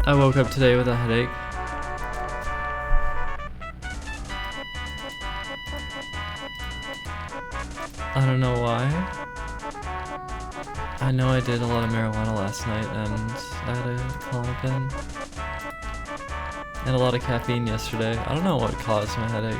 I woke up today with a headache. I don't know why. I know I did a lot of marijuana last night and I had a Klonopin. And a lot of caffeine yesterday. I don't know what caused my headache.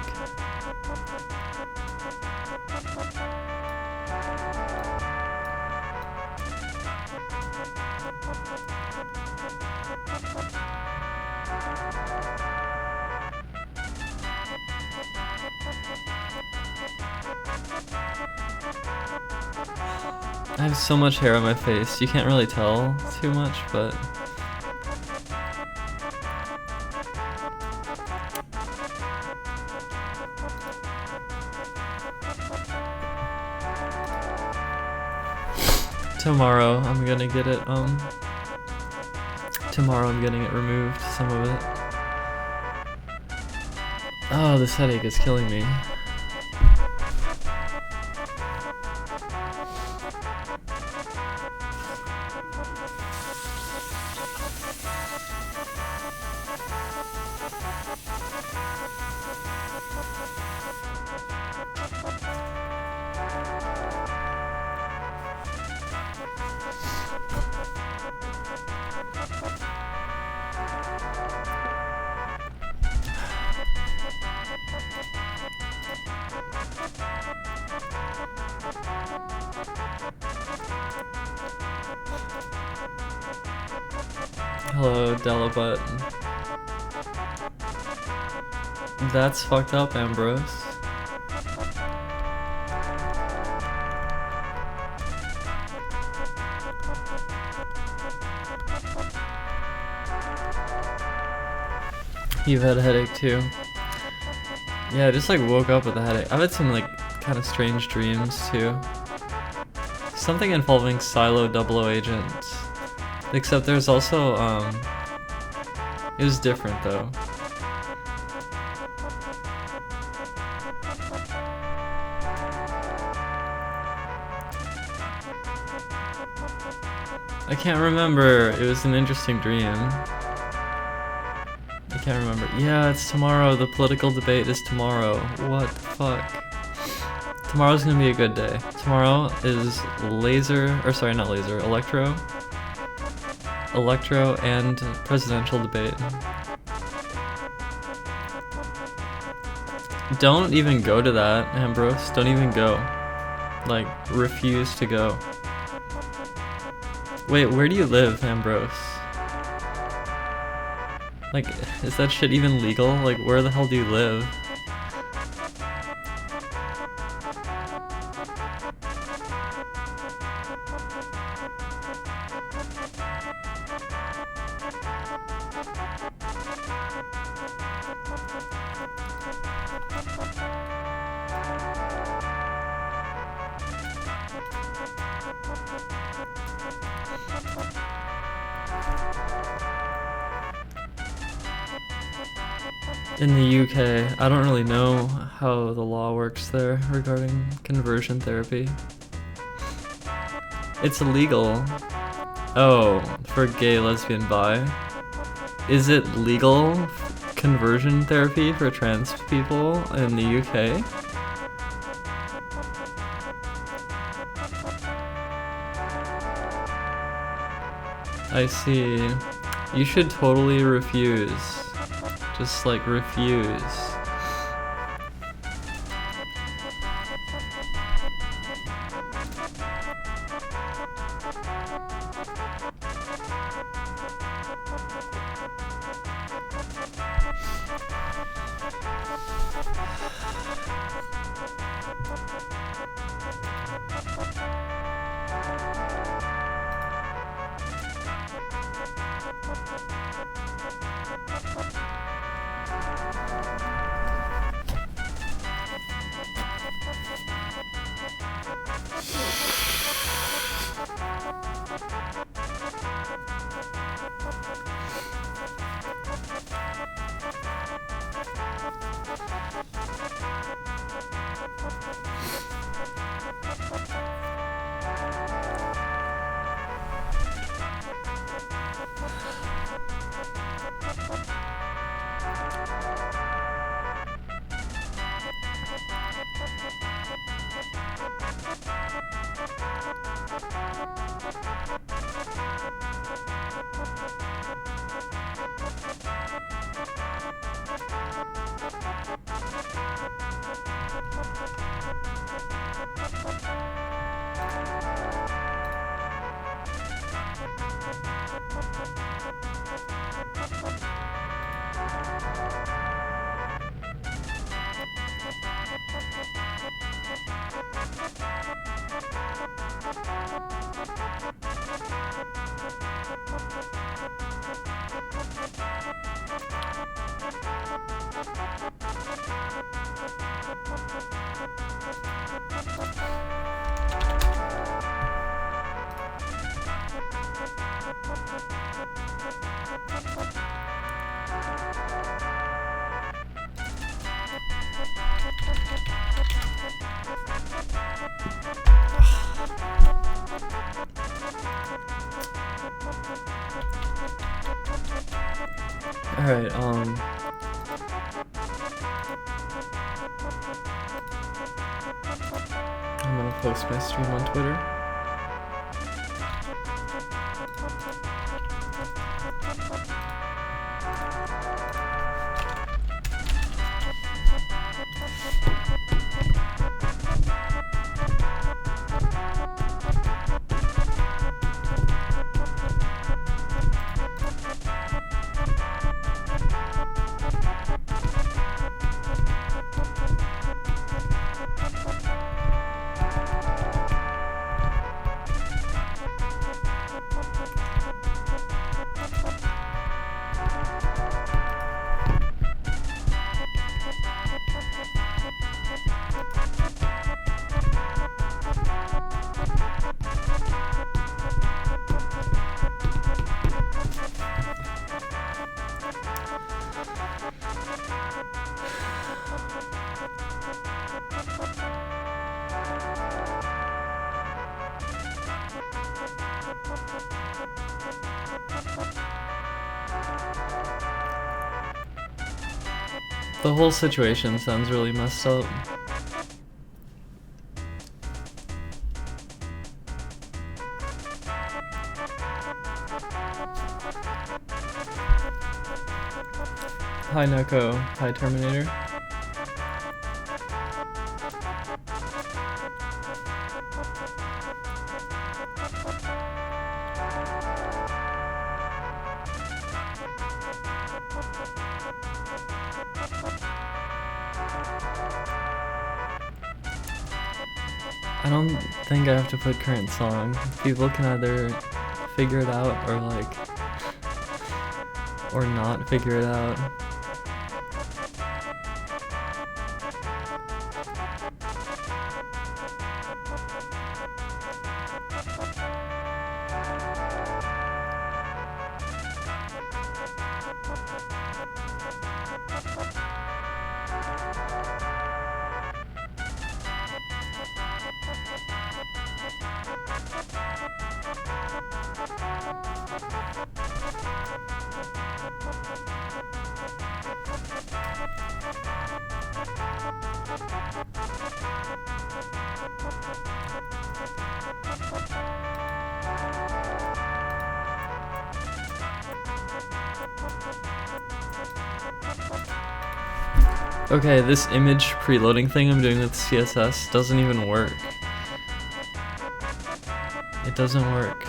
I have so much hair on my face, you can't really tell too much, but... Tomorrow I'm gonna get it, tomorrow I'm getting it removed, some of it. Oh, this headache is killing me. Hello, Delabut. That's fucked up, Ambrose. You've had a headache too. Yeah, I just like woke up with a headache. I've had some like kind of strange dreams too. Something involving Silo 00 agents. Except there's also, it was different though. I can't remember, it was an interesting dream. I can't remember. Yeah, it's tomorrow, the political debate is tomorrow. What the fuck? Tomorrow's gonna be a good day. Tomorrow is Electro and presidential debate. Don't even go to that, Ambrose. Don't even go. Like, refuse to go. Wait, where do you live, Ambrose? Like, is that shit even legal? Like, where the hell do you live? In the UK, I don't really know how the law works there regarding conversion therapy. It's illegal. Oh, for gay, lesbian, bi. Is it legal conversion therapy for trans people in the UK? I see. You should totally refuse. Just like refuse. Alright, I'm gonna post my stream on Twitter. The whole situation sounds really messed up. Hi Neko, hi Terminator. I don't think I have to put current song. People can either figure it out or like, or not figure it out. Okay, this image preloading thing I'm doing with CSS doesn't even work. It doesn't work.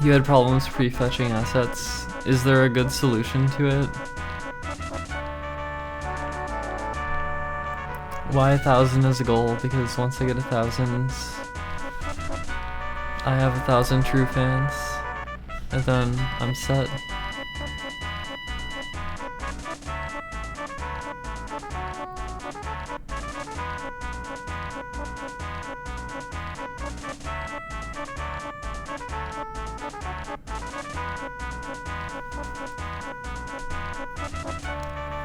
You had problems prefetching assets. Is there a good solution to it? Why 1,000 is a goal? Because once I get 1,000, I have 1,000 true fans, and then I'm set.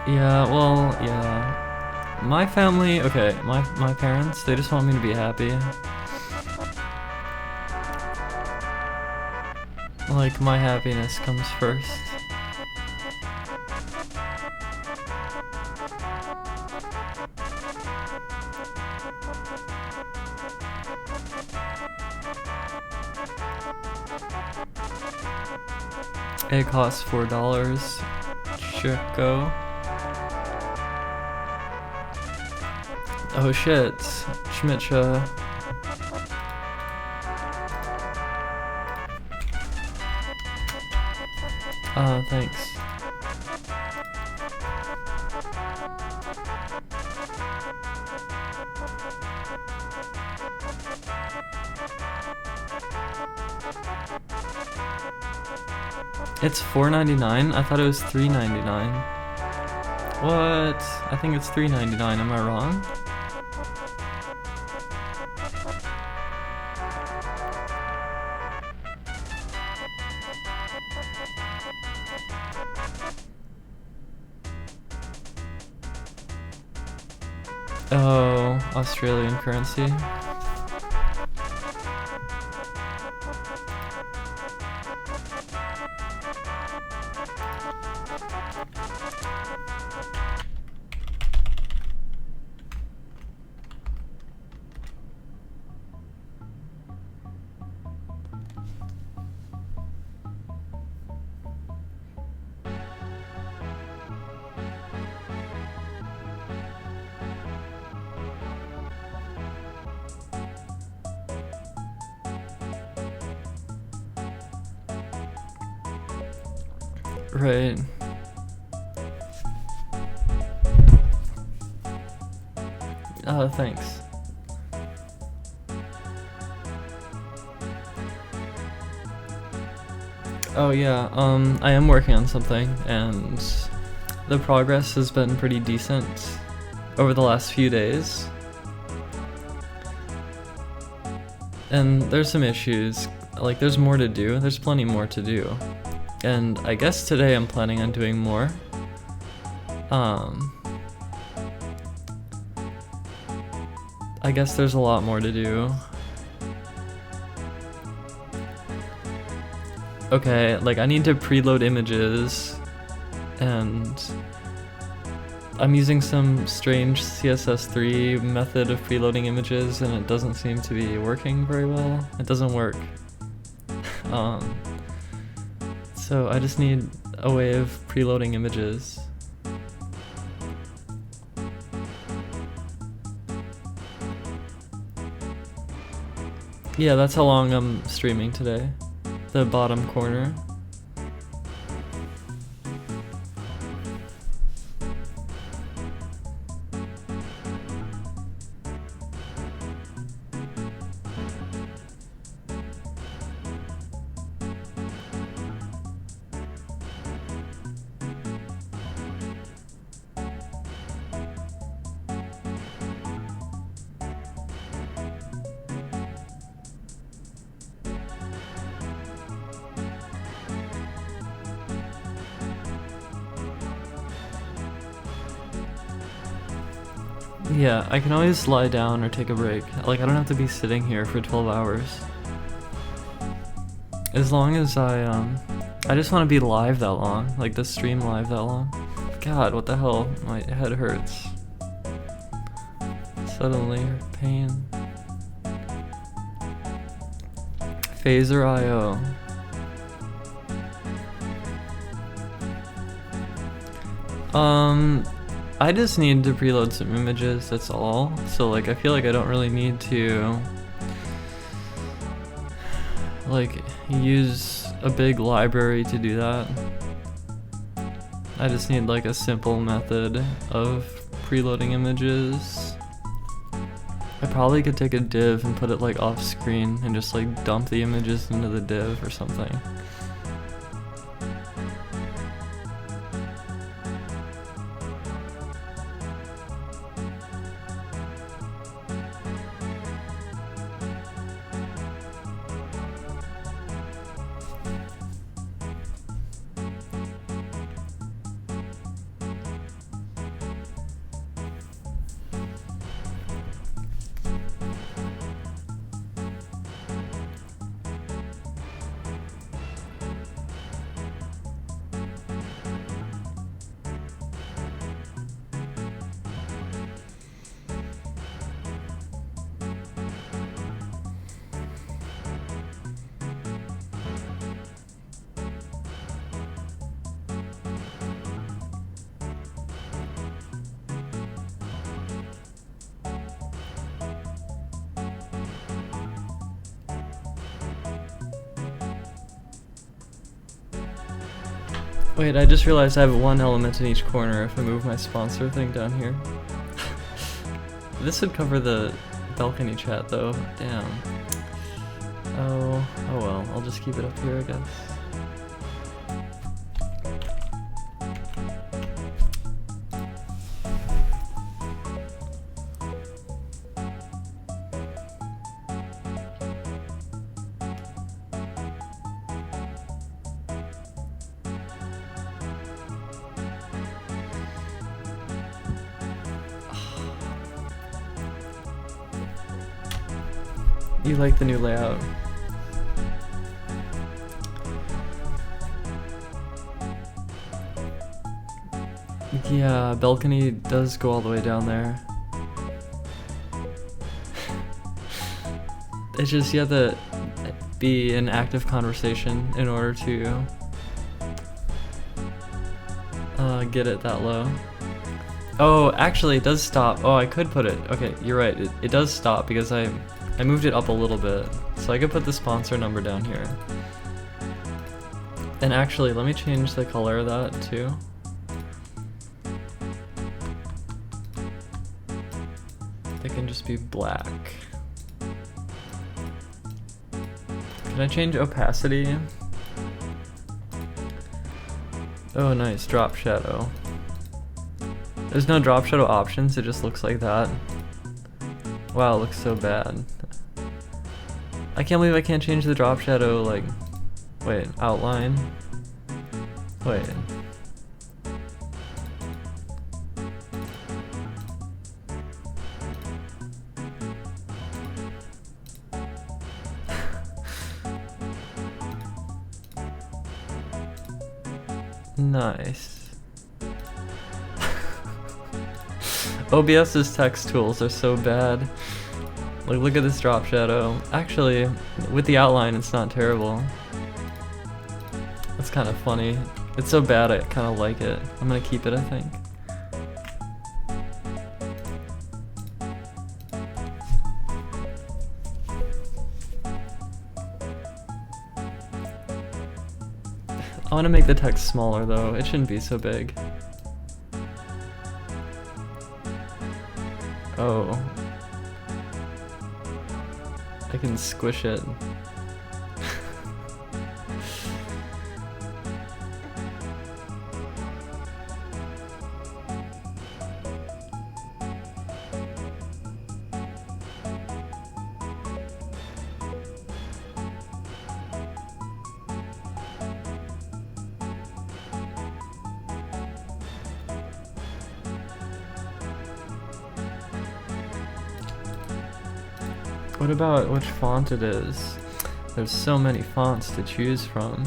Yeah, well, yeah. My family, okay, my parents, they just want me to be happy. Like, my happiness comes first. It costs $4. Chico. Oh shit, Schmidtcha. Thanks. It's $4.99? I thought it was $3.99. What? I think it's $3.99. Am I wrong? Oh, Australian currency. Right. Thanks. Oh yeah, I am working on something, and the progress has been pretty decent over the last few days. And there's some issues, like there's more to do, there's plenty more to do. And I guess today I'm planning on doing more. I guess there's a lot more to do. Okay, like I need to preload images, and I'm using some strange CSS3 method of preloading images, and it doesn't seem to be working very well. It doesn't work. So I just need a way of preloading images. Yeah, that's how long I'm streaming today. The bottom corner. Yeah, I can always lie down or take a break. Like, I don't have to be sitting here for 12 hours. As long as I just want to be live that long. Like, the stream live that long. God, what the hell? My head hurts. Suddenly, pain. Phaser.io. I just need to preload some images, that's all. So like I feel like I don't really need to like use a big library to do that. I just need like a simple method of preloading images. I probably could take a div and put it like off screen and just like dump the images into the div or something. Wait, I just realized I have one element in each corner if I move my sponsor thing down here. This would cover the balcony chat though, damn. Oh well, I'll just keep it up here I guess. You like the new layout. Yeah, balcony does go all the way down there. It's just you have to be in active conversation in order to get it that low. Oh, actually it does stop. Oh, I could put it. Okay, you're right. It does stop because I moved it up a little bit. So I could put the sponsor number down here. And actually, let me change the color of that too. It can just be black. Can I change opacity? Oh nice, drop shadow. There's no drop shadow options, it just looks like that. Wow, it looks so bad. I can't believe I can't change the drop shadow, like, wait, outline? Wait. Nice. OBS's text tools are so bad. Like, look at this drop shadow. Actually, with the outline, it's not terrible. That's kind of funny. It's so bad, I kind of like it. I'm gonna keep it, I think. I want to make the text smaller though, it shouldn't be so big. Oh. I can squish it. What about which font it is? There's so many fonts to choose from.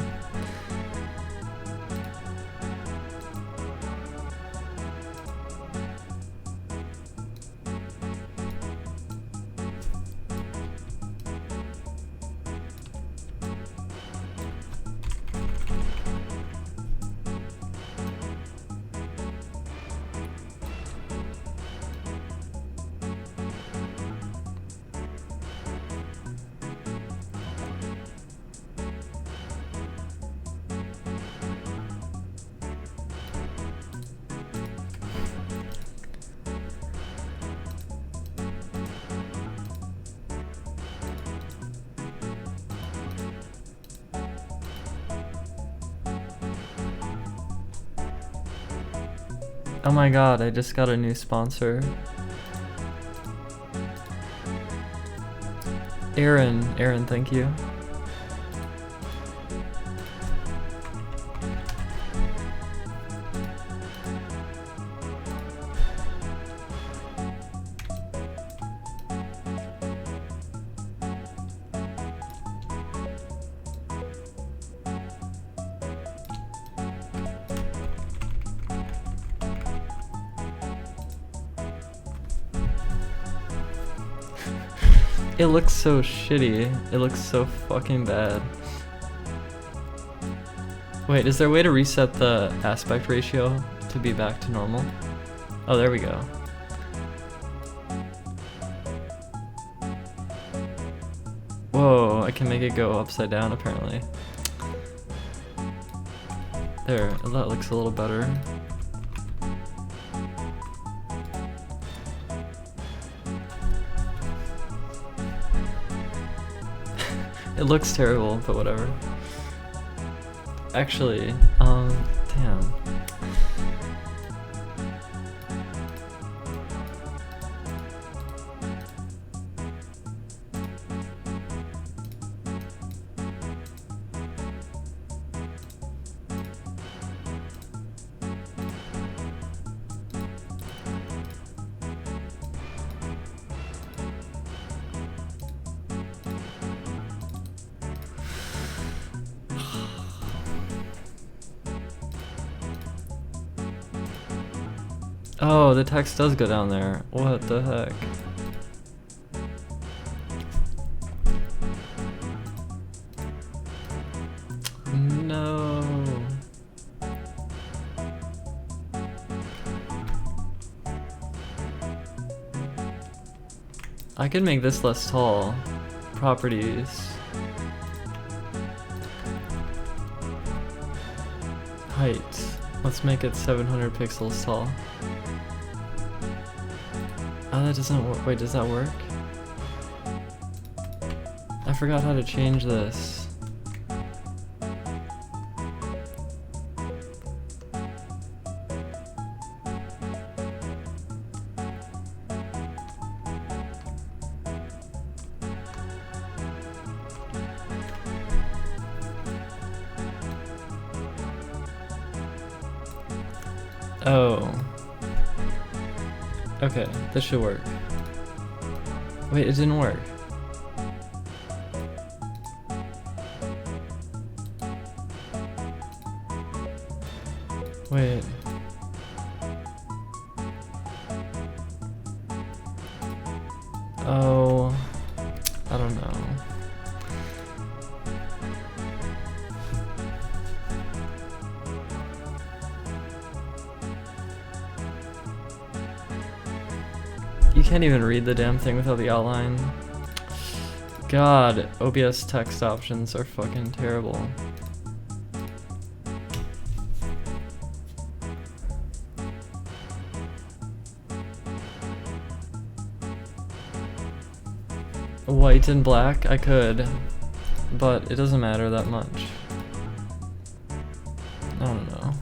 Oh my god, I just got a new sponsor. Aaron, thank you. It looks so shitty. It looks so fucking bad. Wait, is there a way to reset the aspect ratio to be back to normal? Oh, there we go. Whoa, I can make it go upside down apparently. There, that looks a little better. It looks terrible, but whatever. Actually, damn. Oh, the text does go down there. What the heck? No. I could make this less tall. Properties. Height. Let's make it 700 pixels tall. Oh, that doesn't work. Wait, does that work? I forgot how to change this. Oh. Okay, this should work. Wait, it didn't work. Wait. Oh, I don't know. You can't even read the damn thing without the outline. God, OBS text options are fucking terrible. White and black, I could, but it doesn't matter that much. I don't know.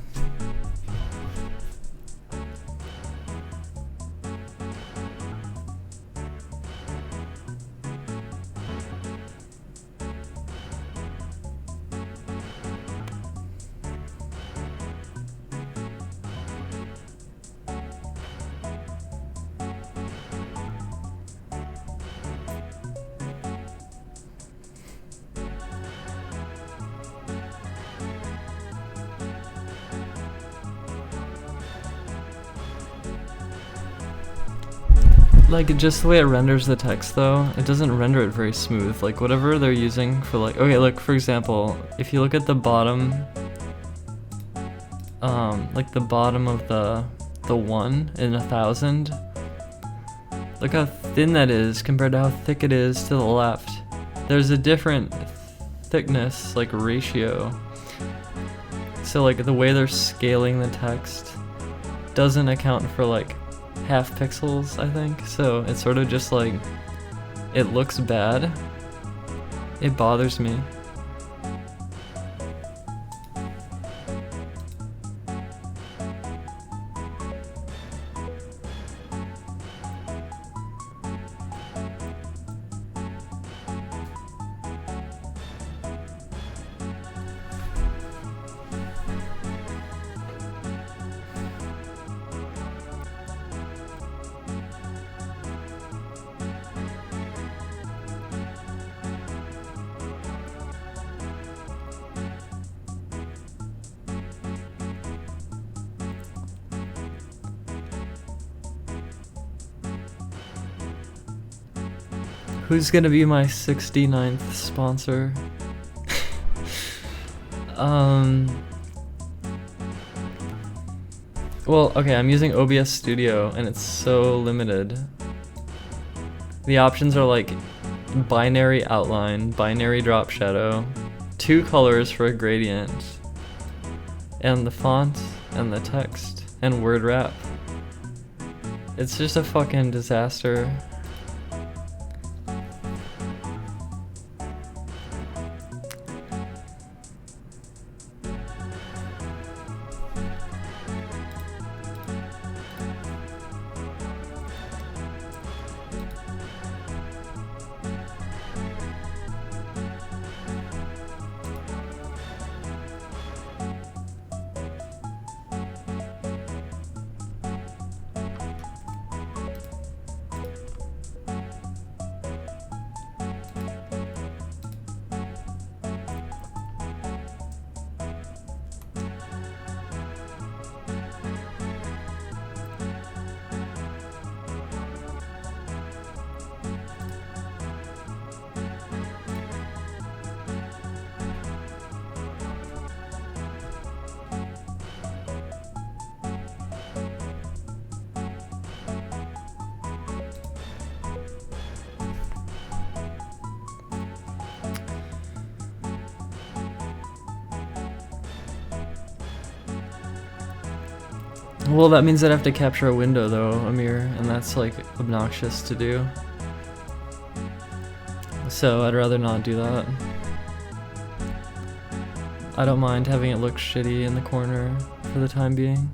Like, just the way it renders the text though, it doesn't render it very smooth. Like, whatever they're using for like, okay, look, for example, if you look at the bottom, like the bottom of the 1 in 1,000, look how thin that is compared to how thick it is to the left. There's a different thickness, like, ratio. So, like, the way they're scaling the text doesn't account for, like, half pixels, I think. So it's sort of just like, it looks bad. It bothers me. Who's gonna be my 69th sponsor? Well, okay, I'm using OBS Studio and it's so limited. The options are like binary outline, binary drop shadow, 2 colors for a gradient, and the font, and the text, and word wrap. It's just a fucking disaster. Well, that means I'd have to capture a window though, Amir, and that's like obnoxious to do. So I'd rather not do that. I don't mind having it look shitty in the corner for the time being.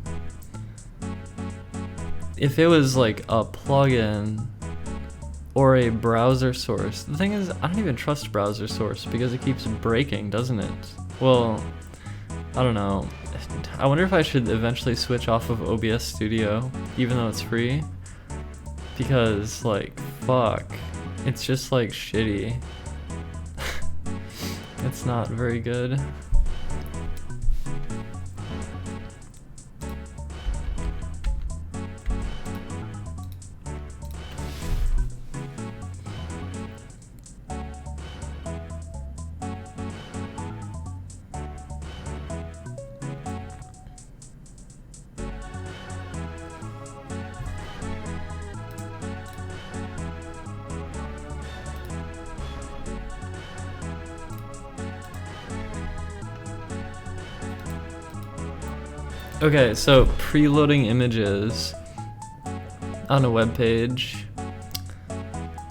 If it was like a plugin or a browser source, the thing is, I don't even trust browser source because it keeps breaking, doesn't it? Well, I don't know. I wonder if I should eventually switch off of OBS Studio, even though it's free. Because, like, fuck. It's just, like, shitty. It's not very good. Okay, so preloading images on a web page.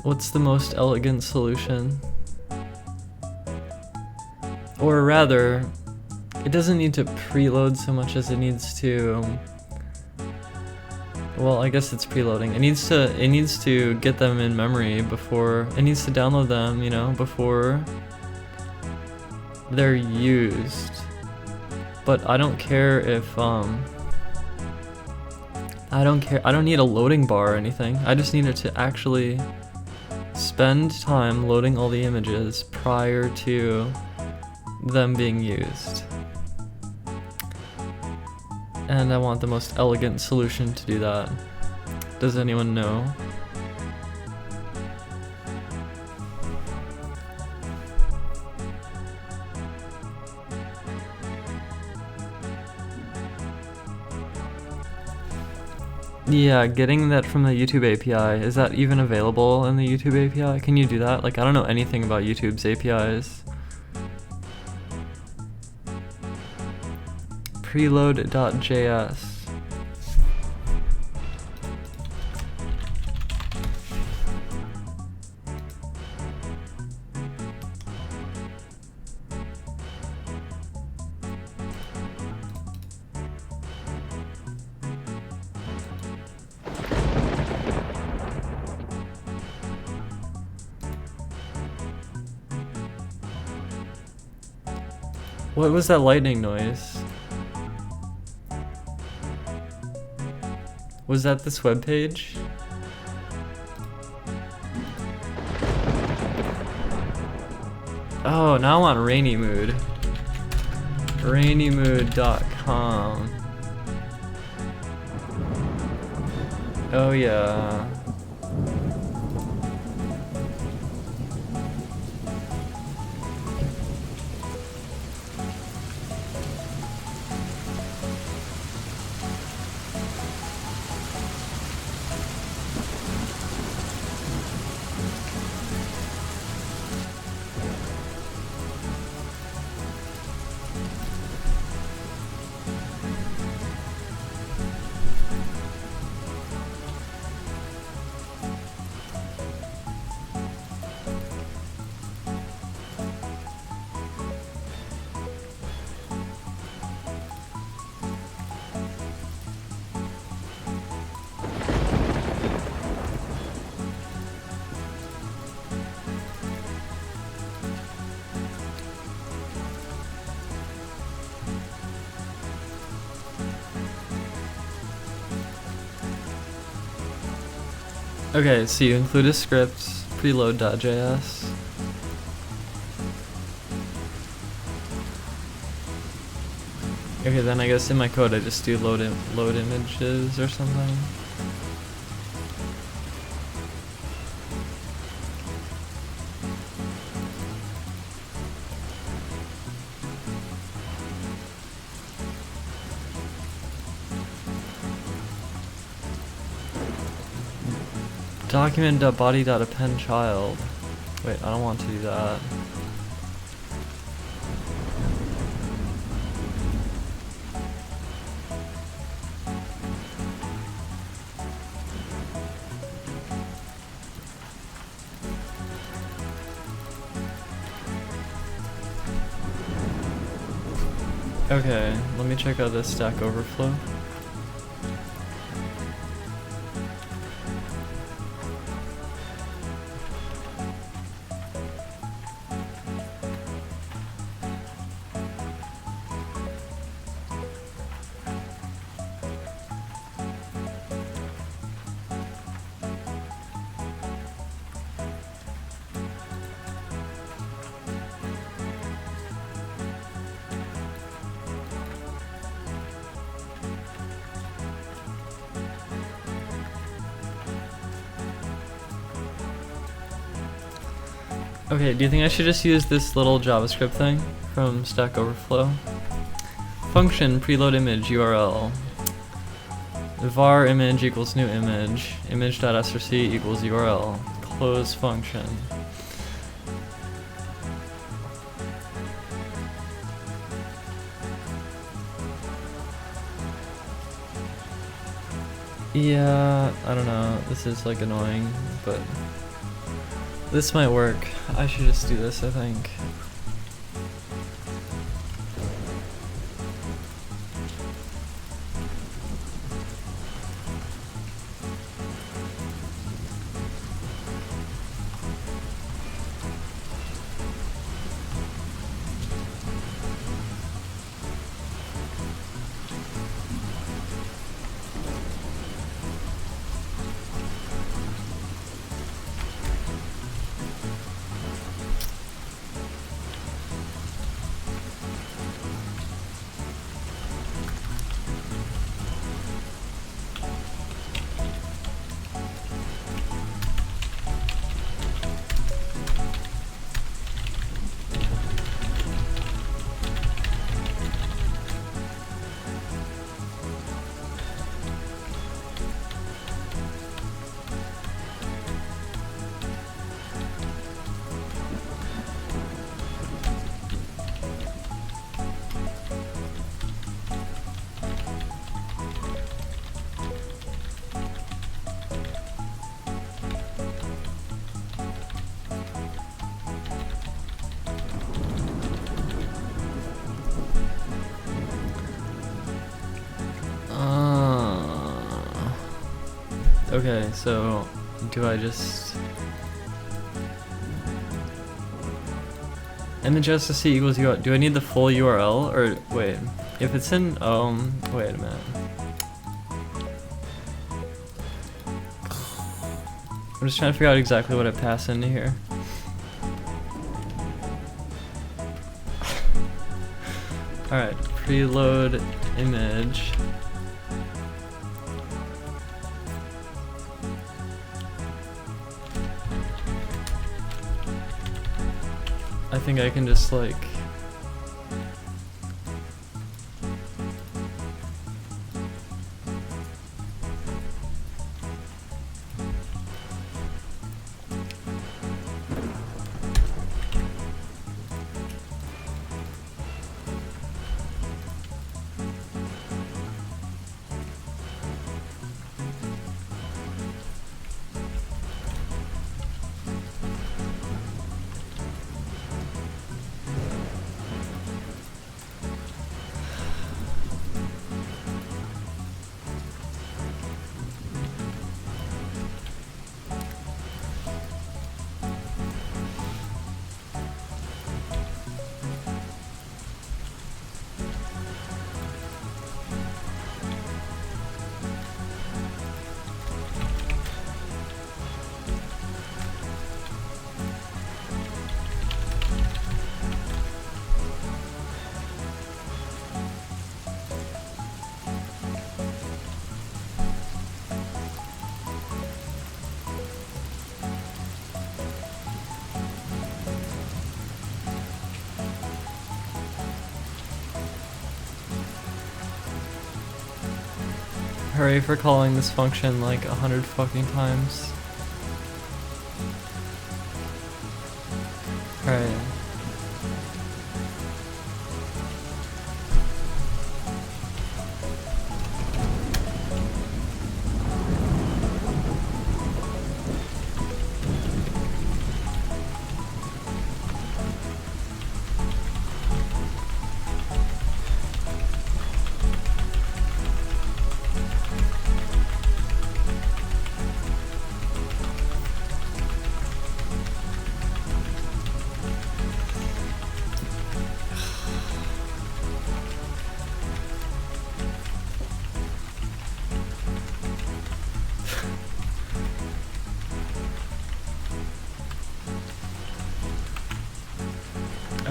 What's the most elegant solution? Or rather, it doesn't need to preload so much as it needs to. Well, I guess it's preloading. It needs to get them in memory before it needs to download them, you know, before they're used. But I don't care if I don't need a loading bar or anything. I just need it to actually spend time loading all the images prior to them being used. And I want the most elegant solution to do that. Does anyone know? Yeah, getting that from the YouTube API, is that even available in the YouTube API? Can you do that? Like, I don't know anything about YouTube's APIs. Preload.js. What was that lightning noise? Was that this webpage? Oh, now I'm on Rainy Mood. Rainymood.com. Oh yeah. Okay, so you include a script, preload.js. Okay, then I guess in my code I just do load images or something. Document.body.append child. Wait, I don't want to do that. Okay, let me check out this Stack Overflow. Okay, do you think I should just use this little JavaScript thing from Stack Overflow? Function preload image URL. var image equals new image. Image.src equals URL. Close function. Yeah, I don't know. This is like annoying, but this might work. I should just do this, I think. Okay, so do I just image SSC equals URL? Do I need the full URL or wait? If it's in wait a minute. I'm just trying to figure out exactly what I pass into here. Alright, preload image. I think I can just like hurry for calling this function like 100 fucking times. Alright.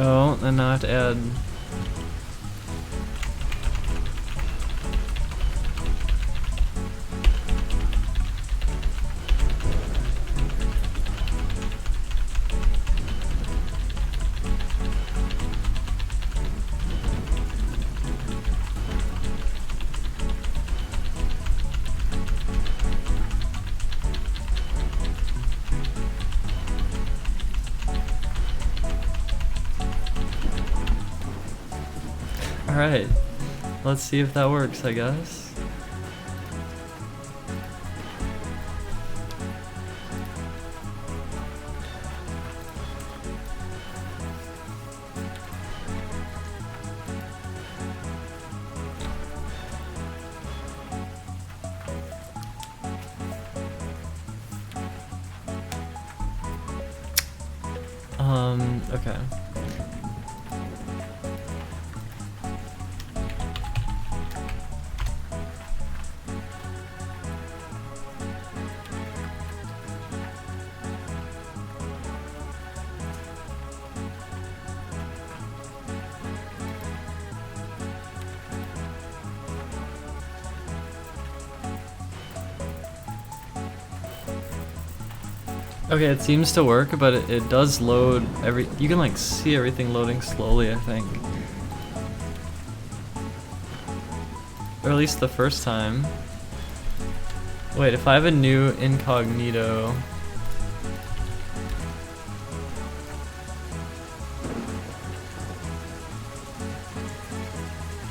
Oh, and now I have to add. Alright, let's see if that works, I guess. Okay. Okay, it seems to work, but it does load you can like see everything loading slowly, I think. Or at least the first time. Wait, if I have a new incognito.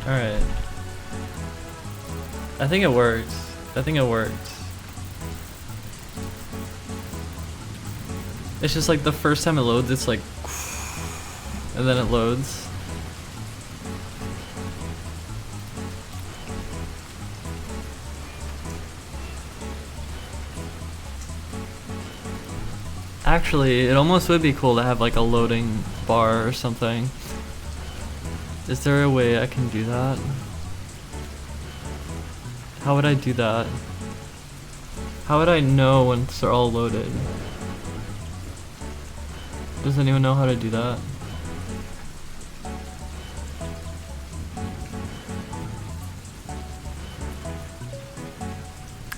Alright. I think it worked. I think it worked. It's just like the first time it loads, it's like, and then it loads. Actually, it almost would be cool to have like a loading bar or something. Is there a way I can do that? How would I do that? How would I know once they're all loaded? Does anyone know how to do that?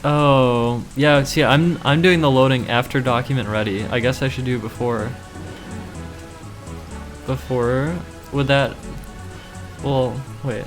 Oh, yeah, see, I'm doing the loading after document ready. I guess I should do it before. Before? Would that... Well, wait.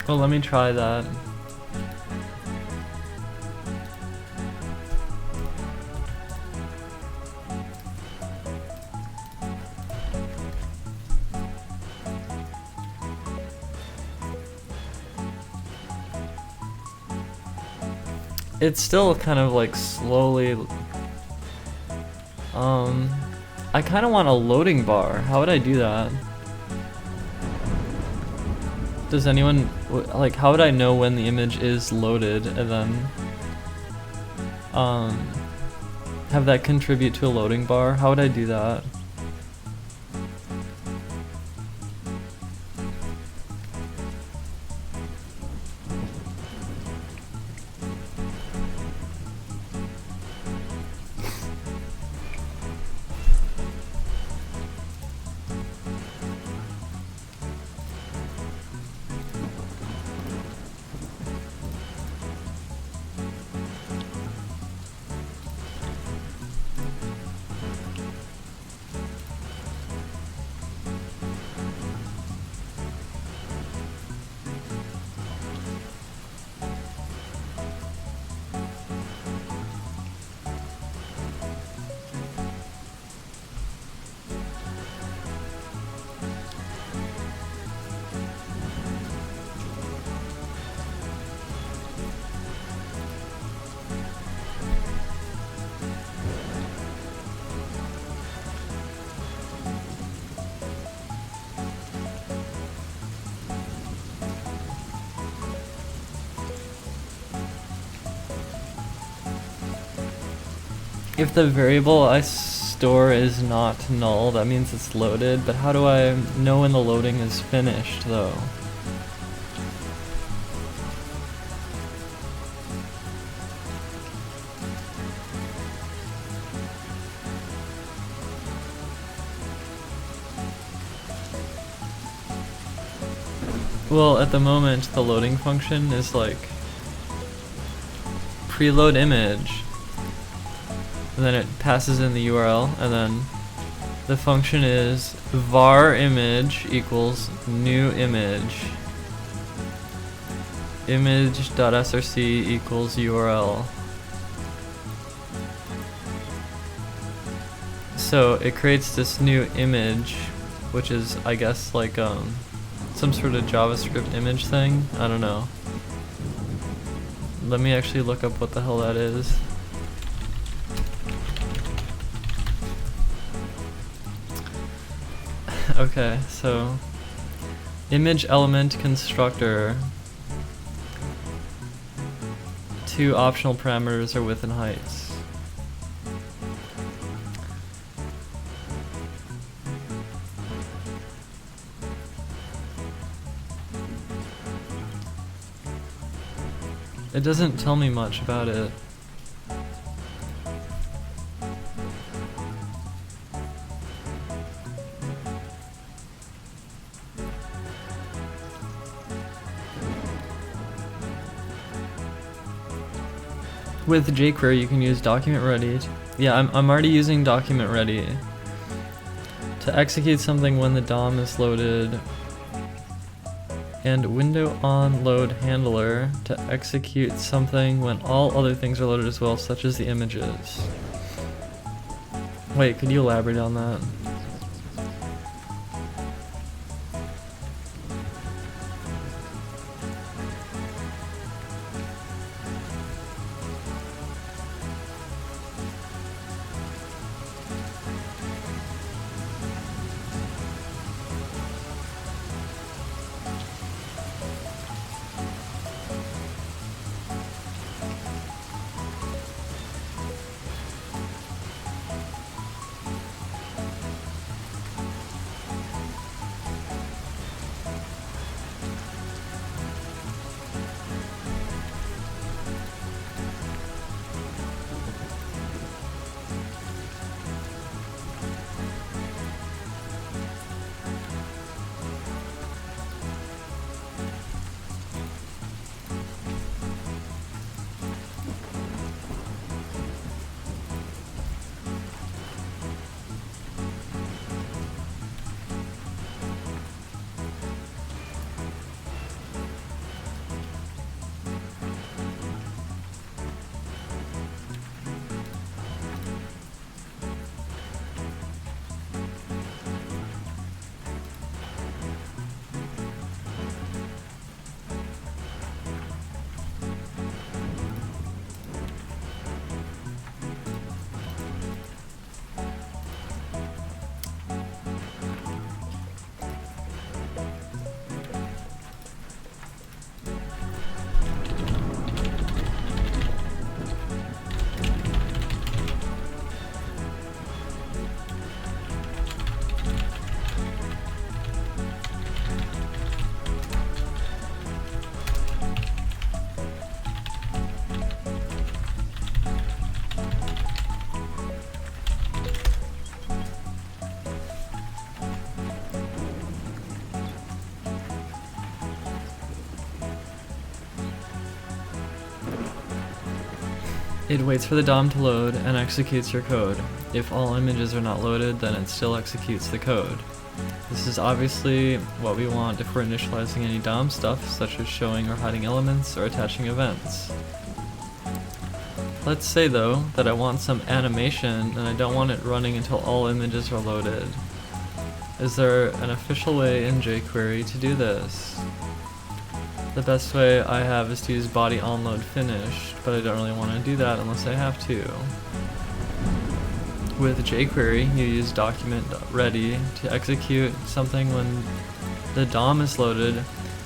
Well, let me try that. It's still kind of like slowly. I kind of want a loading bar. How would I do that? Does anyone, like, how would I know when the image is loaded and then have that contribute to a loading bar? How would I do that? If the variable I store is not null, that means it's loaded, but how do I know when the loading is finished though? Well, at the moment, the loading function is like preload image, and then it passes in the URL, and then the function is var image equals new image, image.src equals URL. So it creates this new image, which is, I guess, like some sort of JavaScript image thing. I don't know. Let me actually look up what the hell that is. Okay, so image element constructor. Two optional parameters are width and heights. It doesn't tell me much about it. With jQuery, you can use document ready. Yeah, I'm already using document ready to execute something when the DOM is loaded, and window on load handler to execute something when all other things are loaded as well, such as the images. Wait, could you elaborate on that? It waits for the DOM to load and executes your code. If all images are not loaded, then it still executes the code. This is obviously what we want if we're initializing any DOM stuff, such as showing or hiding elements or attaching events. Let's say though that I want some animation and I don't want it running until all images are loaded. Is there an official way in jQuery to do this? The best way I have is to use body onload finished, but I don't really want to do that unless I have to. With jQuery, you use document ready to execute something when the DOM is loaded,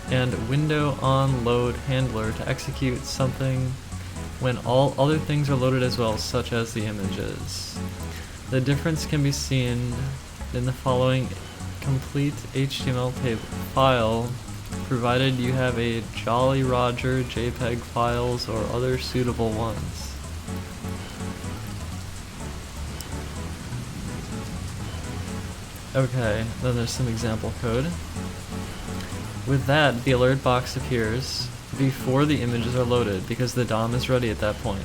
and window on load handler to execute something when all other things are loaded as well, such as the images. The difference can be seen in the following complete HTML file, provided you have a Jolly Roger JPEG files or other suitable ones. Okay, then there's some example code. With that, the alert box appears before the images are loaded because the DOM is ready at that point.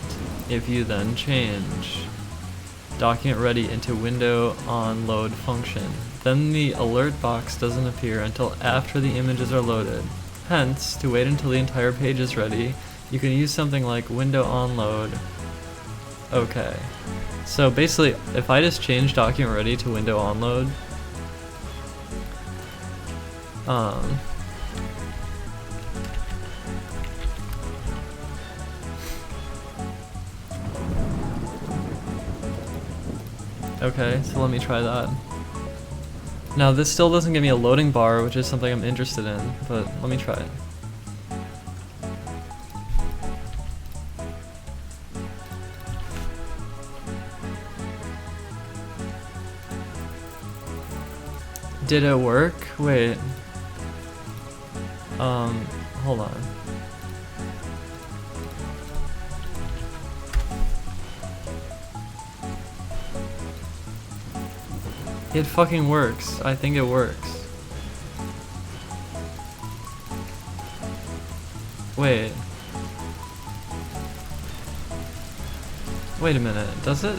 If you then change document ready into window on load function, then the alert box doesn't appear until after the images are loaded. Hence, to wait until the entire page is ready, you can use something like window on load. Okay, so basically if I just change document ready to window on load, okay, so let me try that. Now this still doesn't give me a loading bar, which is something I'm interested in, but let me try it. Did it work? Wait. Hold on. It fucking works. I think it works. Wait. Wait a minute. Does it?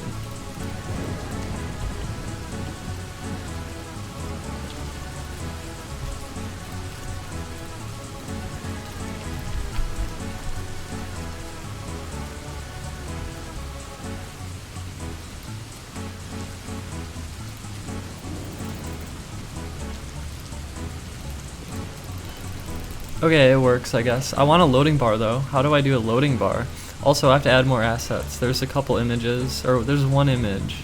Okay, it works, I guess. I want a loading bar though. How do I do a loading bar? Also, I have to add more assets. There's a couple images, or there's one image.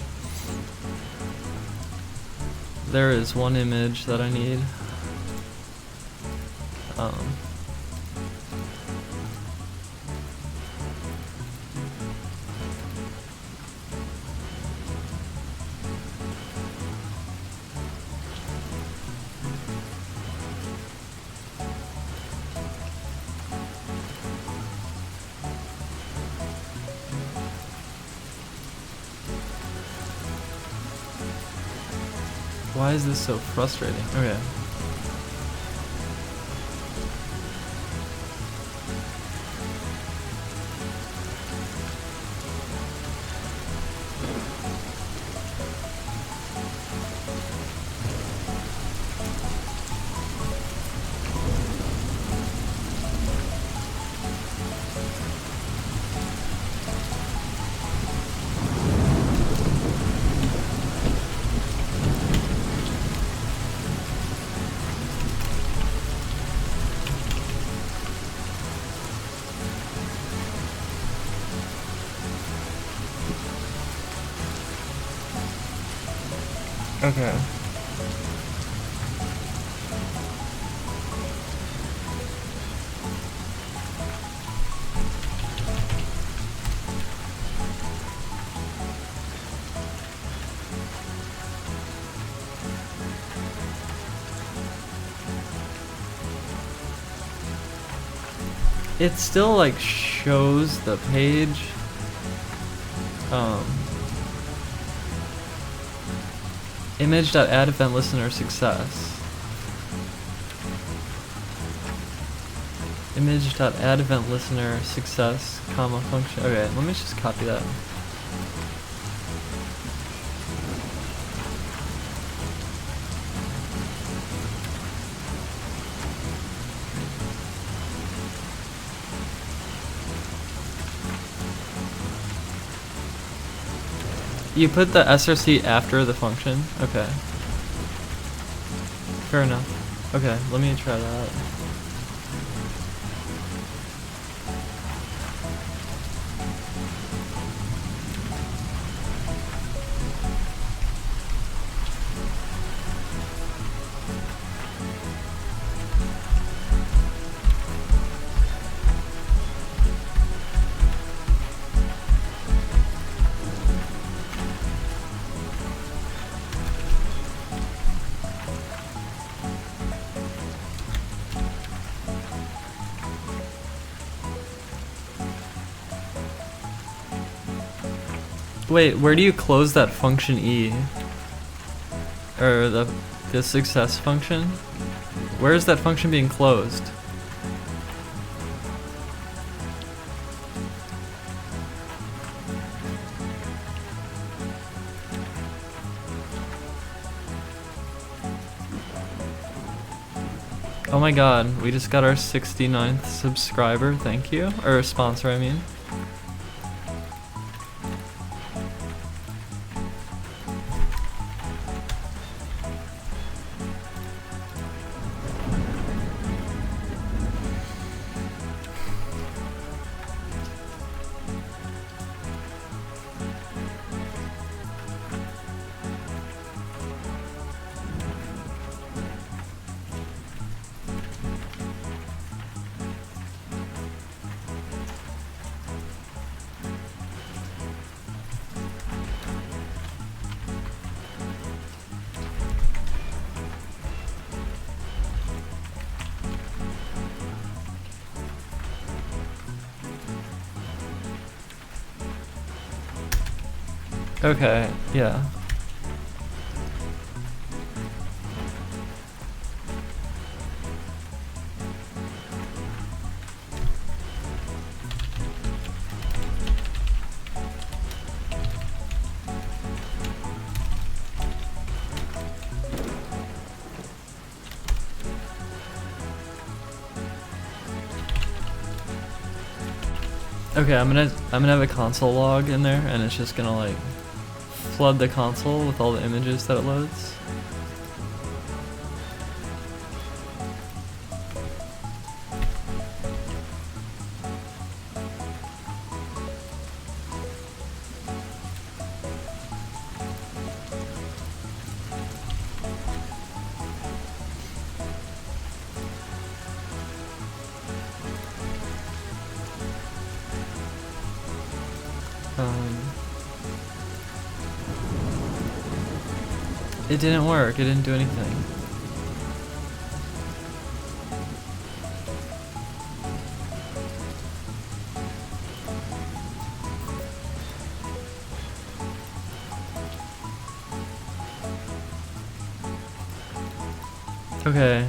There is one image that I need. Why is this so frustrating? Okay. Okay. It still like shows the page. Image.add event listener success. Image.add event listener success, comma function. Okay, let me just copy that. You put the src after the function? Okay. Fair enough. Okay, let me try that. Wait, where do you close that function E? Or the success function? Where is that function being closed? Oh my god, we just got our 69th subscriber, thank you. Or sponsor, I mean. Okay, yeah. Okay, I'm gonna have a console log in there, and it's just gonna like flood the console with all the images that it loads. It didn't work, it didn't do anything. Okay,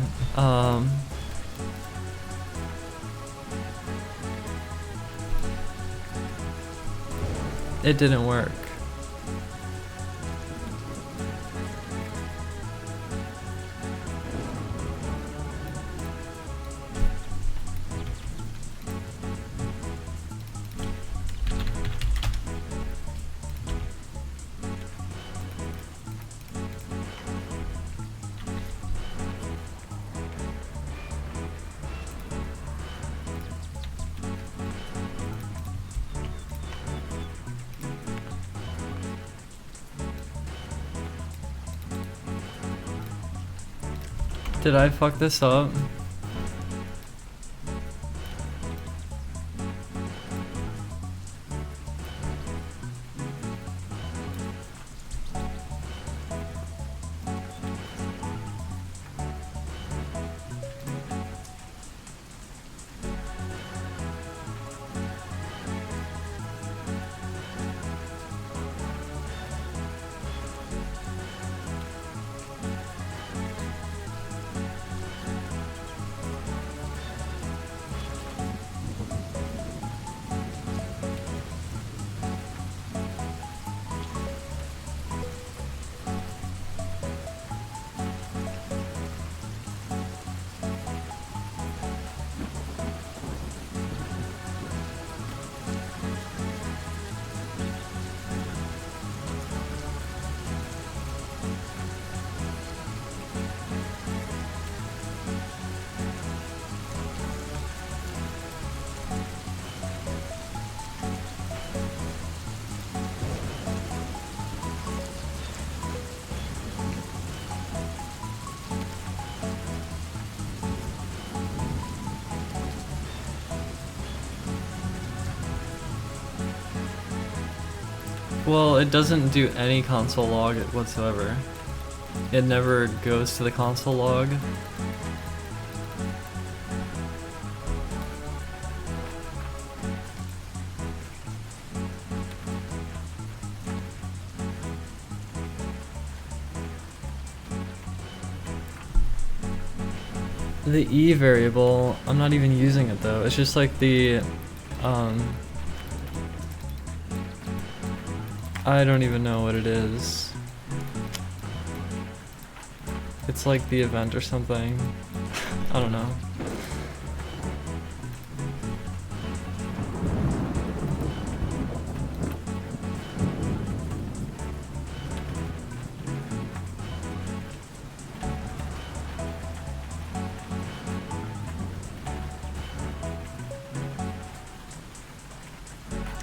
it didn't work. Did I fuck this up? Well, it doesn't do any console log whatsoever. It never goes to the console log. The E variable, I'm not even using it though. It's just like the, I don't even know what it is. It's like the event or something. I don't know.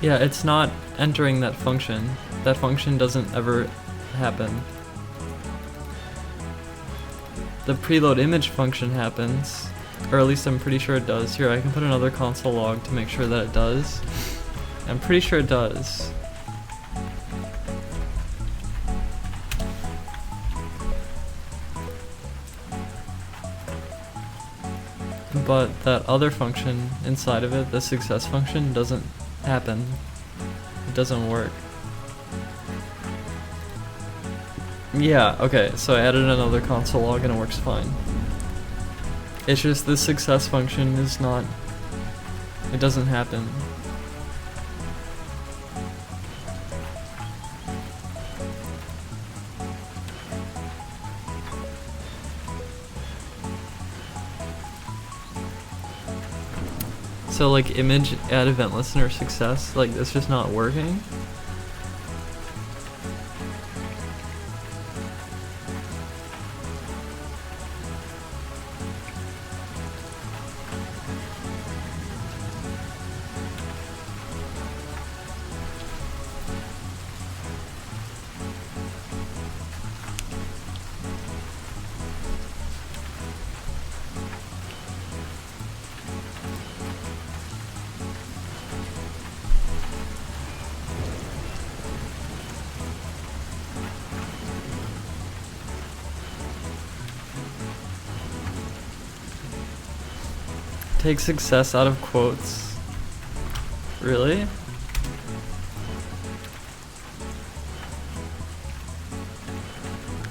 Yeah, it's not entering that function. That function doesn't ever happen. The preload image function happens, or at least I'm pretty sure it does. Here, I can put another console log to make sure that it does. I'm pretty sure it does. But that other function inside of it, the success function, doesn't happen. It doesn't work. Yeah, okay, so I added another console log and it works fine. It's just the success function is not, it doesn't happen. So like image add event listener success, like it's just not working. Take success out of quotes. Really?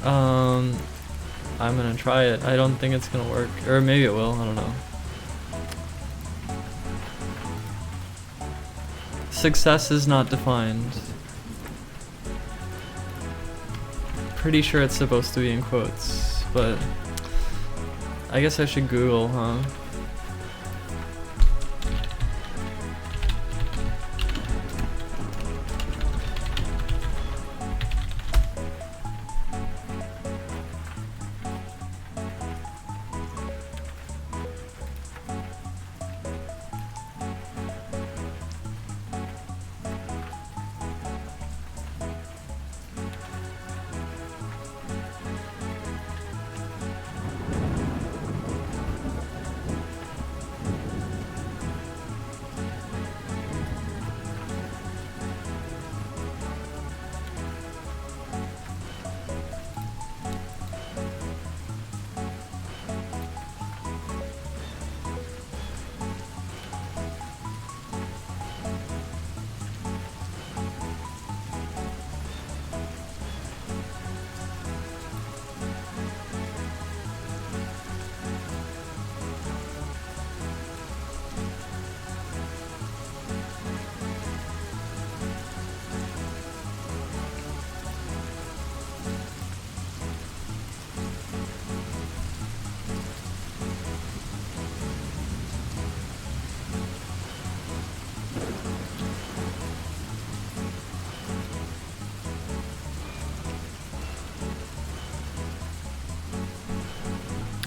I'm gonna try it. I don't think it's gonna work. Or maybe it will, I don't know. Success is not defined. Pretty sure it's supposed to be in quotes, but I guess I should Google, huh?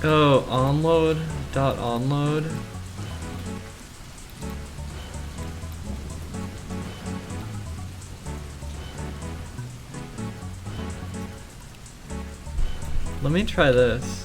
Oh, onload.onload. Let me try this.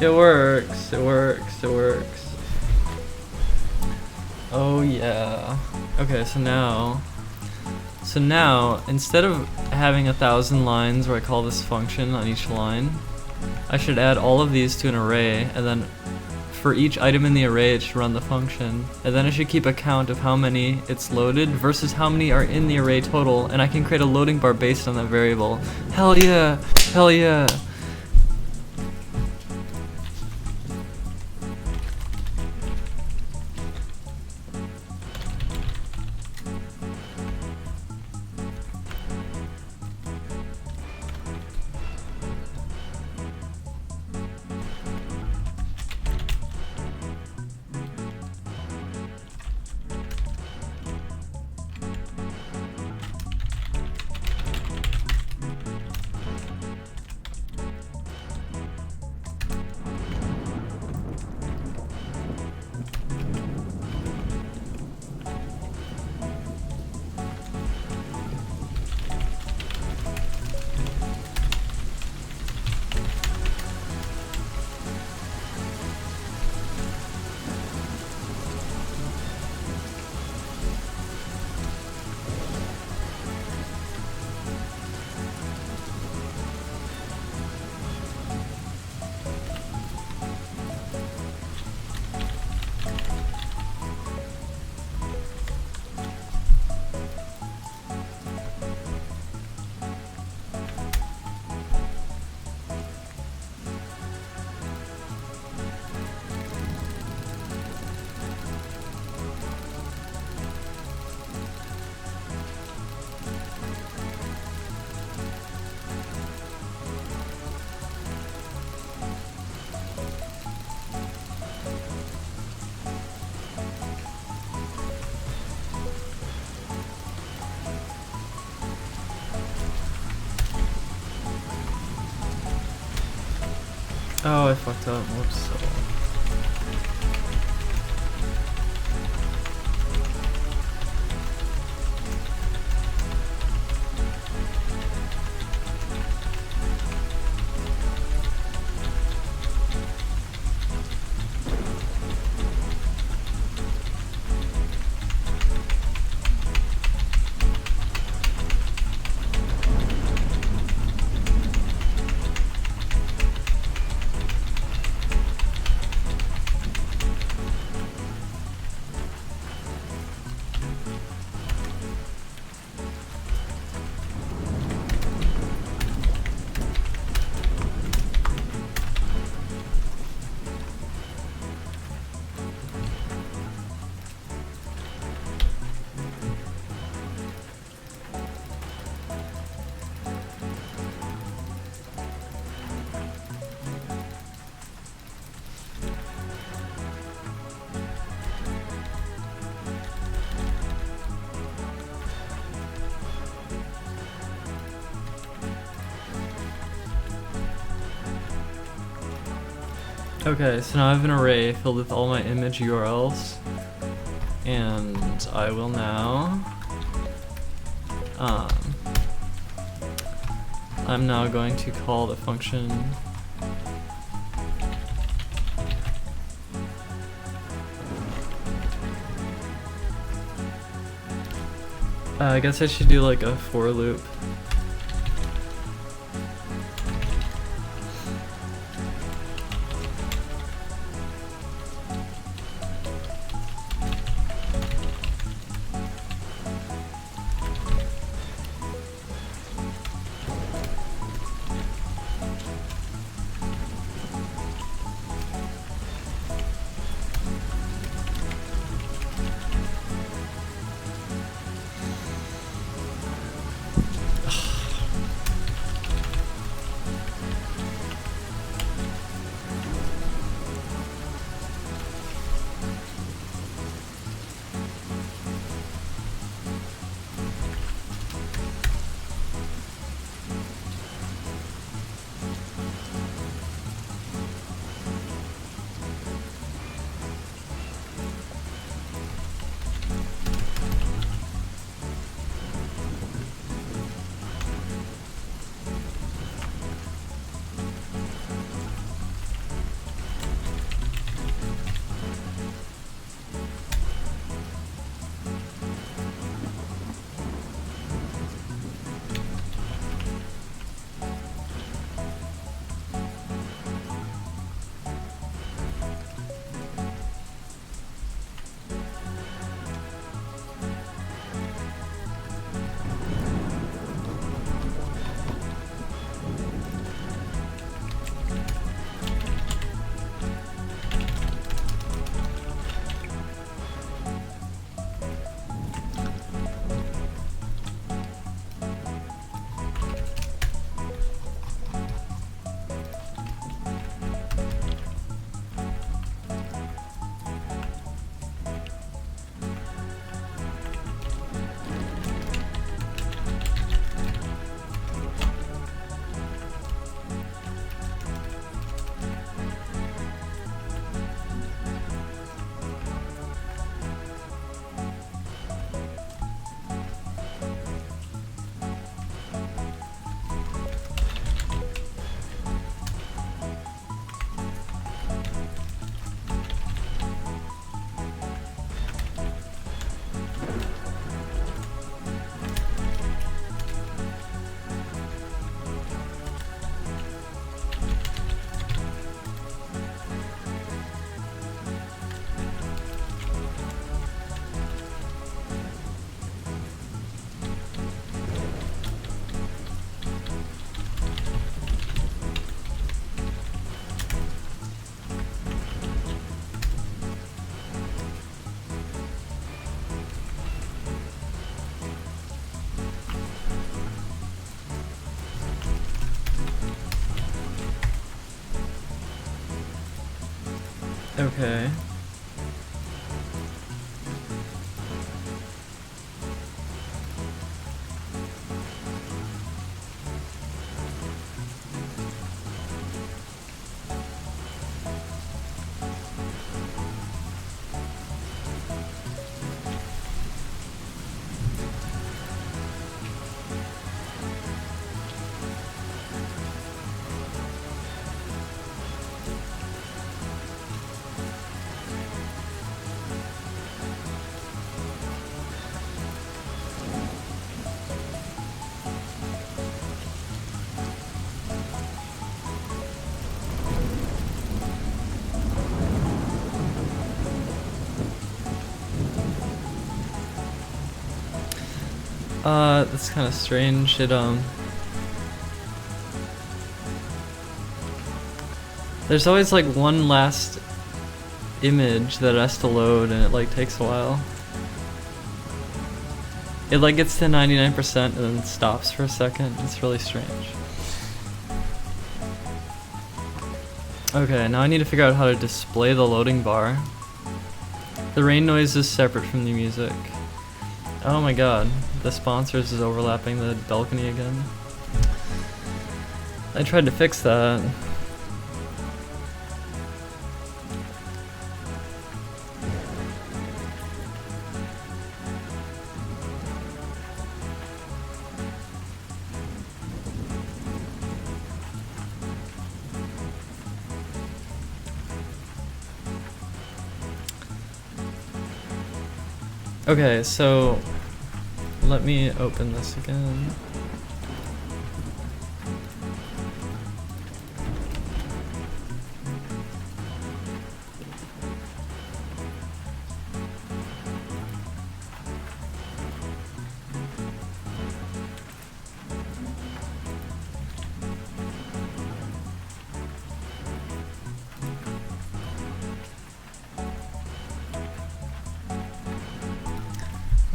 It works, it works, it works. Oh yeah. Okay, so now, instead of having 1,000 lines where I call this function on each line, I should add all of these to an array, and then for each item in the array it should run the function, and then it should keep a count of how many it's loaded versus how many are in the array total, and I can create a loading bar based on that variable. Hell yeah! Hell yeah! Oh, I fucked up. Whoops. Okay, so now I have an array filled with all my image URLs, and I will now, I'm now going to call the function I guess I should do like a for loop. Okay. That's kind of strange. There's always like one last image that has to load and it like takes a while. It like gets to 99% and then stops for a second. It's really strange. Okay, now I need to figure out how to display the loading bar. The rain noise is separate from the music. Oh my god, the sponsors is overlapping the balcony again. I tried to fix that. Okay, so let me open this again.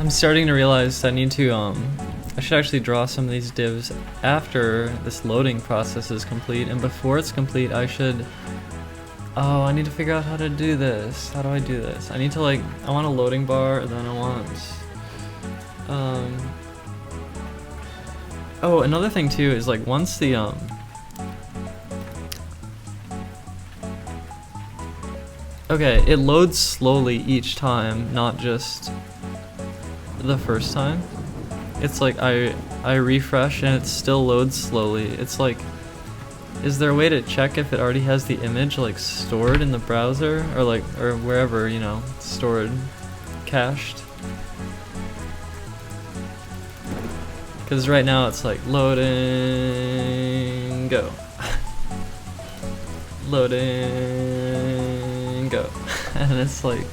I'm starting to realize I need to, I should actually draw some of these divs after this loading process is complete, and before it's complete I should, oh, I need to figure out how to do this. How do I do this? I need to like, I want a loading bar, and then I want, oh, another thing too is like once the, okay, it loads slowly each time, not just the first time. It's like I refresh and it still loads slowly. It's like, is there a way to check if it already has the image like stored in the browser or like, or wherever, you know, stored, cached? Because right now it's like loading, go. Loading, go. And it's like,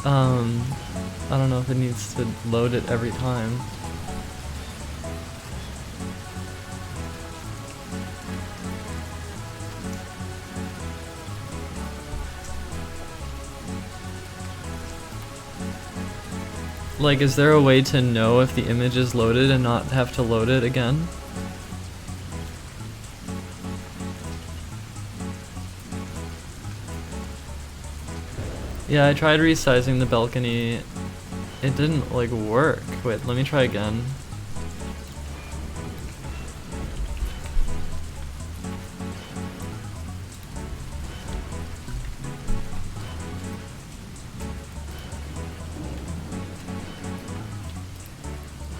I don't know if it needs to load it every time. Like, is there a way to know if the image is loaded and not have to load it again? Yeah, I tried resizing the balcony. It didn't like work. Wait, let me try again.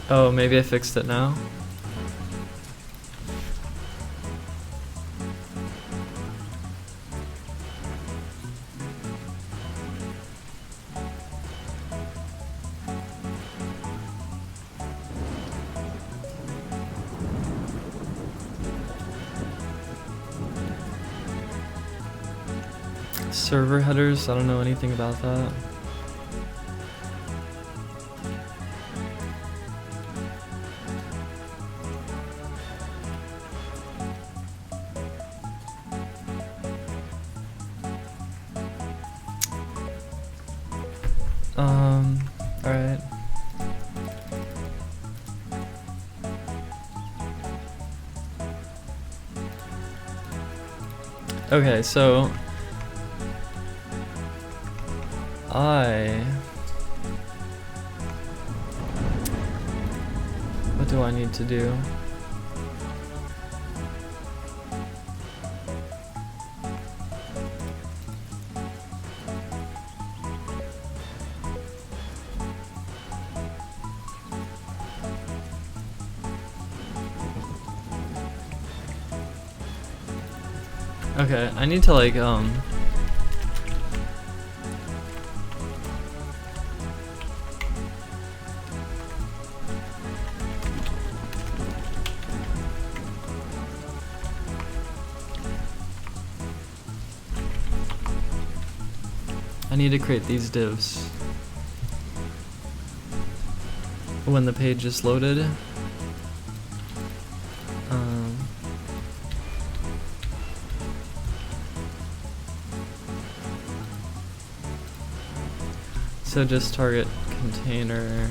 Oh, maybe I fixed it now. Server headers, I don't know anything about that. Alright. Okay, so what do I need to do? Okay, I need to like I need to create these divs when the page is loaded. So just target container.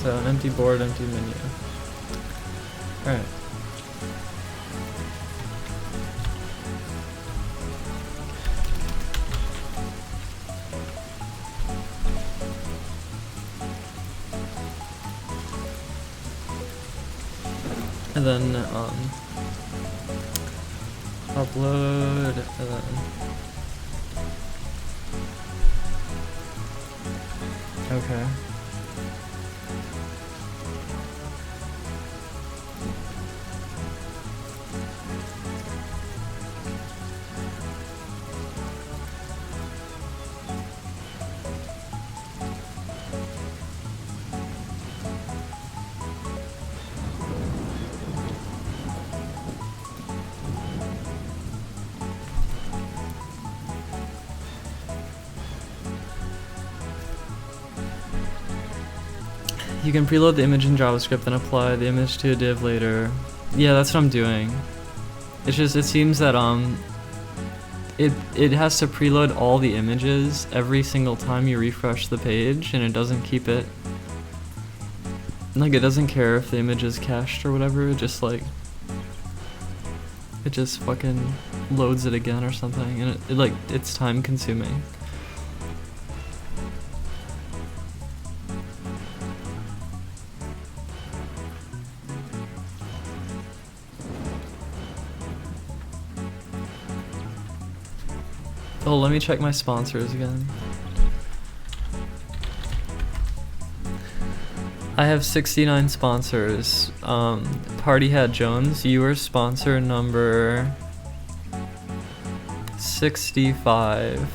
So an empty board, empty menu. Alright. And then upload, and then okay. You can preload the image in JavaScript and apply the image to a div later. Yeah, that's what I'm doing. It's just, it seems that it has to preload all the images every single time you refresh the page, and it doesn't keep it, like, it doesn't care if the image is cached or whatever. It just like, it just fucking loads it again or something, and it like, it's time consuming. Oh, let me check my sponsors again. I have 69 sponsors. Party Hat Jones, you are sponsor number 65.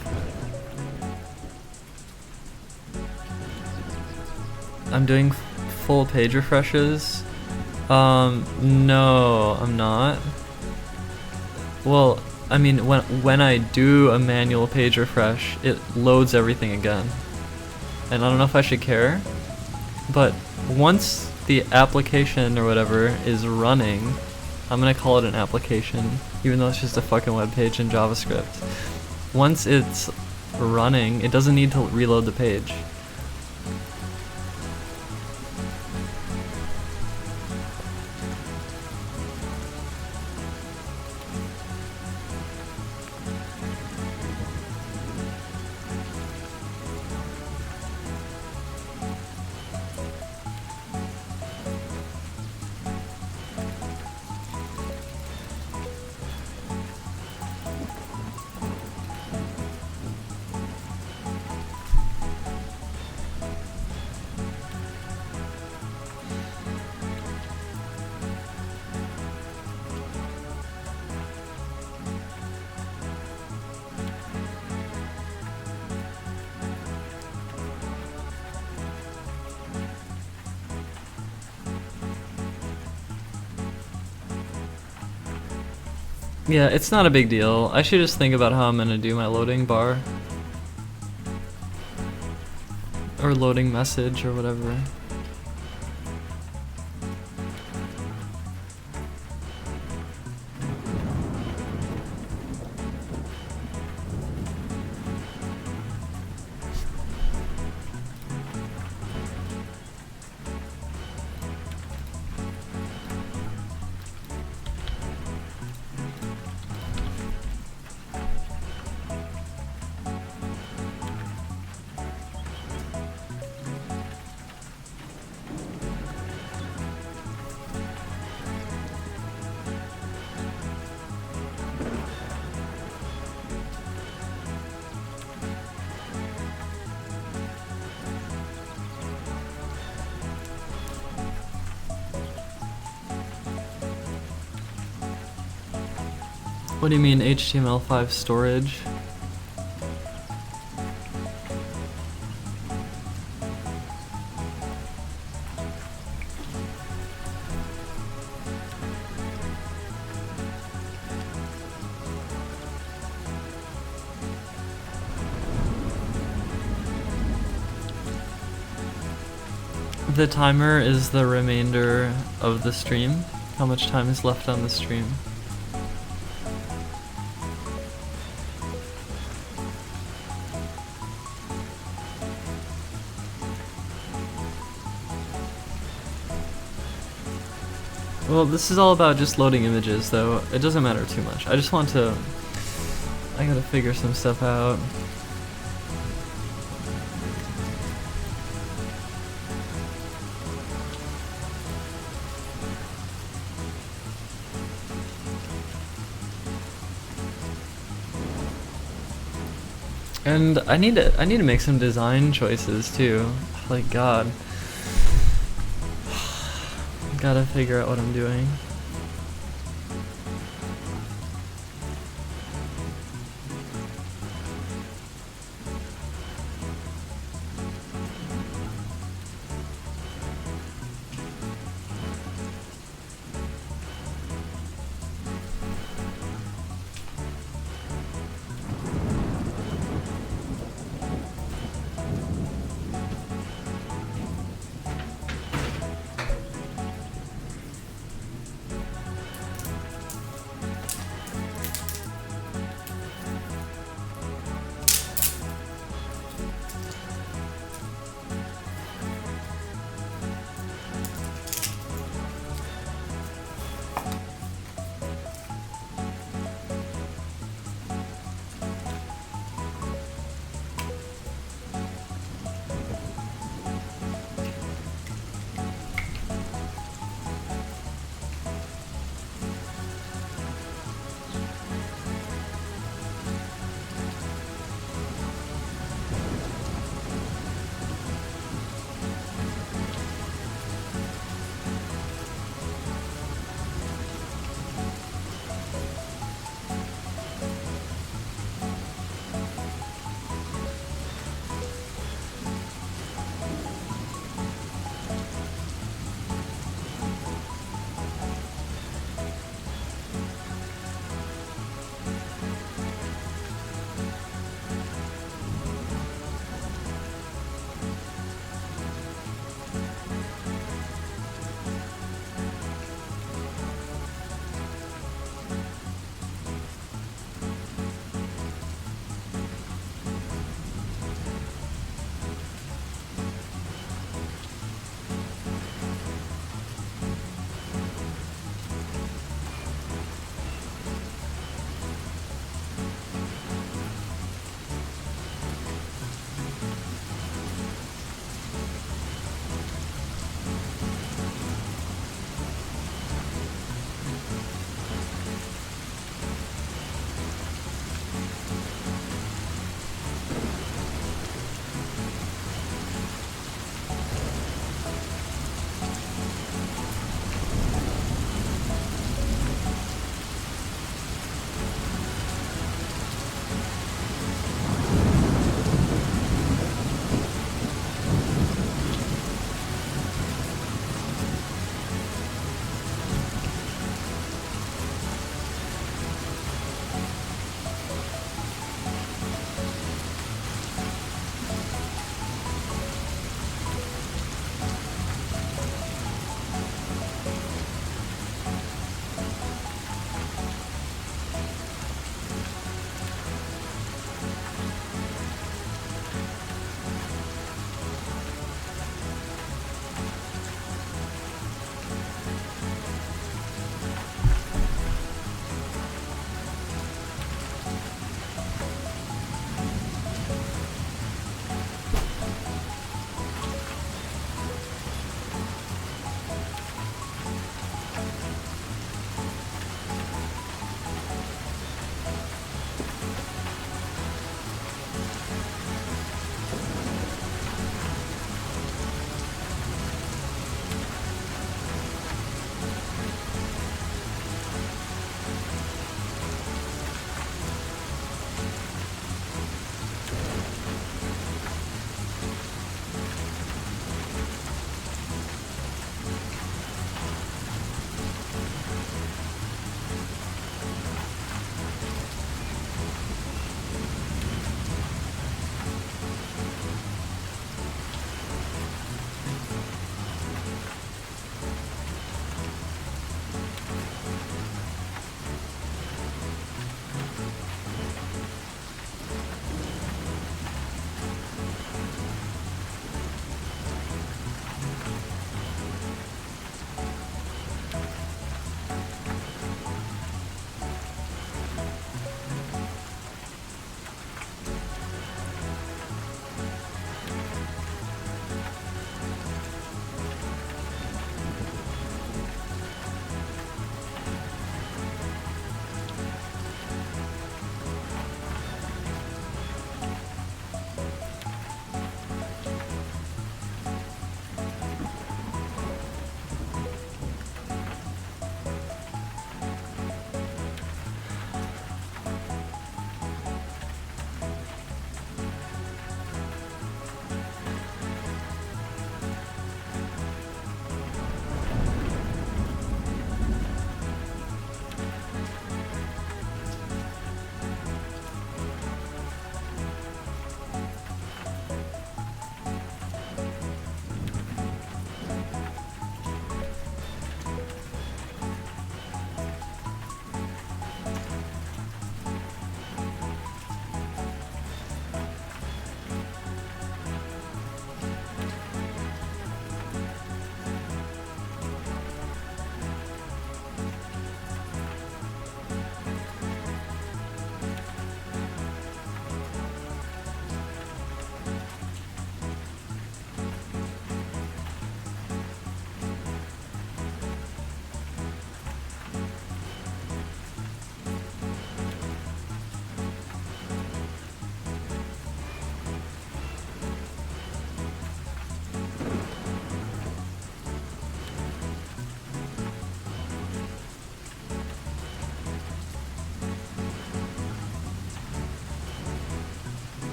I'm doing full page refreshes. No, I'm not. Well, I mean, when I do a manual page refresh, it loads everything again. And I don't know if I should care, but once the application or whatever is running, I'm gonna call it an application, even though it's just a fucking web page in JavaScript. Once it's running, it doesn't need to reload the page. Yeah, it's not a big deal. I should just think about how I'm gonna do my loading bar. Or loading message or whatever. What do you mean HTML5 storage? The timer is the remainder of the stream. How much time is left on the stream? Well, this is all about just loading images, though. It doesn't matter too much. I just want to... I gotta figure some stuff out. And I need to make some design choices too. Like God. Gotta figure out what I'm doing.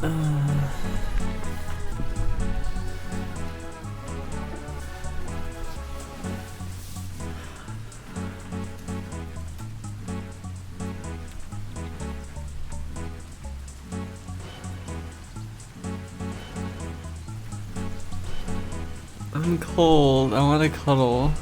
I'm cold. I want to cuddle.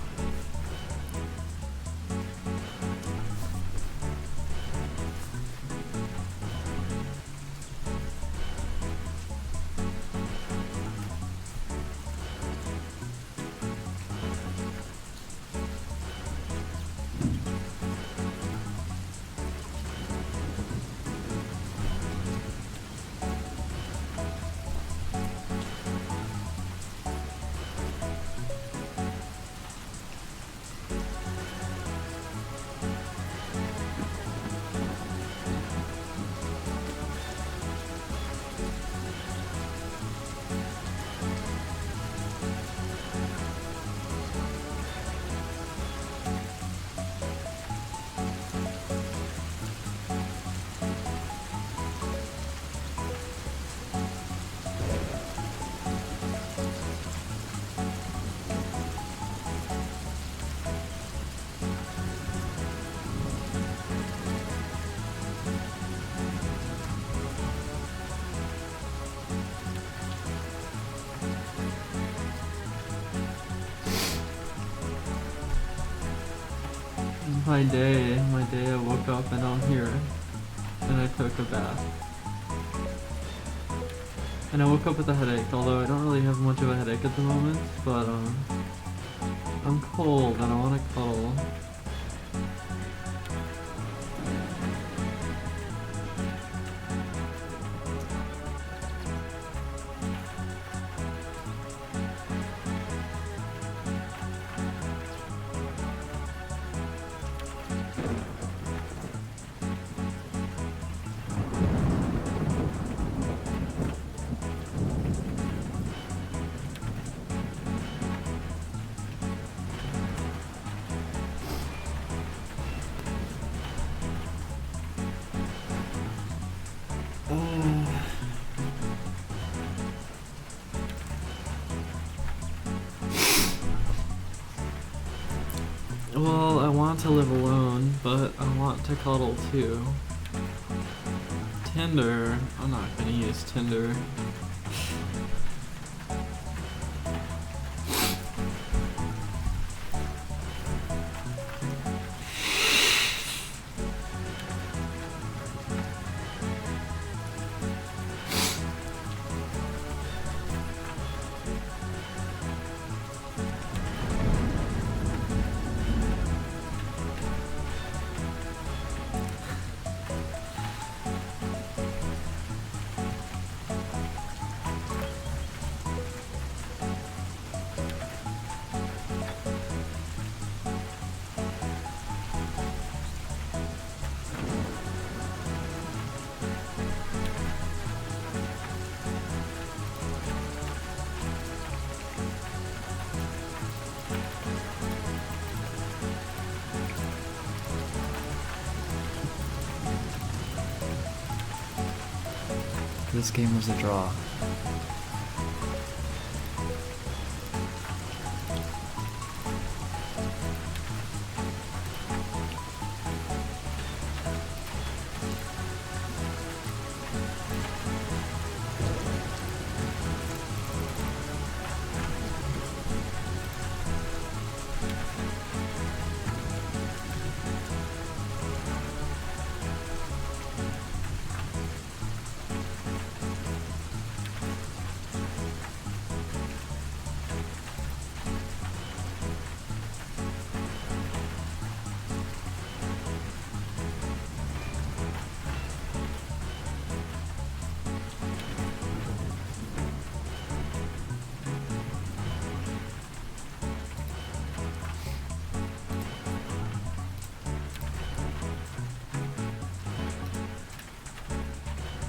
My day, I woke up and I'm here, and I took a bath. And I woke up with a headache, although I don't really have much of a headache at the moment, but I'm cold and I want to cuddle. Well, I want to live alone, but I want to cuddle too. Tinder. I'm not gonna use Tinder. This game was a draw.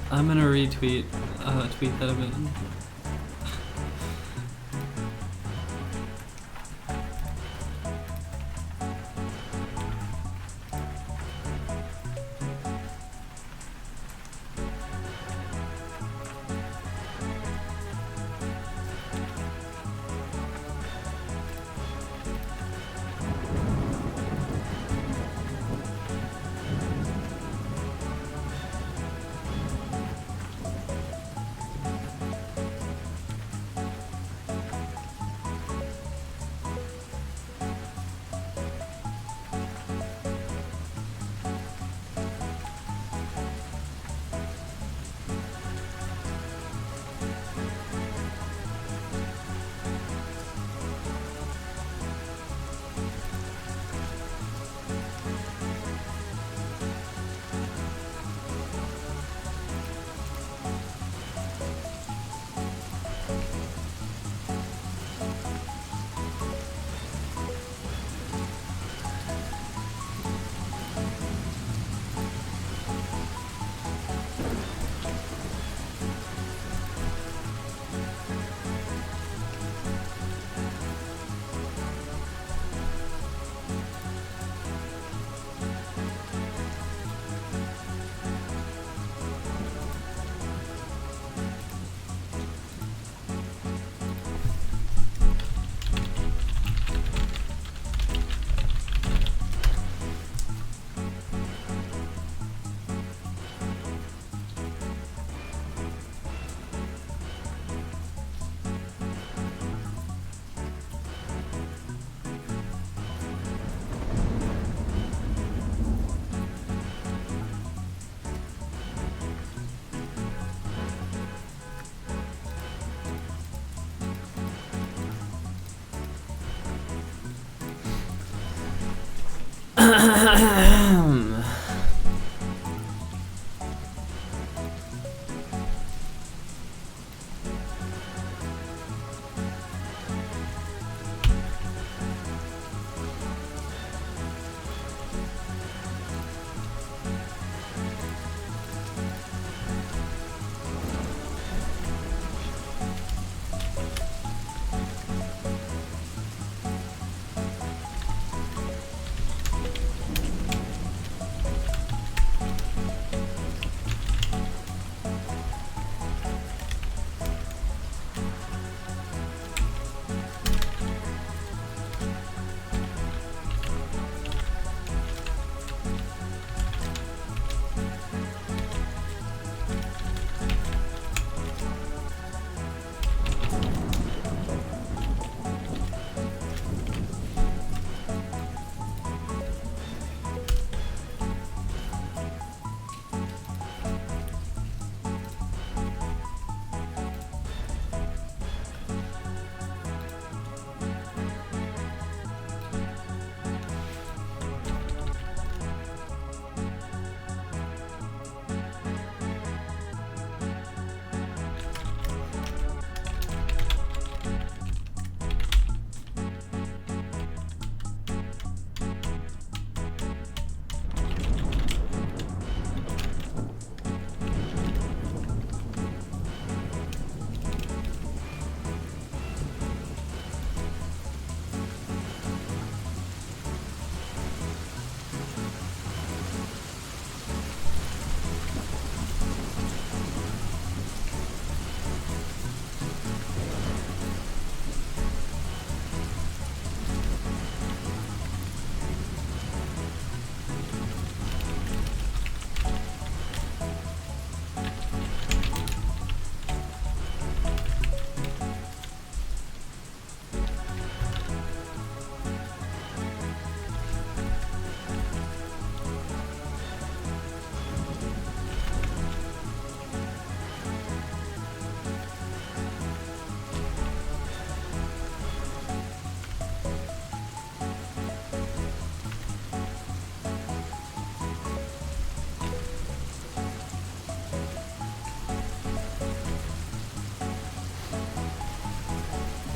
I'm gonna retweet a tweet that I've been.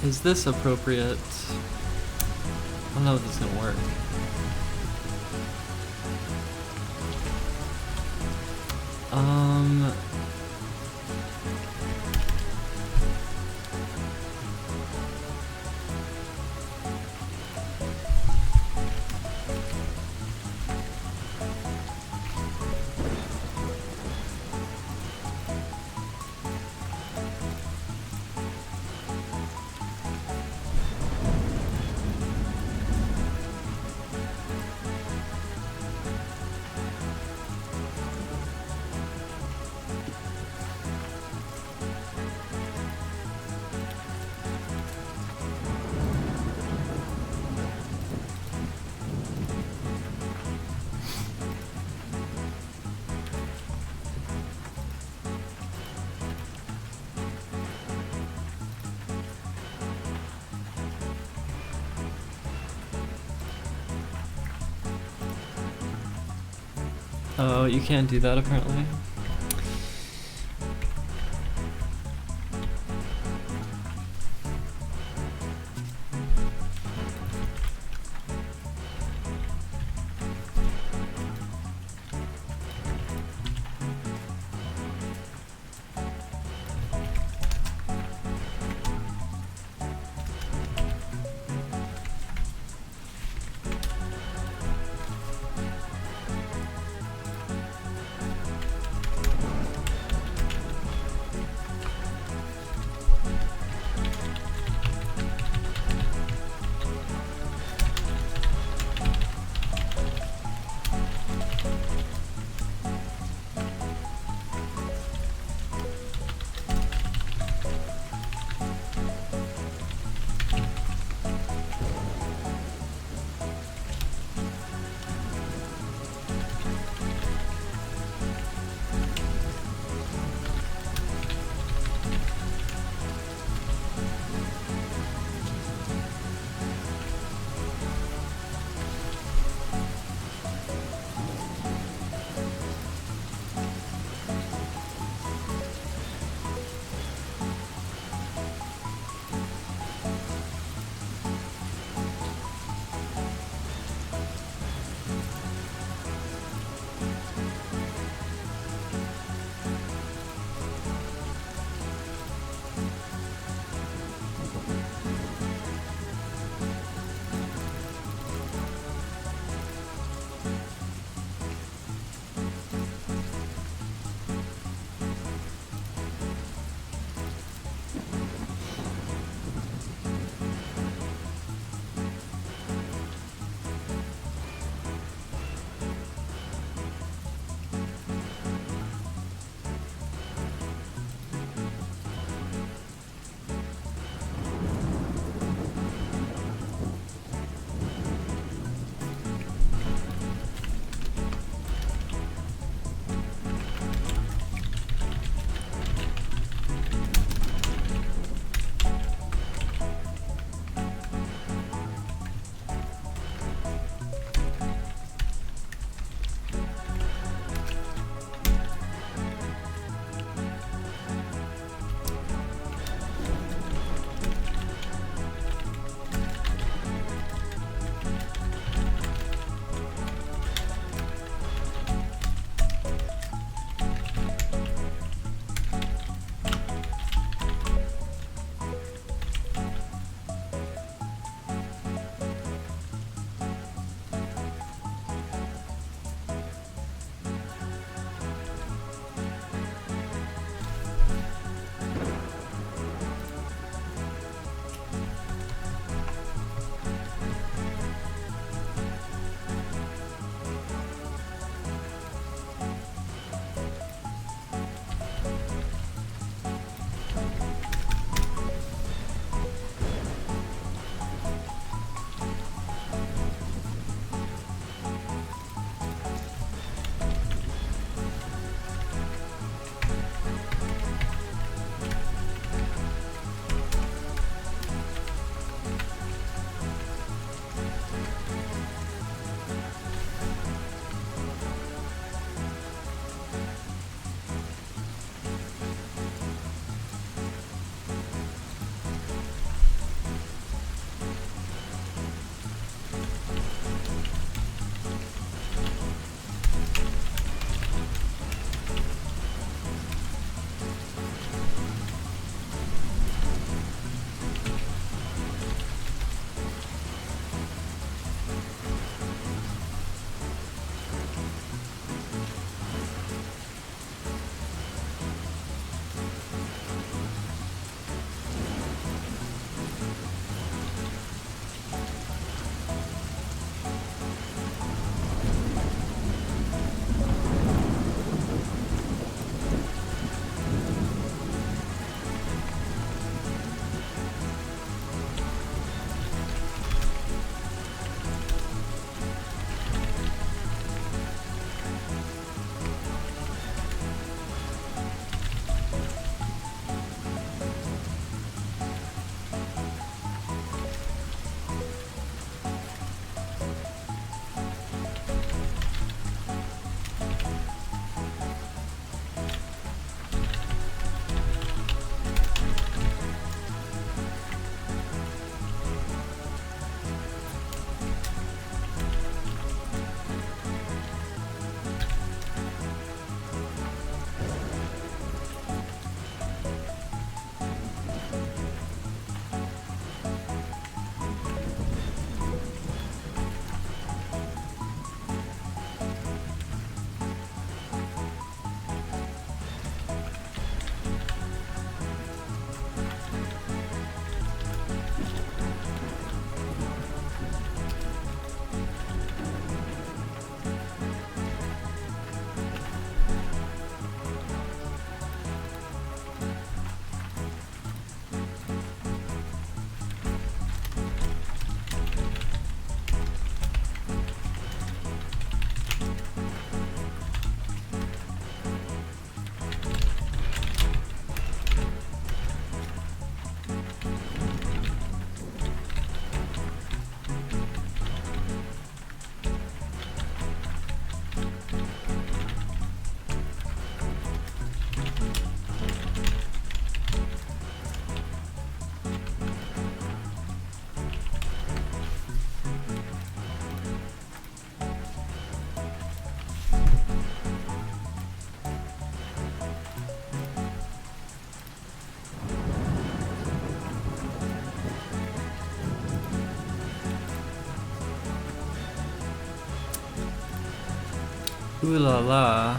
Is this appropriate? I don't know if this is gonna work. Oh, you can't do that apparently. Ooh la la.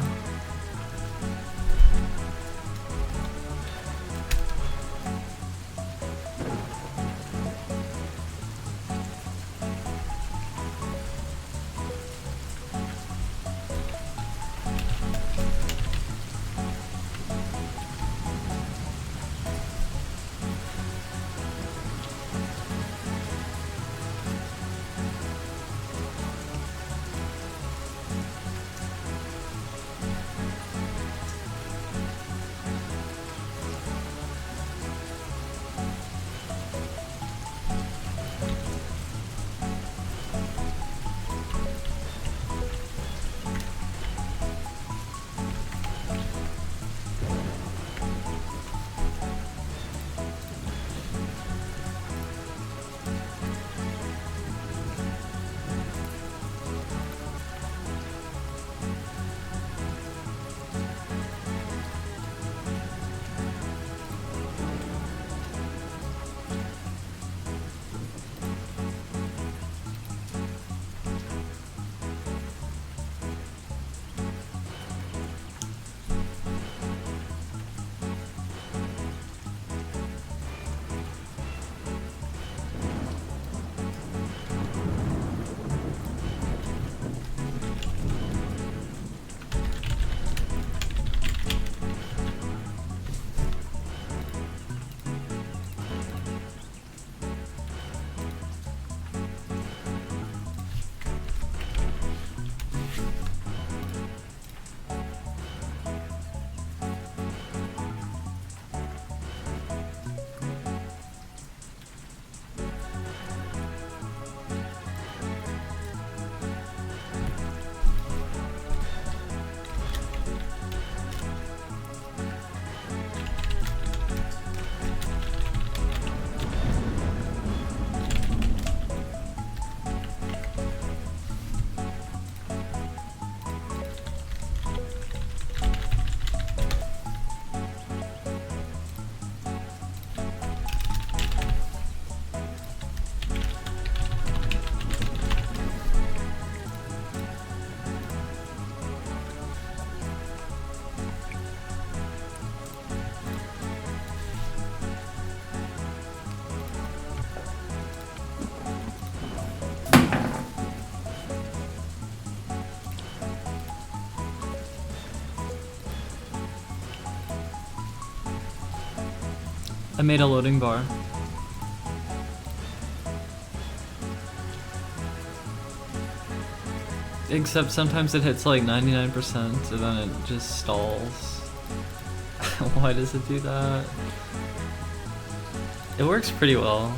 I made a loading bar. Except sometimes it hits like 99% and then it just stalls. Why does it do that? It works pretty well.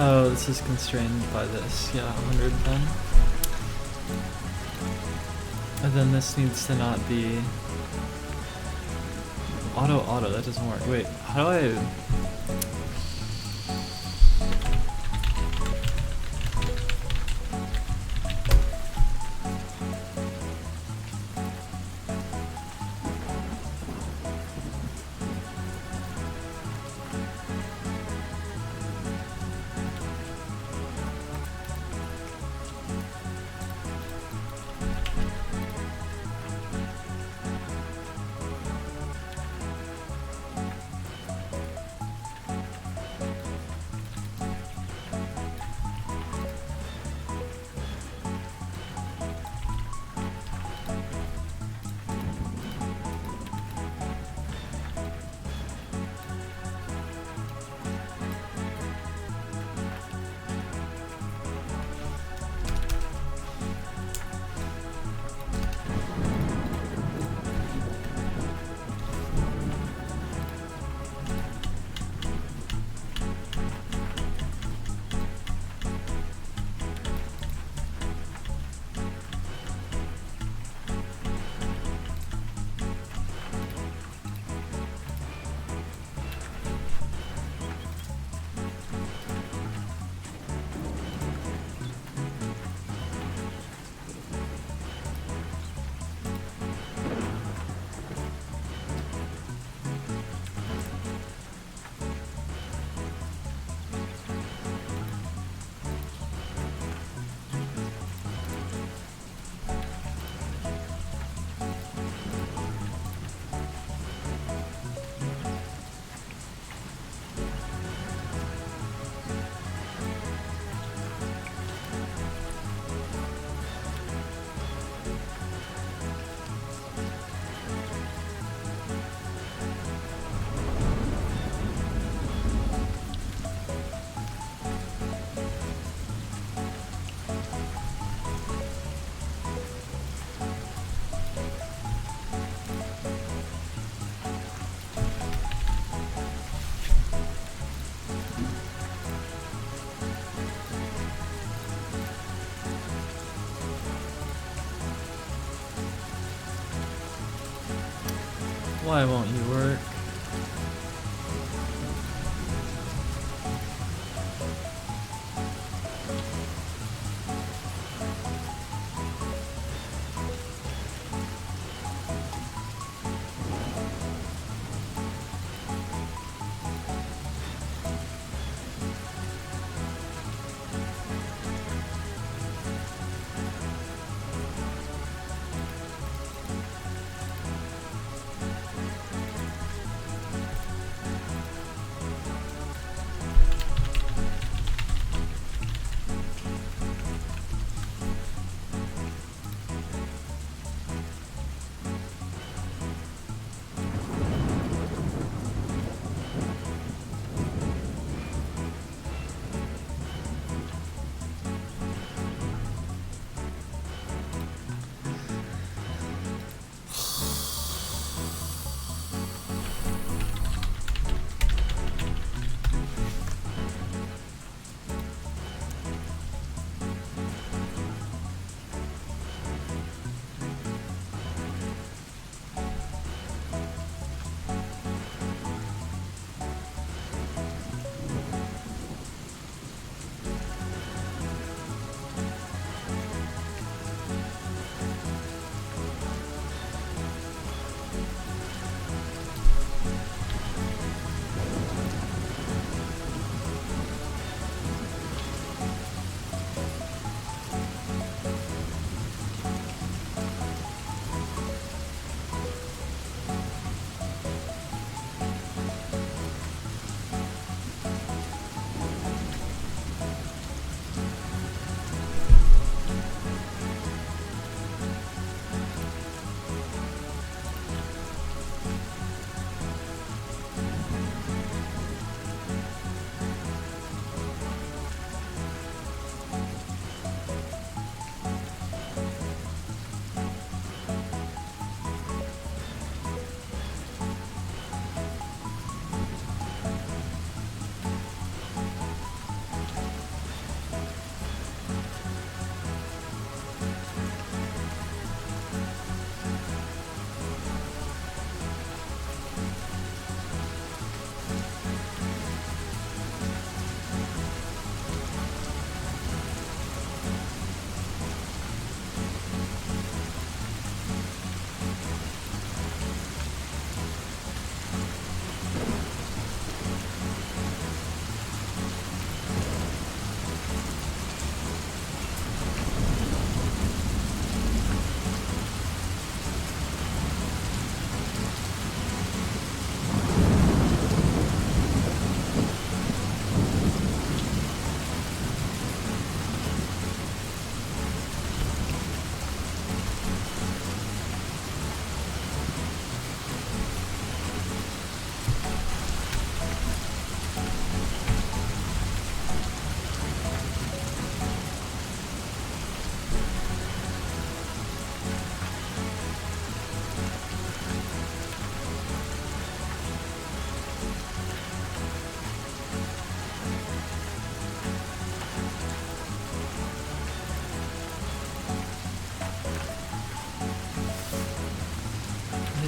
Oh, this is constrained by this. Yeah, 100 then. And then this needs to not be auto, that doesn't work. Wait, how do I... Why won't you work?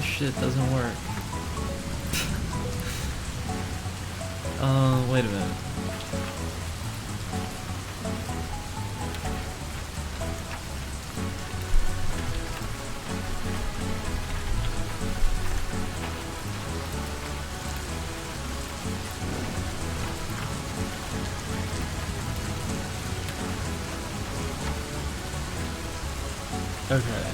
shit, doesn't work. Wait a minute. Okay.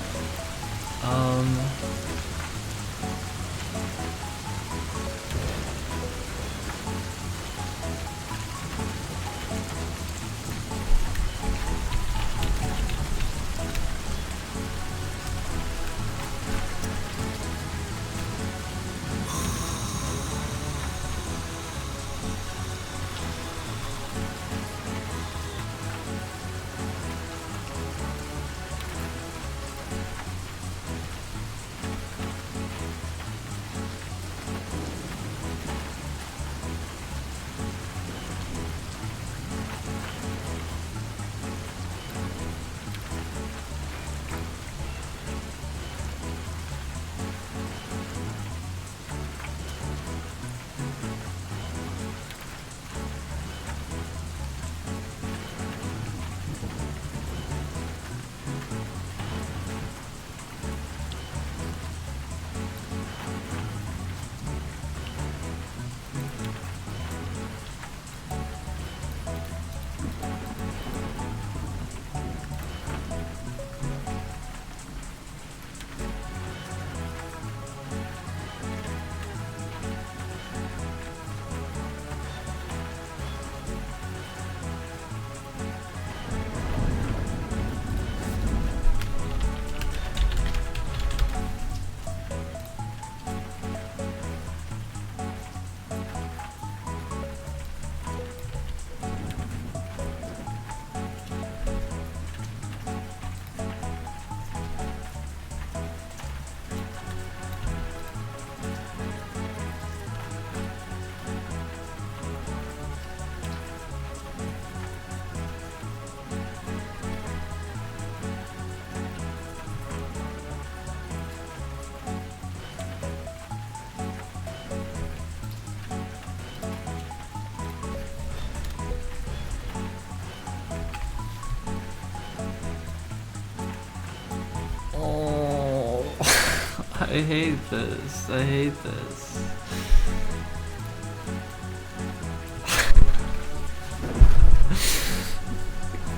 I hate this. I hate this.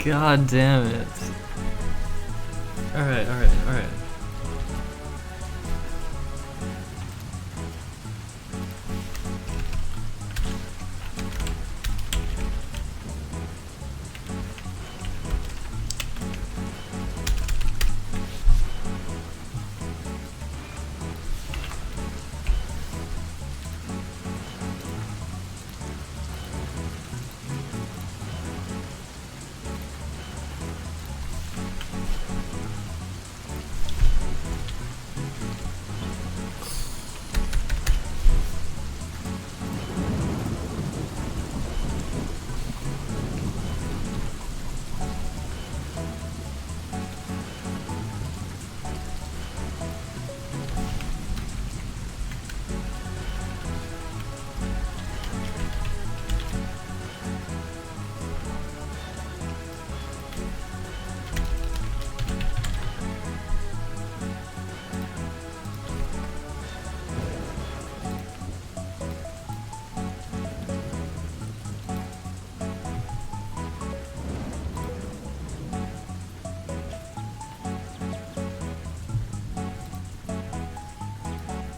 God damn it. Alright, alright, alright.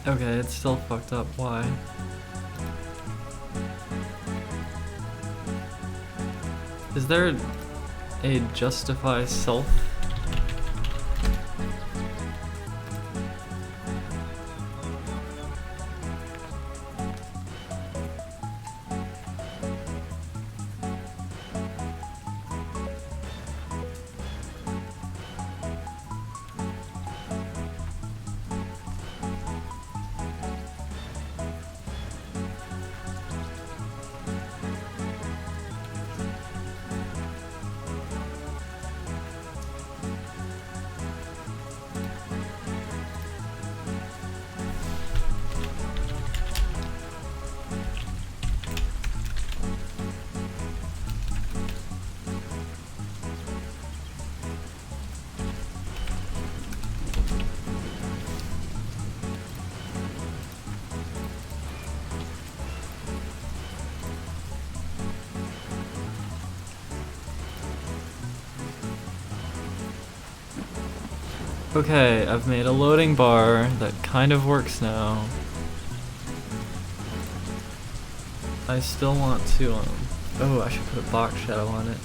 Okay, it's still fucked up. Why? Is there a justify self? Okay, I've made a loading bar that kind of works now. I still want to, oh, I should put a box shadow on it.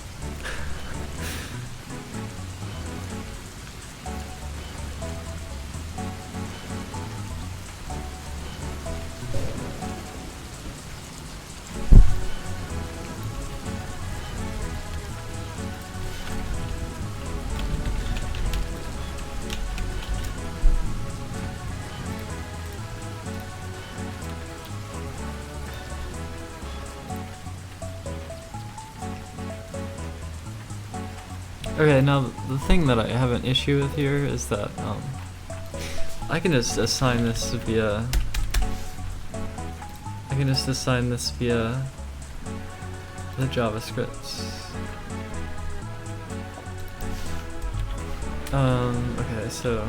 Okay, now the thing that I have an issue with here is that I can just assign this via the JavaScripts. Okay, so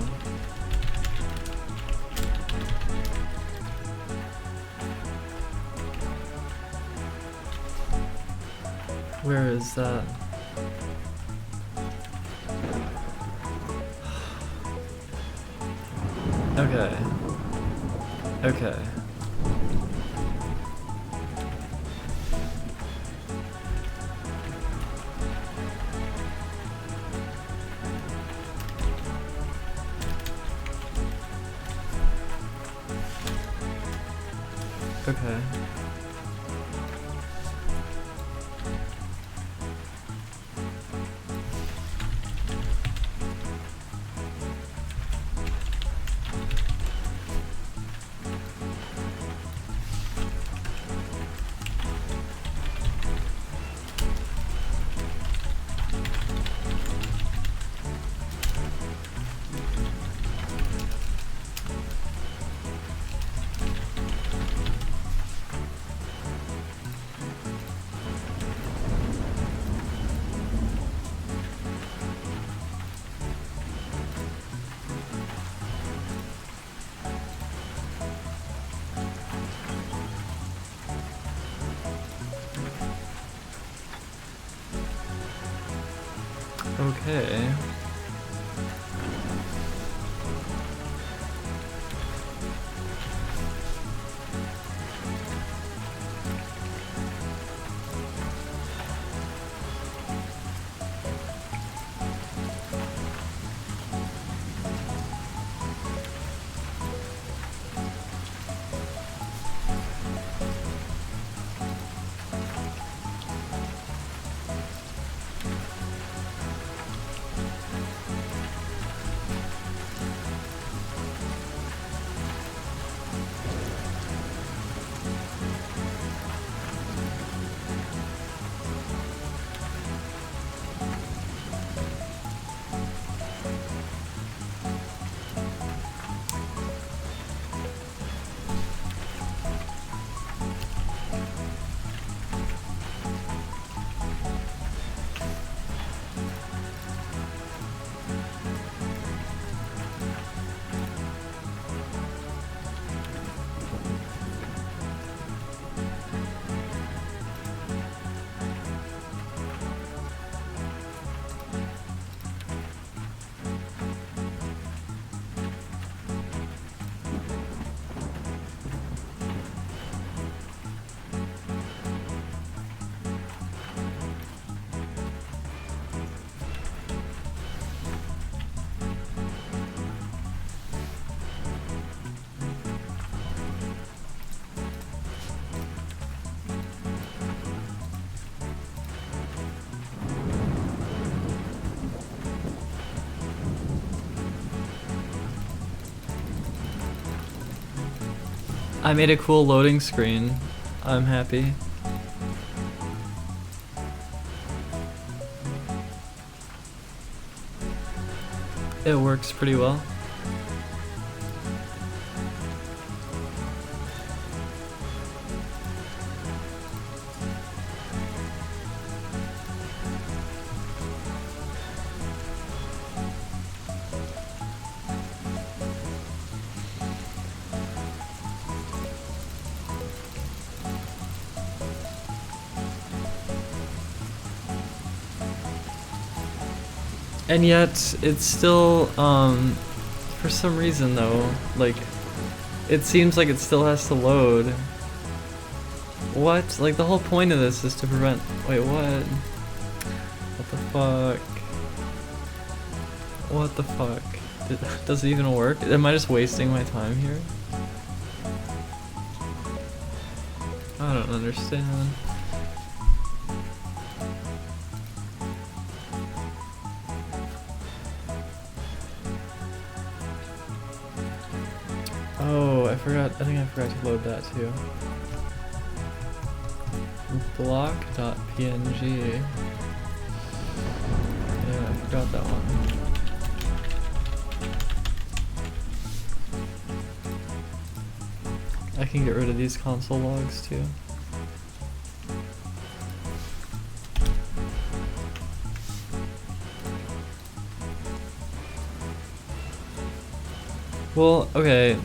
where is that? Okay. Okay. Okay. Okay. I made a cool loading screen. I'm happy. It works pretty well. And yet, it's still, for some reason though, like, it seems like it still has to load. What? Like, the whole point of this is to prevent, wait, what? What the fuck? What the fuck? Does it even work? Am I just wasting my time here? I don't understand. Oh, I think I forgot to load that too. Block.png. Yeah, I forgot that one. I can get rid of these console logs too. Well, okay,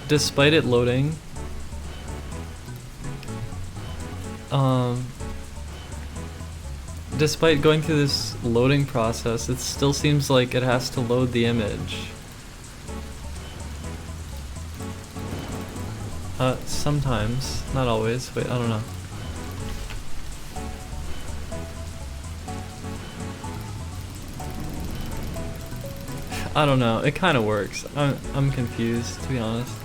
despite it loading, despite going through this loading process, it still seems like it has to load the image. Sometimes, not always. Wait, I don't know. I don't know. It kind of works. I'm confused, to be honest.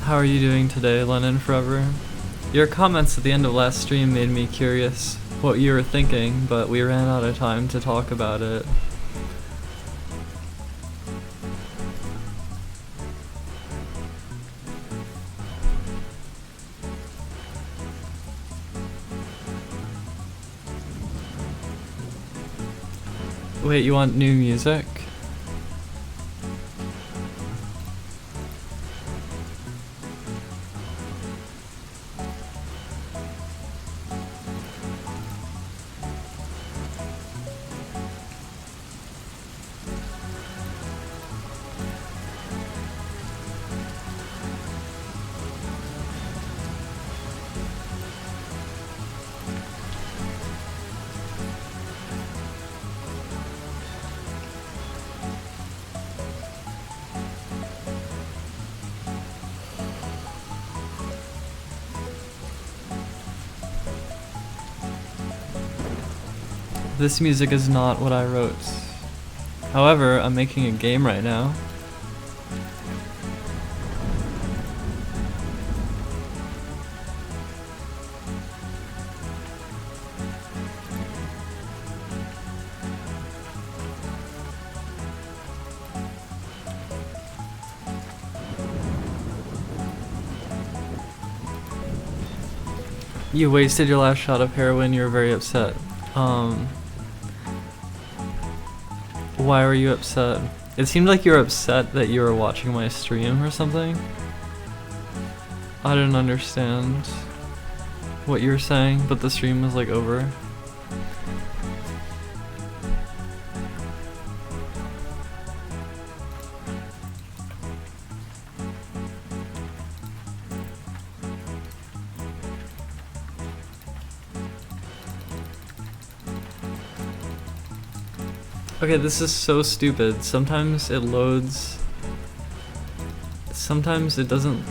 How are you doing today, Lennon Forever? Your comments at the end of last stream made me curious what you were thinking, but we ran out of time to talk about it. Wait, you want new music? This music is not what I wrote. However, I'm making a game right now. You wasted your last shot of heroin, you were very upset. Why were you upset? It seemed like you were upset that you were watching my stream or something. I didn't understand what you were saying, but the stream was like over. Okay, this is so stupid. Sometimes it loads. Sometimes it doesn't.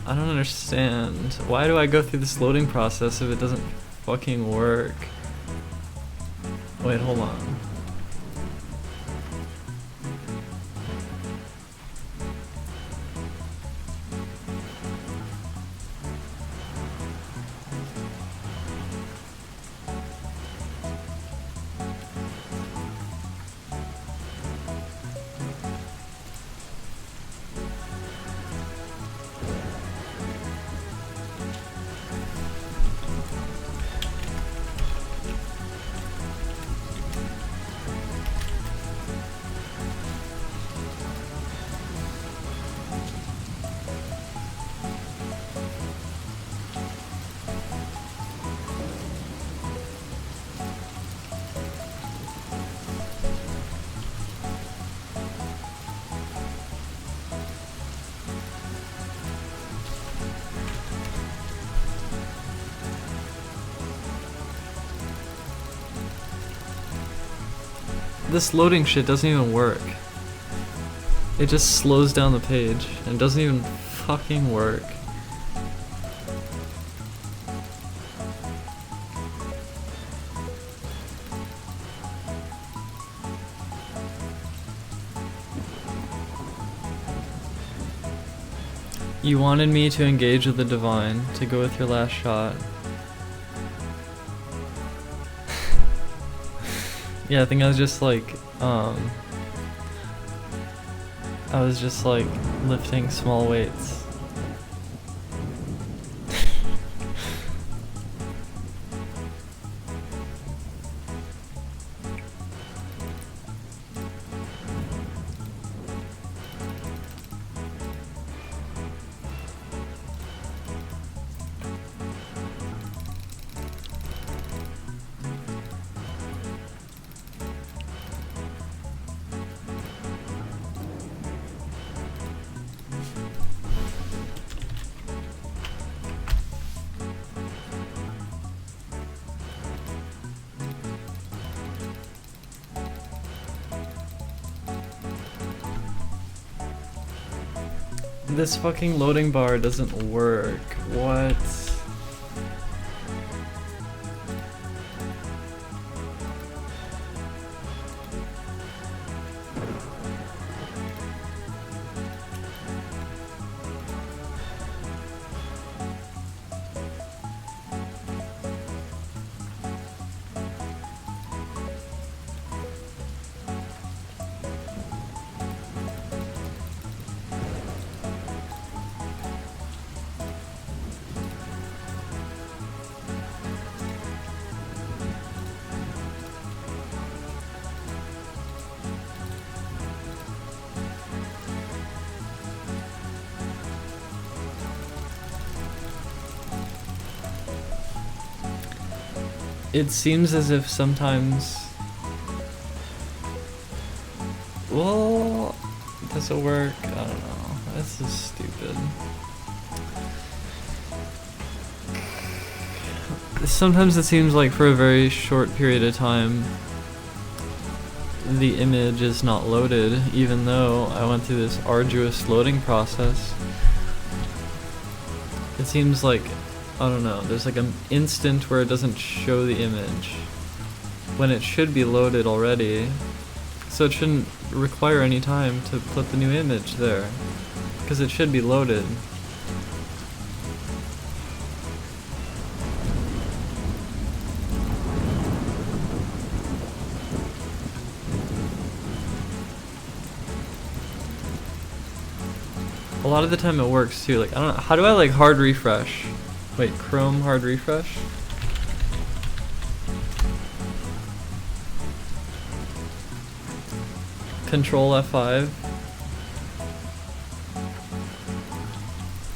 I don't understand. Why do I go through this loading process if it doesn't fucking work? Wait, hold on. This loading shit doesn't even work. It just slows down the page and doesn't even fucking work. You wanted me to engage with the divine, to go with your last shot. Yeah, I think I was just like, I was just like lifting small weights. This fucking loading bar doesn't work. What? It seems as if sometimes... Well, does it work? I don't know. This is stupid. Sometimes it seems like for a very short period of time the image is not loaded, even though I went through this arduous loading process. It seems like, I don't know, there's like an instant where it doesn't show the image when it should be loaded already, so it shouldn't require any time to put the new image there because it should be loaded. A lot of the time it works too. Like, I don't know, how do I like hard refresh? Wait, Chrome hard refresh? Control F5.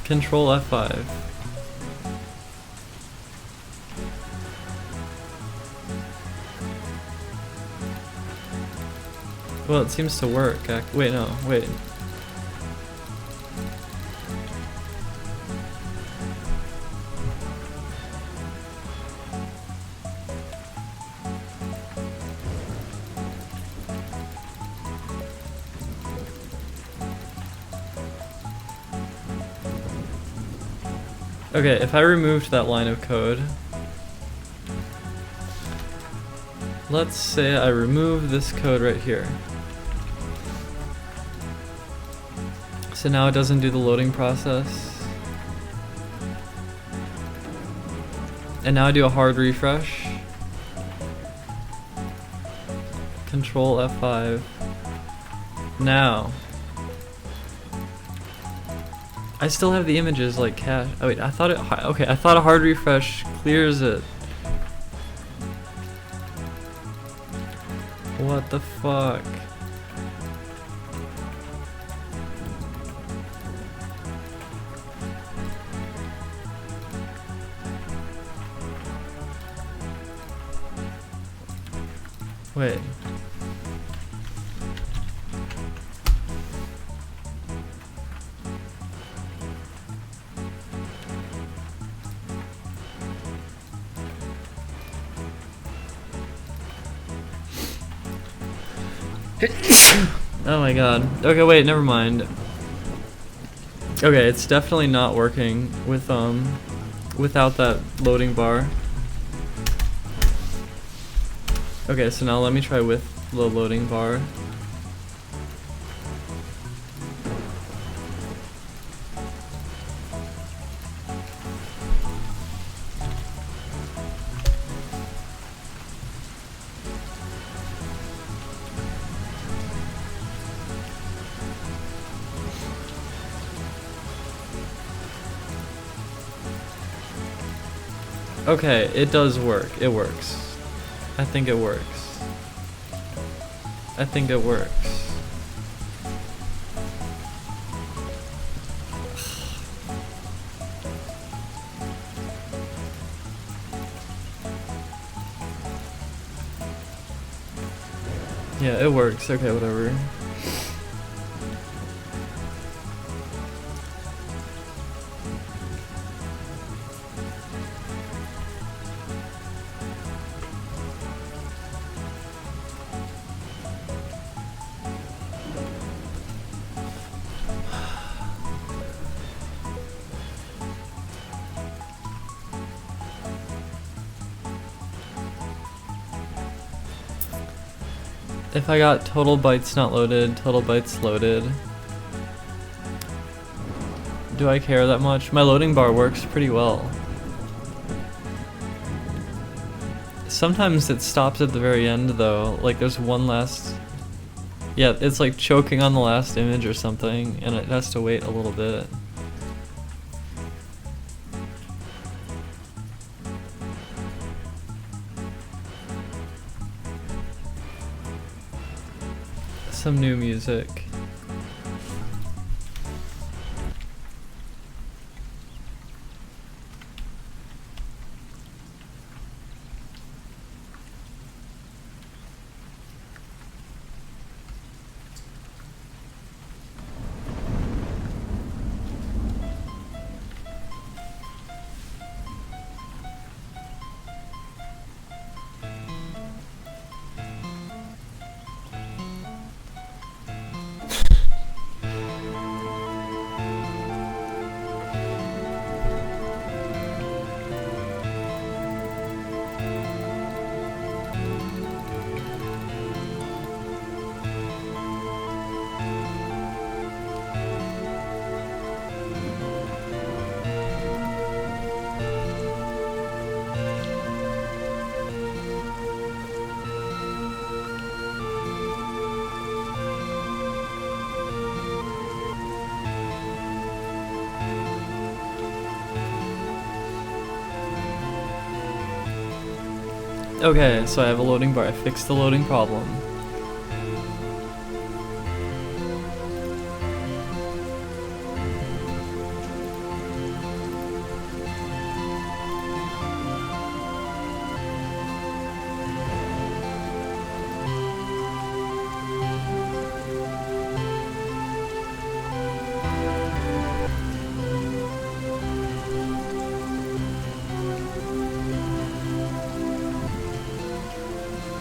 Control F5. Well, it seems to work. Wait, no, wait. Okay, if I removed that line of code, let's say I remove this code right here. So now it doesn't do the loading process. And now I do a hard refresh. Control F5. Now. I still have the images like cached. Oh wait, I thought I thought a hard refresh clears it. What the fuck? Wait. Oh my god. Okay, wait, never mind. Okay, it's definitely not working with without that loading bar. Okay, so now let me try with the loading bar. Okay, it does work. It works. I think it works. I think it works. Yeah, it works. Okay, whatever. If I got total bytes not loaded, total bytes loaded, do I care that much? My loading bar works pretty well. Sometimes it stops at the very end though, like there's one last... Yeah, it's like choking on the last image or something, and it has to wait a little bit. Some new music. Okay, so I have a loading bar. I fixed the loading problem.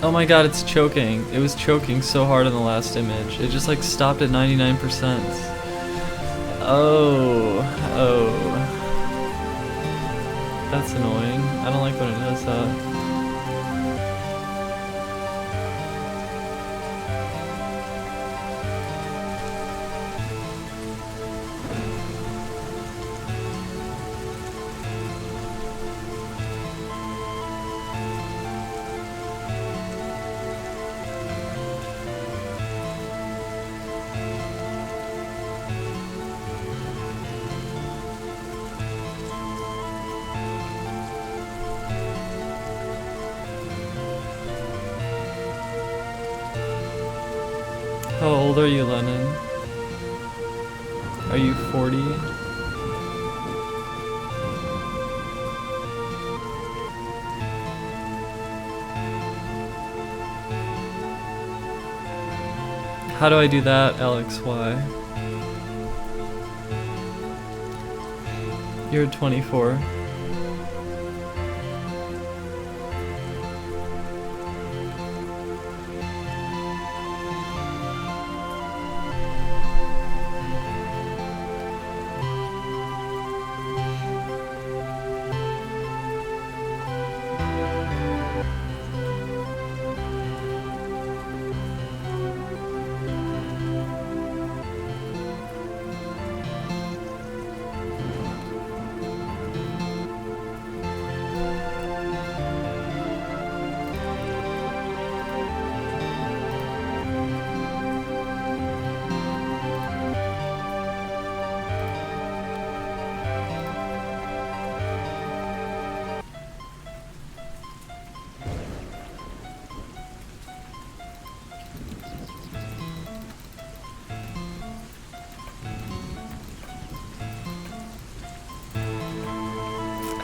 Oh my god, it's choking. It was choking so hard in the last image. It just like stopped at 99%. Oh. That's annoying. I don't like when it does that. How old are you, Lennon? Are you 40? How do I do that, Alex? Why? You're 24.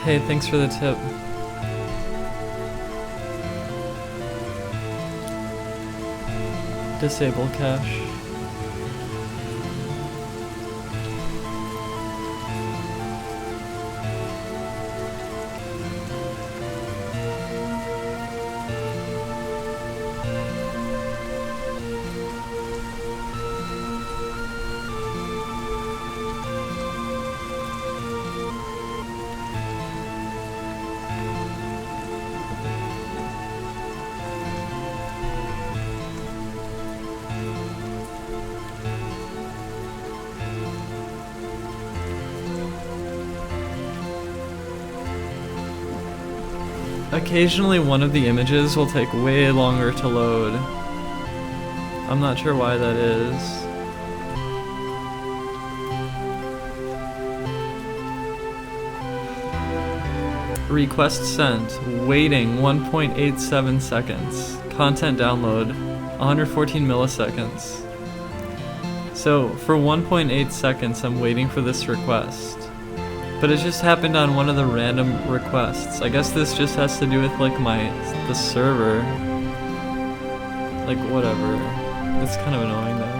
Hey, thanks for the tip. Disable cache. Occasionally one of the images will take way longer to load. I'm not sure why that is. Request sent. Waiting 1.87 seconds. Content download 114 milliseconds. So for 1.8 seconds I'm waiting for this request. But it just happened on one of the random requests. I guess this just has to do with like the server. Like whatever. It's kind of annoying though.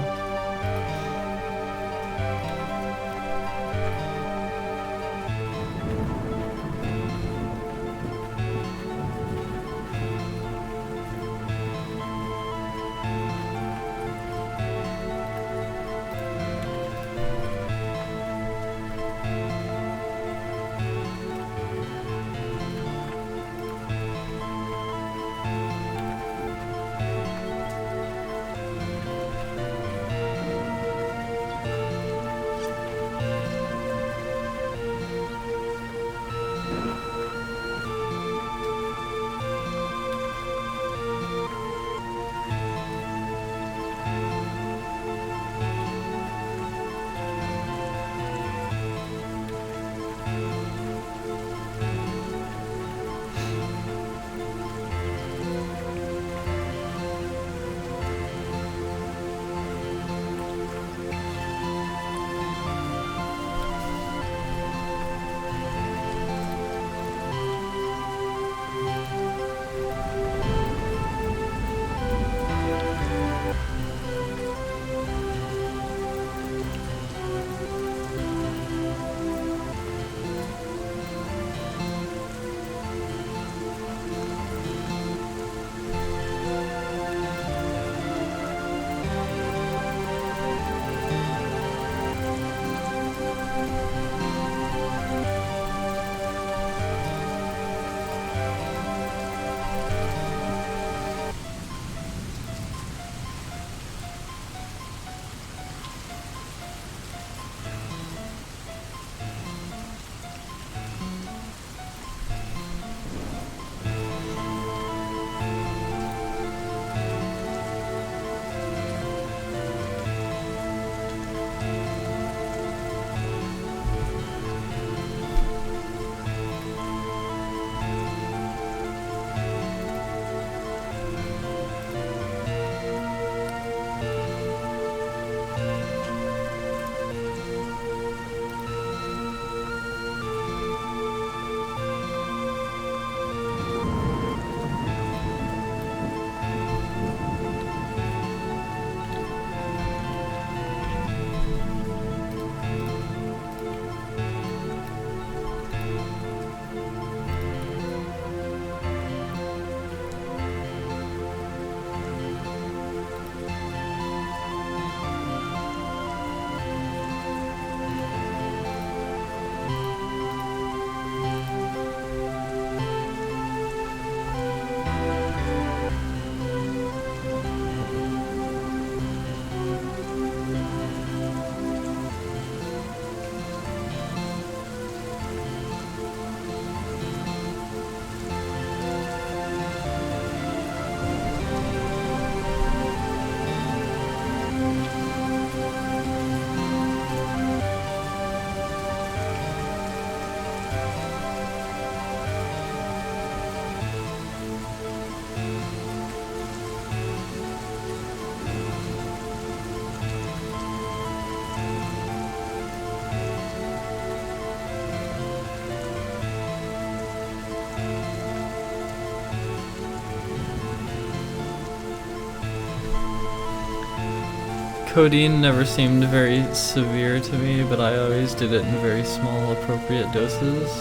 Codeine never seemed very severe to me, but I always did it in very small, appropriate doses.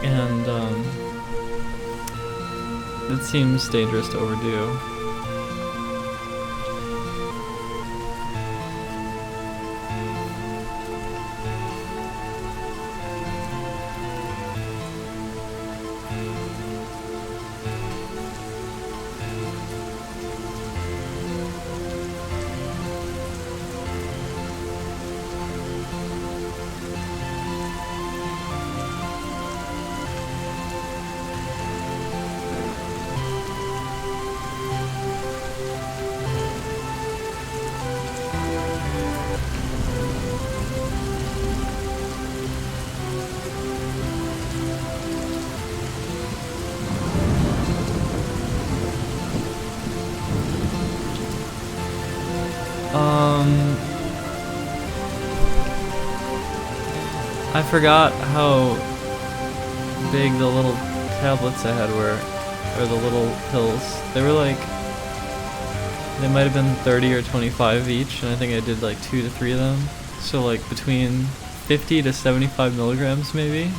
And it seems dangerous to overdo. I forgot how big the little tablets I had were, or the little pills. They were like, they might have been 30 or 25 each, and I think I did like 2 to 3 of them. So like between 50 to 75 milligrams maybe.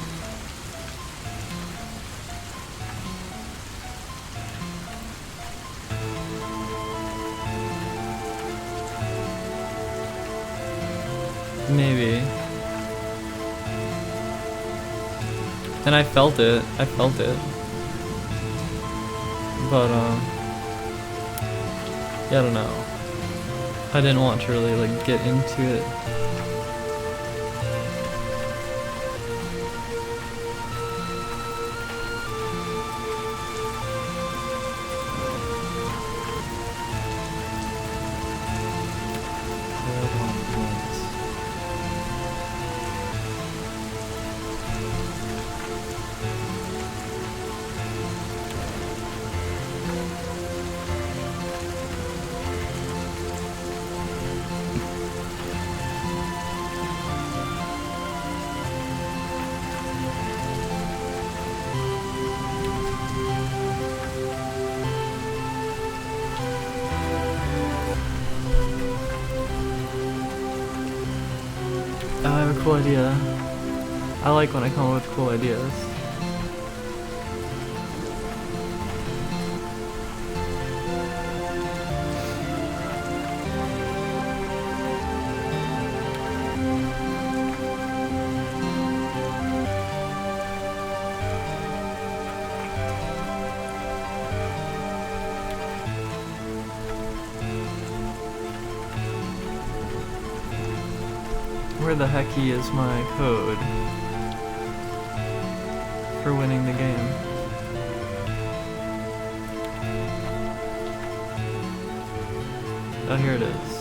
Maybe. And I felt it. But, yeah, I don't know. I didn't want to really, like, get into it. I have a cool idea. I like when I come up with cool ideas. Where the hecky is my code for winning the game? Oh, here it is.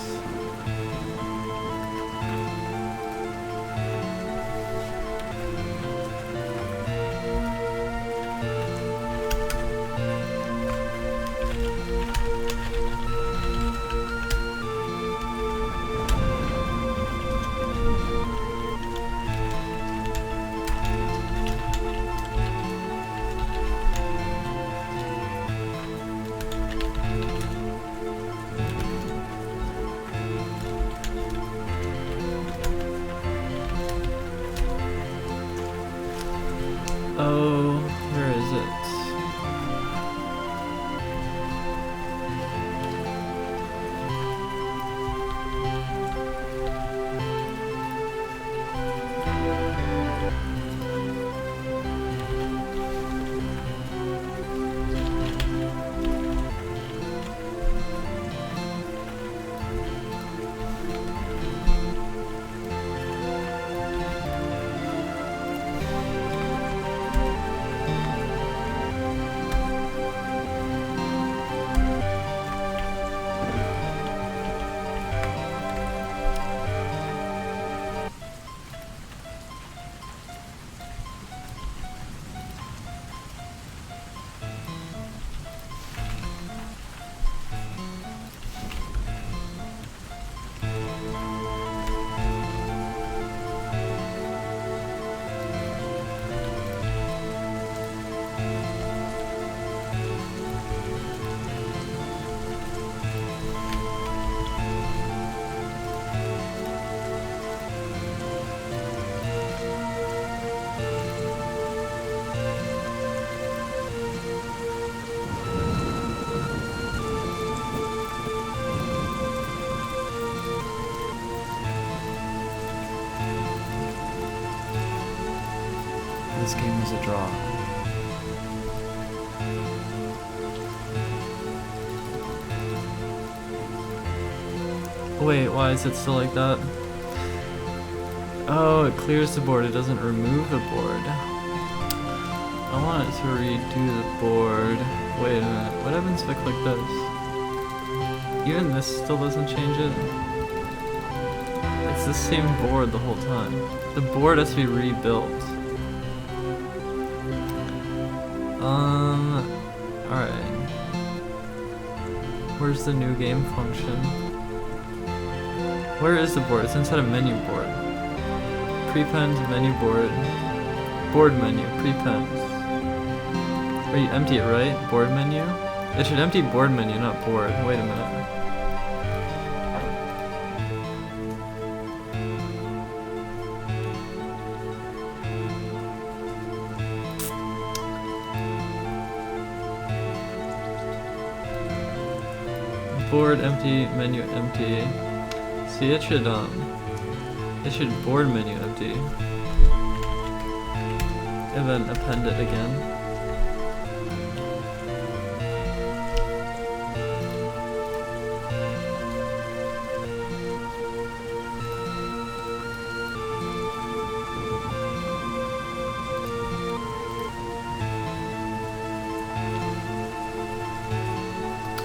this game was a draw. Wait, why is it still like that? Oh, it clears the board, it doesn't remove the board. I want it to redo the board. Wait a minute, what happens if I click this? Even this still doesn't change it? It's the same board the whole time. The board has to be rebuilt. Alright. Where's the new game function? Where is the board? It's inside a menu board. Prepend menu board. Board menu, prepend. Wait, you empty it, right? Board menu? It should empty board menu, not board. Wait a minute. Board empty, menu empty. See, it should board menu empty. And then append it again.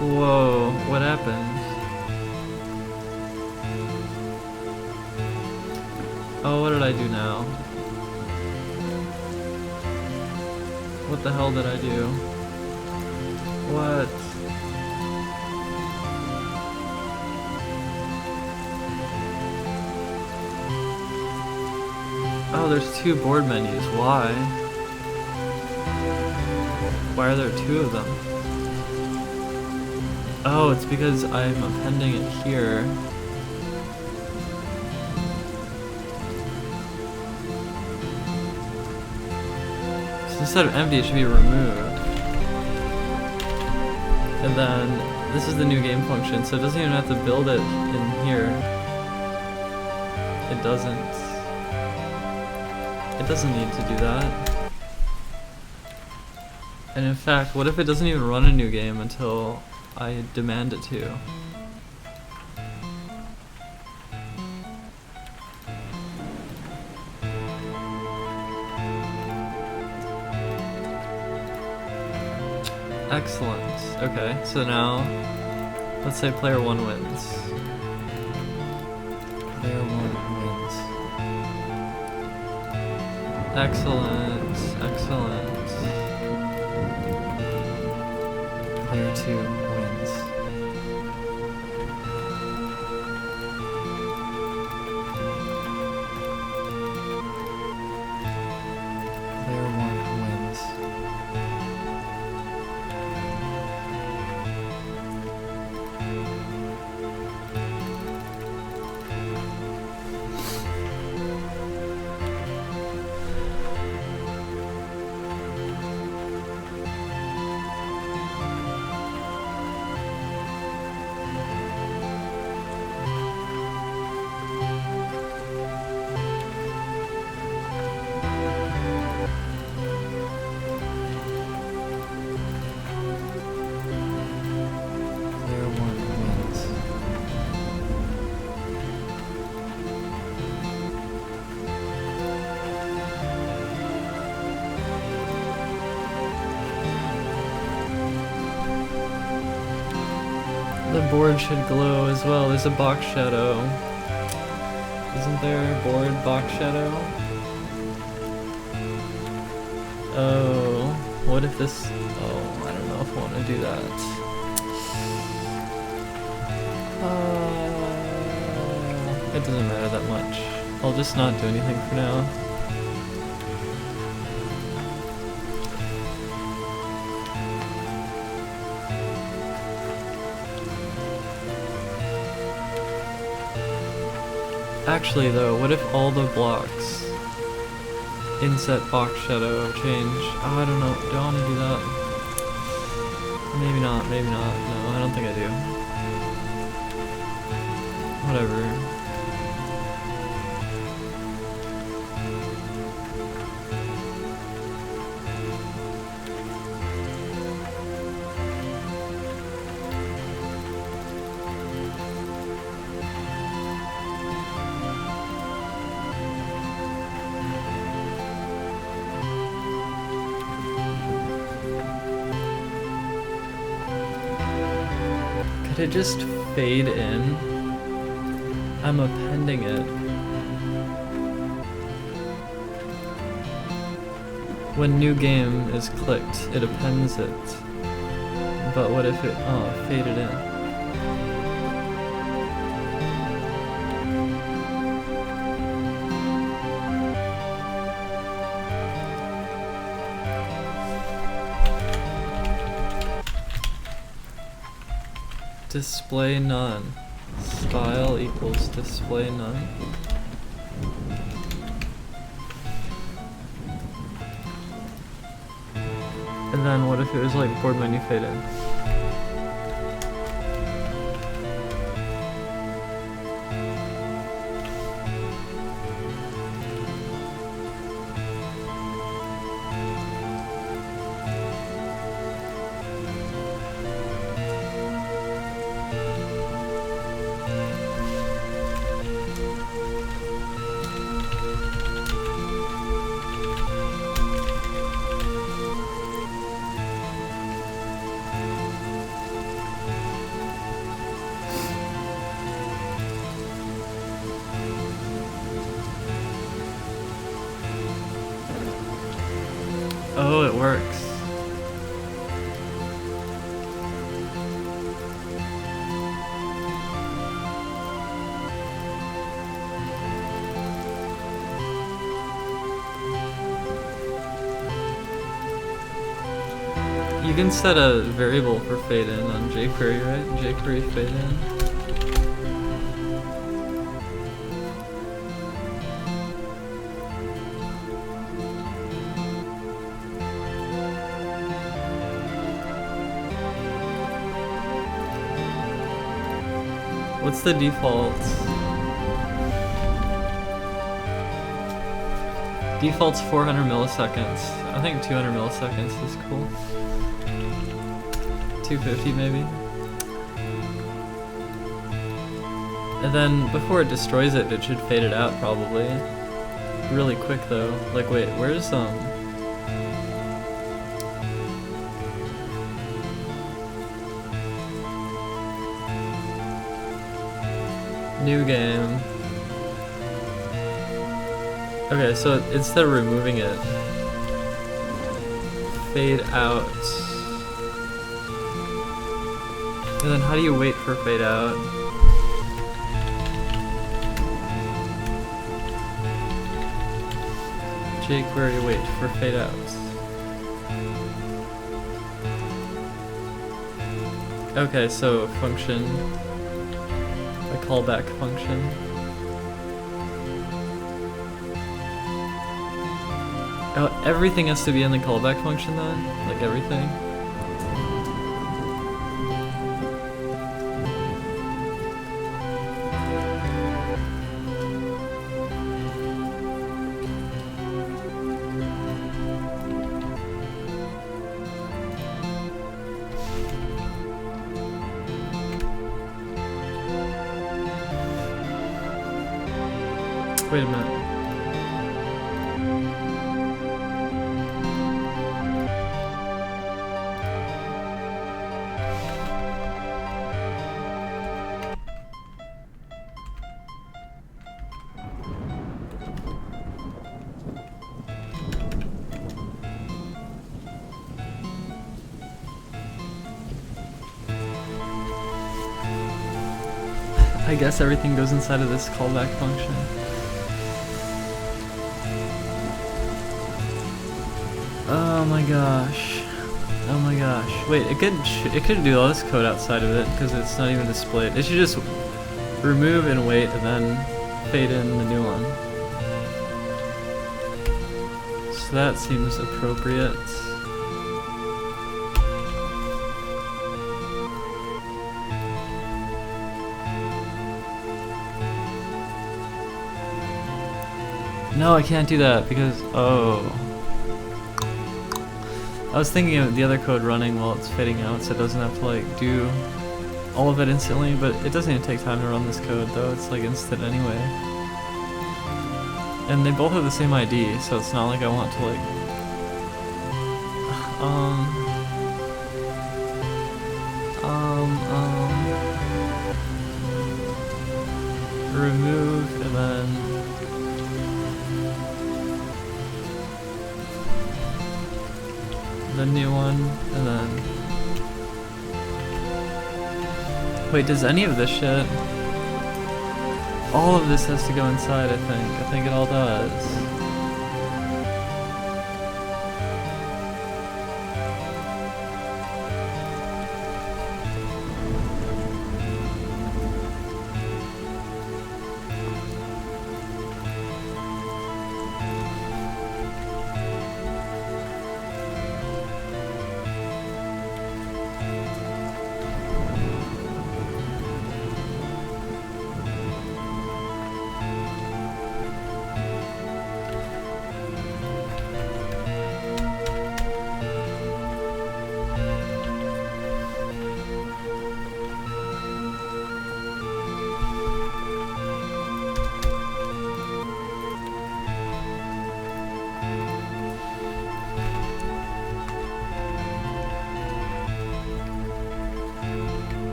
Whoa, what happened? Oh, what did I do now? What the hell did I do? What? Oh, there's two board menus. Why? Why are there two of them? Oh, it's because I'm appending it here. So instead of empty, it should be removed. And then, this is the new game function, so it doesn't even have to build it in here. It doesn't. It doesn't need to do that. And in fact, what if it doesn't even run a new game until I demand it to? Excellent. Okay, so now, let's say player 1 wins. Player 1 wins. Excellent, excellent. Player 2 wins. Player 1 wins. The board should glow as well. There's a box shadow. Isn't there a board box shadow? Oh, what if this... Oh, I don't know if I want to do that. It doesn't matter that much. I'll just not do anything for now. Actually though, what if all the blocks in set box shadow change? Oh, I don't know. Do I want to do that? Maybe not, maybe not. No, I don't think I do. Whatever. Could it just fade in? I'm appending it. When new game is clicked, it appends it. But what if it, oh, it faded in. Display none. Style equals display none. And then what if it was like board menu fade in? Oh, it works. You can set a variable for fade in on jQuery, right? jQuery fade in. What's the default? Default's 400 milliseconds. I think 200 milliseconds is cool. 250 maybe. And then before it destroys it, it should fade it out probably. Really quick though. Like wait, where's new game. Okay, so instead of removing it, fade out. And then how do you wait for fade out? jQuery wait for fade out. Okay, so function. A callback function. Oh, everything has to be in the callback function then? Like everything? Wait a minute. I guess everything goes inside of this callback function. Oh my gosh. Oh my gosh. Wait, it could do all this code outside of it because it's not even displayed. It should just remove and wait and then fade in the new one. So that seems appropriate. No, I can't do that because, oh. I was thinking of the other code running while it's fading out so it doesn't have to like do all of it instantly, but it doesn't even take time to run this code though, it's like instant anyway. And they both have the same ID, so it's not like I want to like, one, and then... Wait, does any of this shit... All of this has to go inside, I think. I think it all does.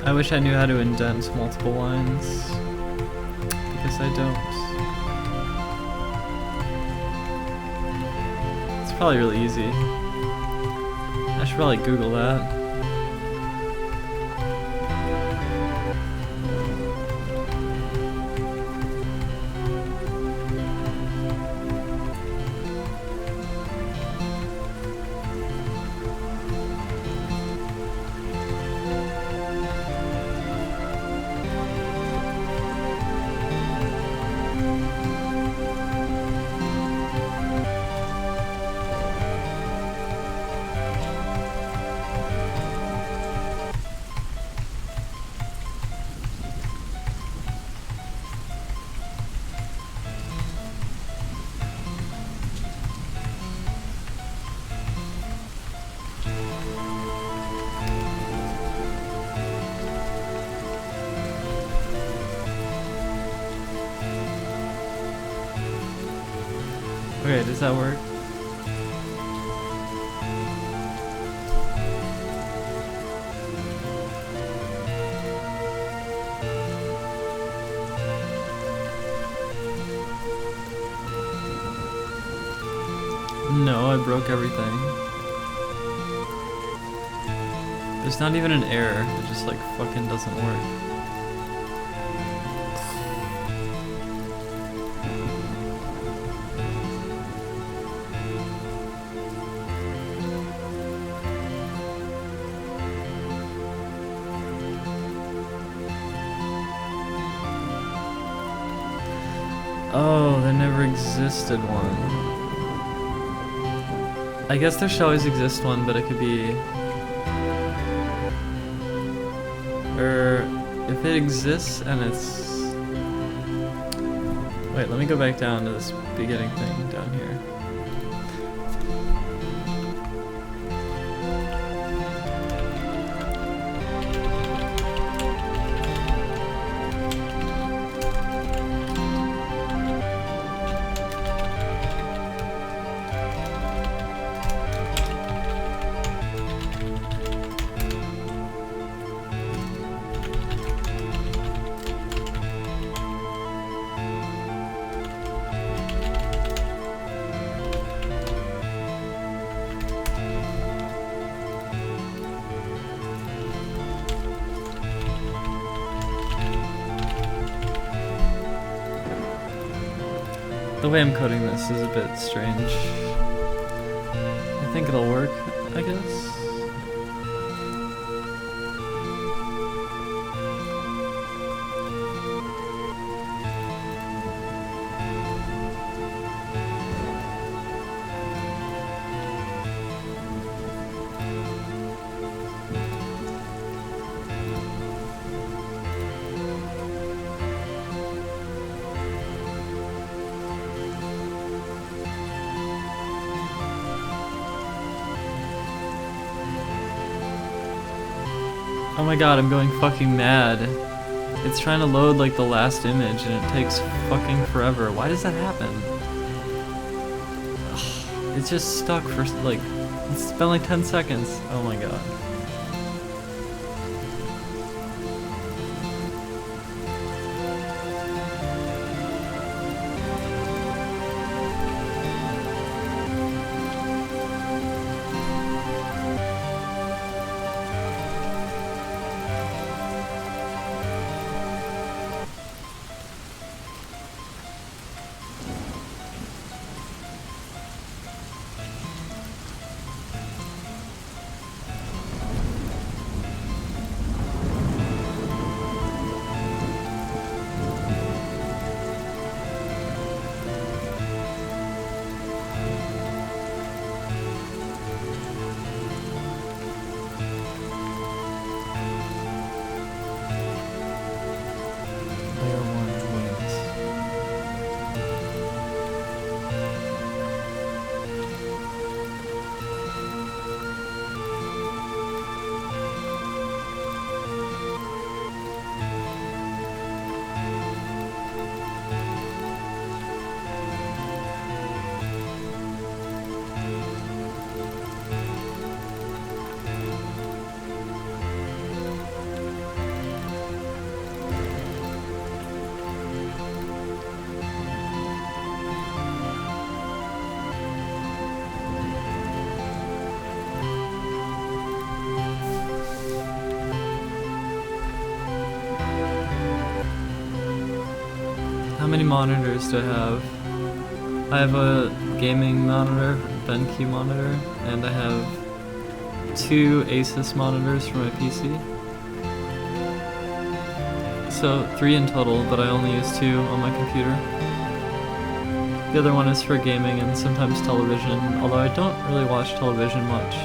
I wish I knew how to indent multiple lines, because I don't. It's probably really easy. I should probably Google that. Okay, does that work? No, I broke everything. There's not even an error, it just like fucking doesn't work. Oh, there never existed one. I guess there should always exist one, but it could be... Or if it exists and it's... Wait, let me go back down to this beginning thing down here. The way I'm coding this is a bit strange. I think it'll work, I guess. Oh my god, I'm going fucking mad. It's trying to load like the last image and it takes fucking forever. Why does that happen? Ugh, it's just stuck for like, it's been like 10 seconds. Oh my god. monitors to have. I have a gaming monitor, BenQ monitor, and I have 2 Asus monitors for my PC. So 3 in total, but I only use 2 on my computer. The other one is for gaming and sometimes television, although I don't really watch television much.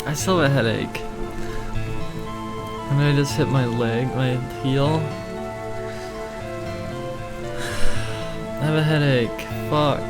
I still have a headache. And I just hit my leg, my heel. I have a headache. Fuck.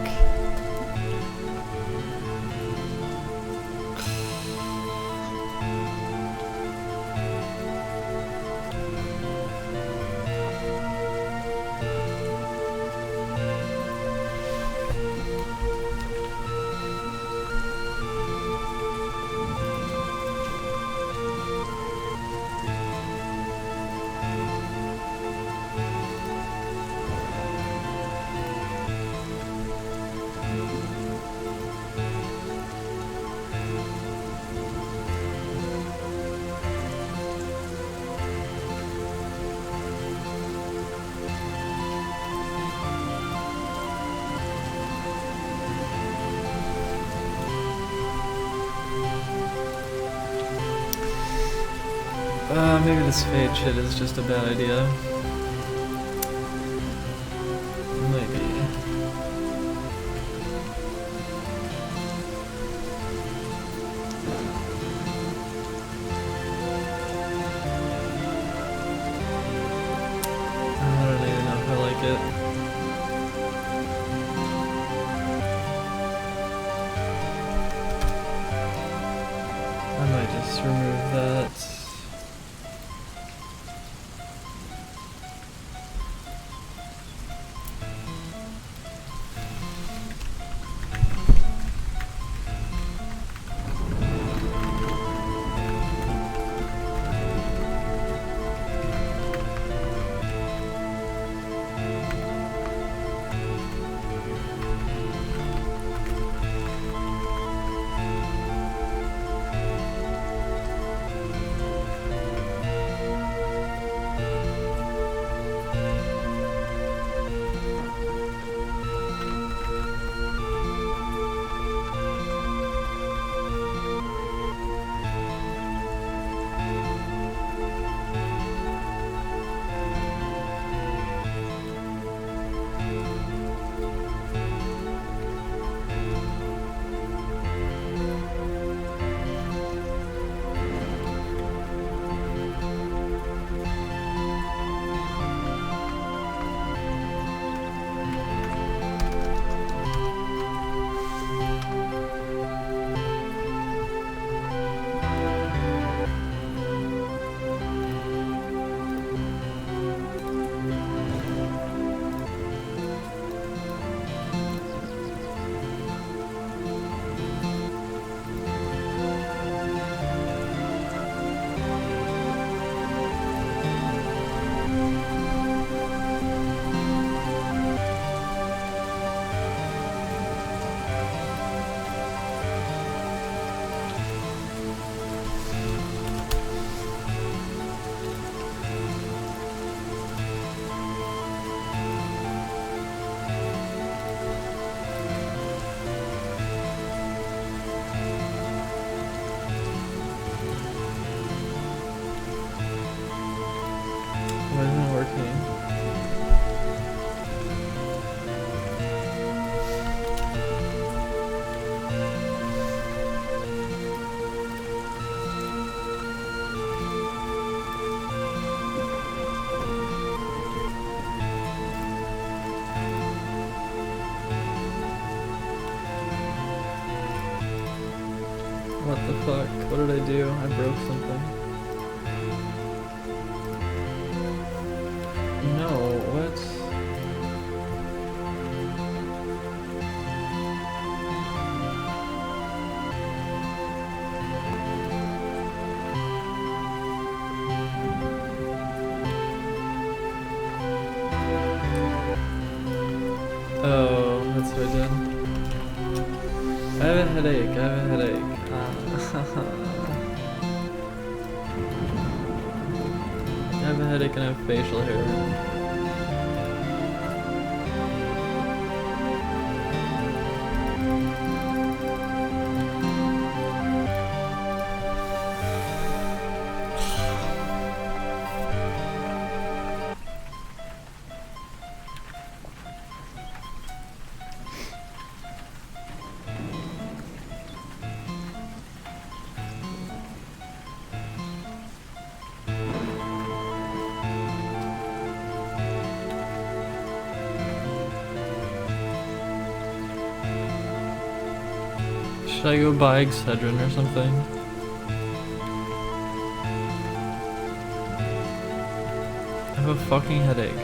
Maybe this fade shit is just a bad idea. Maybe. Let's remove that. Why isn't it working? What the fuck? What did I do? I broke something. No, what? Oh, that's what I did. I have a headache, I have a headache. I have a headache and I have facial hair. Should I go buy Excedrin or something? I have a fucking headache.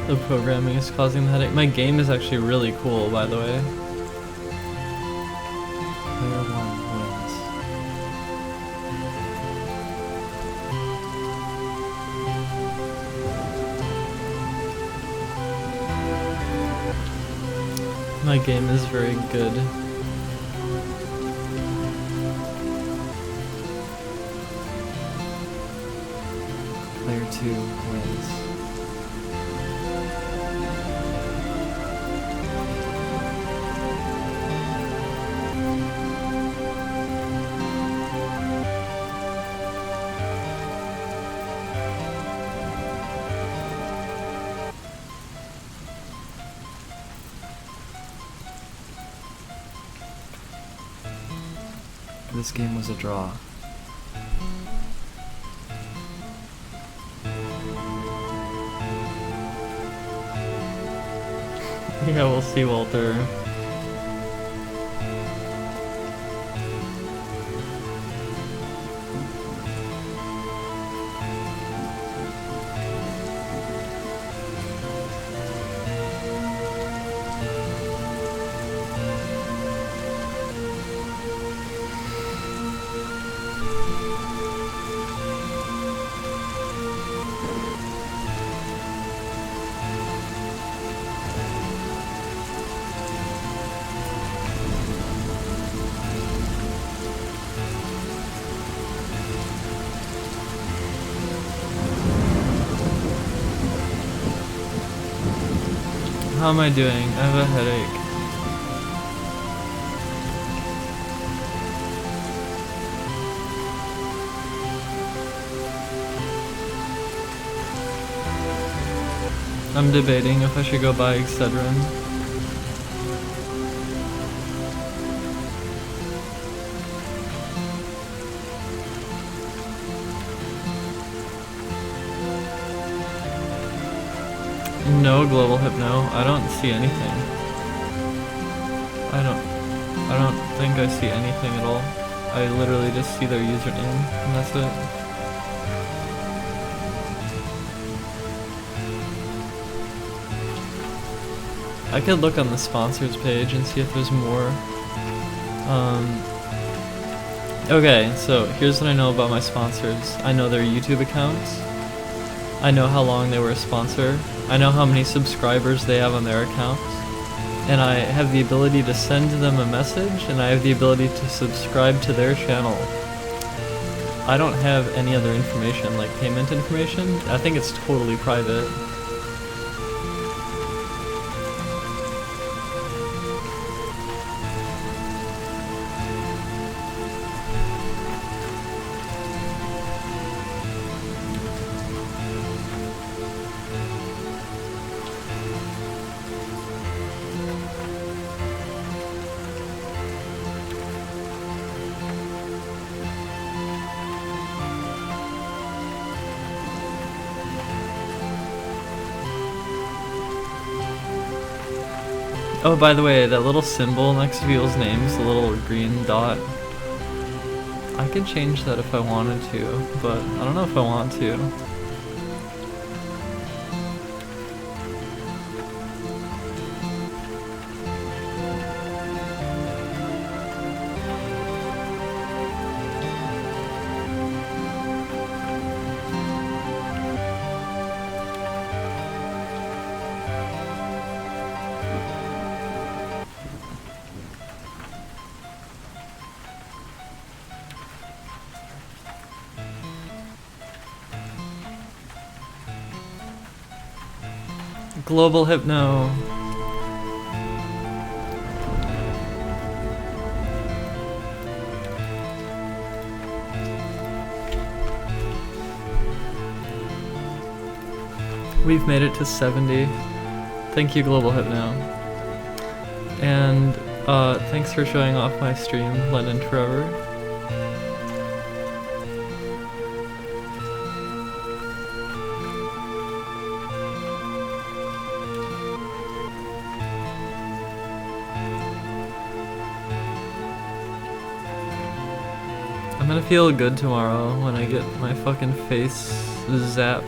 The programming is causing the headache. My game is actually really cool, by the way. Player 1 wins. My game is very good. Player 2 wins. This game was a draw. Yeah, we'll see, Walter. How am I doing? I have a headache. I'm debating if I should go buy Excedrin. No, Global Hypno. I don't see anything. I don't think I see anything at all. I literally just see their username, and that's it. I could look on the sponsors page and see if there's more. Okay, so here's what I know about my sponsors. I know their YouTube accounts. I know how long they were a sponsor. I know how many subscribers they have on their accounts. And I have the ability to send them a message, and I have the ability to subscribe to their channel. I don't have any other information, like payment information. I think it's totally private. Oh, by the way, that little symbol next to people's names, the little green dot, I could change that if I wanted to, but I don't know if I want to. Global Hypno. We've made it to 70. Thank you, Global Hypno. And thanks for showing off my stream, London Forever. I'm gonna feel good tomorrow when I get my fucking face zapped.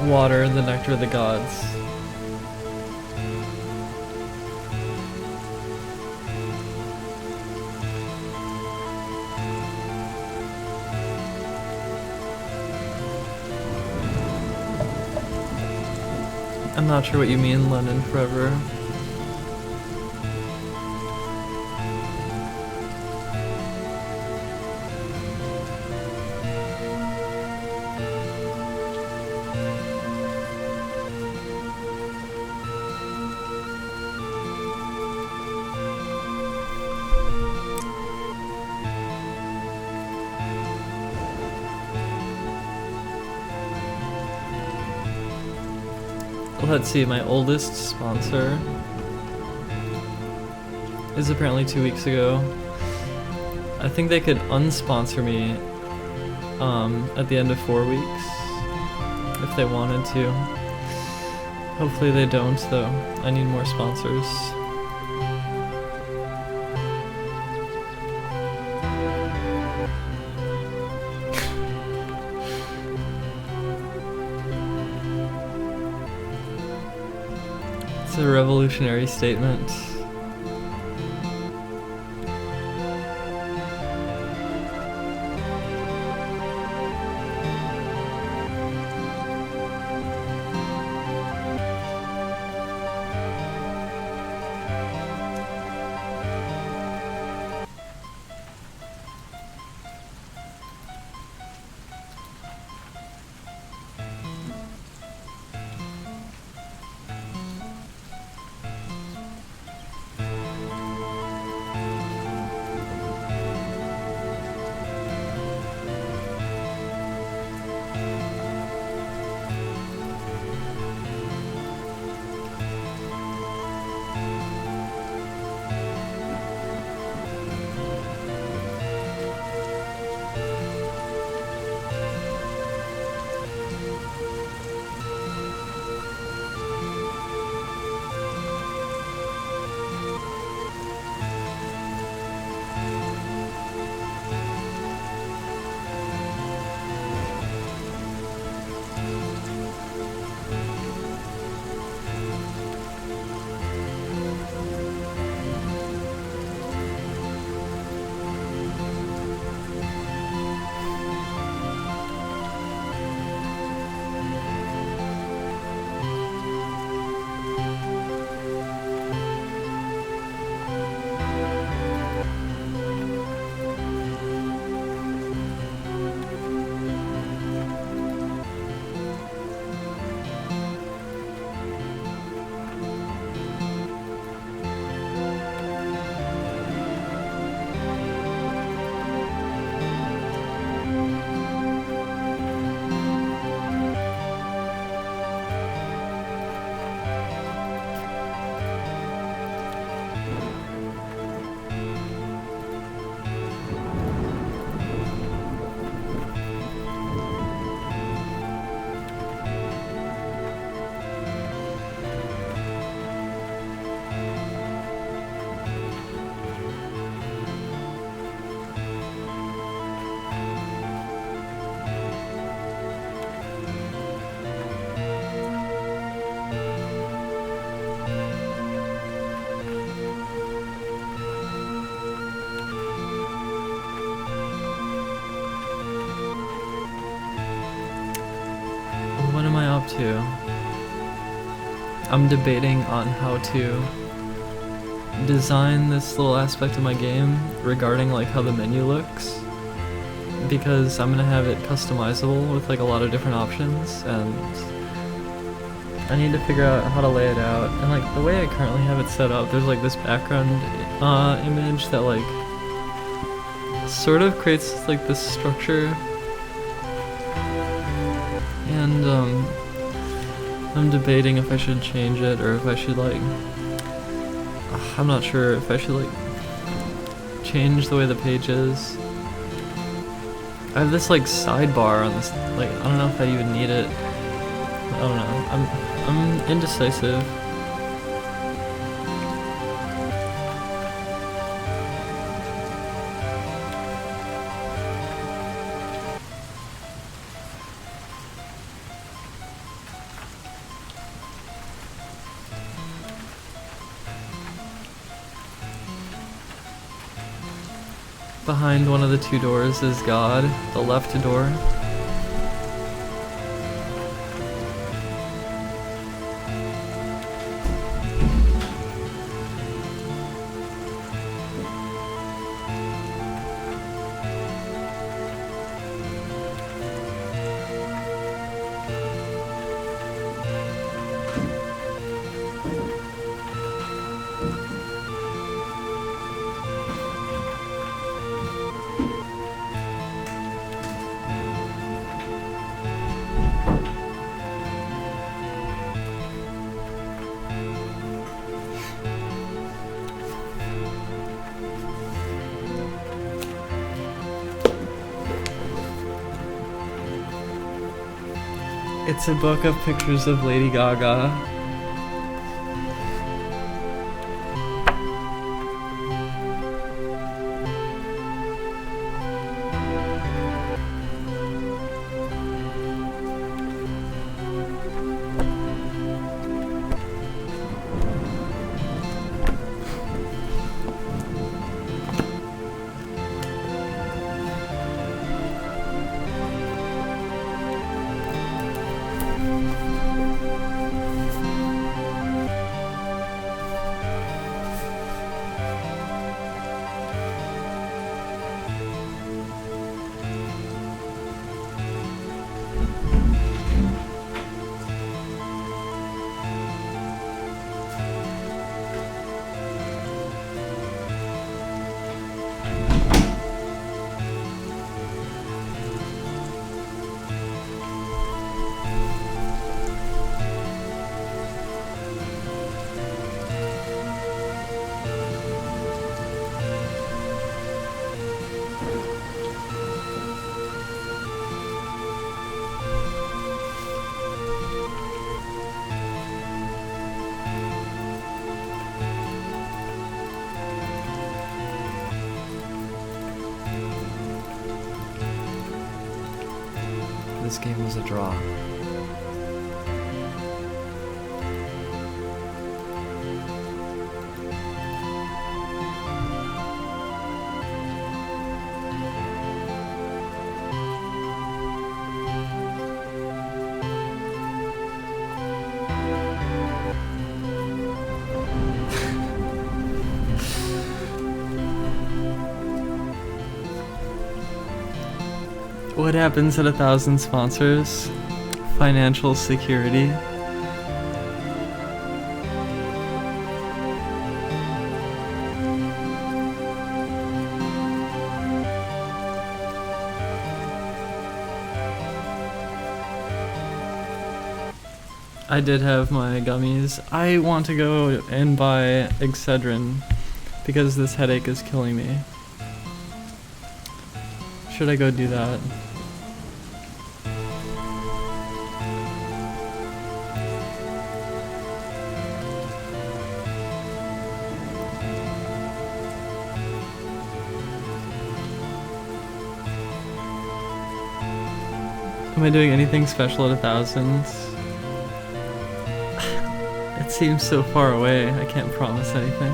water, the nectar of the gods. I'm not sure what you mean, London Forever. Let's see, my oldest sponsor is apparently 2 weeks ago. I think they could unsponsor me at the end of 4 weeks if they wanted to. Hopefully they don't though. I need more sponsors. It's a revolutionary statement. What am I up to? I'm debating on how to design this little aspect of my game regarding like how the menu looks, because I'm gonna have it customizable with like a lot of different options, and I need to figure out how to lay it out. And like the way I currently have it set up, there's like this background image that like sort of creates like this structure, and I'm debating if I should change it or if I should like, I'm not sure if I should like change the way the page is. I have this like sidebar on this, like I don't know if I even need it. I don't know. I'm indecisive. Behind one of the two doors is God, the left door. It's a book of pictures of Lady Gaga. This game was a draw. What happens at 1,000 sponsors? Financial security. I did have my gummies. I want to go and buy Excedrin because this headache is killing me. Should I go do that? Am I doing anything special at 1,000? It seems so far away, I can't promise anything.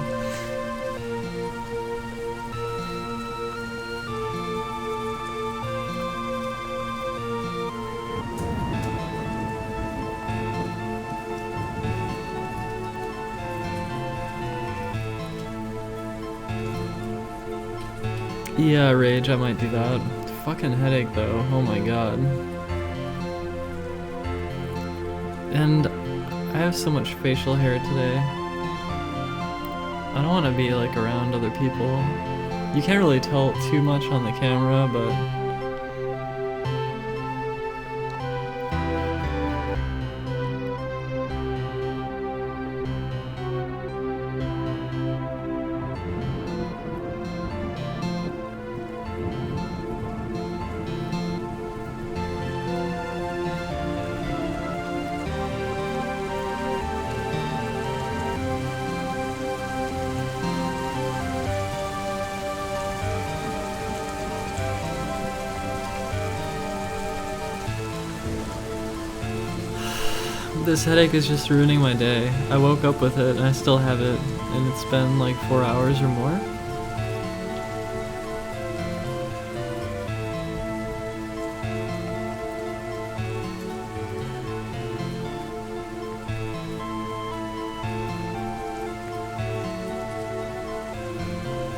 Yeah, Rage, I might do that. Fucking headache though, oh my god. And I have so much facial hair today. I don't want to be like around other people. You can't really tell too much on the camera, but this headache is just ruining my day. I woke up with it and I still have it, and it's been like 4 hours or more.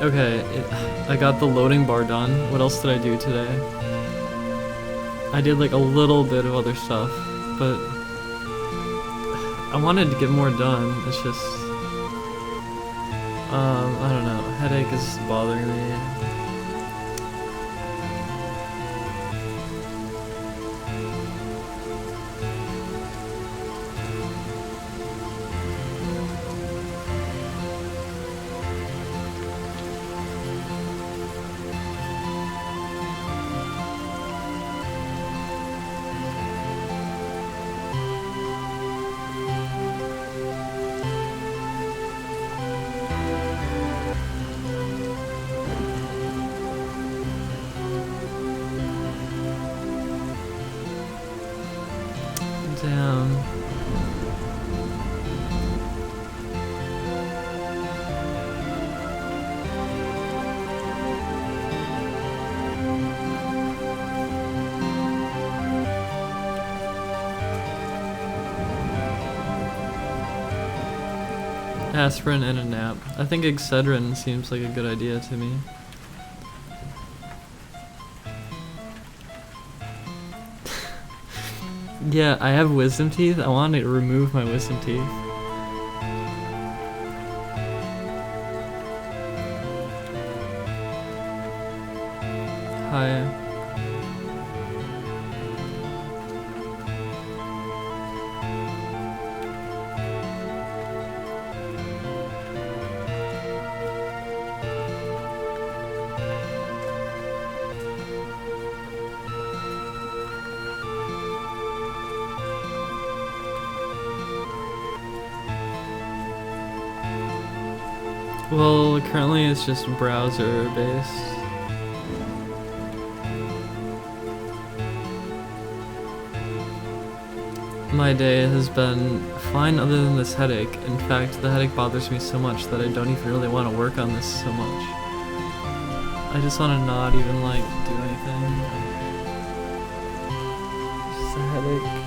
Okay, I got the loading bar done. What else did I do today? I did like a little bit of other stuff, but I wanted to get more done. It's just, I don't know. Headache is bothering me. Damn. Aspirin and a nap. I think Excedrin seems like a good idea to me. Yeah, I have wisdom teeth. I want to remove my wisdom teeth. Hi. Well, currently it's just browser based. My day has been fine other than this headache. In fact, the headache bothers me so much that I don't even really want to work on this so much. I just want to not even like do anything. Just a headache.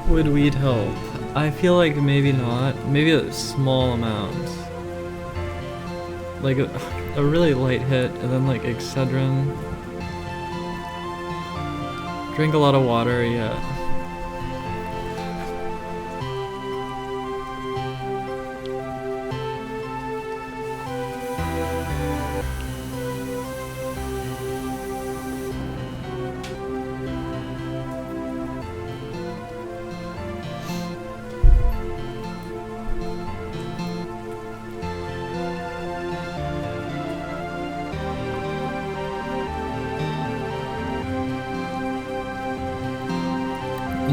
Would weed help? I feel like maybe not. Maybe a small amount. Like a really light hit, and then like Excedrin. Drink a lot of water, yeah.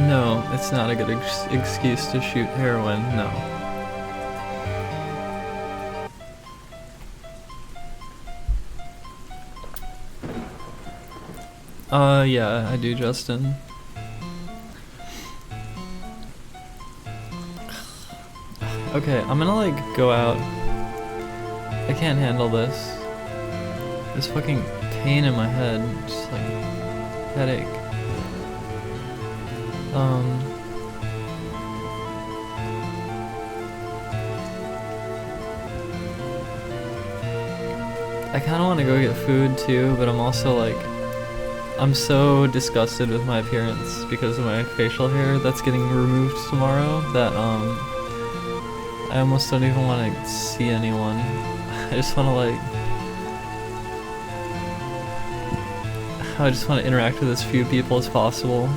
No, it's not a good excuse to shoot heroin, no. Yeah, I do, Justin. Okay, I'm gonna like go out. I can't handle this. This fucking pain in my head, just like headache. I kind of want to go get food too, but I'm also like, I'm so disgusted with my appearance because of my facial hair that's getting removed tomorrow that I almost don't even want to see anyone. I just want to interact with as few people as possible.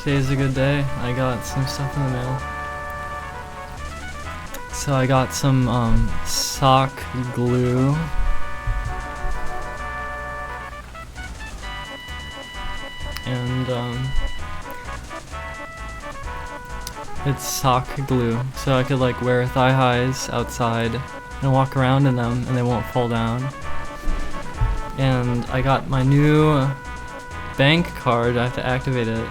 Today's a good day. I got some stuff in the mail. So I got some sock glue. And it's sock glue, so I could like wear thigh highs outside and walk around in them and they won't fall down. And I got my new bank card. I have to activate it.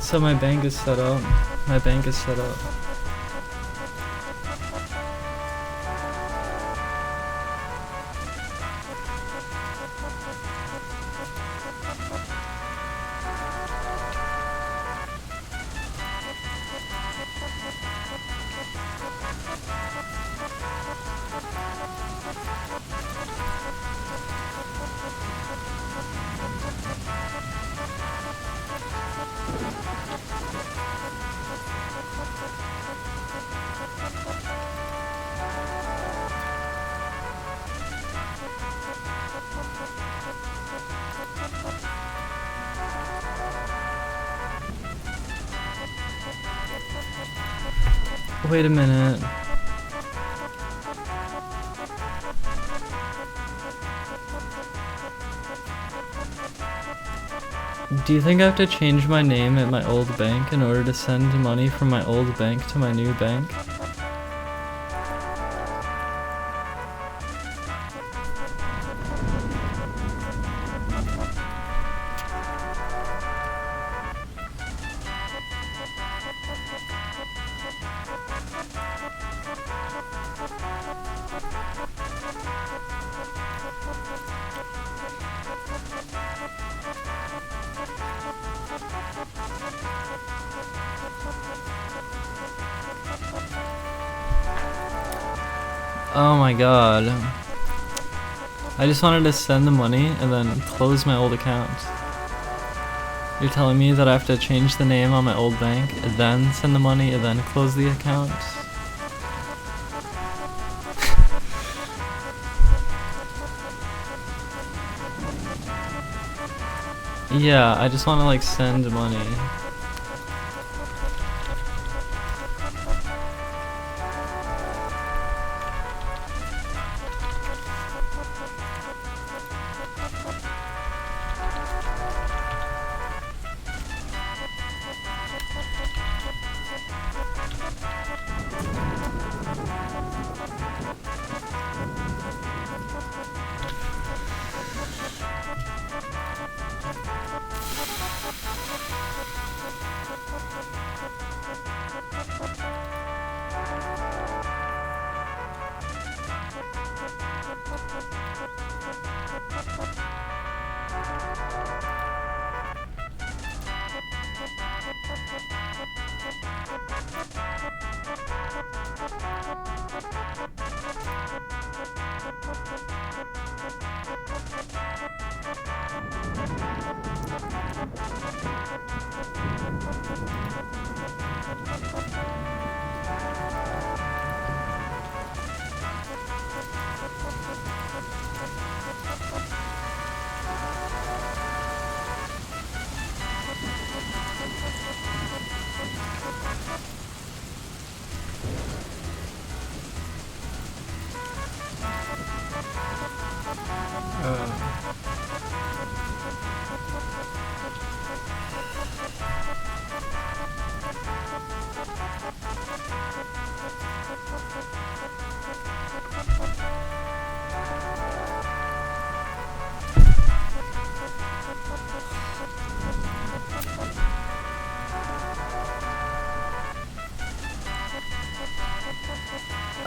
So my bank is set up. My bank is set up. Wait a minute. Do you think I have to change my name at my old bank in order to send money from my old bank to my new bank? Oh my god. I just wanted to send the money and then close my old account. You're telling me that I have to change the name on my old bank and then send the money and then close the account? Yeah, I just want to like send money.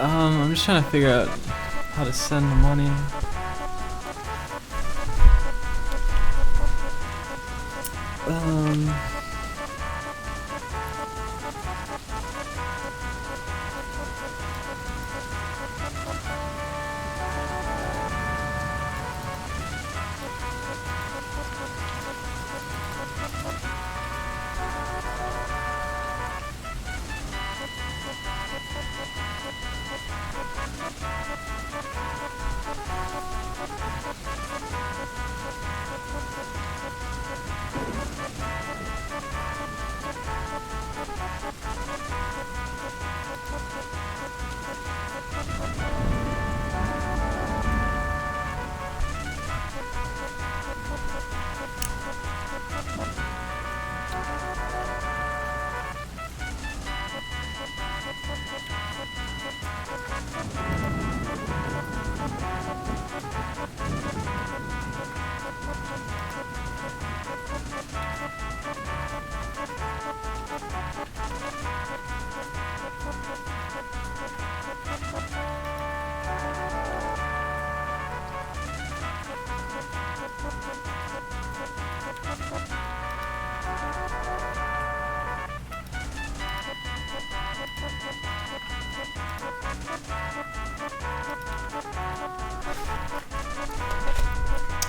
I'm just trying to figure out how to send the money.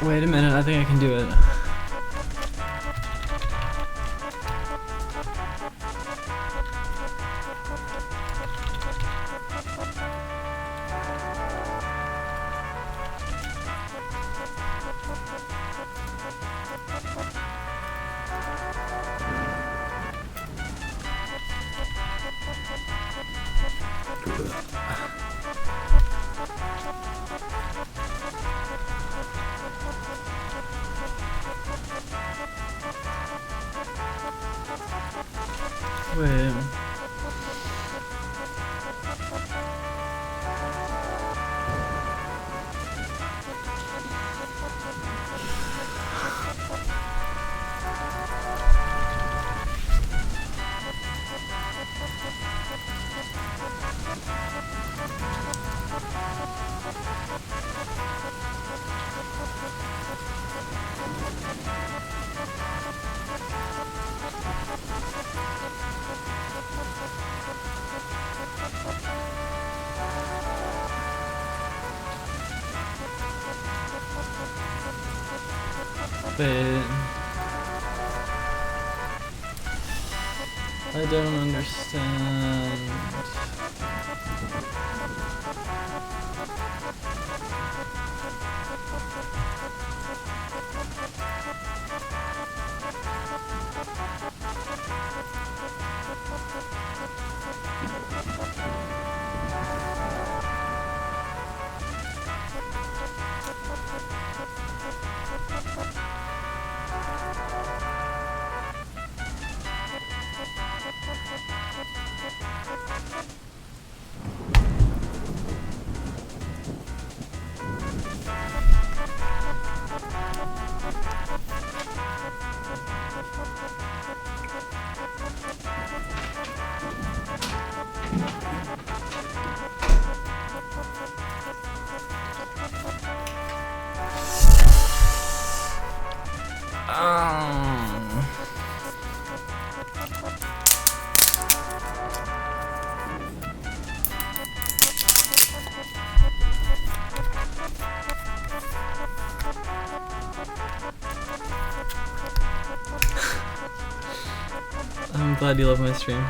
Wait a minute, I think I can do it. Wait. Wait. I don't understand. I'm glad you love my stream.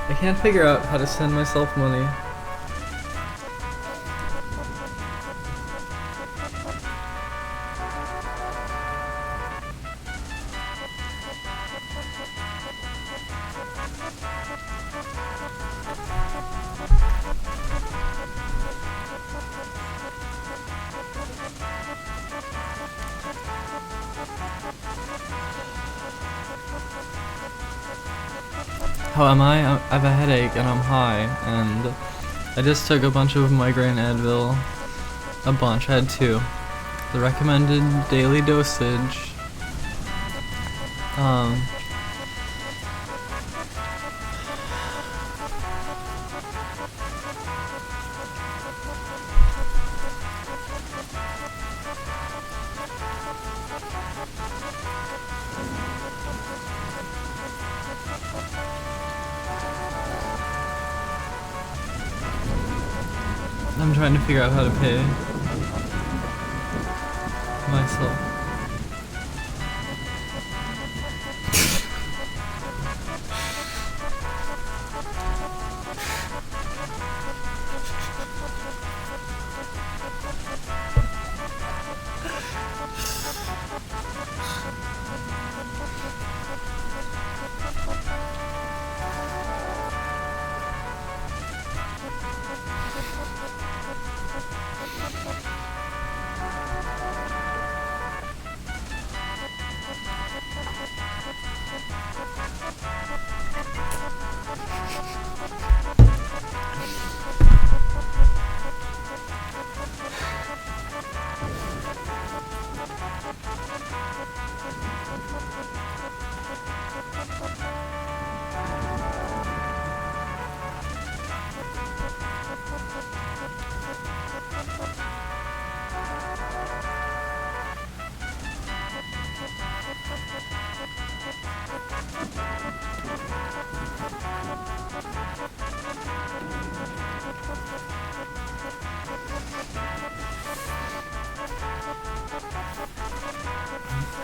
I can't figure out how to send myself money. How am I? I have a headache and I'm high, and I just took a bunch of migraine Advil. A bunch, I had 2. The recommended daily dosage. I'm trying to figure out how to pay myself.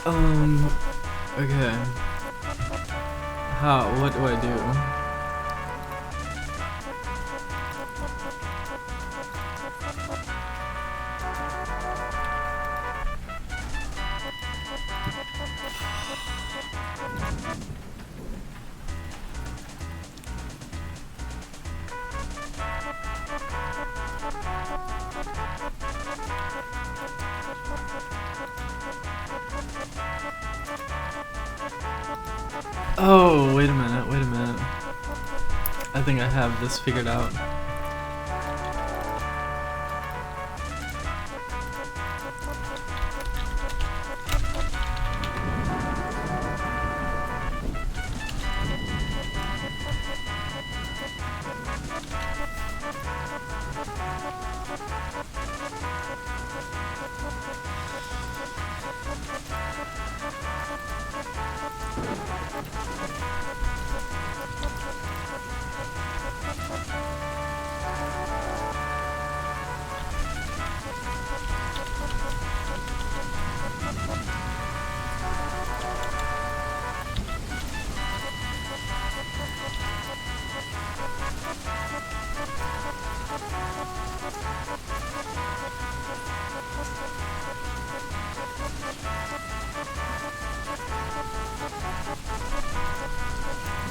Okay. How? What do I do? Oh, wait a minute, wait a minute. I think I have this figured out.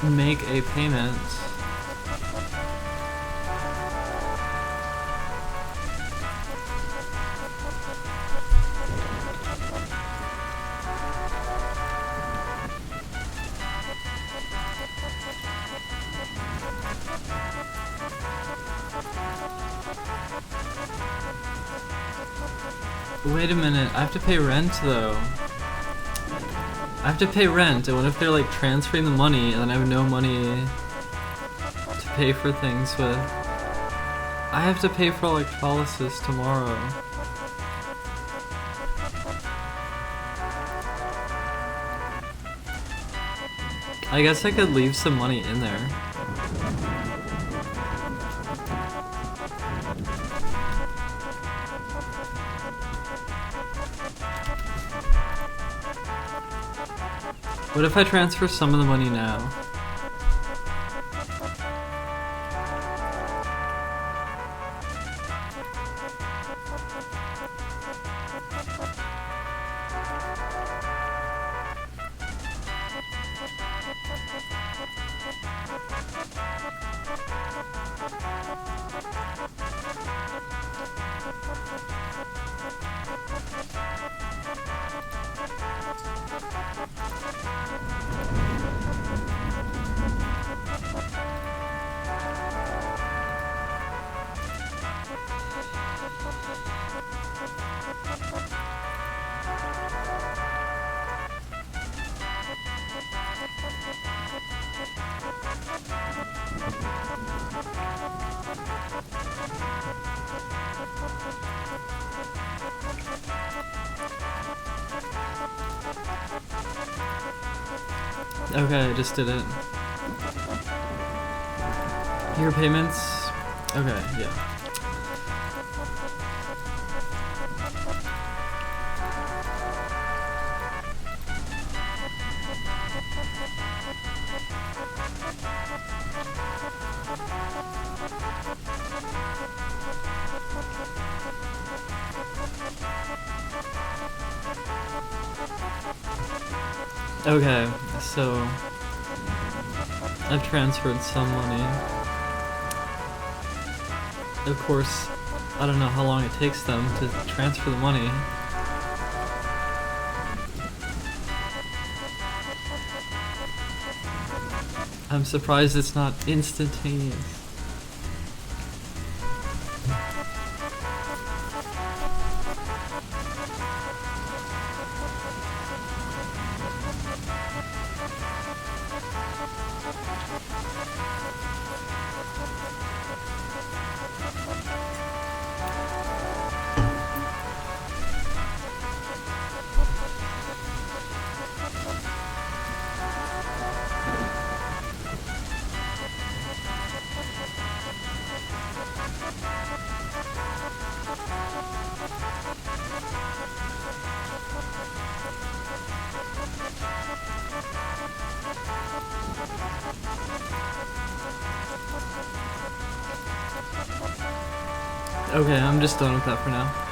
Make a payment. Wait a minute, I have to pay rent though. I have to pay rent, and what if they're like transferring the money and then I have no money to pay for things with? I have to pay for electrolysis tomorrow. I guess I could leave some money in there. What if I transfer some of the money now? Okay, I just did it. Your payments? Okay, yeah. Okay, so I've transferred some money. Of course, I don't know how long it takes them to transfer the money. I'm surprised it's not instantaneous. Okay, I'm just done with that for now.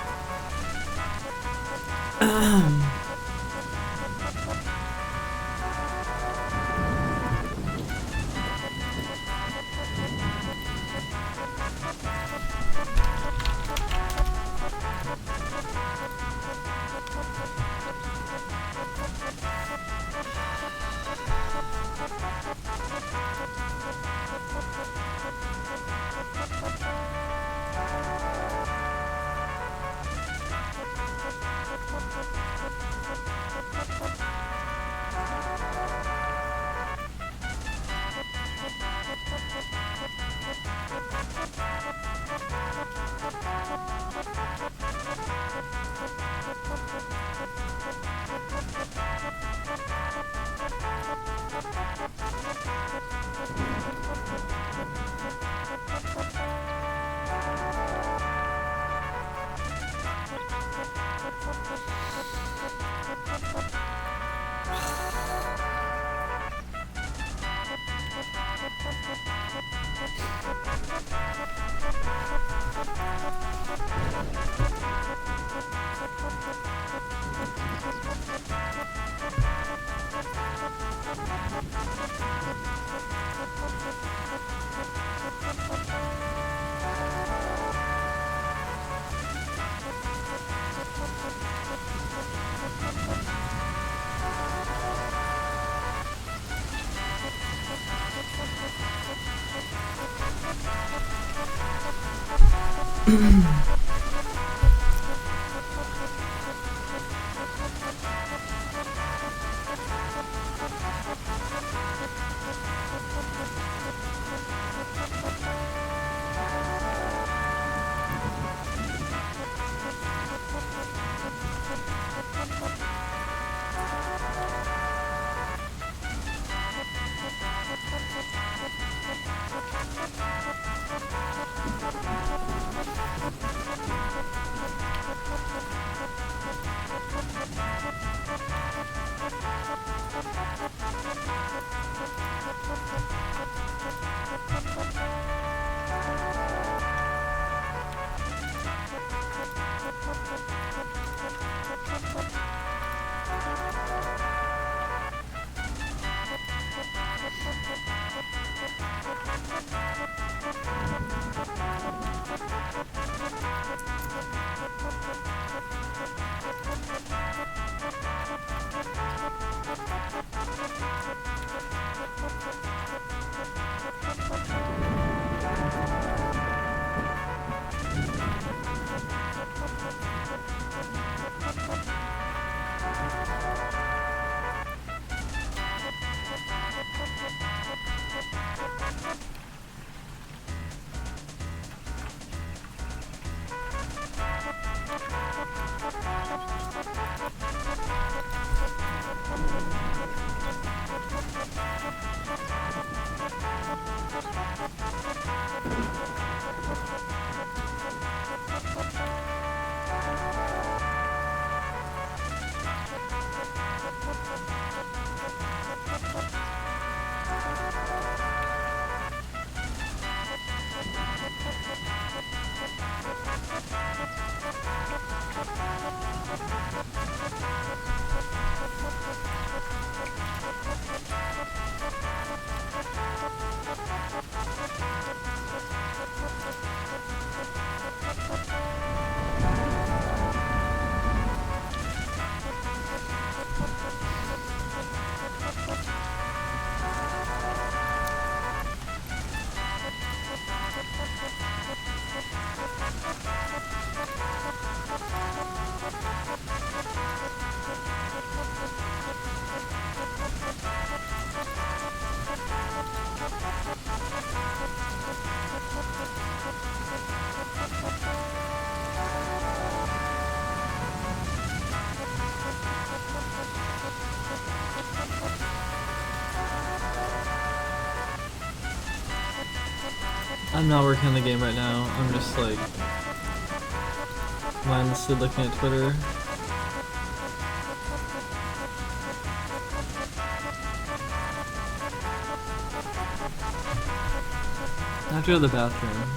I'm not working on the game right now. I'm just like mindlessly looking at Twitter. I have to go to the bathroom.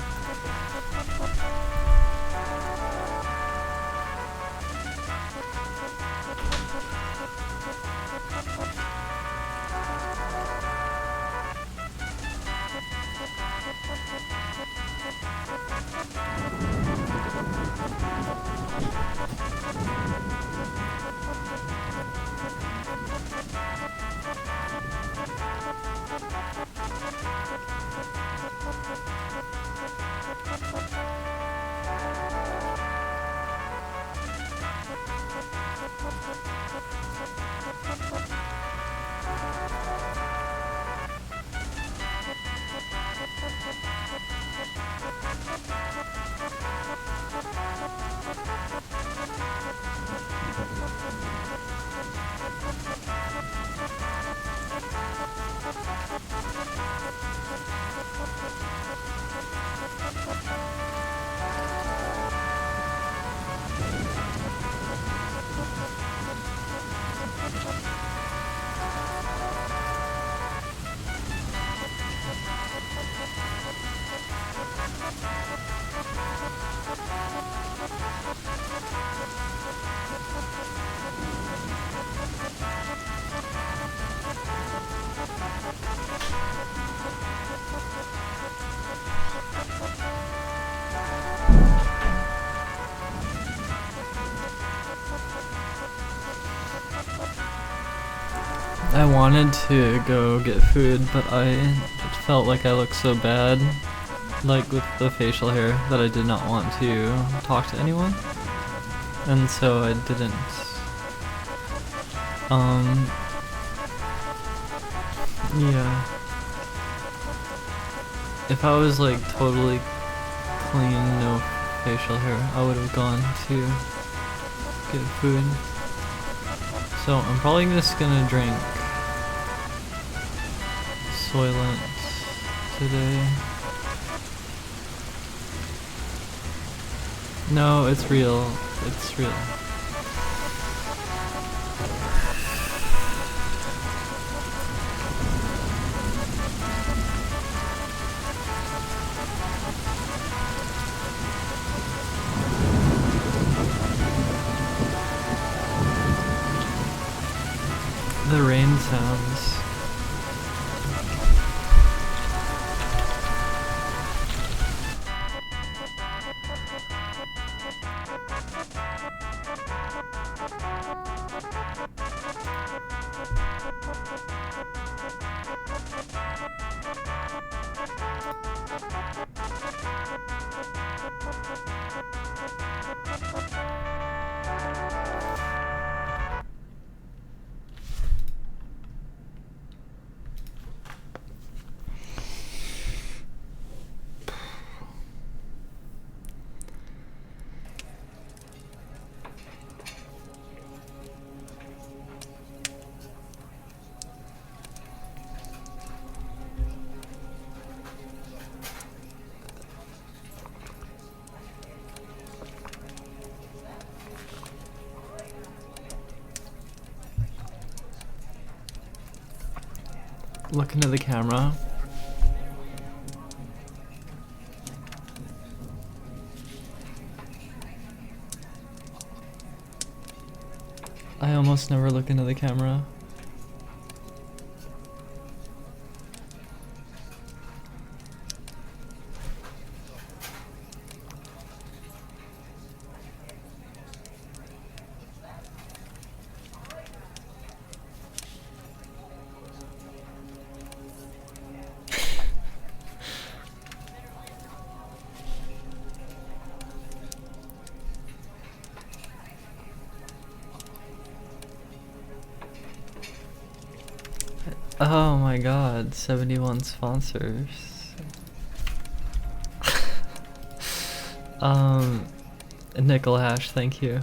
I wanted to go get food, but I felt like I looked so bad, like with the facial hair, that I did not want to talk to anyone. And so I didn't. Yeah. If I was like totally clean, no facial hair, I would have gone to get food. So I'm probably just gonna drink Soylent today. No, it's real. It's real. The rain sounds. Look into the camera. I almost never look into the camera. Oh my god, 71 sponsors. Nickel Hash, thank you.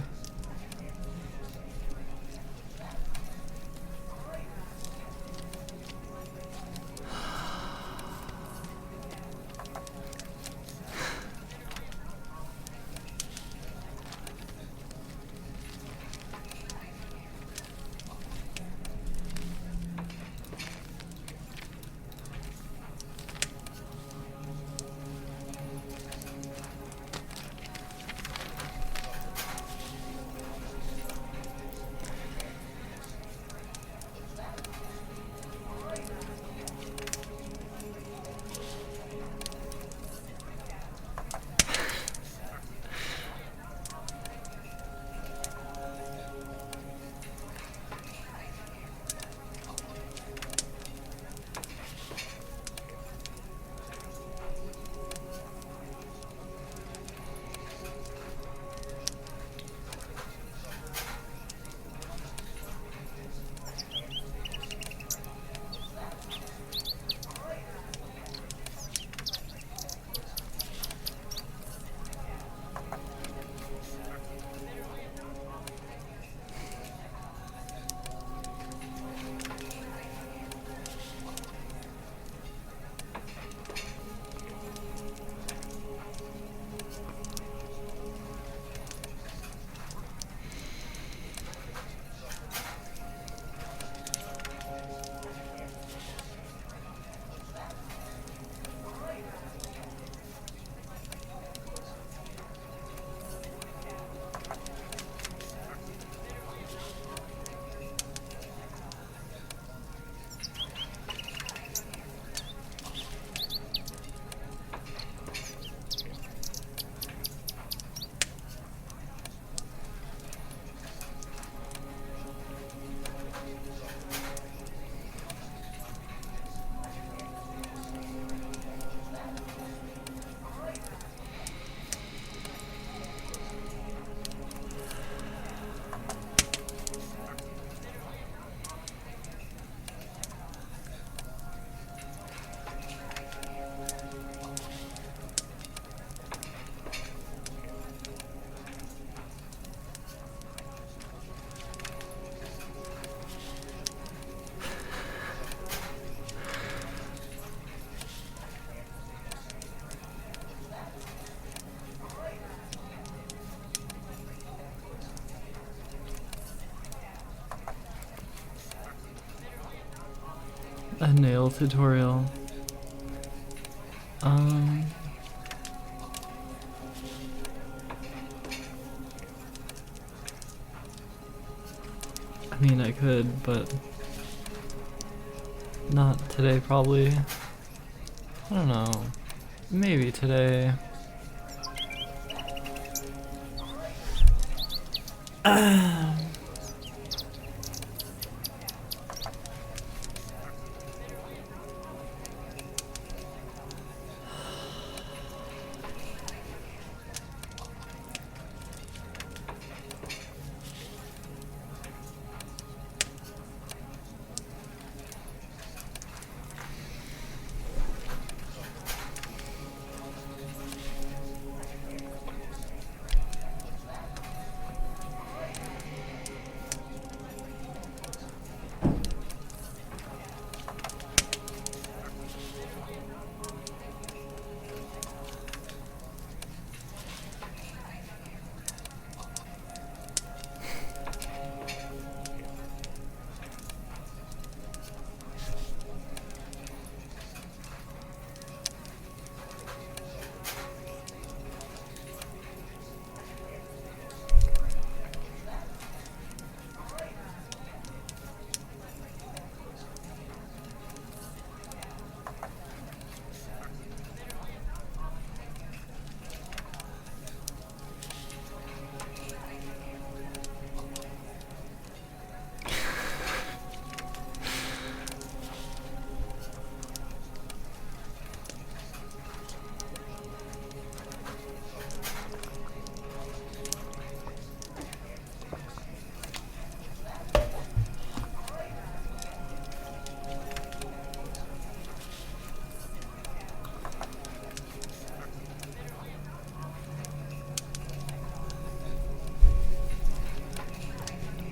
a nail tutorial. I mean, I could, but not today, probably. I don't know. Maybe today.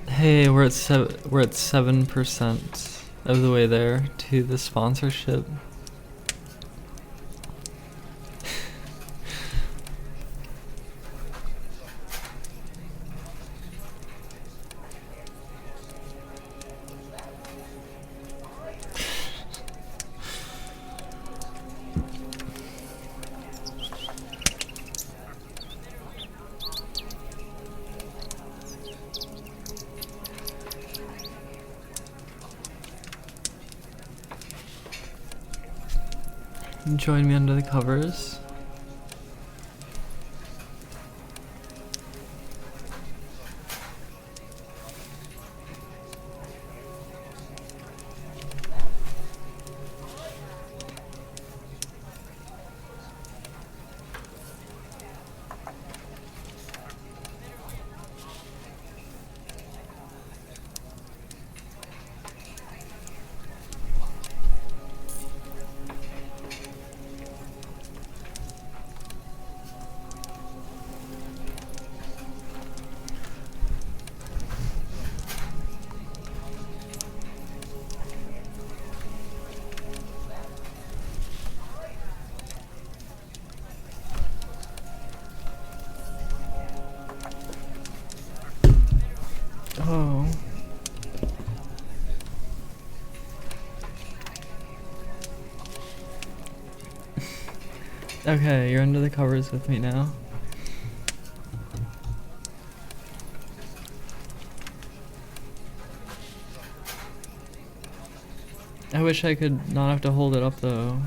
Hey, we're at 7% of the way there to the sponsorship. Join me under the covers. Oh. Okay, you're under the covers with me now. I wish I could not have to hold it up though.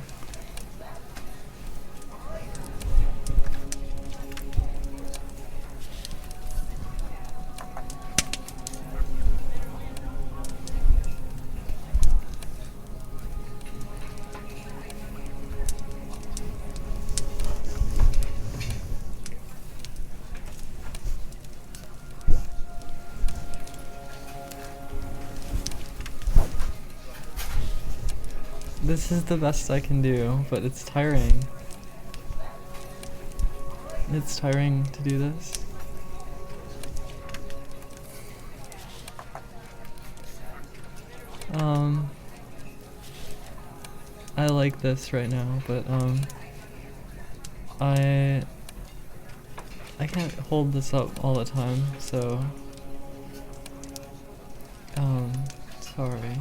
This is the best I can do, but it's tiring. It's tiring to do this. I like this right now, but I can't hold this up all the time, so sorry.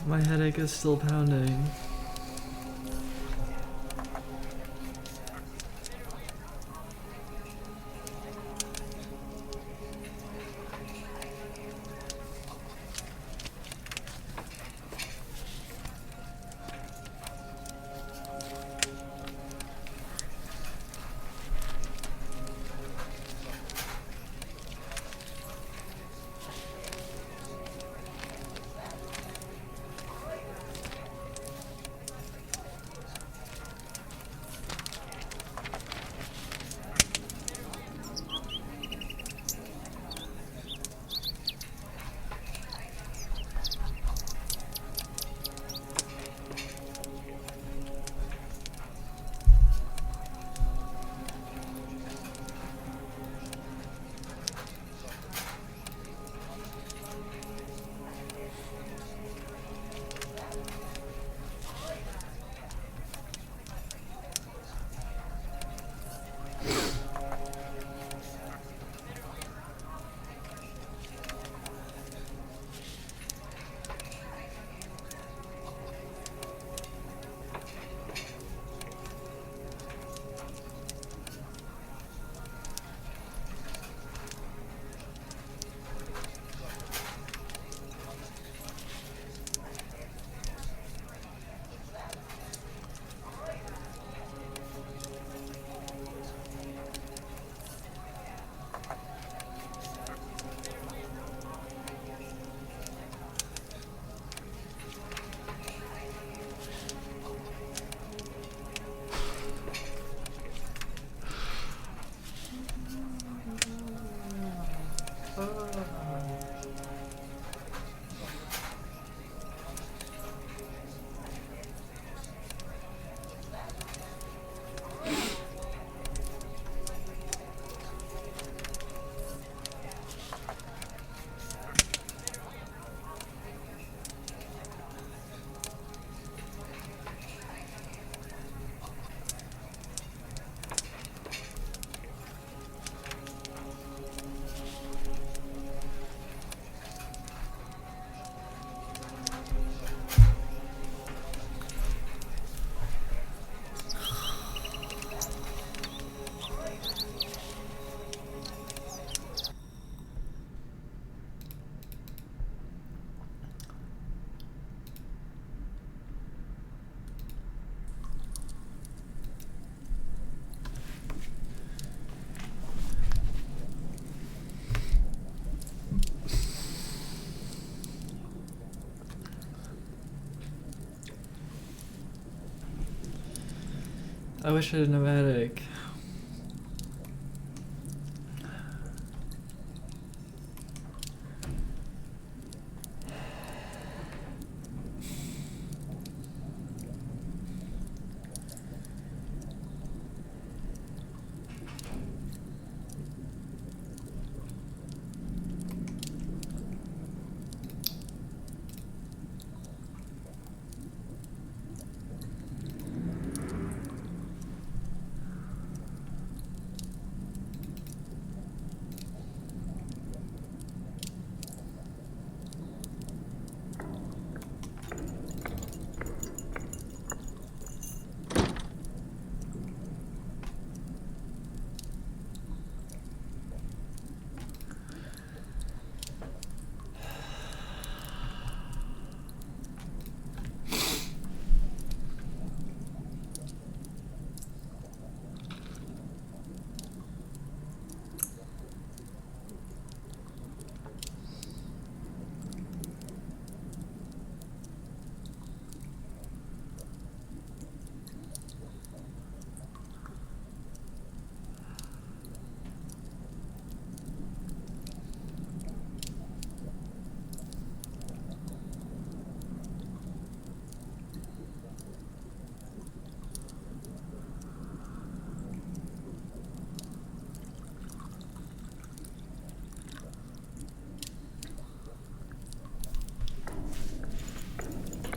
My headache is still pounding. I wish I didn't have a headache.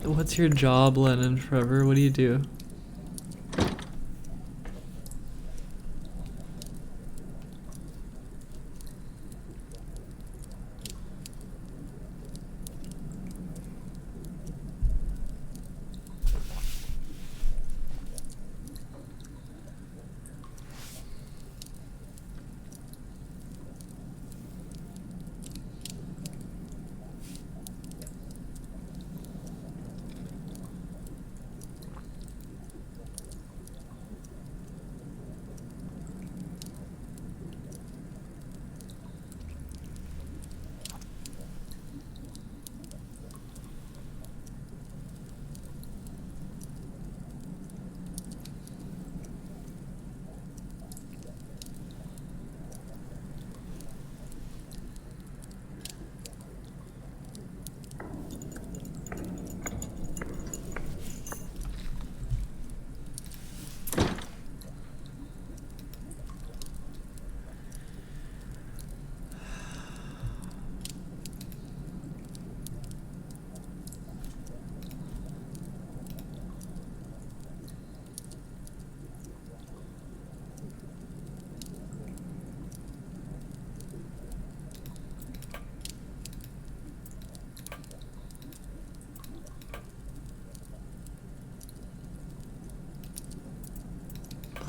What's your job, Lennon Forever? What do you do?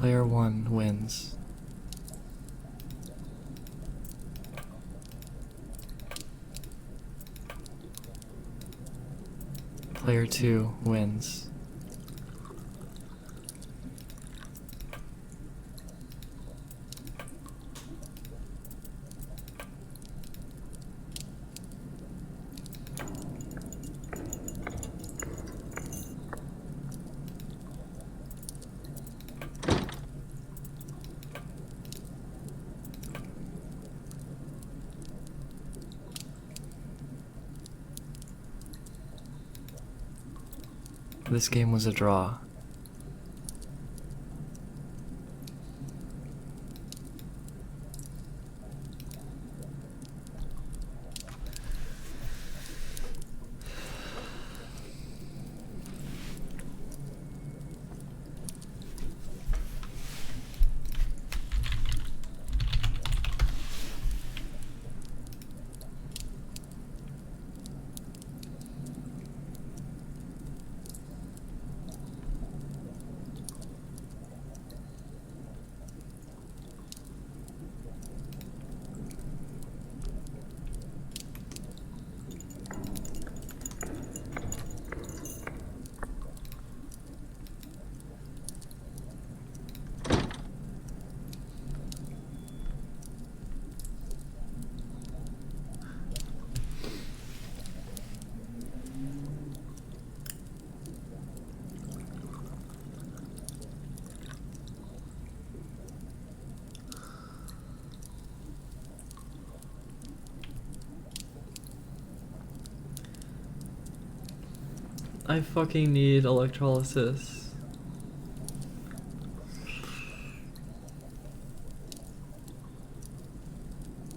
Player 1 wins. Player 2 wins. This game was a draw. I fucking need electrolysis.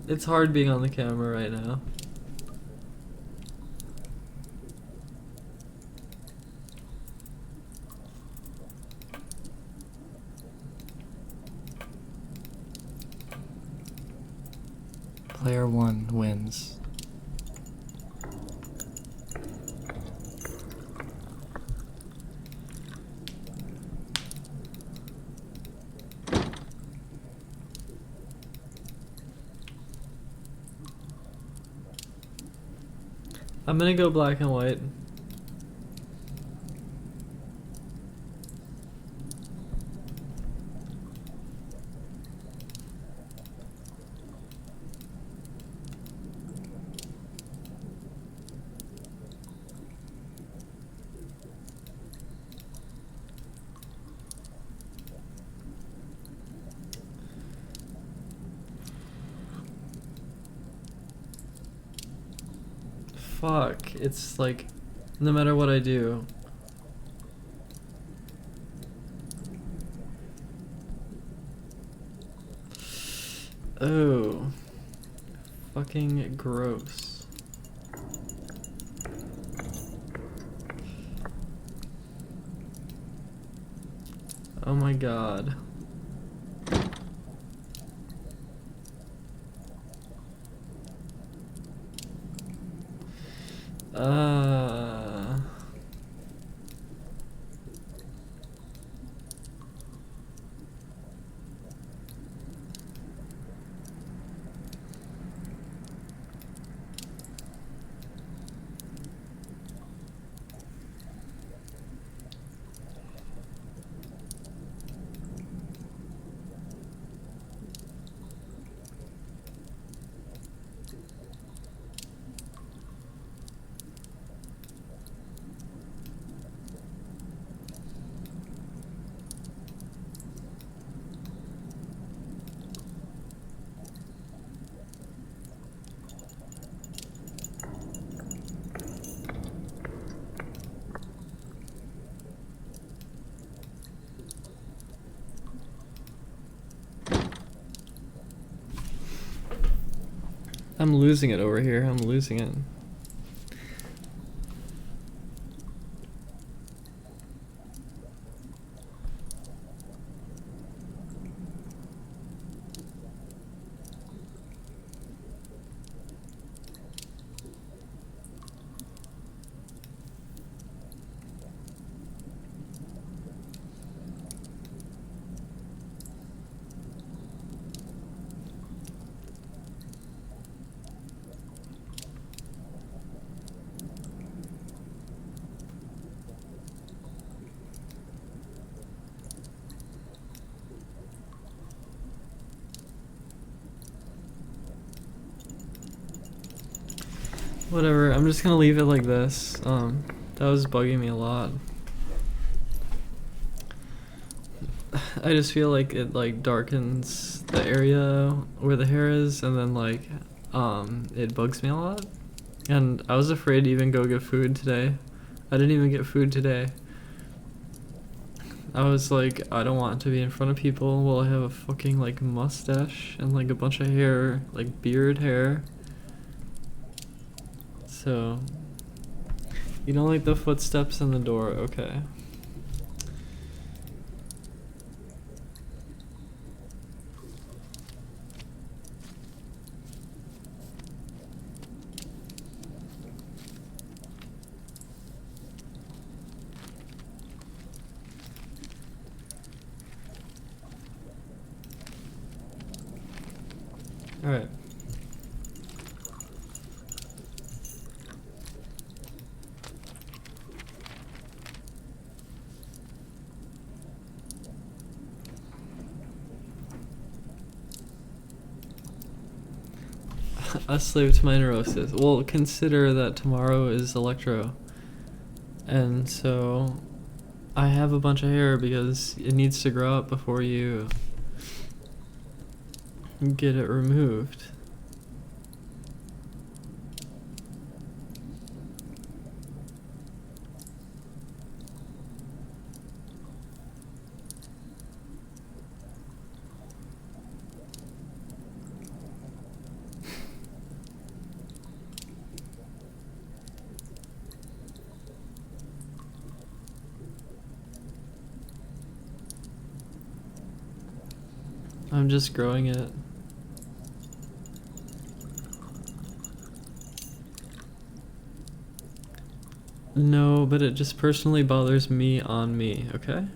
It's hard being on the camera right now. Player 1 wins. I'm gonna go black and white. Fuck, it's like, no matter what I do. Oh. Fucking gross. Oh my god. Uh... I'm losing it over here. I'm losing it. Whatever, I'm just gonna leave it like this. That was bugging me a lot. I just feel like it like darkens the area where the hair is, and then like it bugs me a lot. And I was afraid to even go get food today. I didn't even get food today. I was like, I don't want to be in front of people while I have a fucking like mustache and like a bunch of hair, like beard hair. So, you don't like the footsteps in the door, okay. Alright. A slave to my neurosis. Well, consider that tomorrow is Electro. And so I have a bunch of hair because it needs to grow up before you get it removed. I'm just growing it. No, but it just personally bothers me on me, okay?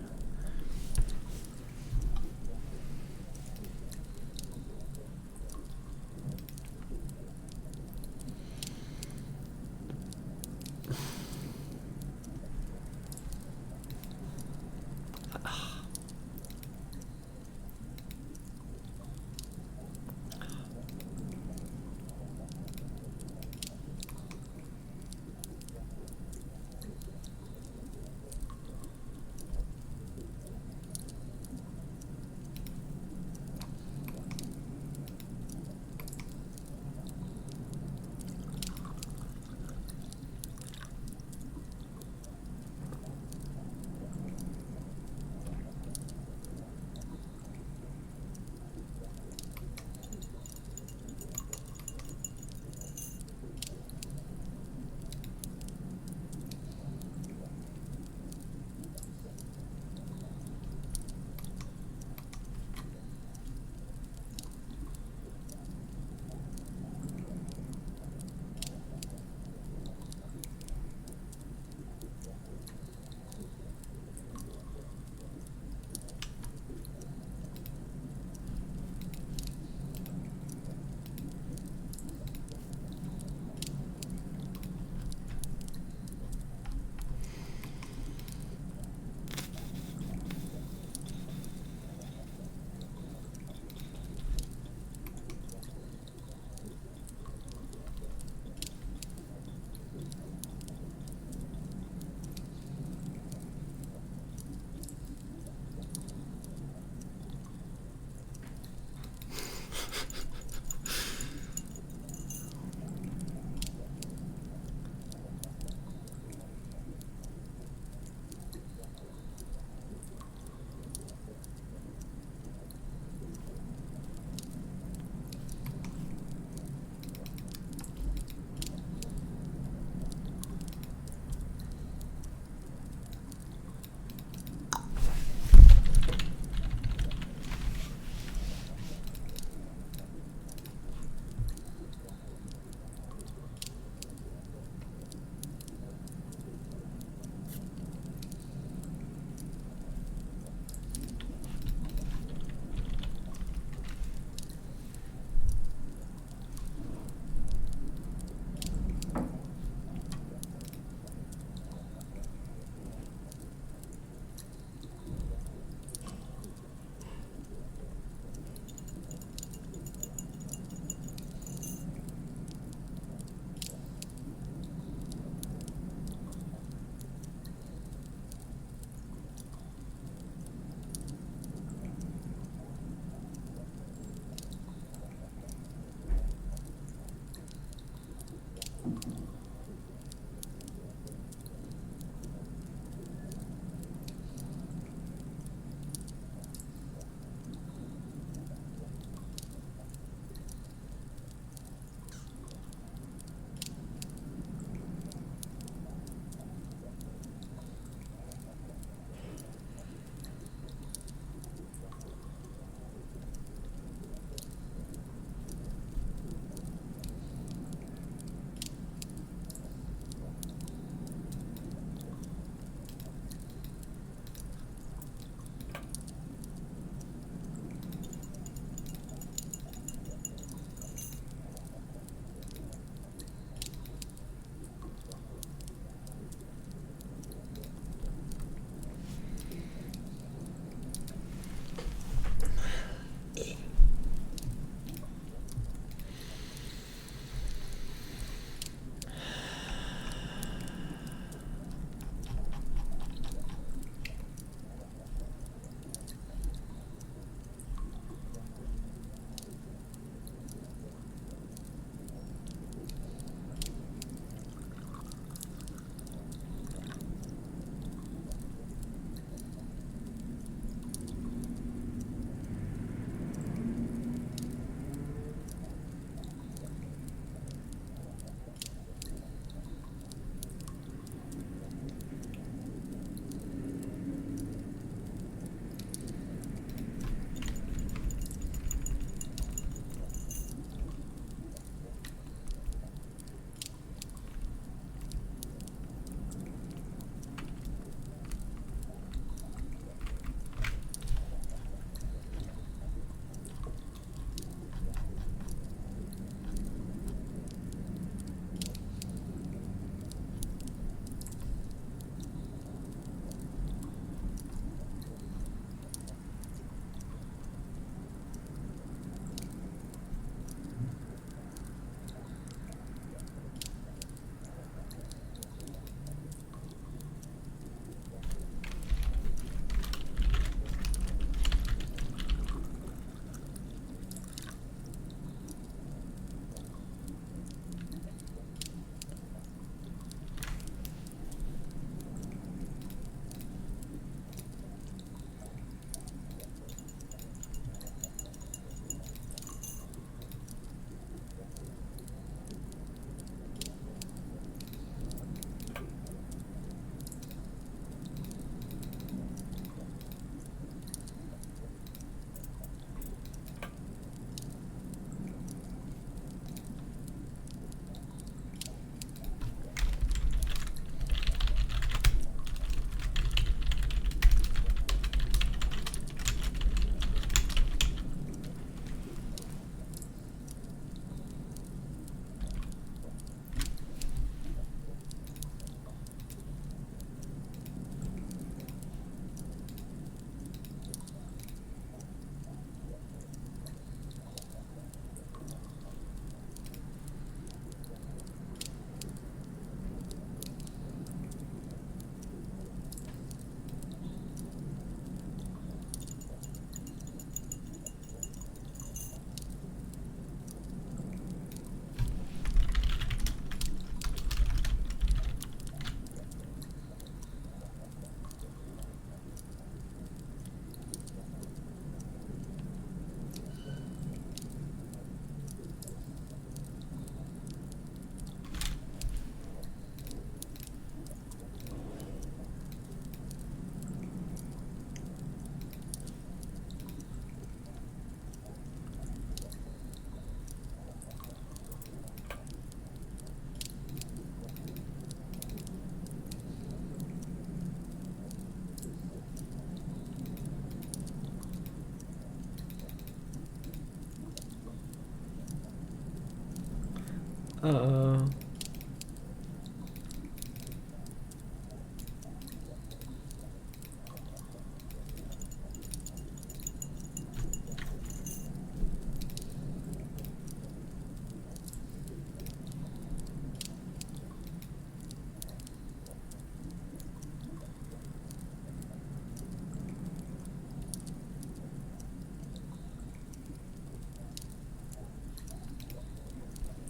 Uh-oh.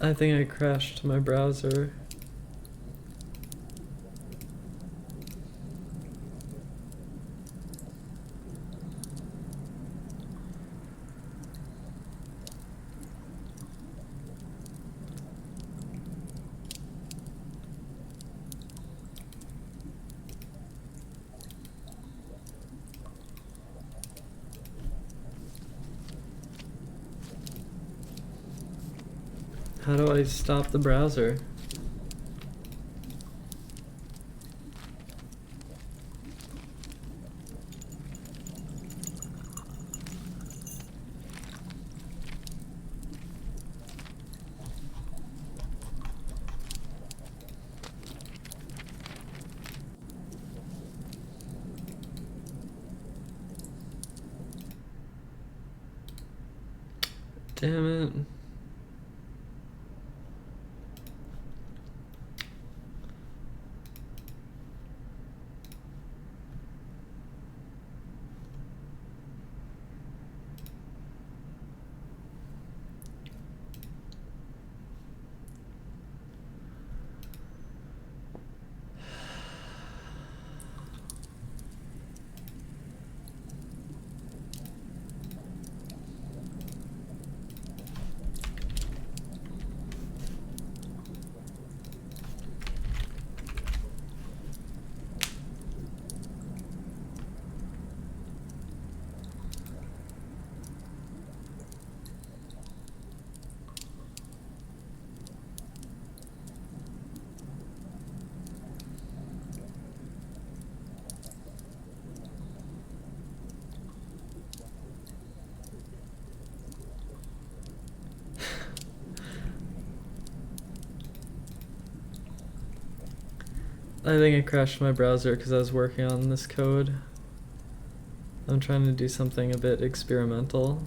I think I crashed my browser. How do I stop the browser? Damn it. I think I crashed my browser because I was working on this code. I'm trying to do something a bit experimental.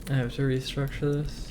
I have to restructure this.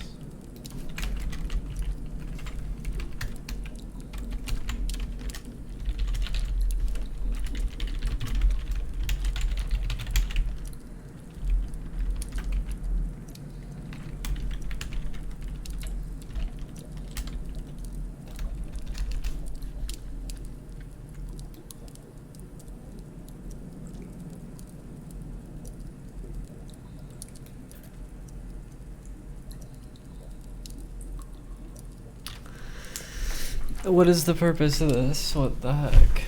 What is the purpose of this? What the heck?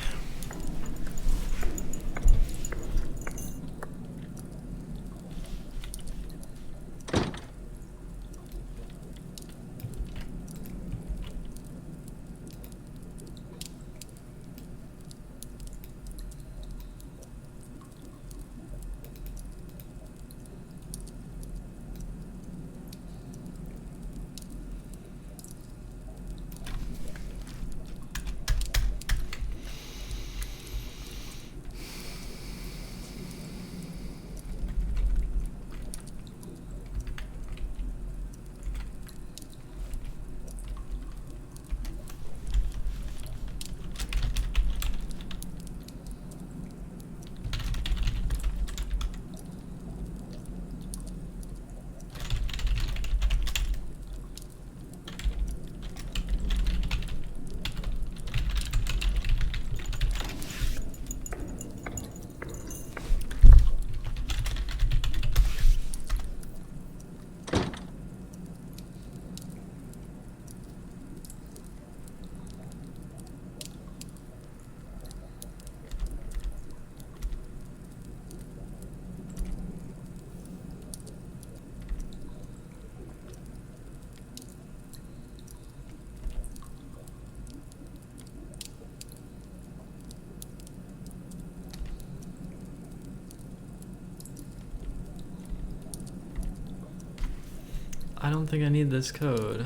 I don't think I need this code.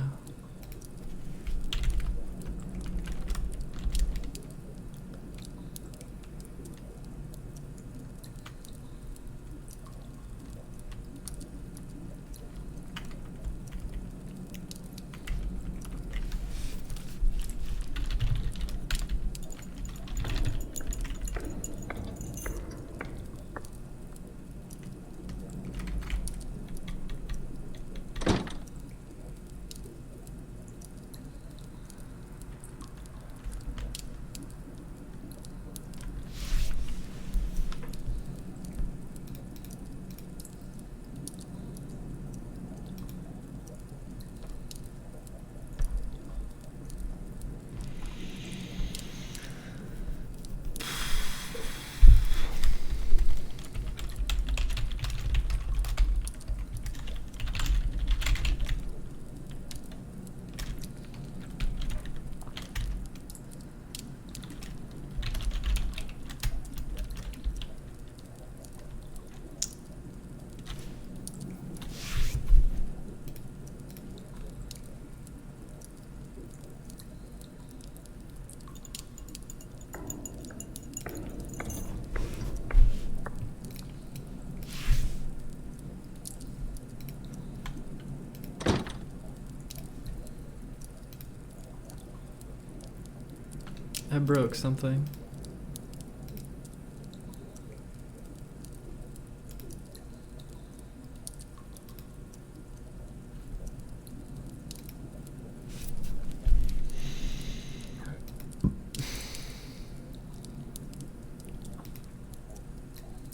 I broke something.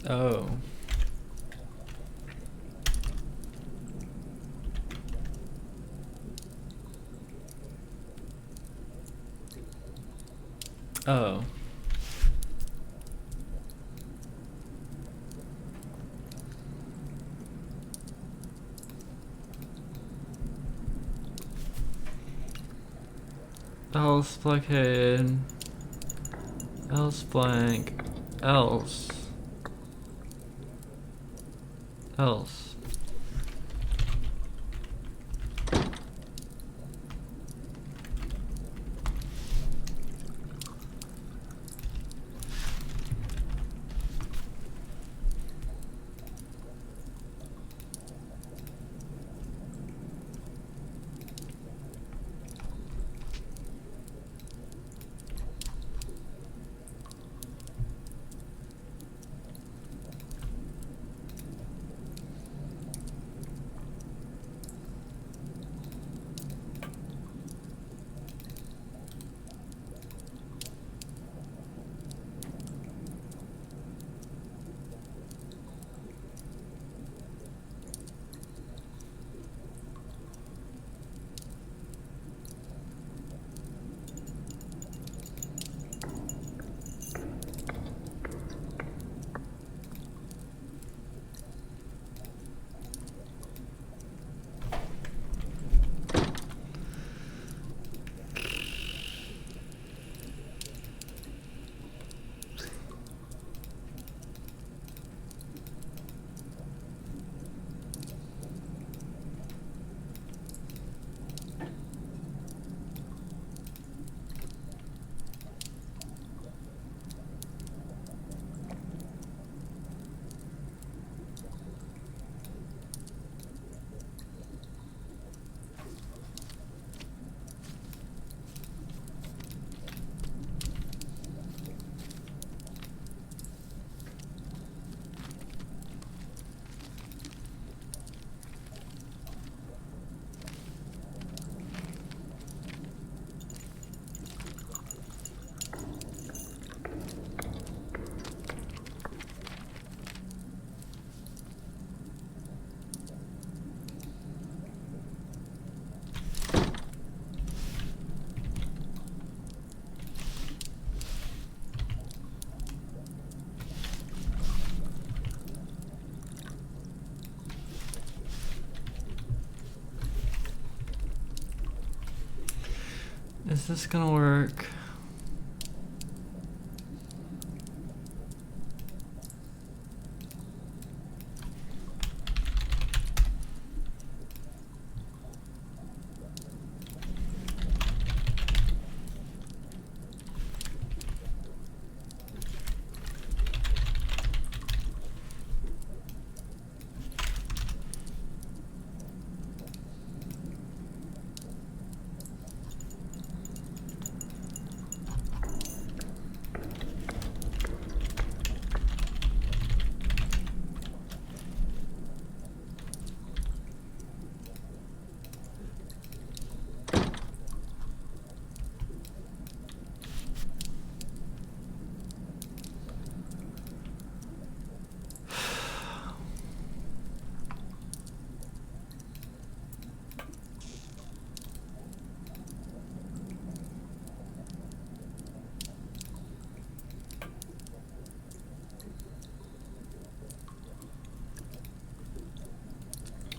Oh. Oh. Else blockade. Else blank. Else. Else. Is this gonna work?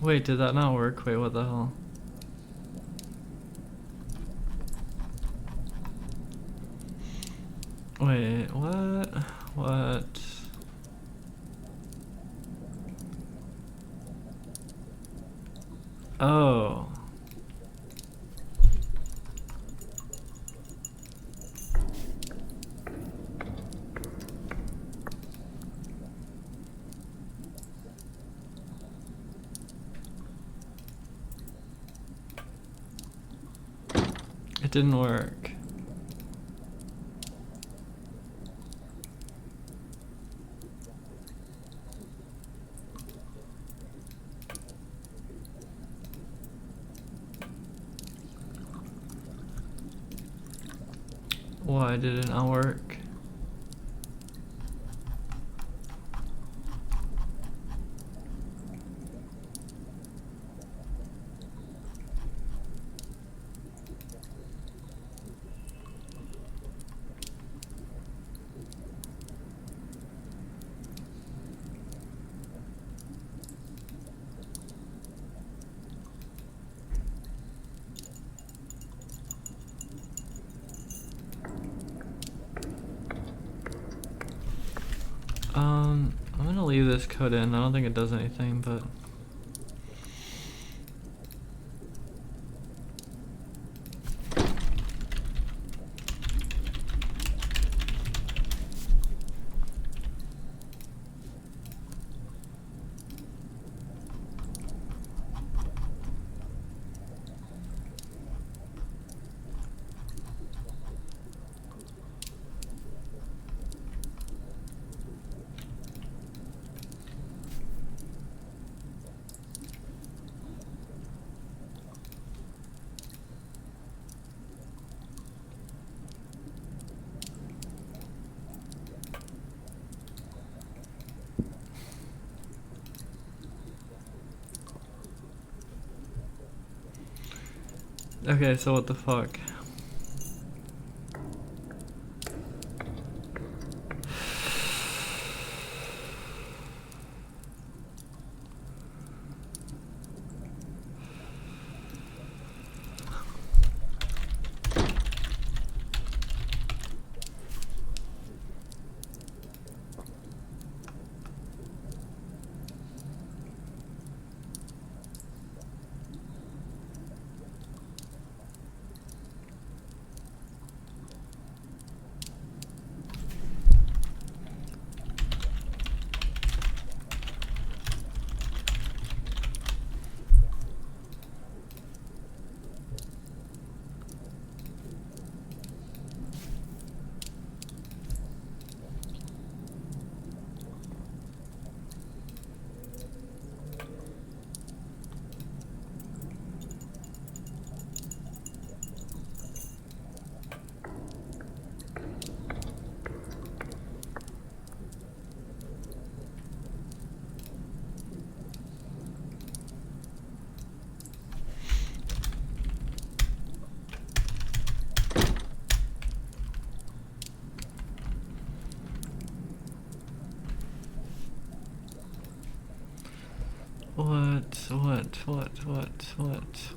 Wait, did that not work? Wait, what the hell? Wait, what? What? Oh. It didn't work. Why did it not work? I'm gonna leave this code in. I don't think it does anything, but... Okay, so what the fuck?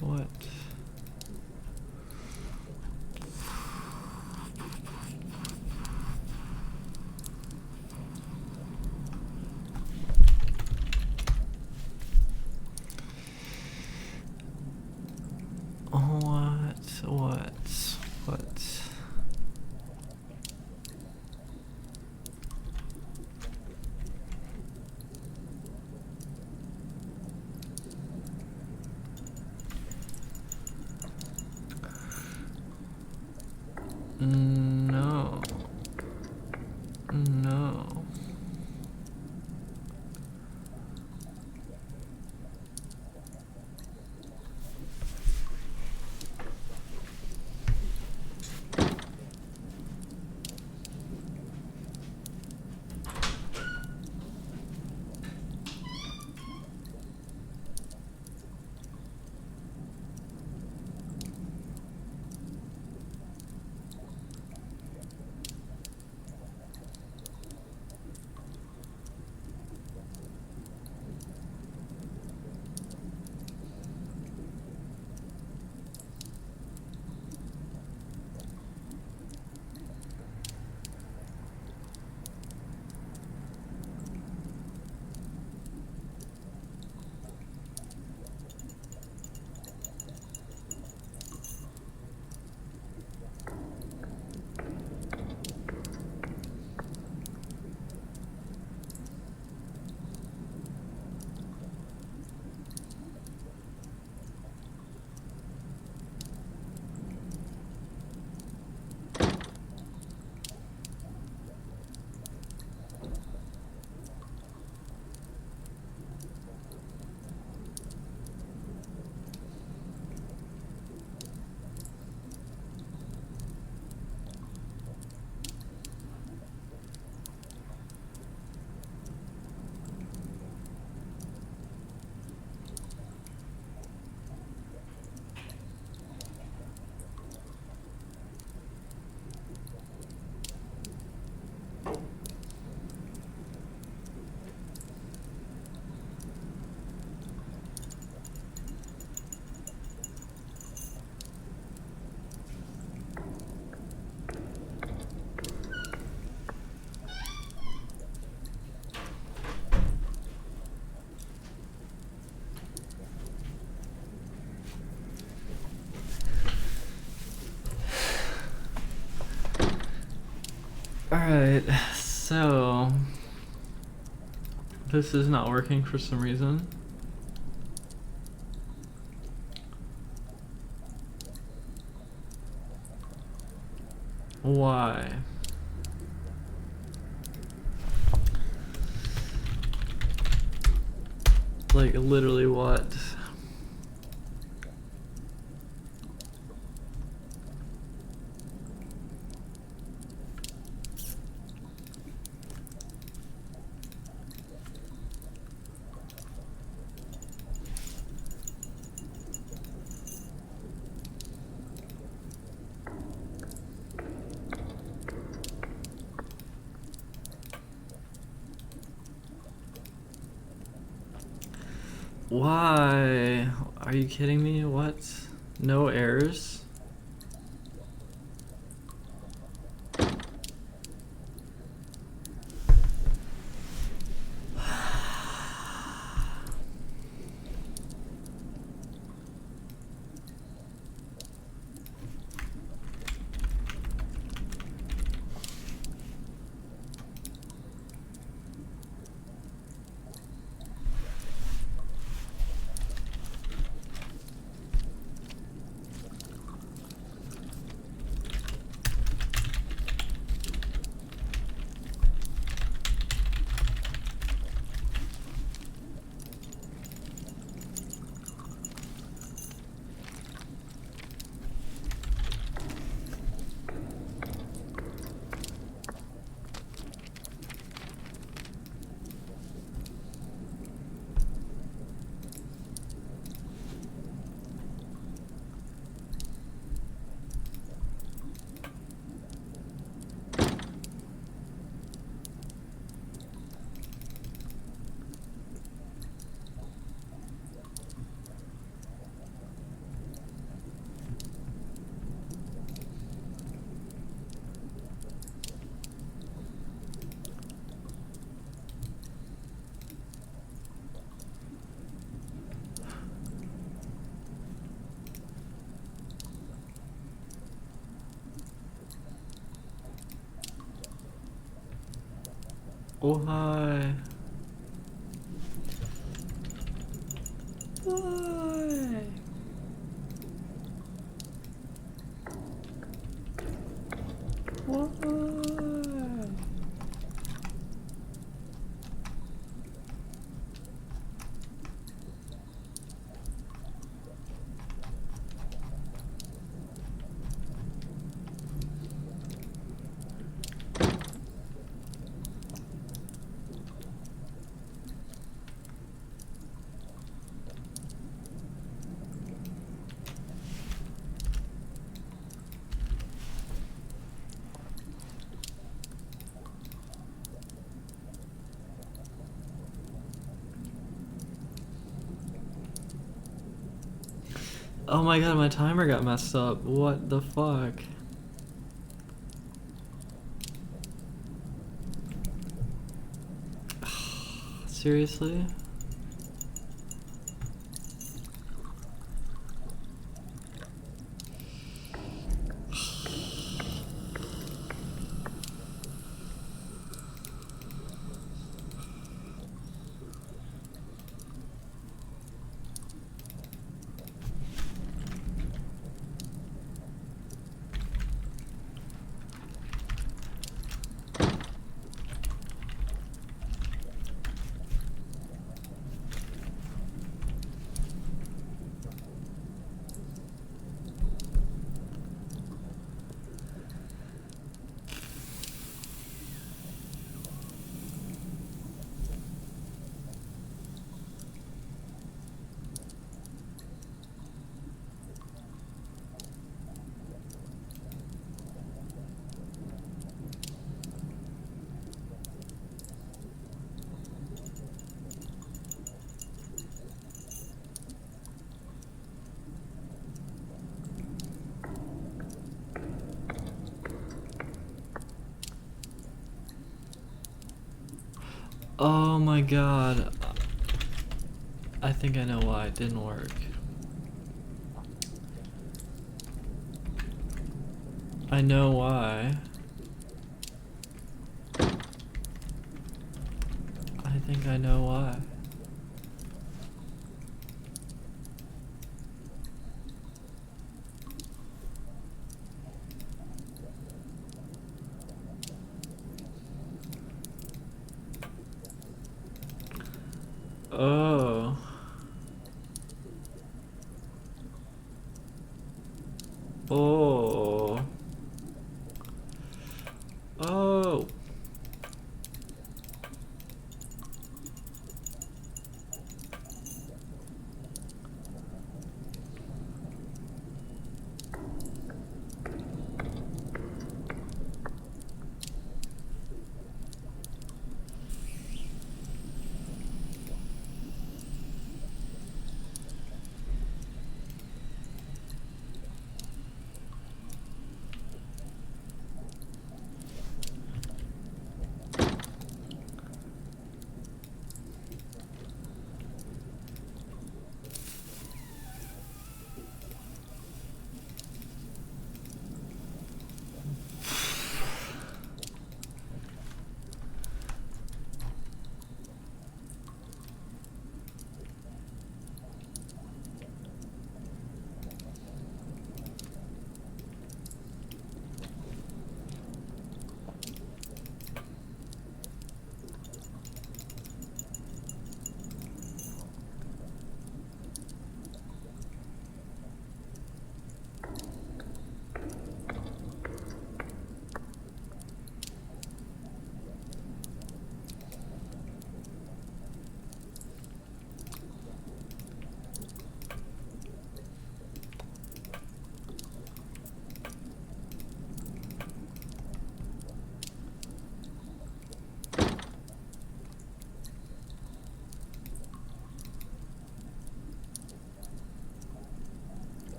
What? What? No. No. Alright, so this is not working for some reason. Why? Like, literally what? Why? Are you kidding me? What? No errors? Oh hi. Why? Why? Oh my god, my timer got messed up. What the fuck? Seriously? Oh my god. I think I know why it didn't work. I know why. I think I know why. Oh. Oh. Oh.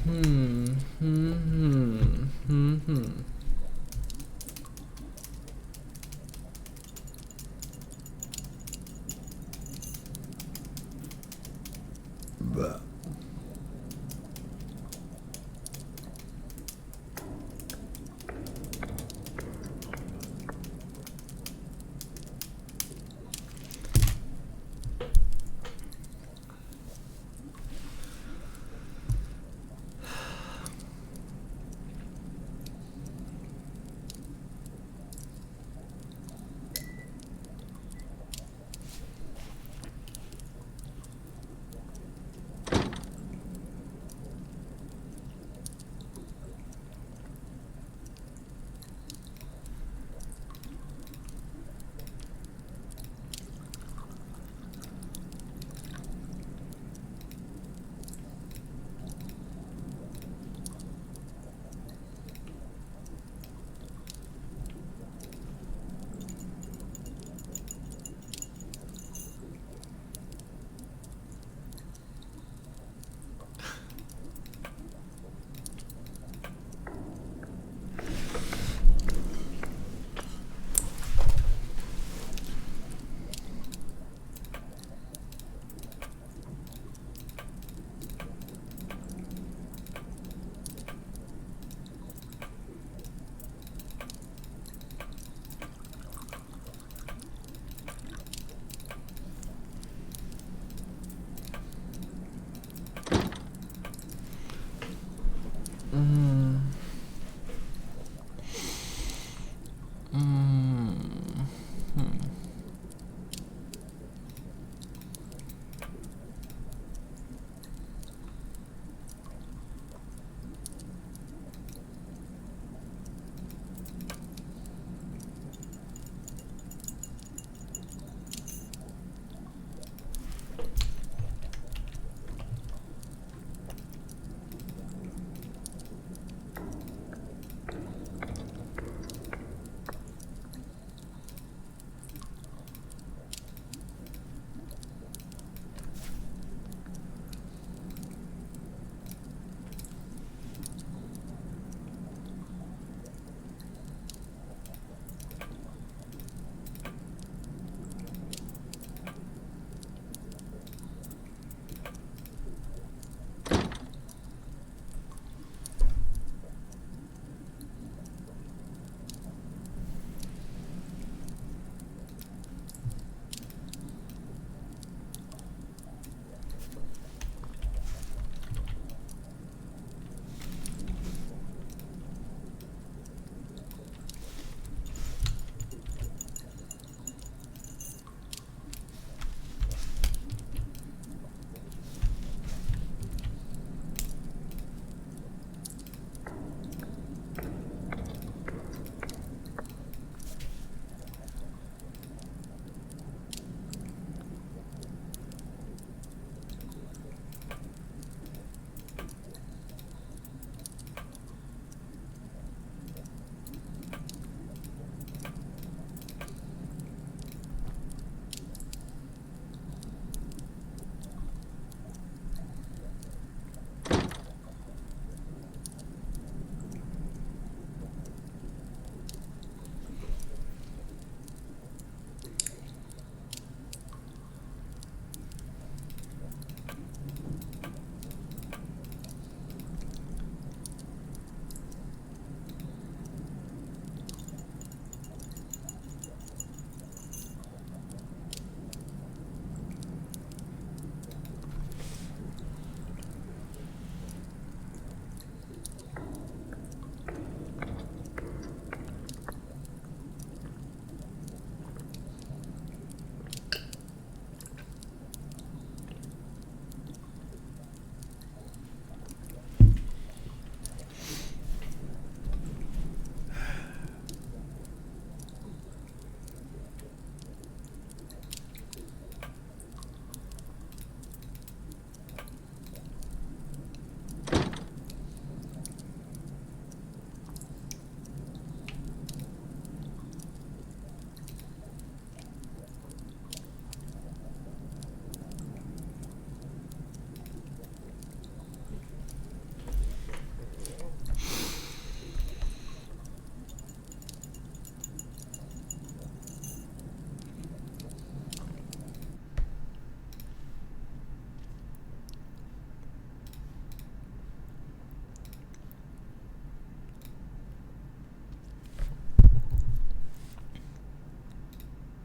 Hmm. Hmm. Hmm. Hmm. Hmm. Mm. Mm. Hmm.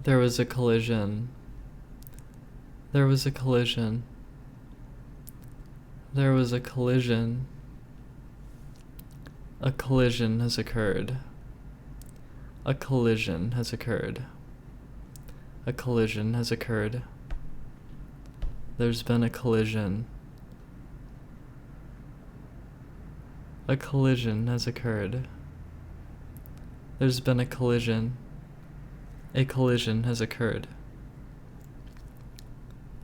There was a collision. There was a collision. There was a collision. A collision has occurred. A collision has occurred. A collision has occurred. There's been a collision. A collision has occurred. There's been a collision. A collision has occurred.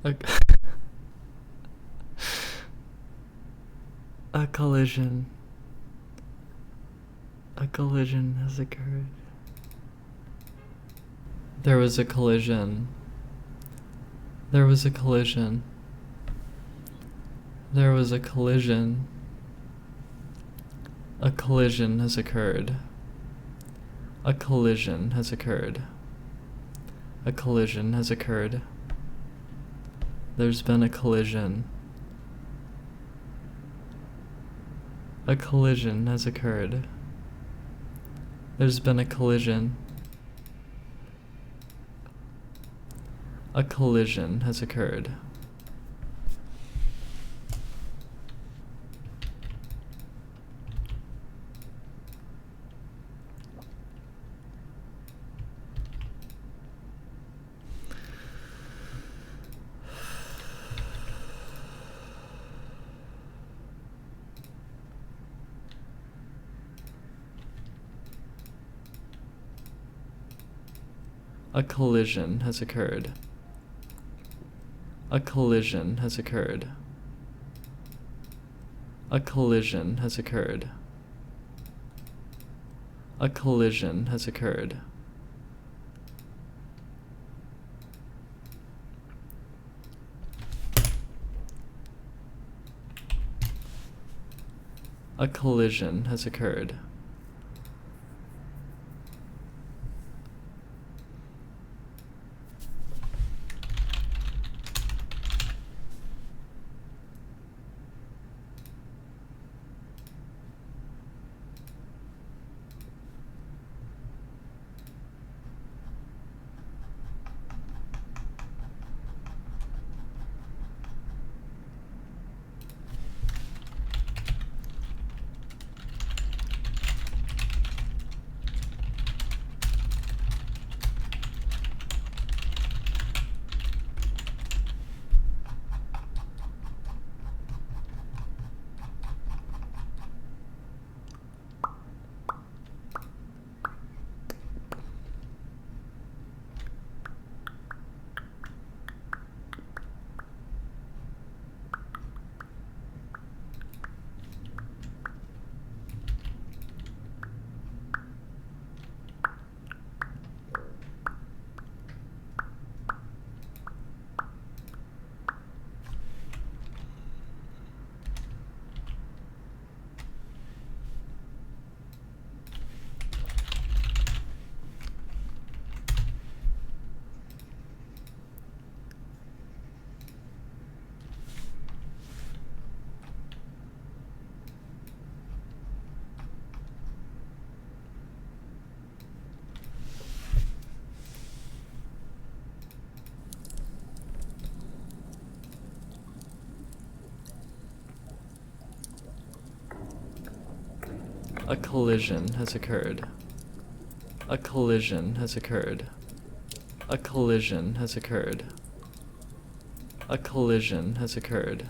A collision. A collision has occurred. There was a collision. There was a collision. There was a collision. A collision has occurred. A collision has occurred. A collision has occurred. There's been a collision. A collision has occurred. There's been a collision. A collision has occurred. A collision has occurred. A collision has occurred. A collision has occurred. A collision has occurred. A collision has occurred. A collision has occurred. A collision has occurred. A collision has occurred. A collision has occurred. A collision has occurred.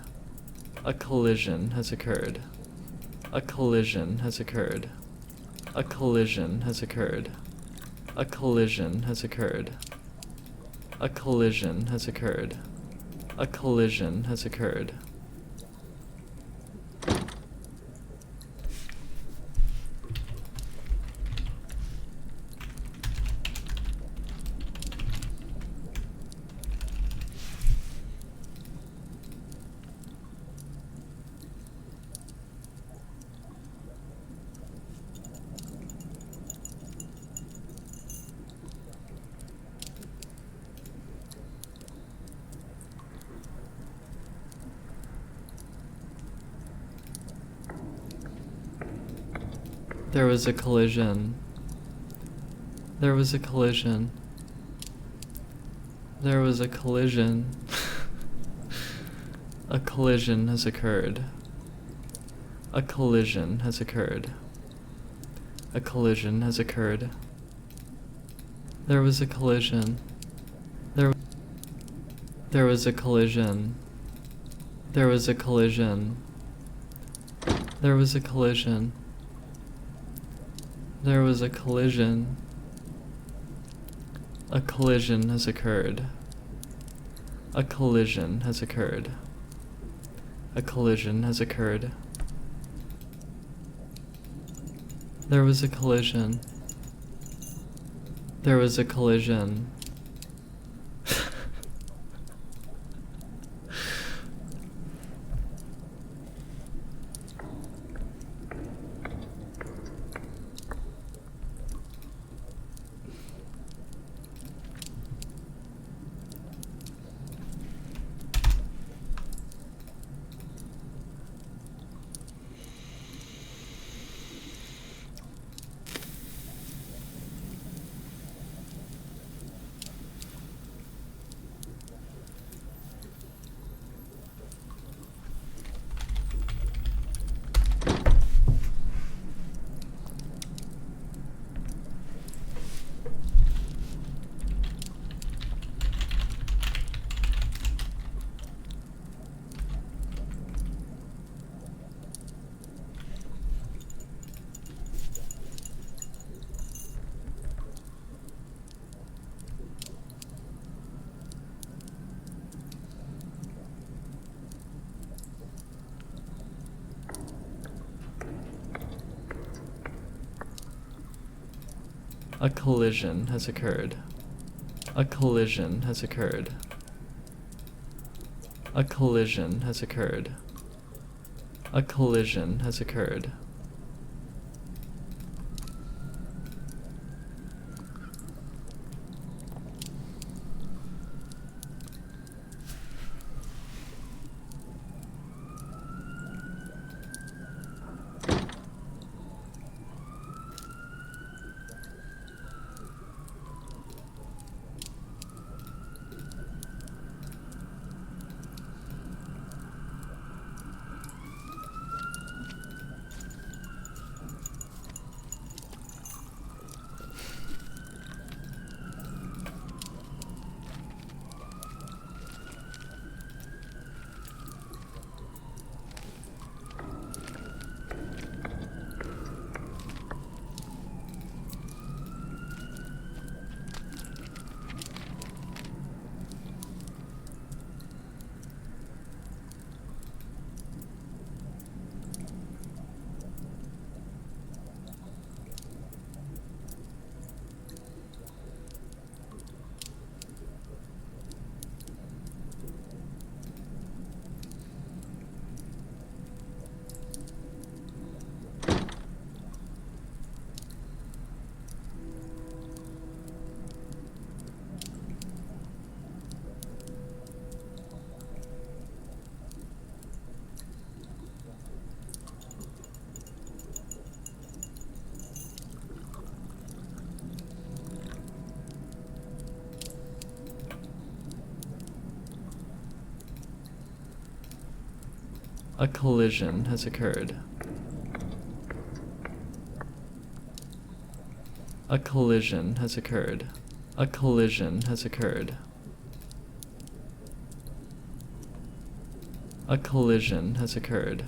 A collision has occurred. A collision has occurred. A collision has occurred. A collision has occurred. A collision has occurred. There was a collision. There was a collision. There was a collision. A collision has occurred. A collision has occurred. A collision has occurred. There was a collision. There was a collision. There was a collision. There was a collision. There was a collision. A collision has occurred. A collision has occurred. A collision has occurred. There was a collision. There was a collision. A collision has occurred. A collision has occurred. A collision has occurred. A collision has occurred. A collision has occurred. A collision has occurred. A collision has occurred. A collision has occurred.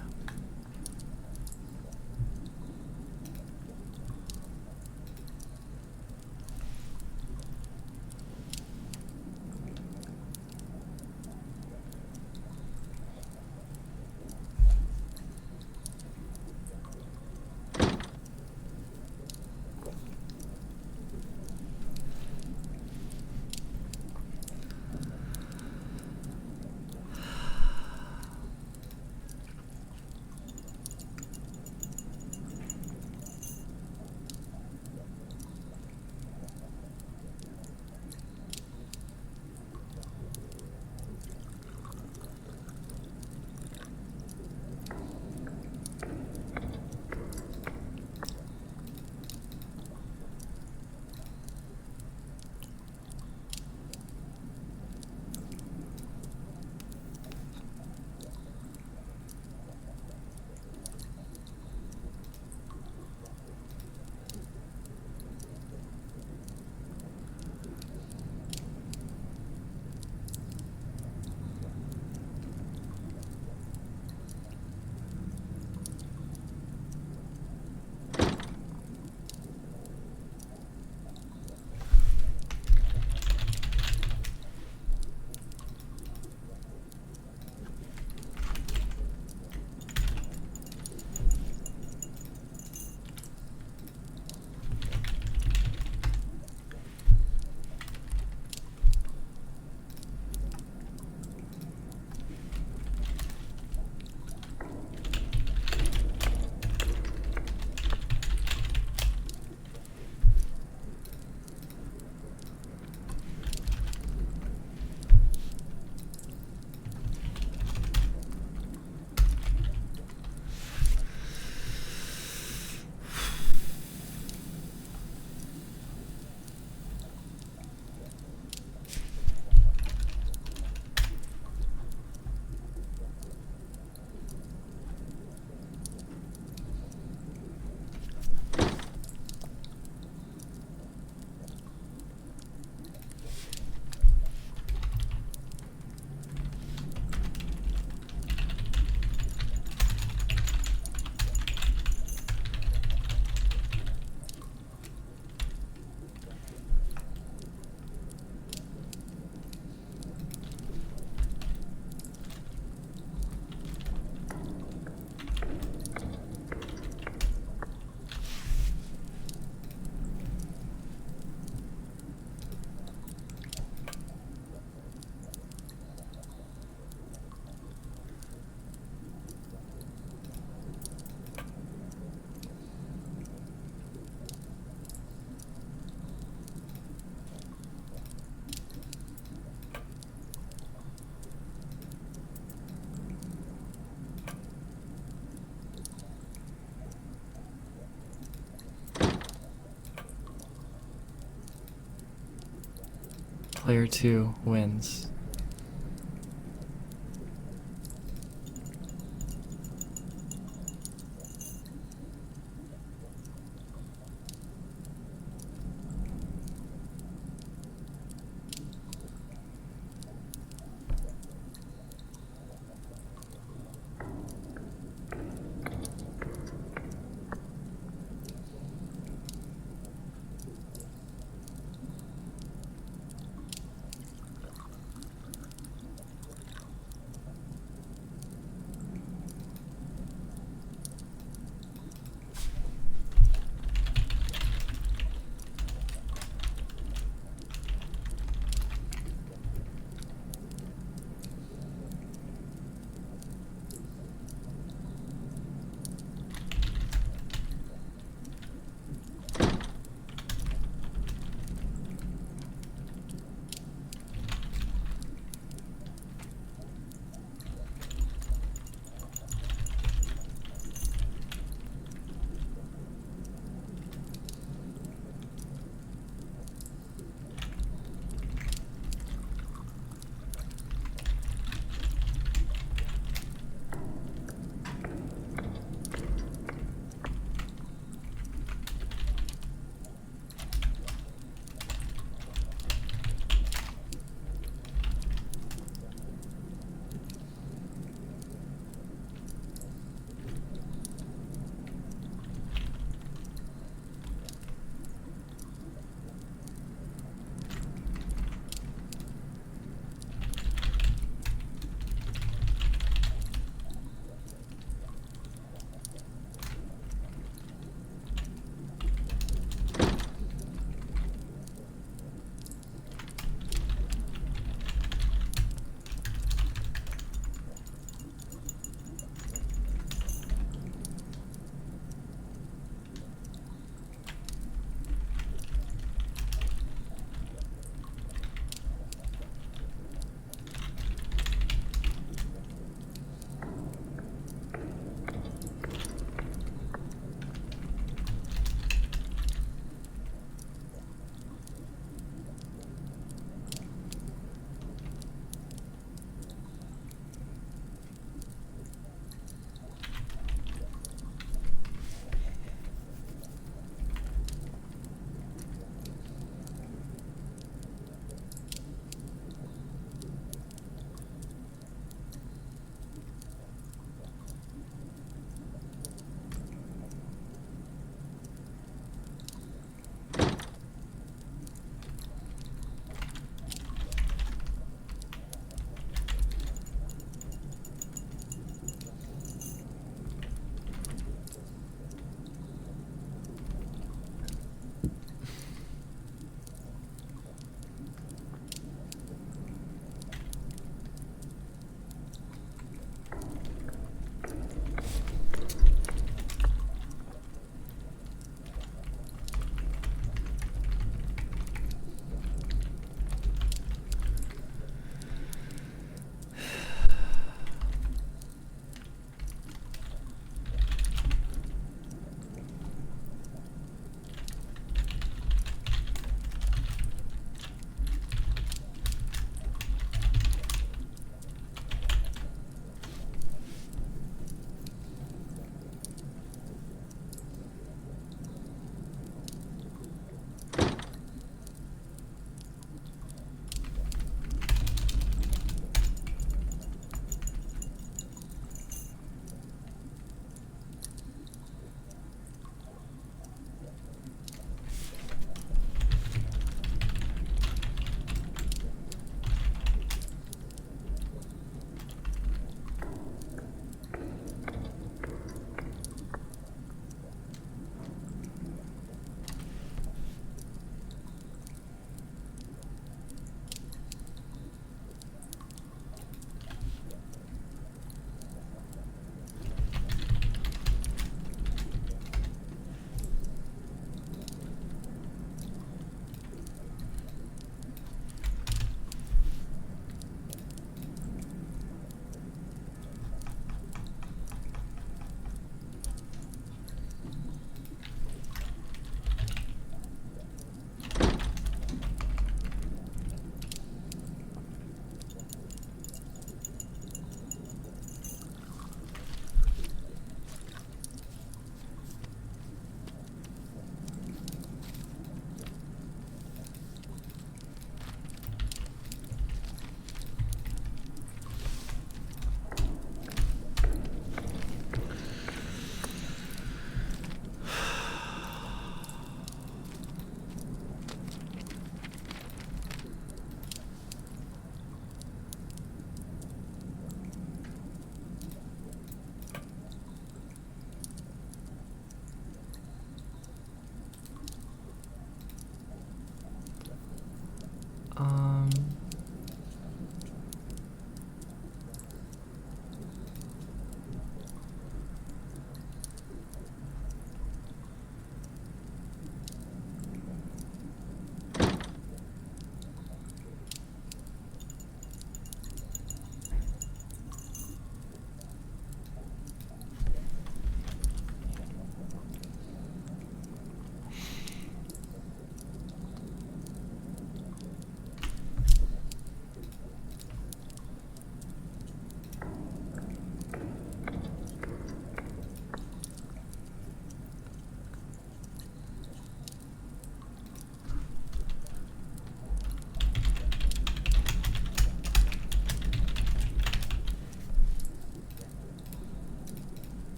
Player 2 wins.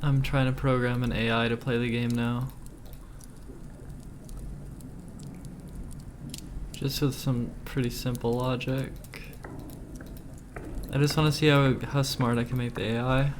I'm trying to program an AI to play the game now. Just with some pretty simple logic. I just want to see how smart I can make the AI.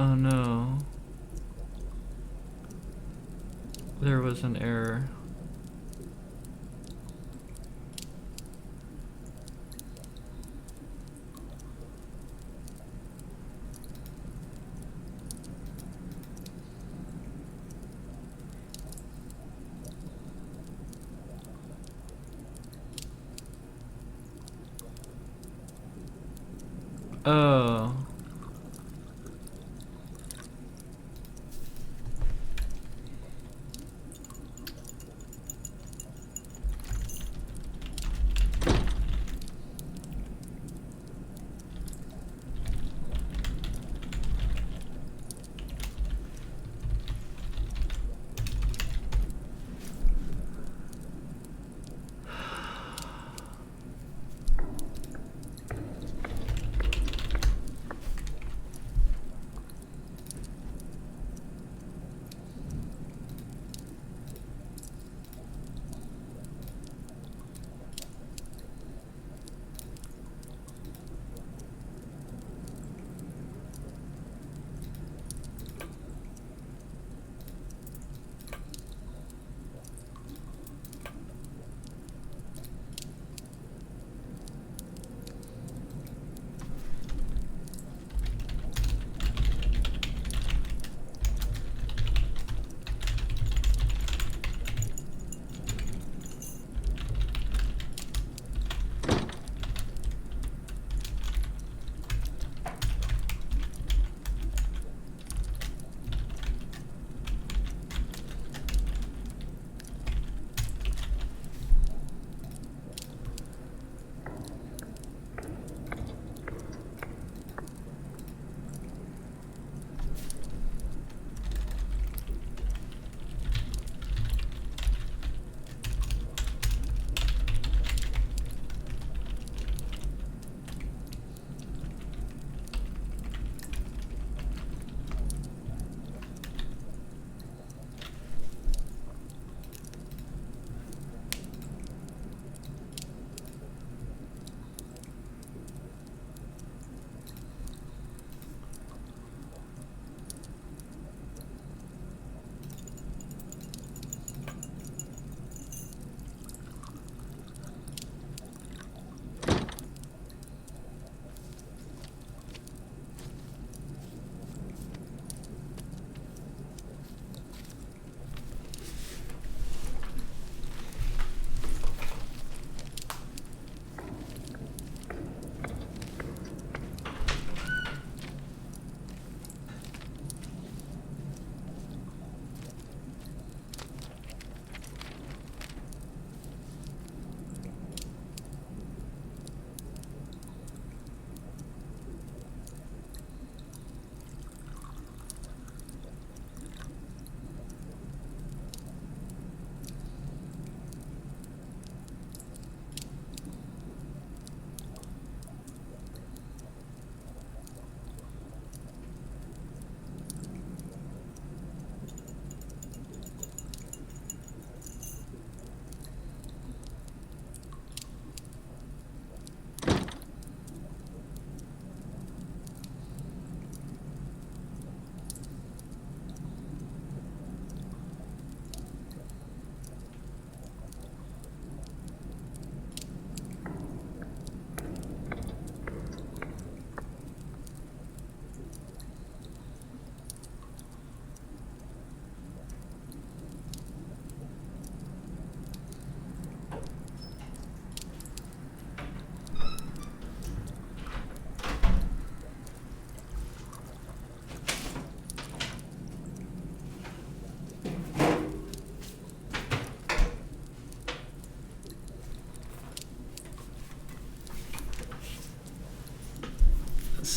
Oh no. There was an error. Oh.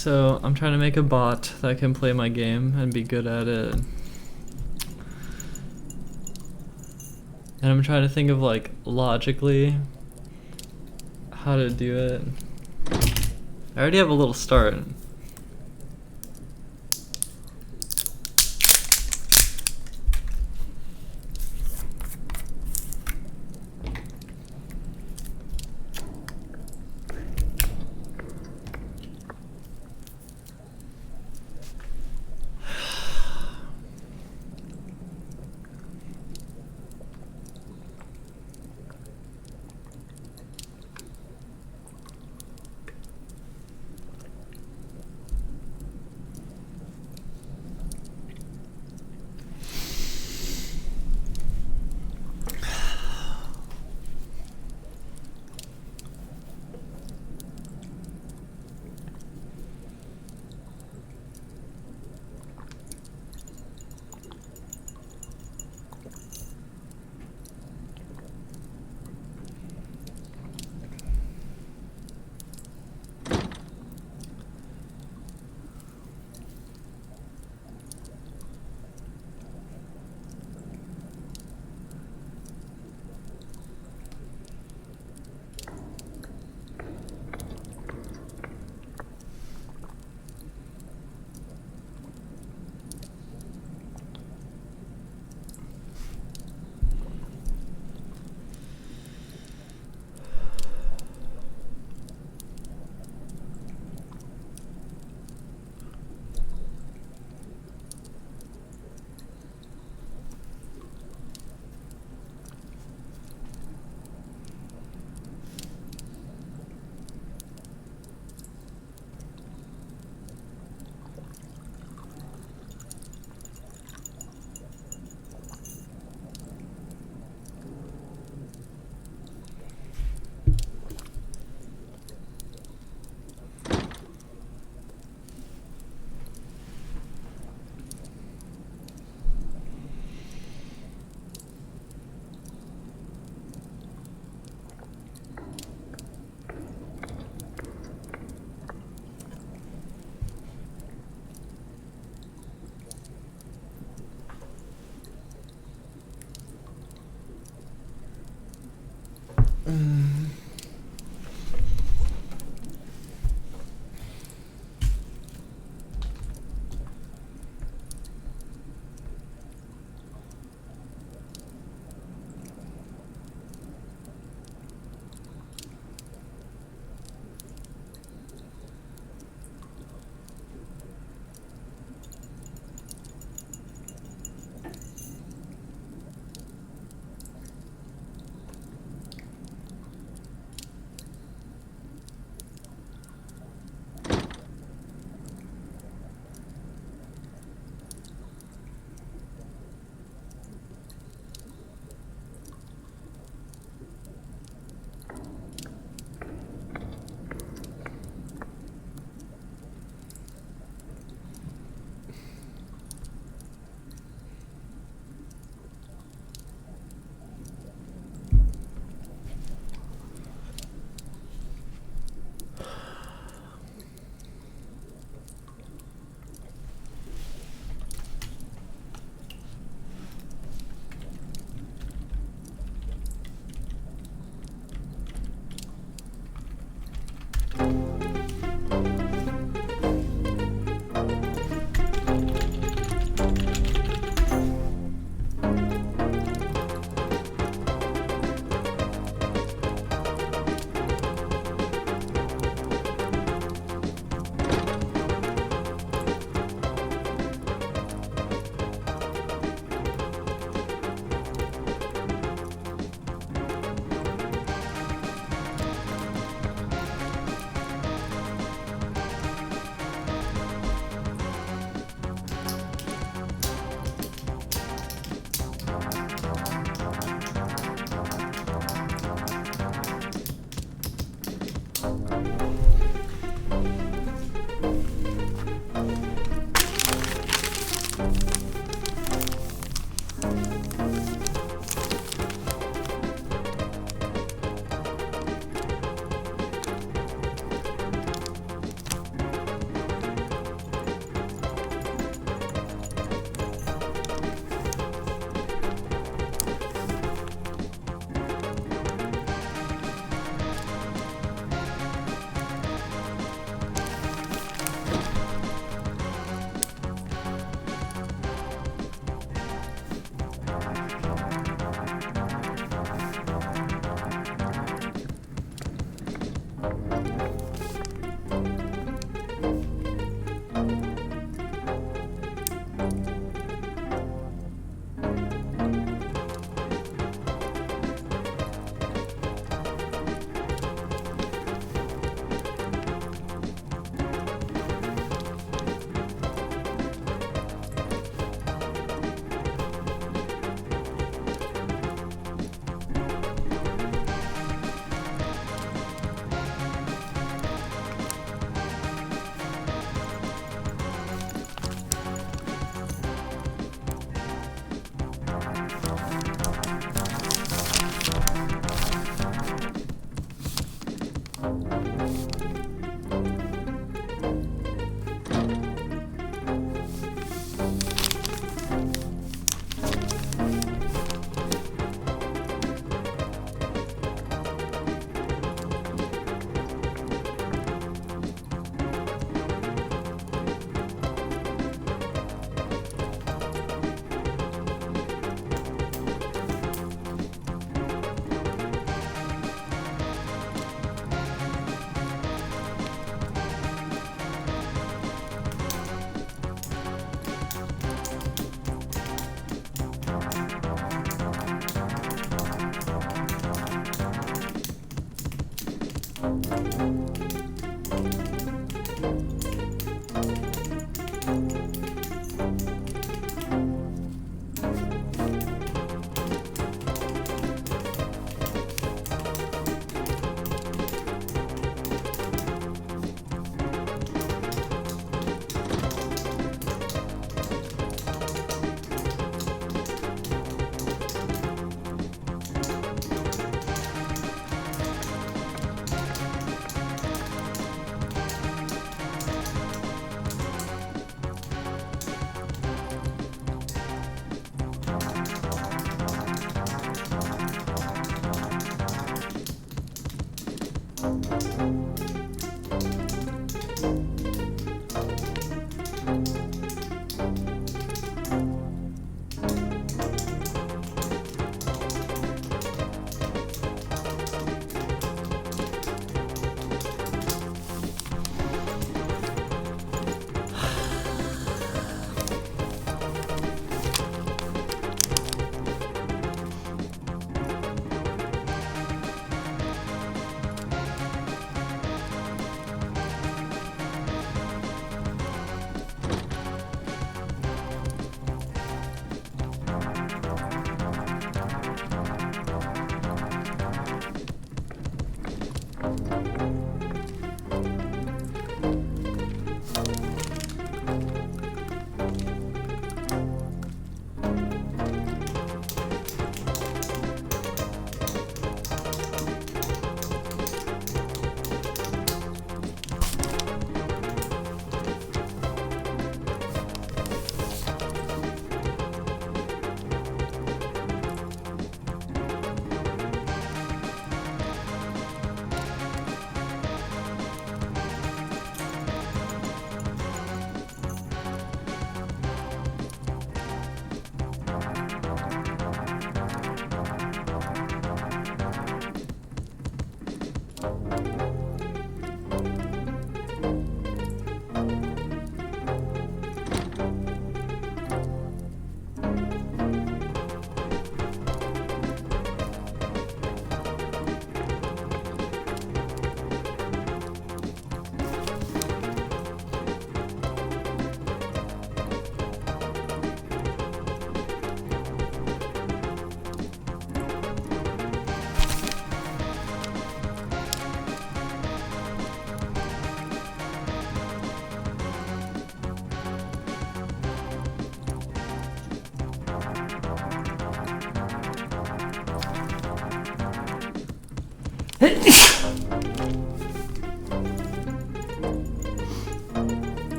So I'm trying to make a bot that can play my game and be good at it. And I'm trying to think of like logically how to do it. I already have a little start.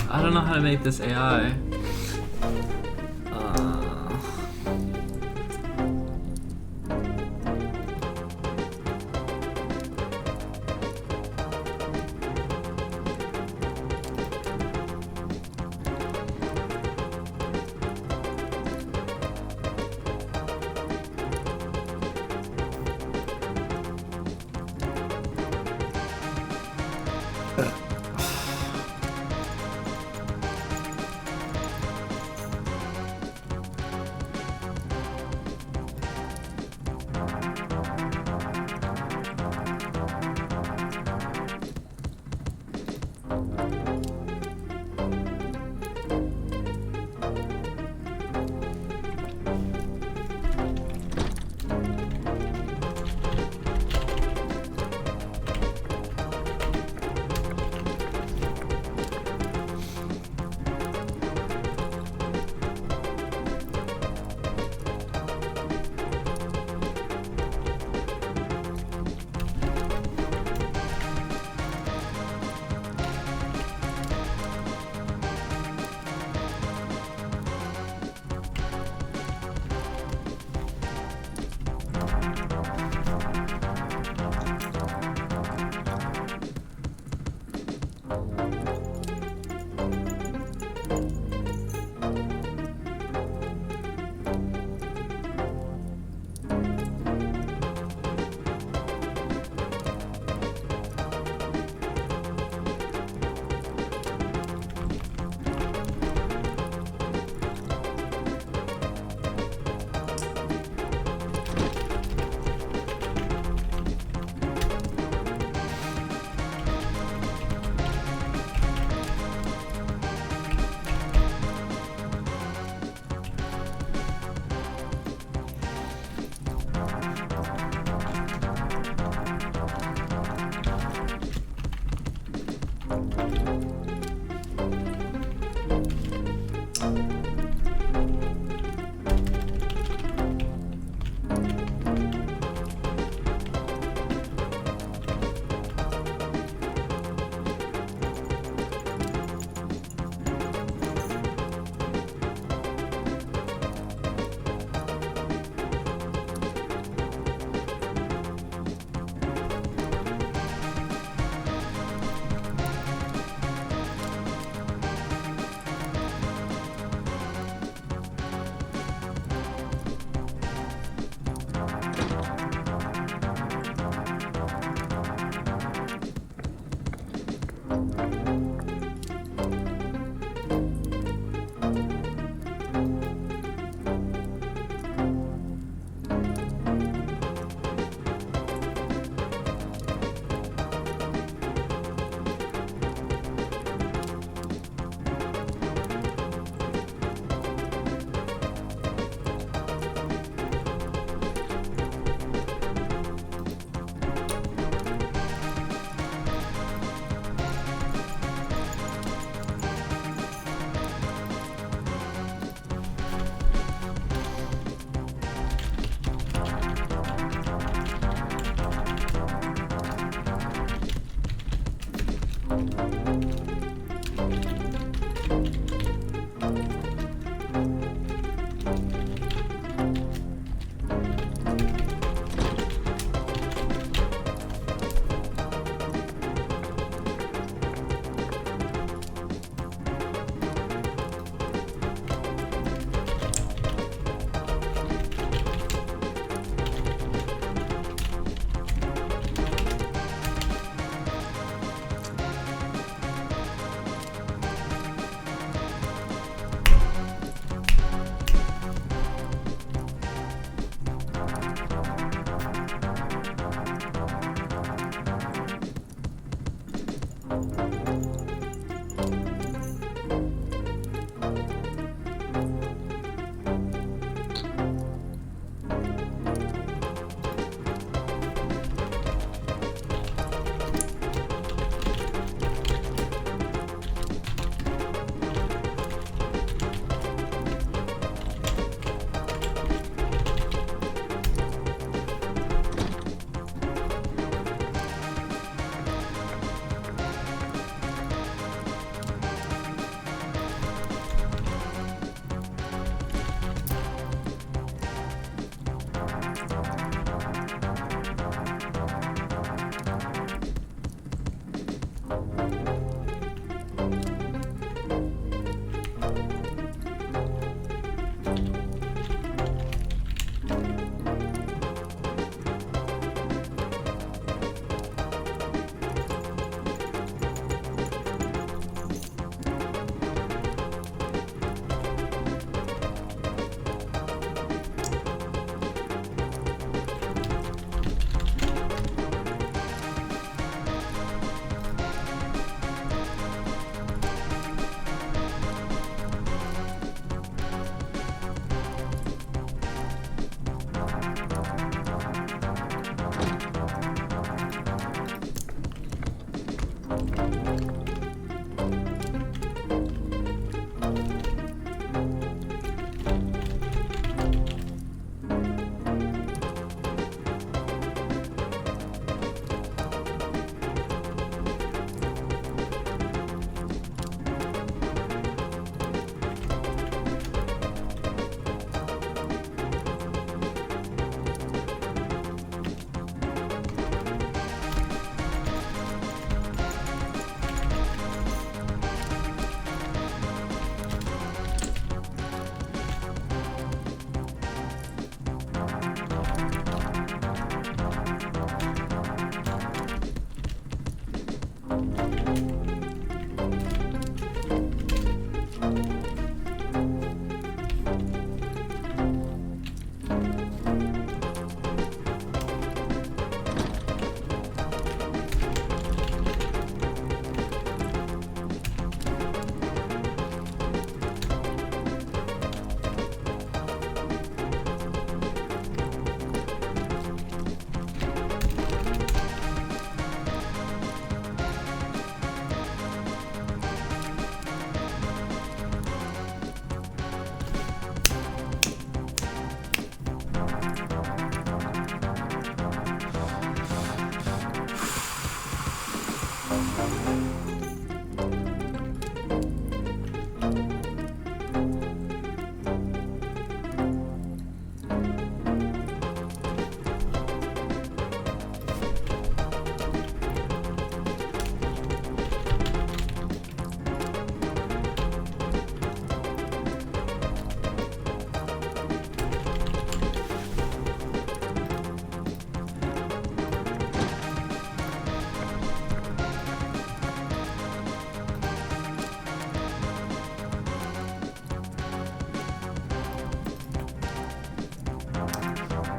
I don't know how to make this AI.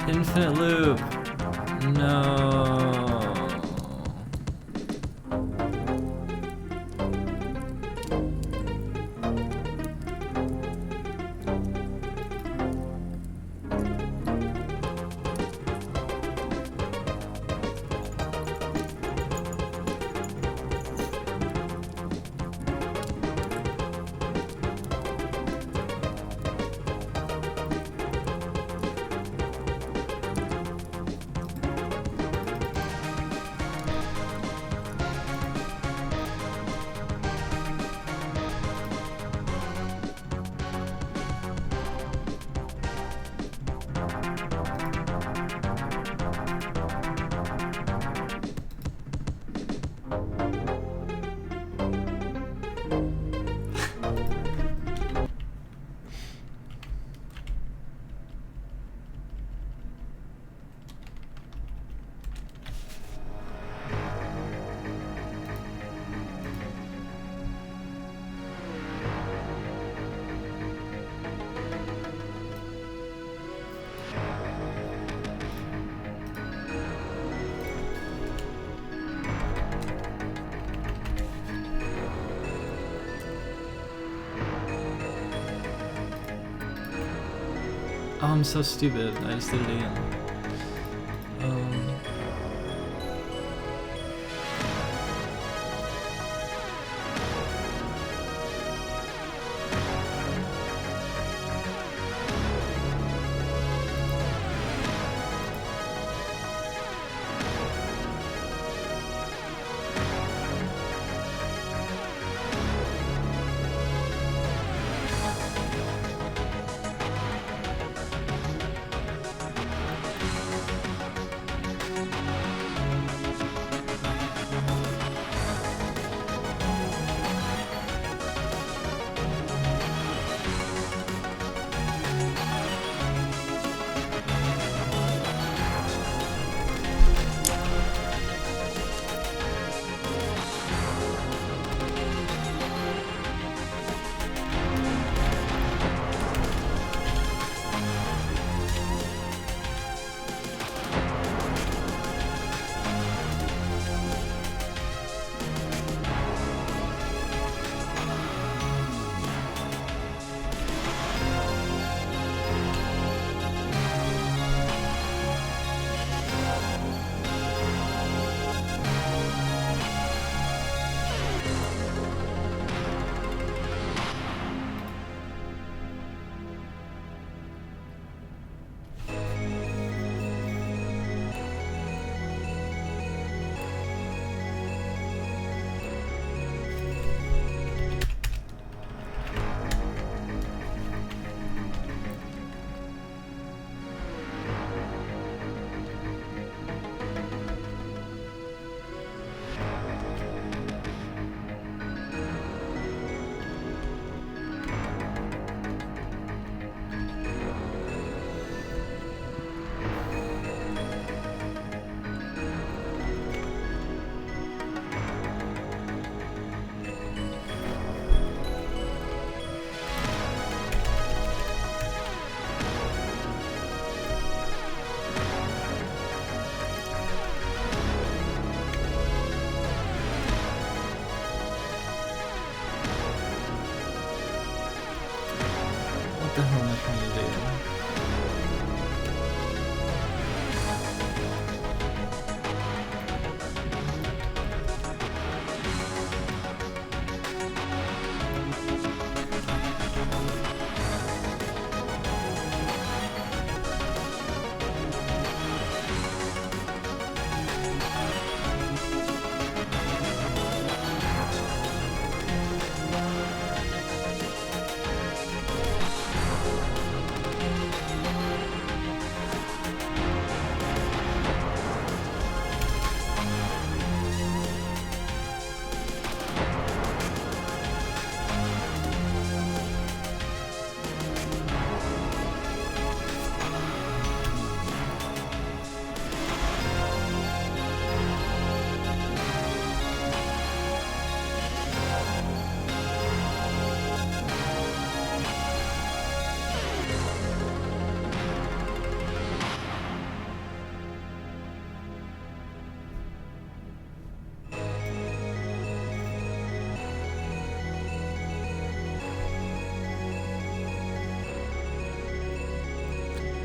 Infinite loop. No. Oh, I'm so stupid. I just did it again.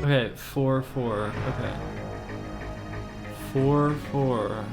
Okay, 4-4. Okay. 4-4.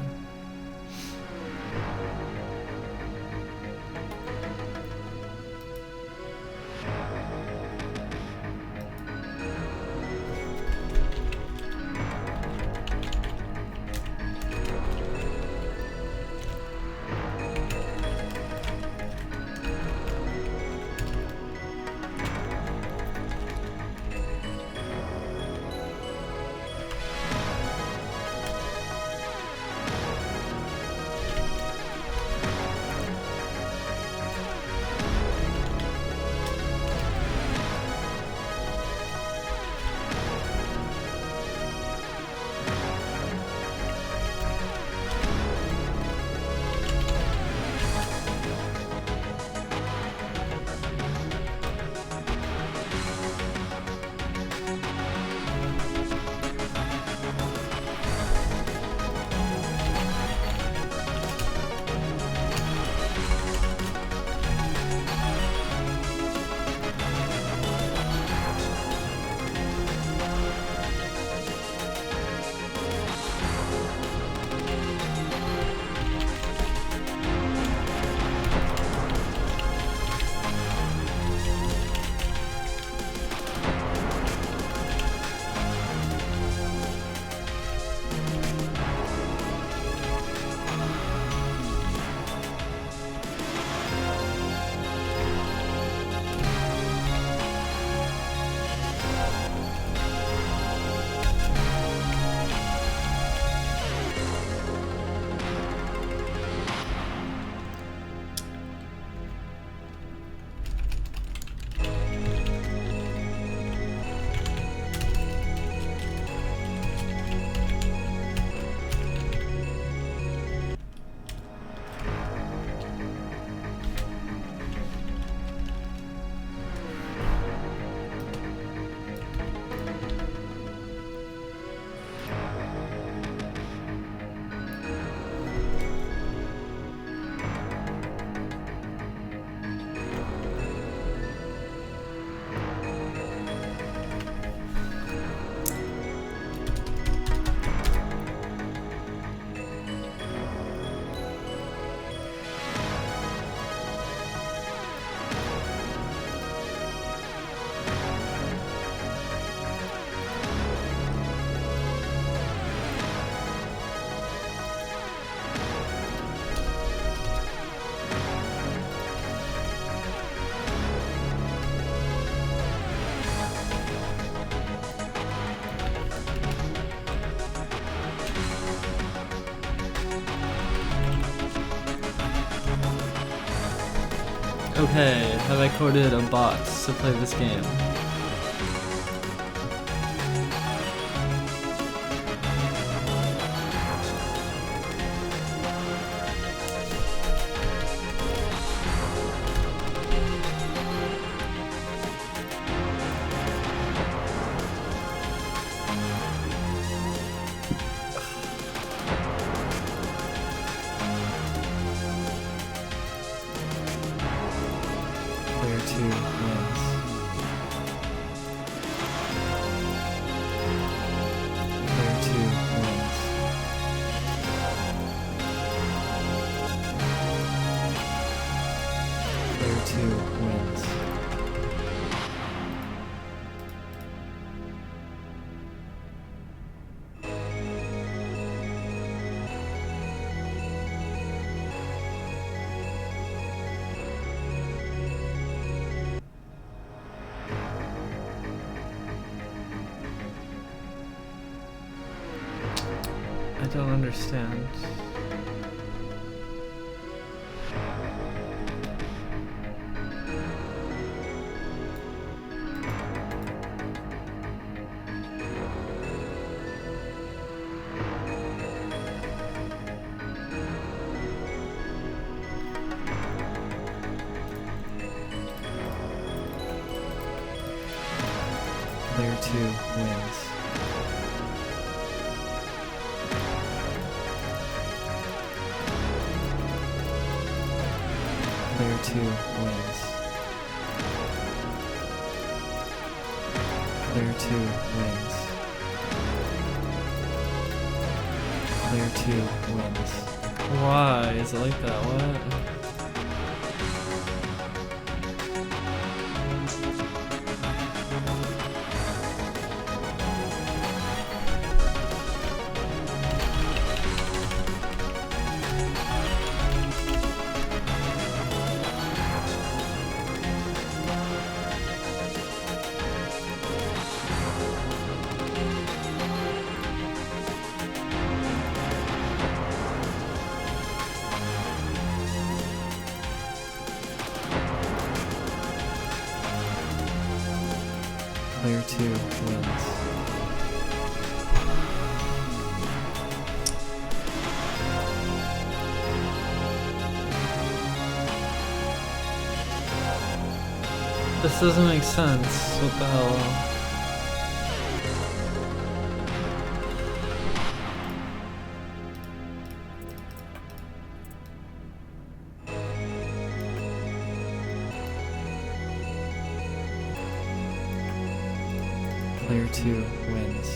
Okay, have I coded a bot to play this game? Player 2 wins. Player 2 wins. Player 2 wins. I don't understand. Player 2 wins. Player 2 wins. Player 2 wins. Player 2 wins. Why is it like that? What? Player 2 wins. This doesn't make sense. What the hell? Player 2 wins.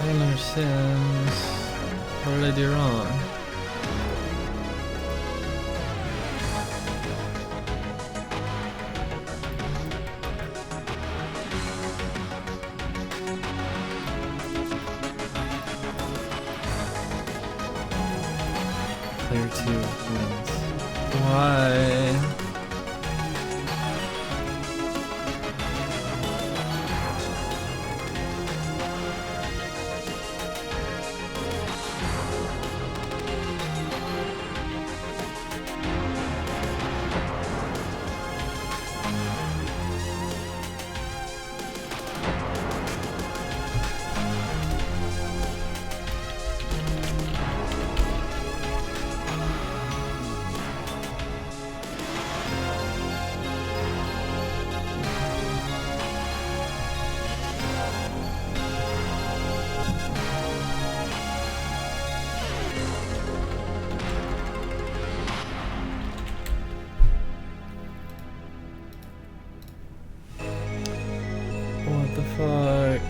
I don't understand. What did I do wrong? Player 2 wins. Why? What the fuck?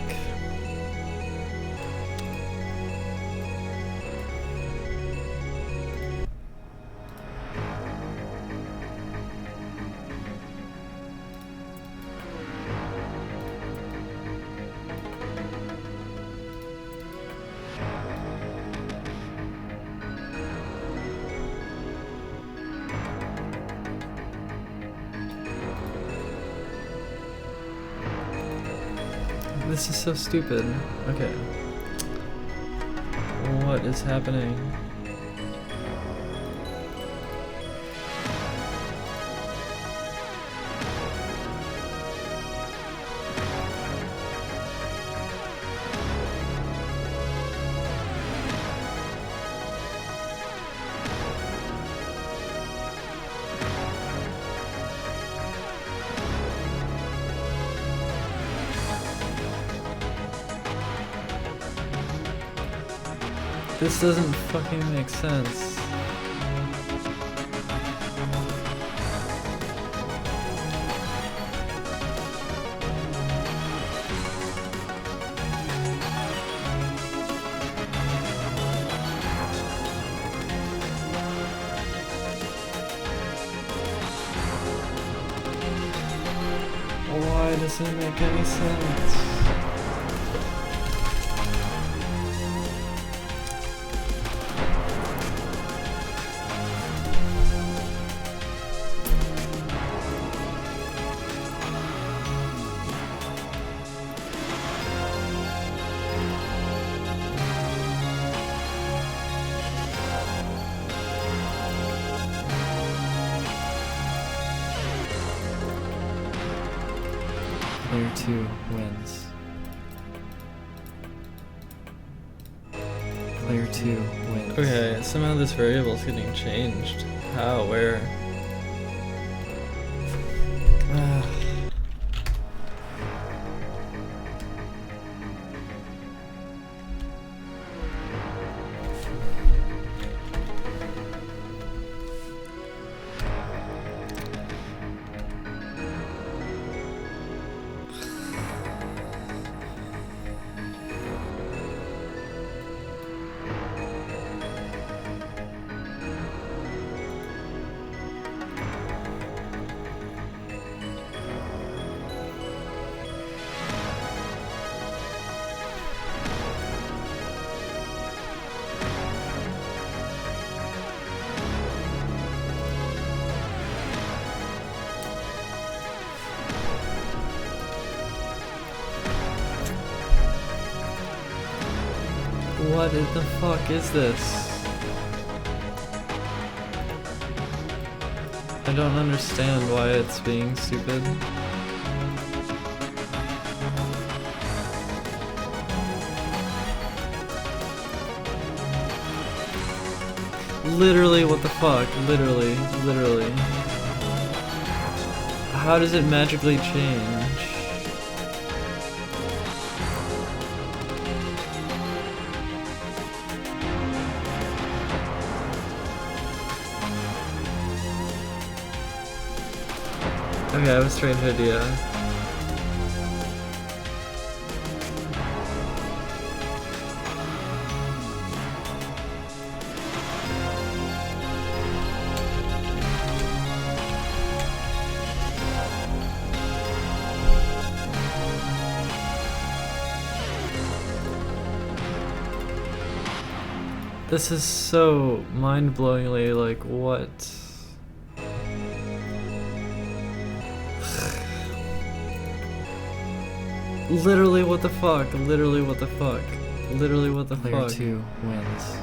This is so stupid. Okay. What is happening? This doesn't fucking make sense. Why doesn't it make any sense? Player 2 wins. Player 2 wins. Okay, somehow this variable is getting changed. How? Where? What the fuck is this? I don't understand why it's being stupid. Literally, what the fuck? Literally. How does it magically change? Okay, I have a strange idea. This is so mind-blowingly like what? Literally what the fuck? Literally what the fuck? Literally what the fuck? Player 2 wins.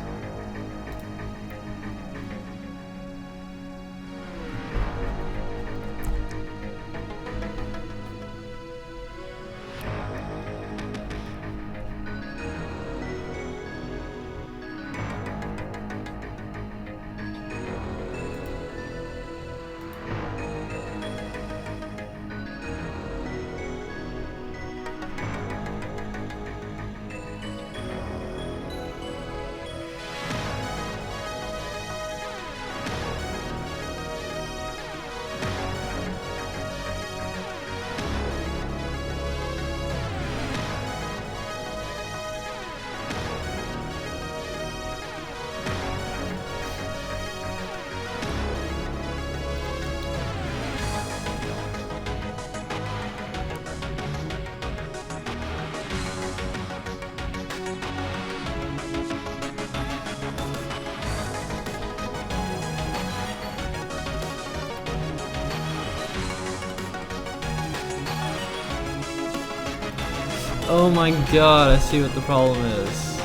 Oh my god, I see what the problem is.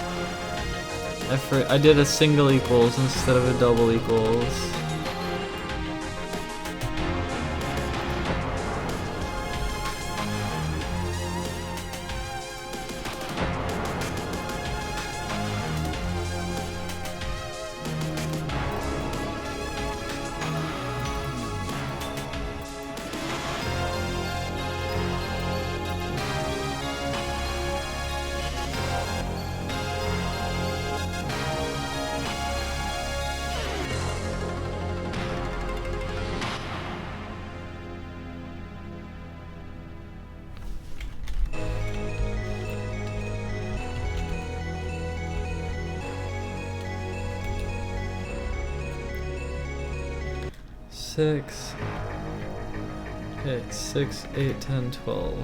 I did a single equals instead of a double equals. Six. Okay, 6, 8, 10, 12.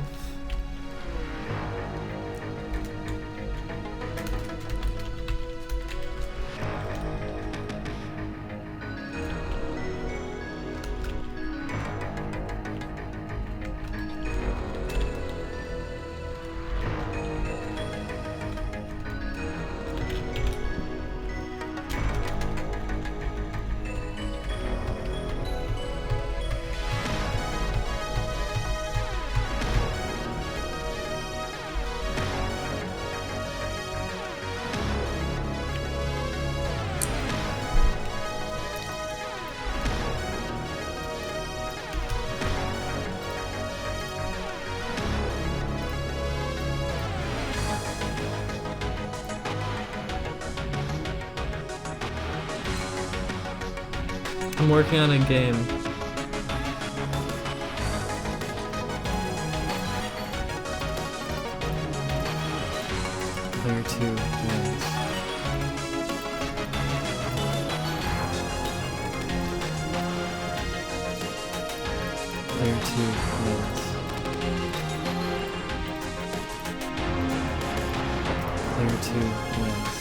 I'm working on a game. Layer 2 wins. Layer 2 wins. Layer 2 wins.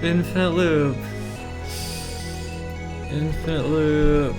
Infinite loop. Infinite loop.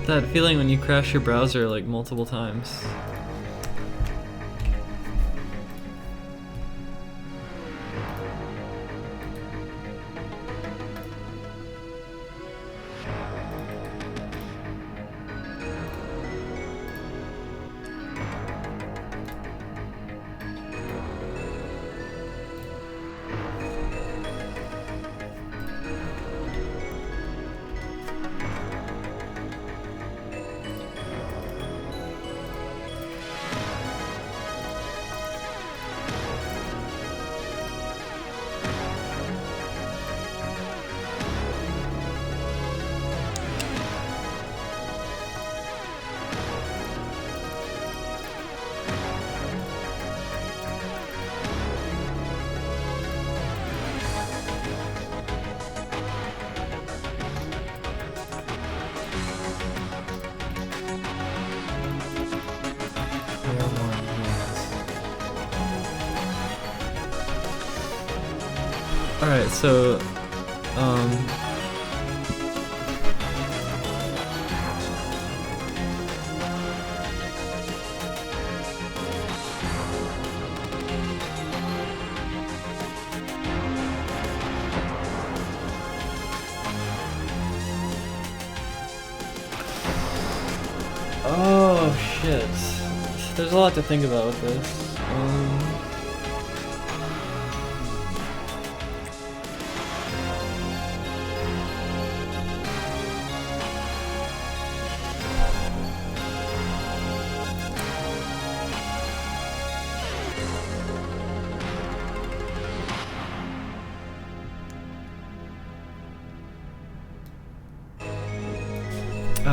That feeling when you crash your browser like multiple times. Alright, so, oh shit. There's a lot to think about with this.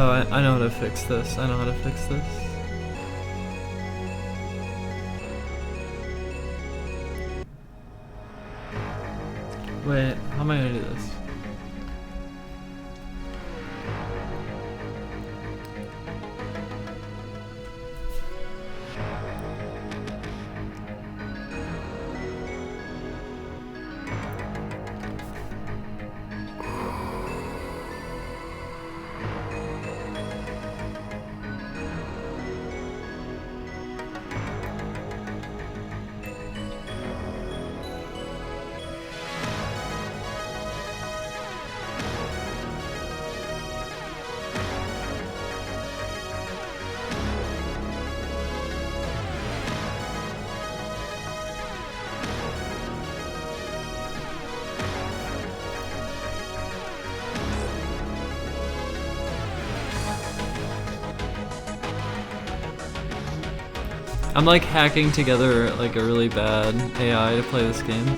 Oh, I know how to fix this. I know how to fix this. Wait, how am I gonna do this? I'm like hacking together like a really bad AI to play this game.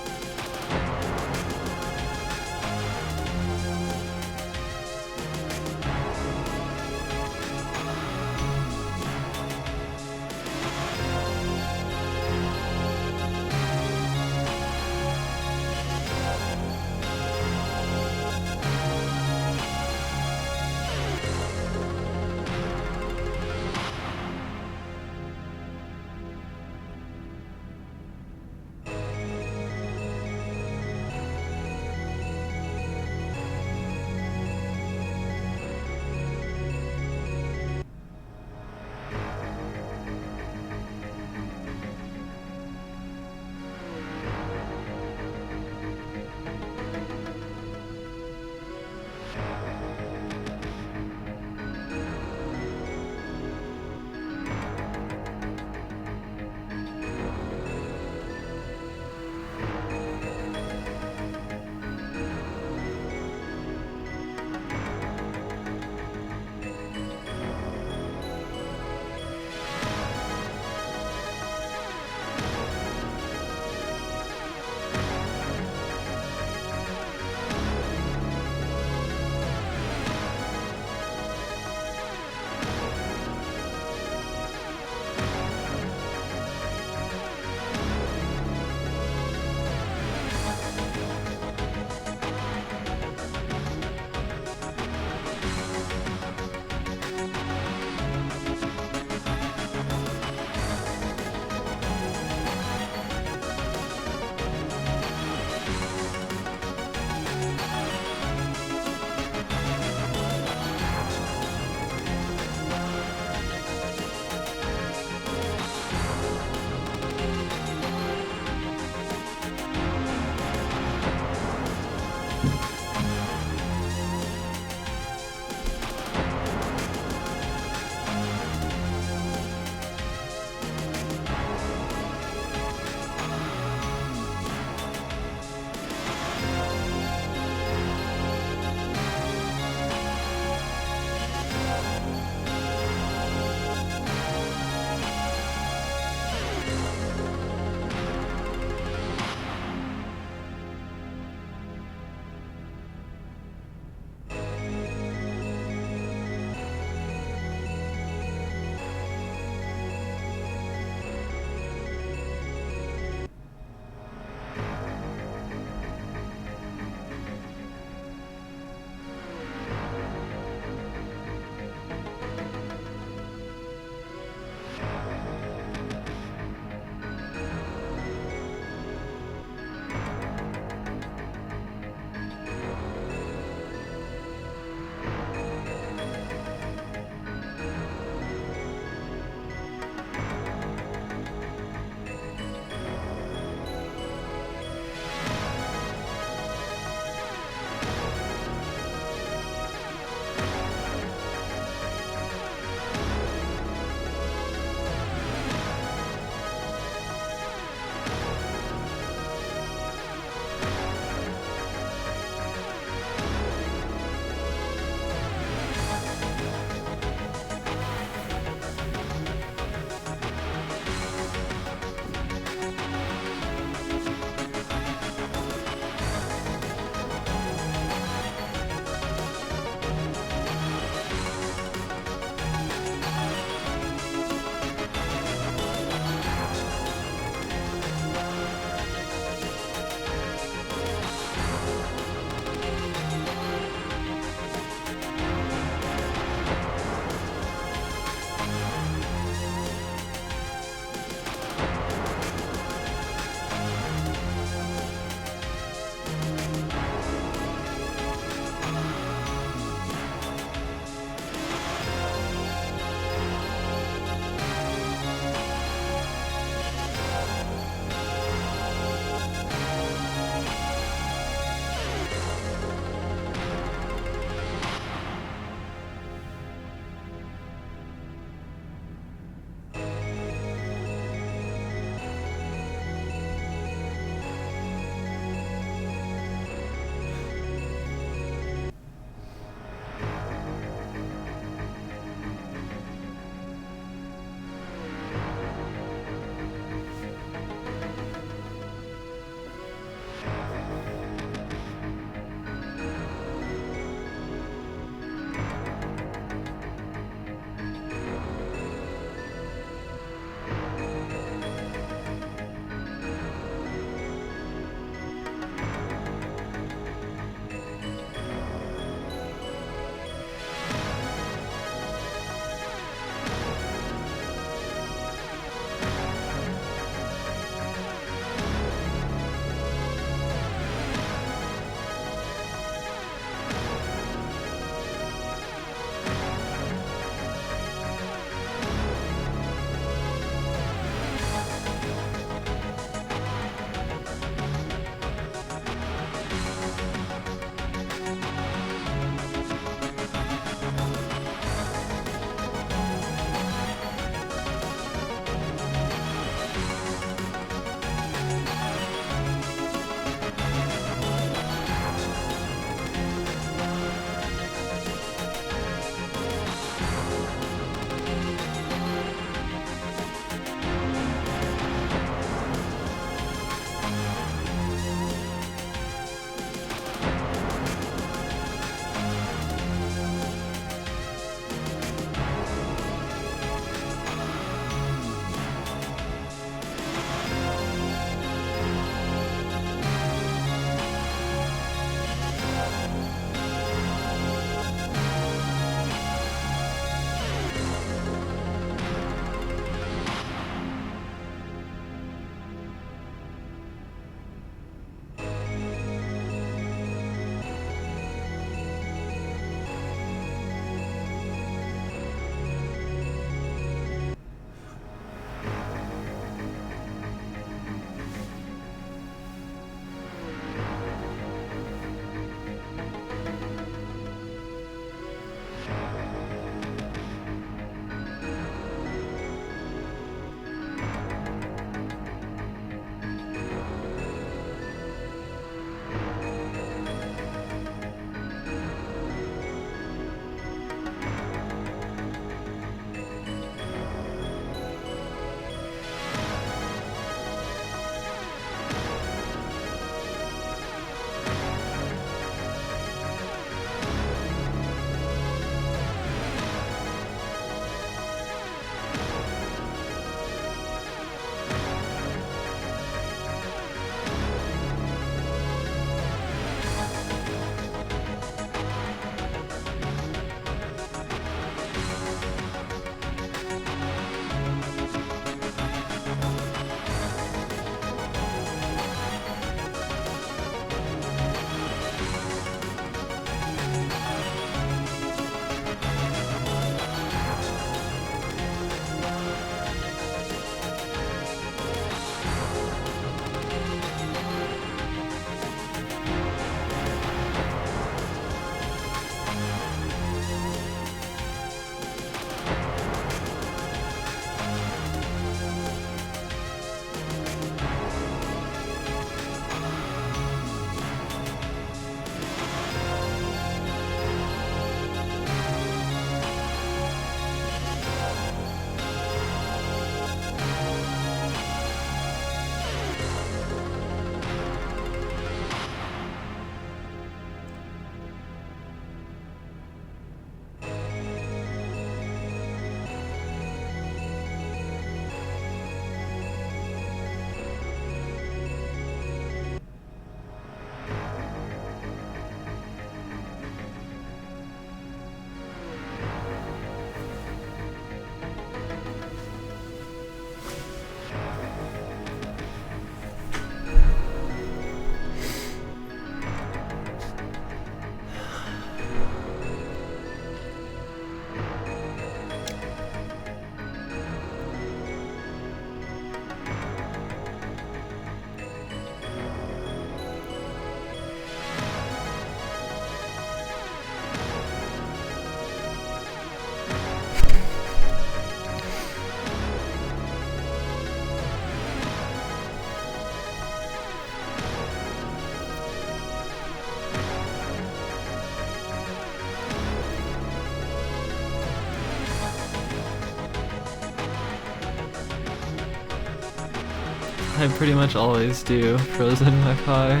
I pretty much always do frozen Wi-Fi.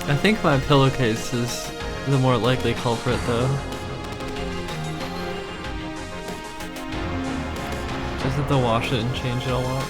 I think my pillowcase is the more likely culprit though. Just have to wash it and change it a lot.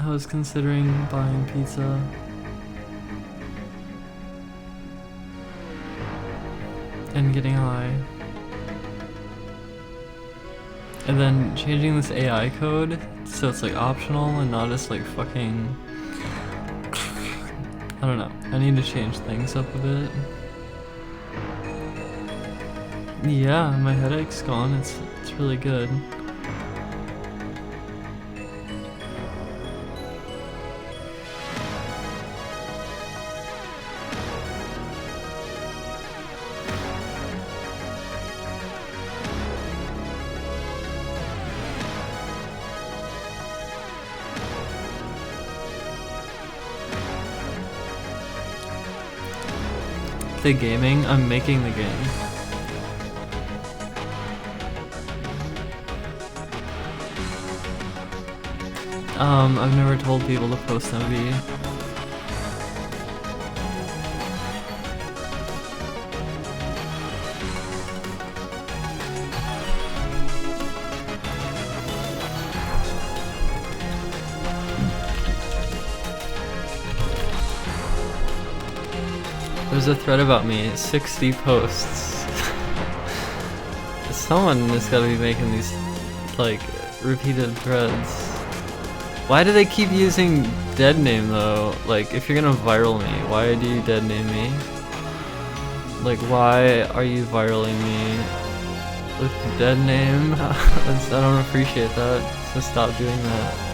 I was considering buying pizza. And getting high. And then changing this AI code so it's like optional and not just like fucking... I don't know. I need to change things up a bit. Yeah, my headache's gone. It's really good. The gaming, I'm making the game. I've never told people to post MV. There's a thread about me, 60 posts. Someone has gotta be making these, like, repeated threads. Why do they keep using dead name though? Like, if you're gonna viral me, why do you dead name me? Like, why are you viraling me with dead name? I don't appreciate that, so stop doing that.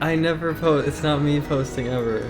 I never post, it's not me posting ever.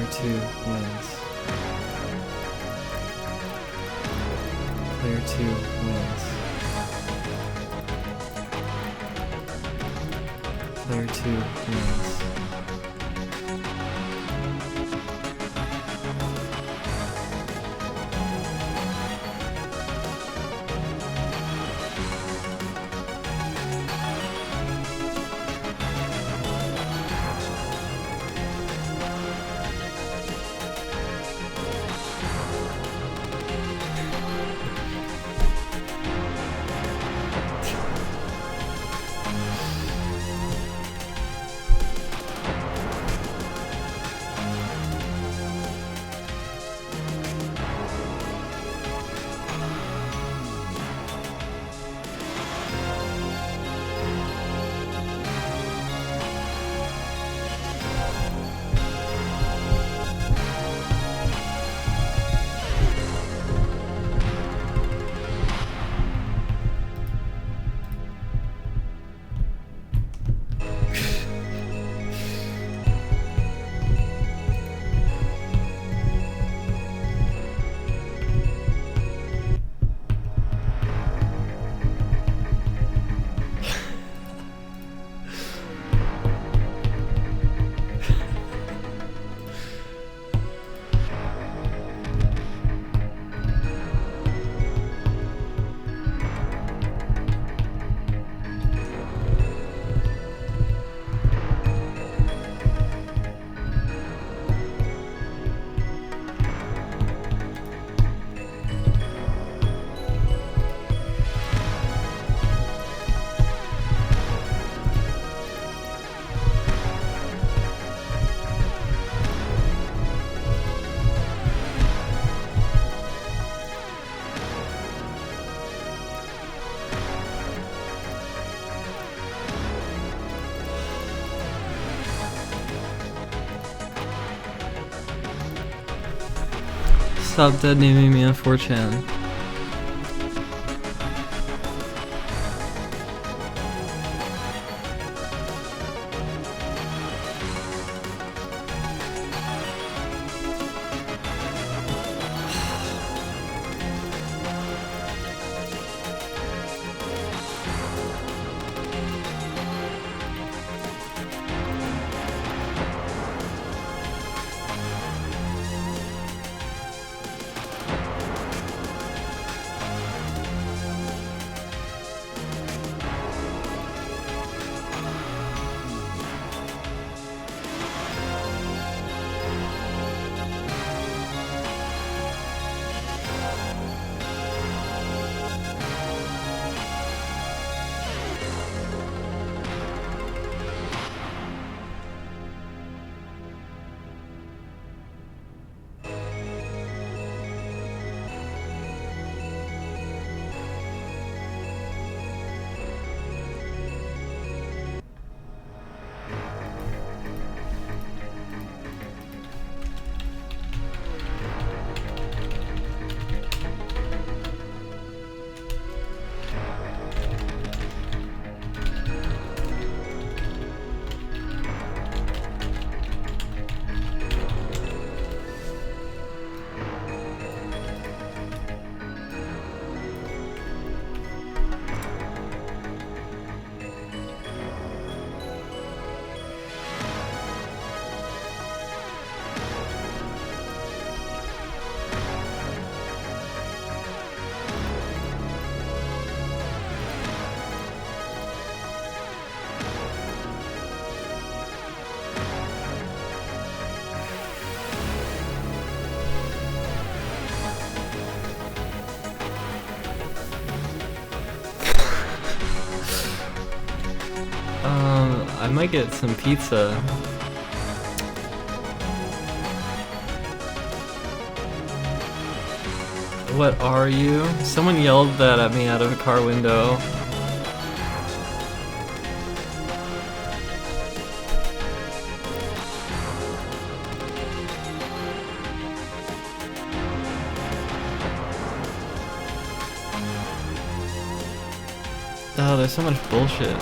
Player 2 wins. Player 2 wins. Player 2 wins. Stop dead naming me on 4chan. I might get some pizza. What are you? Someone yelled that at me out of a car window. Oh, there's so much bullshit.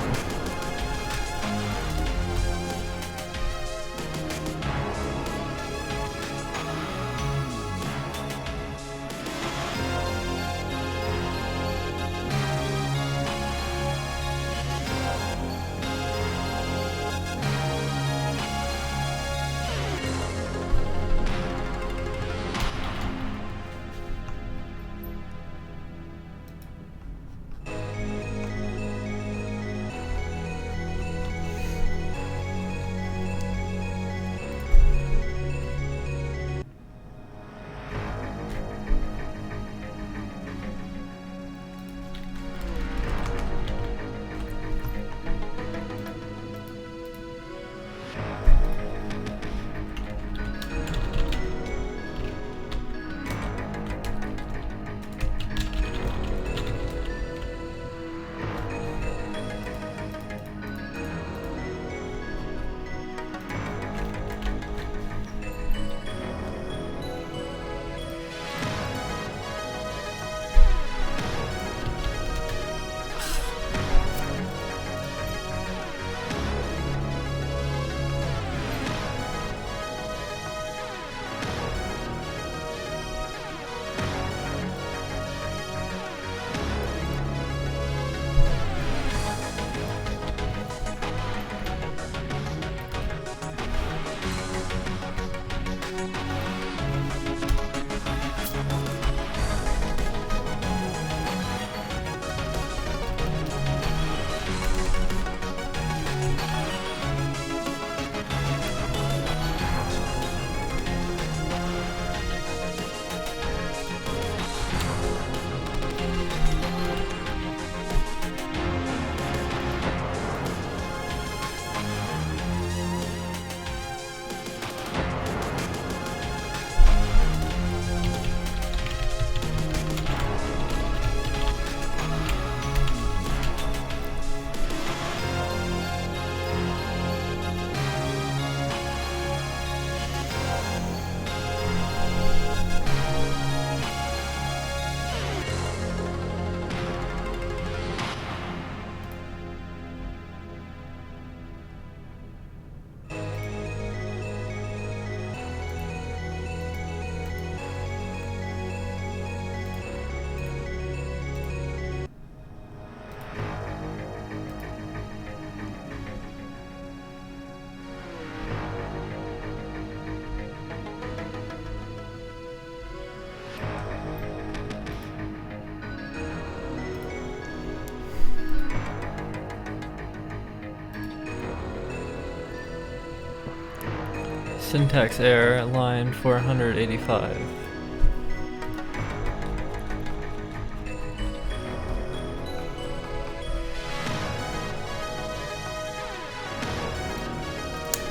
Syntax error, line 485.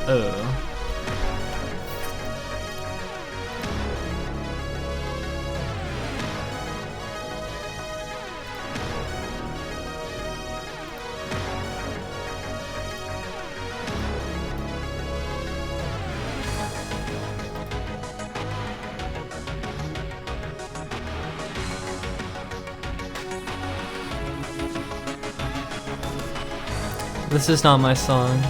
Oh. This is not my song.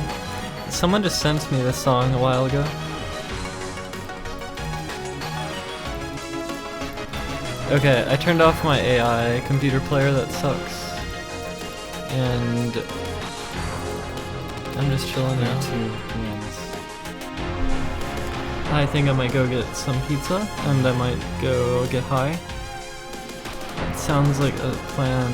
Someone just sent me this song a while ago. Okay, I turned off my AI computer player that sucks. And I'm just chilling now. 2 wins. I think I might go get some pizza and I might go get high. It sounds like a plan.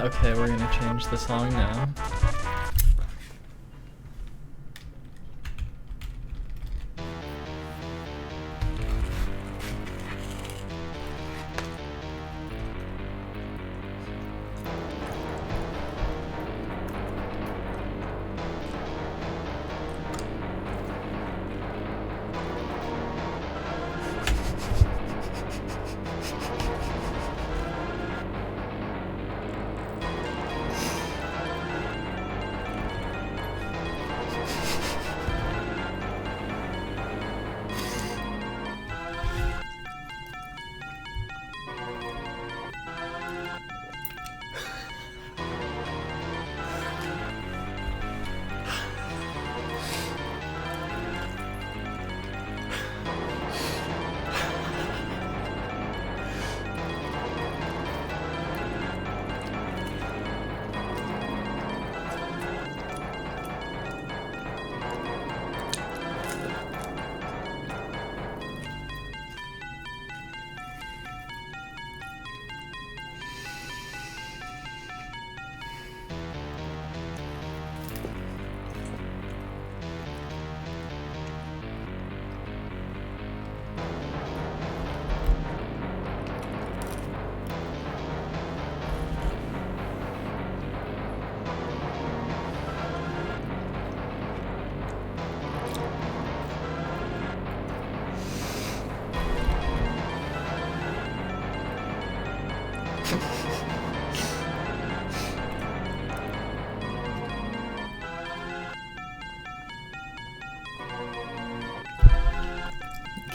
Okay, we're gonna change the song now.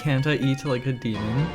Can't I eat like a demon?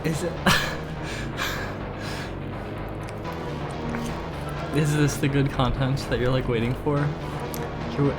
Is it? Is this the good content that you're like waiting for? You.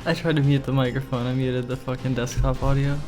I tried to mute the microphone, I muted the fucking desktop audio.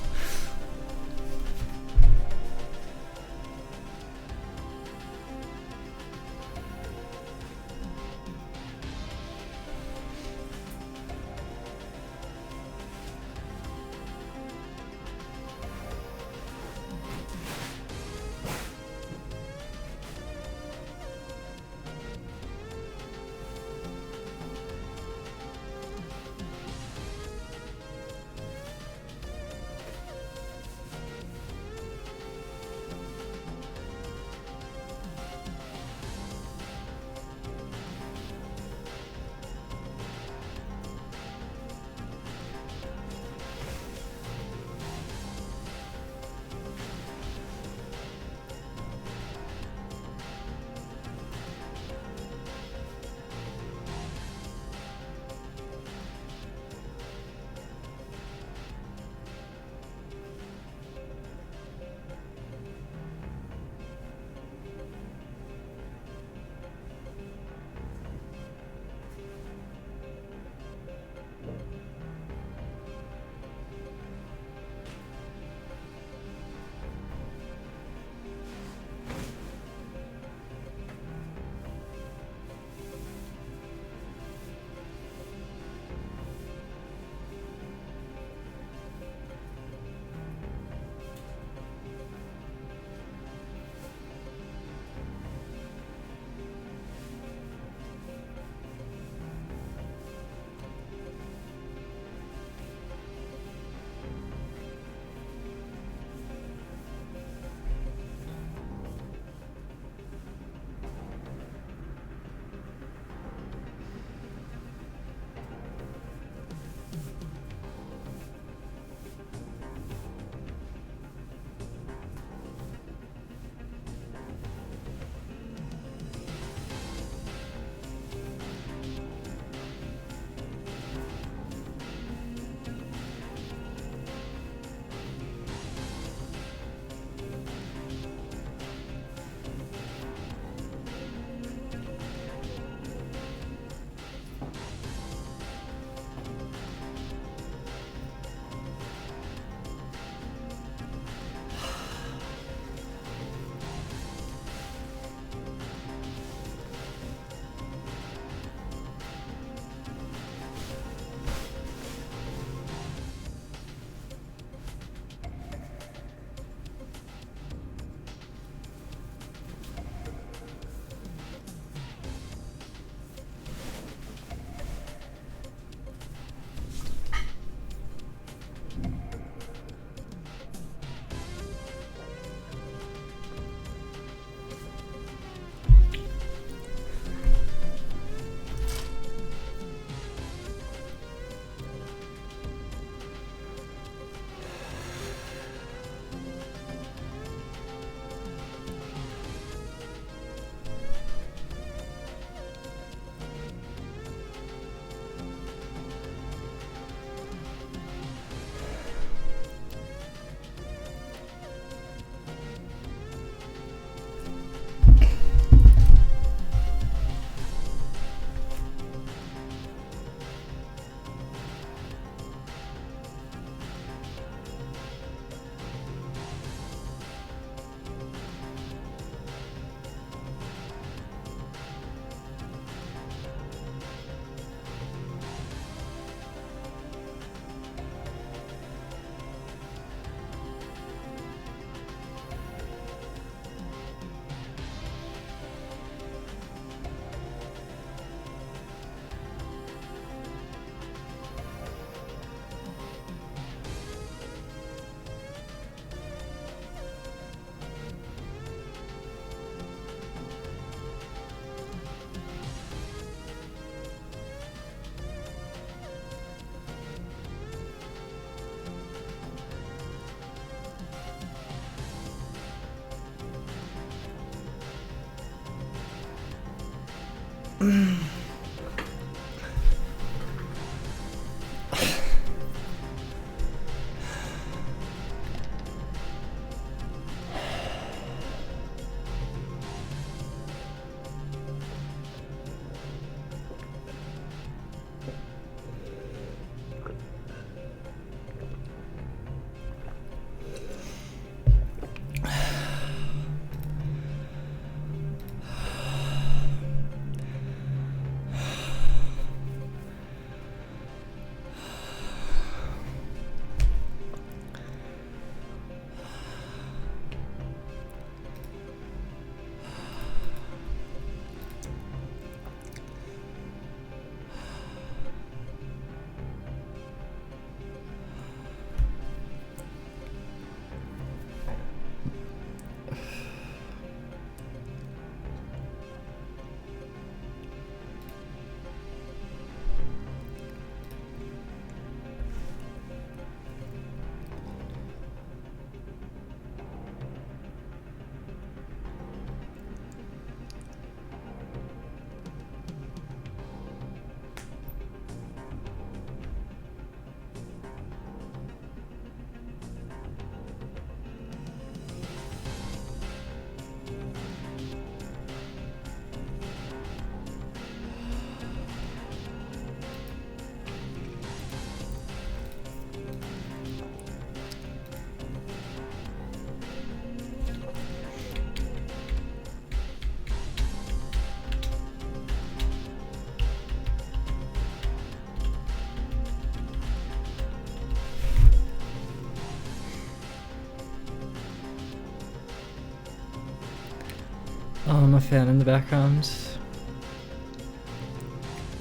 I'm a fan in the background.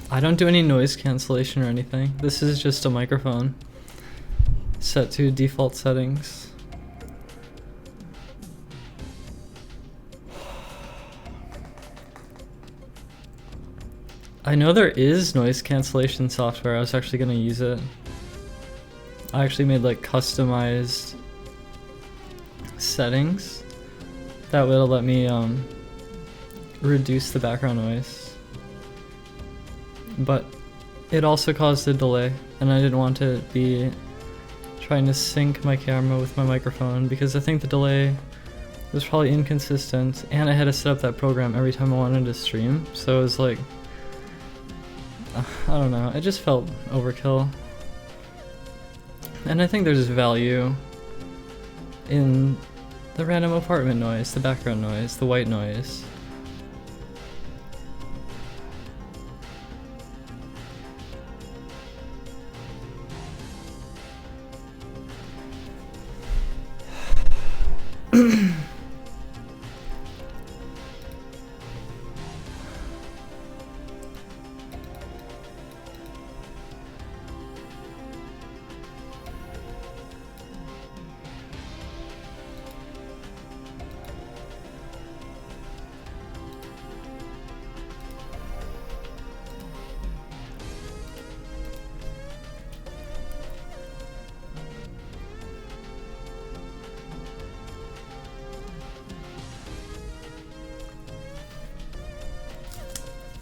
I don't do any noise cancellation or anything. This is just a microphone set to default settings. I know there is noise cancellation software. I was actually gonna use it. I actually made like customized settings that will let me reduce the background noise. But it also caused a delay, and I didn't want to be trying to sync my camera with my microphone because I think the delay was probably inconsistent, and I had to set up that program every time I wanted to stream, so it was like, I don't know, it just felt overkill. And I think there's value in the random apartment noise, the background noise, the white noise.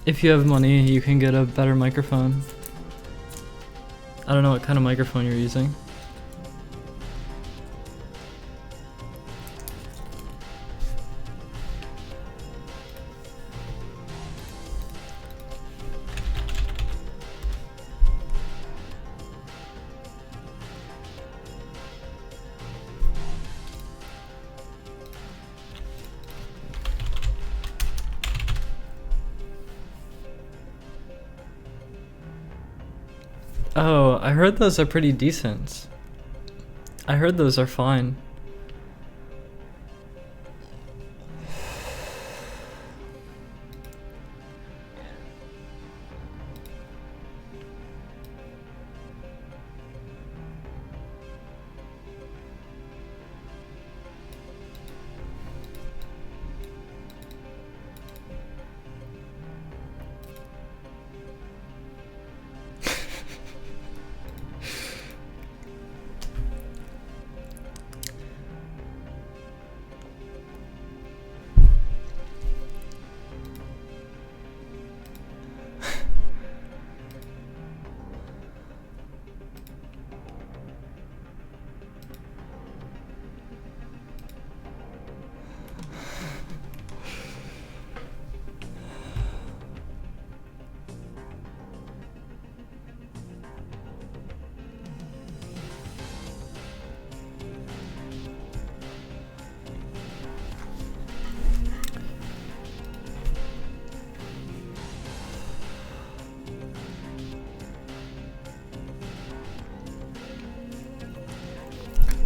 If you have money, you can get a better microphone. I don't know what kind of microphone you're using. Oh, I heard those are pretty decent. I heard those are fine.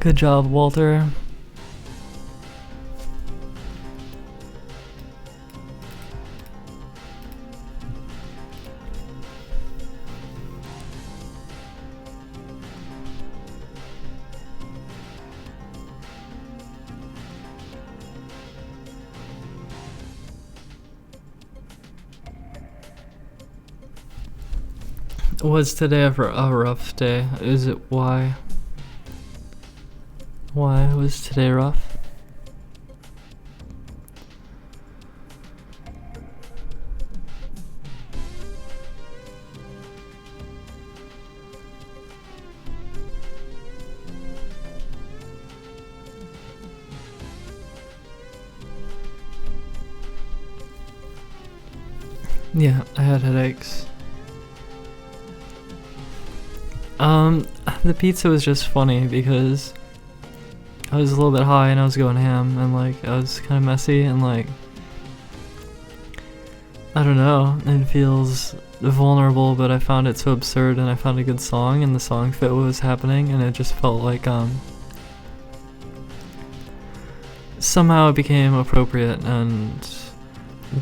Good job, Walter. Was today a rough day? Is it why? Why was today rough? Yeah, I had headaches. The pizza was just funny because I was a little bit high and I was going ham and like I was kind of messy and like I don't know, it feels vulnerable, but I found it so absurd and I found a good song and the song fit what was happening and it just felt like somehow it became appropriate and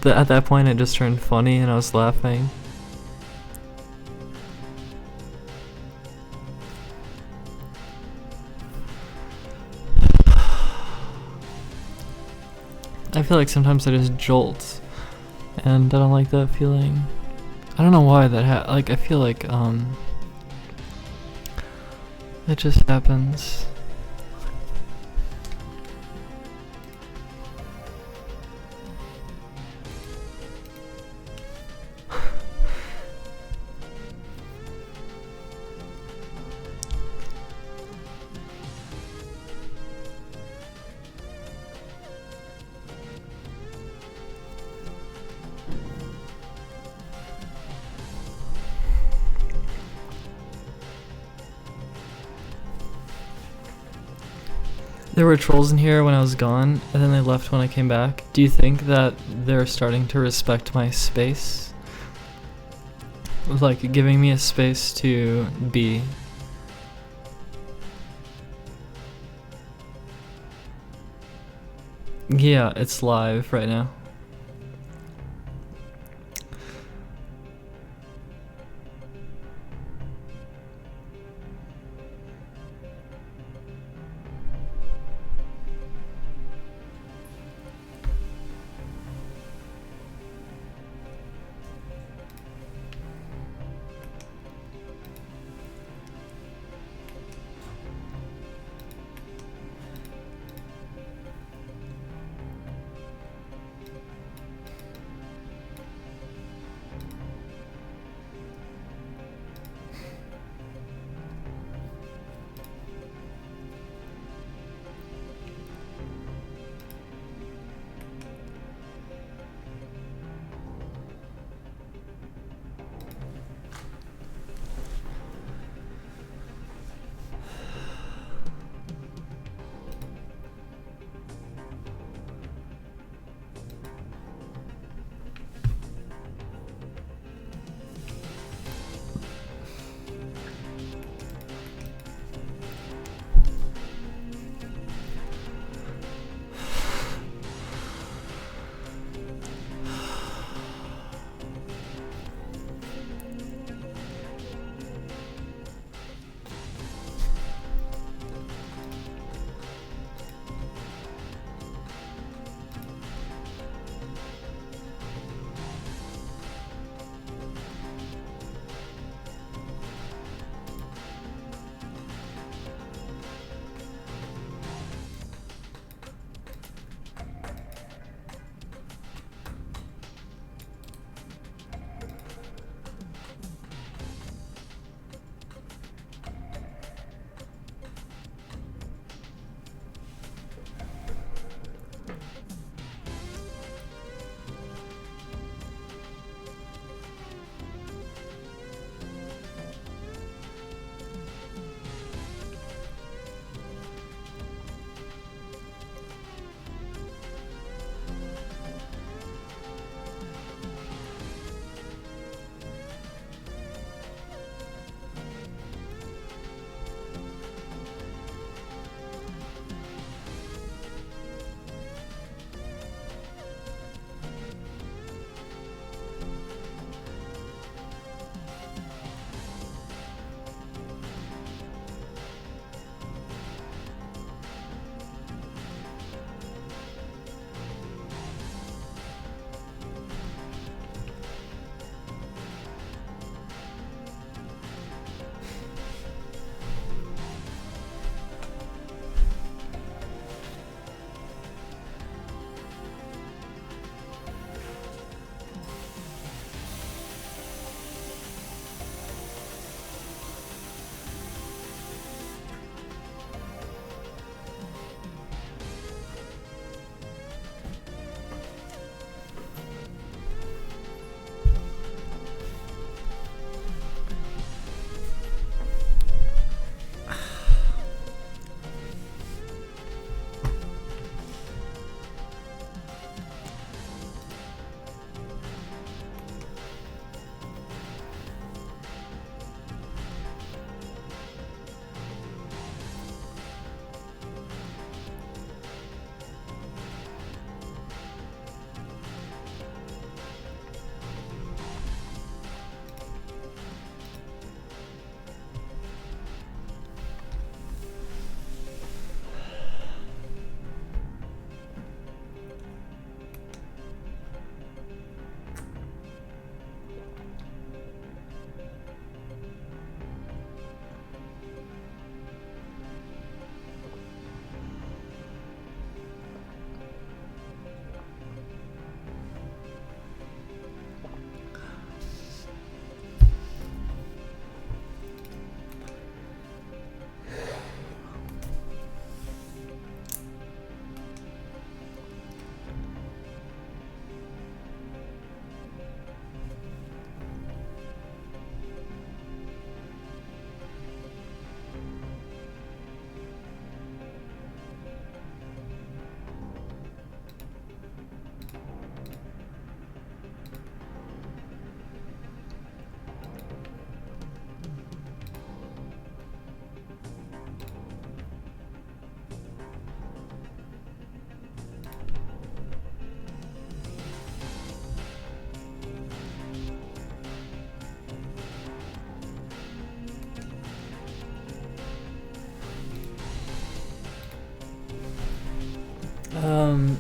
at that point it just turned funny and I was laughing. I feel like sometimes I just jolt, and I don't like that feeling. I don't know why that like I feel like it just happens. There were trolls in here when I was gone, and then they left when I came back. Do you think that they're starting to respect my space? Like, giving me a space to be? Yeah, it's live right now.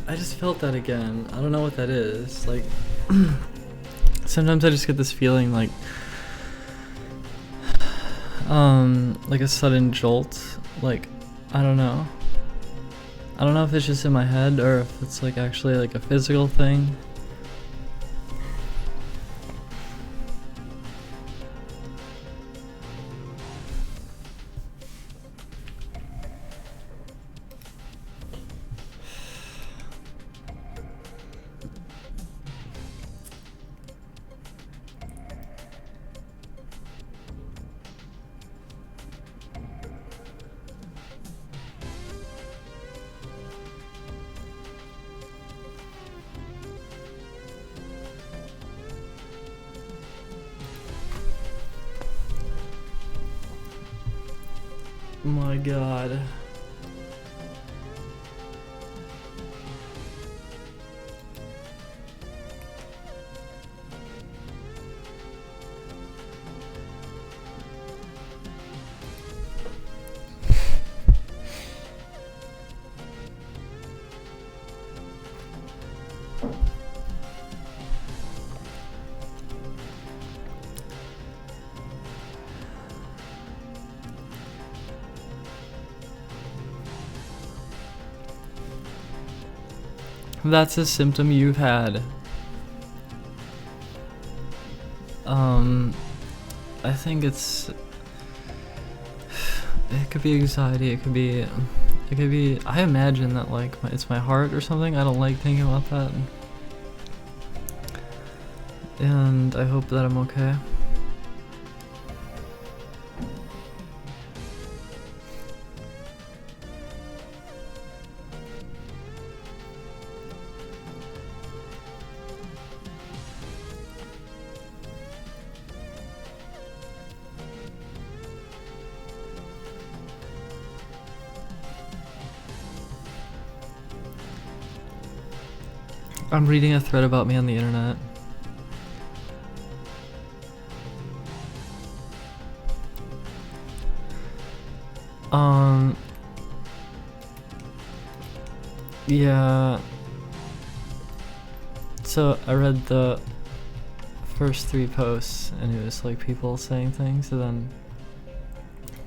I just felt that again. I don't know what that is. Like, sometimes I just get this feeling like a sudden jolt. Like, I don't know. I don't know if it's just in my head or if it's like actually like a physical thing. My God. That's a symptom you've had. I think it could be anxiety, it could be, I imagine that like it's my heart or something. I don't like thinking about that. And I hope that I'm okay. I'm reading a thread about me on the internet. Yeah. So I read the first 3 posts and it was like people saying things, and then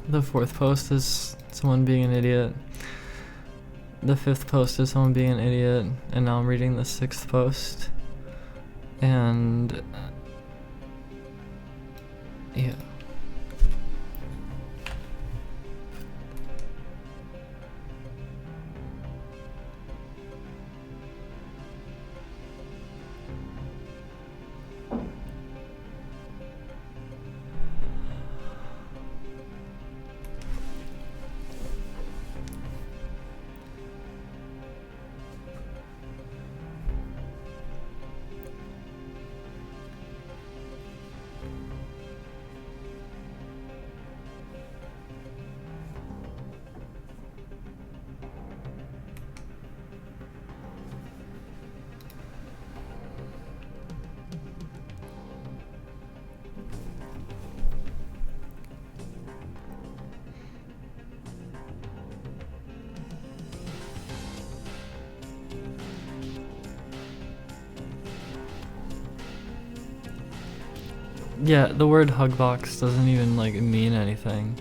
the 4th post is someone being an idiot. The 5th post is someone being an idiot, and now I'm reading the 6th post, and yeah. Yeah, the word hug box doesn't even like mean anything.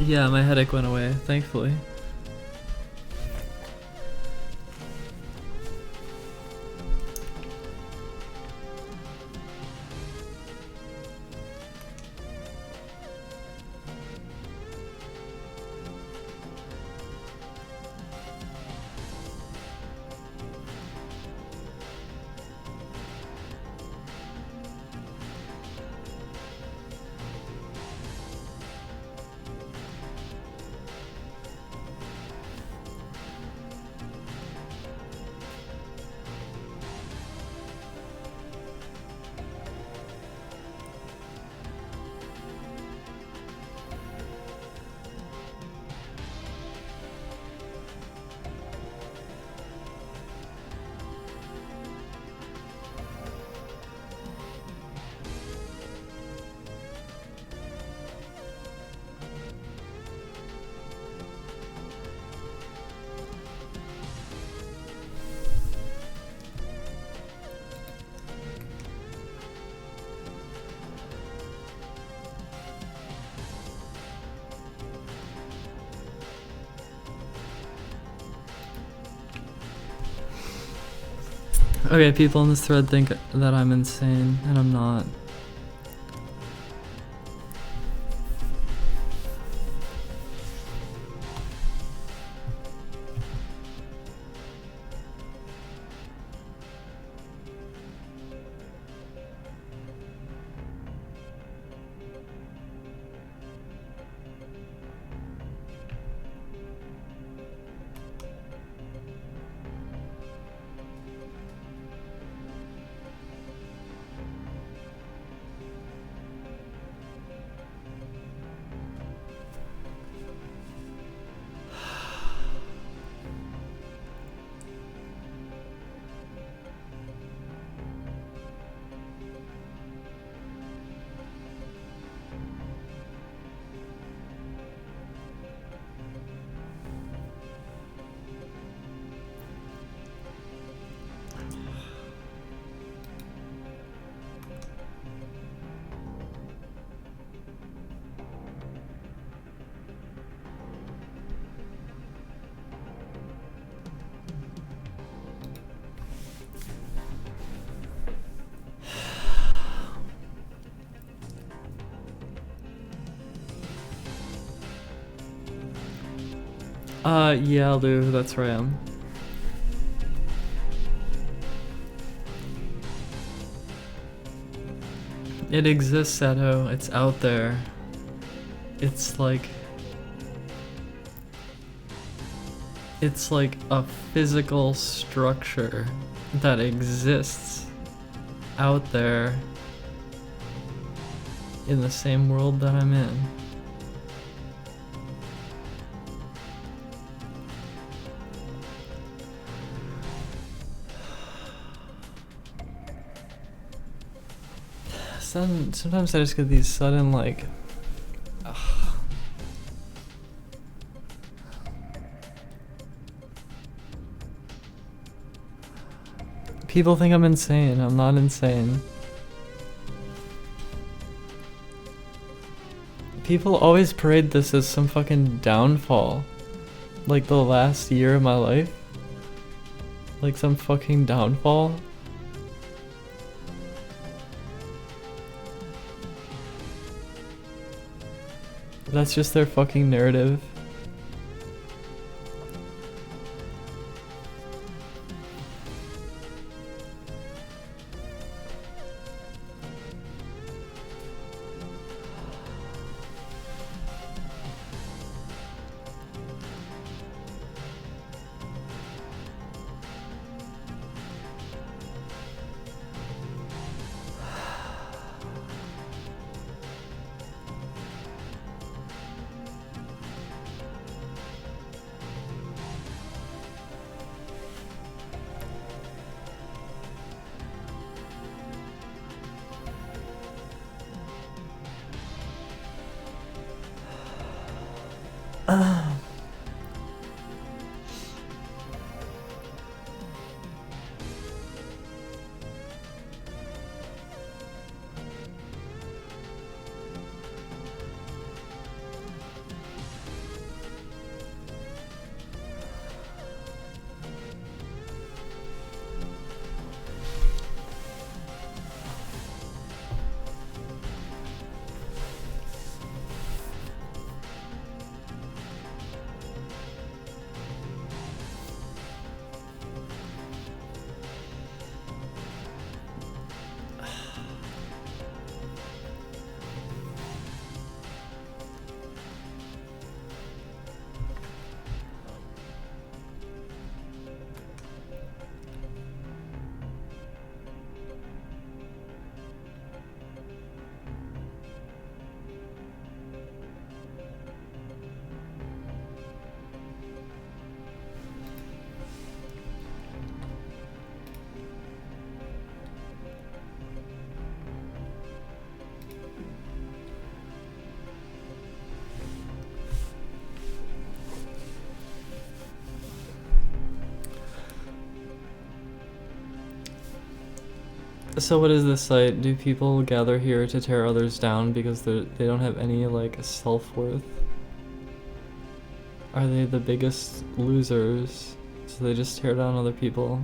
Yeah, my headache went away, thankfully. Okay, people in this thread think that I'm insane, and I'm not. Yeah, Lou, that's where I am. It exists, Seto. It's out there. It's like a physical structure that exists out there in the same world that I'm in. Sometimes I just get these sudden like people think I'm insane. I'm not insane. People always parade this as some fucking downfall. Like the last year of my life. Like some fucking downfall. That's just their fucking narrative. So what is this site? Do people gather here to tear others down because they don't have any like self-worth? Are they the biggest losers? So they just tear down other people?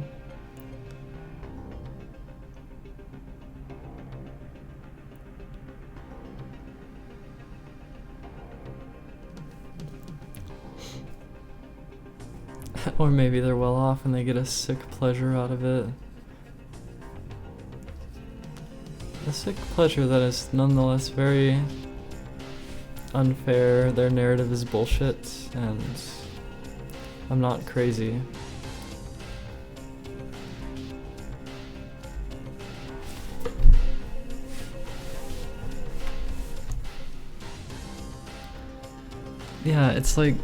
Or maybe they're well off and they get a sick pleasure out of it. A sick pleasure that is nonetheless very unfair. Their narrative is bullshit, and I'm not crazy. Yeah, it's like...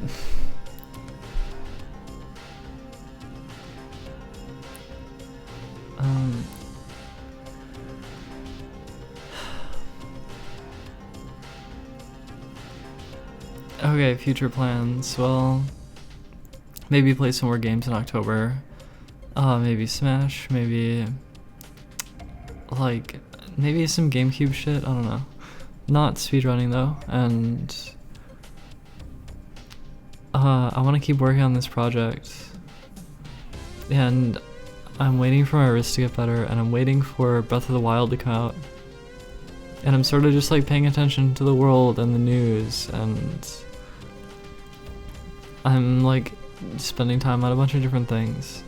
Okay, future plans. Well, maybe play some more games in October. Maybe Smash, maybe... like, maybe some GameCube shit, I don't know. Not speedrunning though, and... I want to keep working on this project. And I'm waiting for my wrist to get better, and I'm waiting for Breath of the Wild to come out. And I'm sort of just like paying attention to the world and the news, and I'm like spending time on a bunch of different things.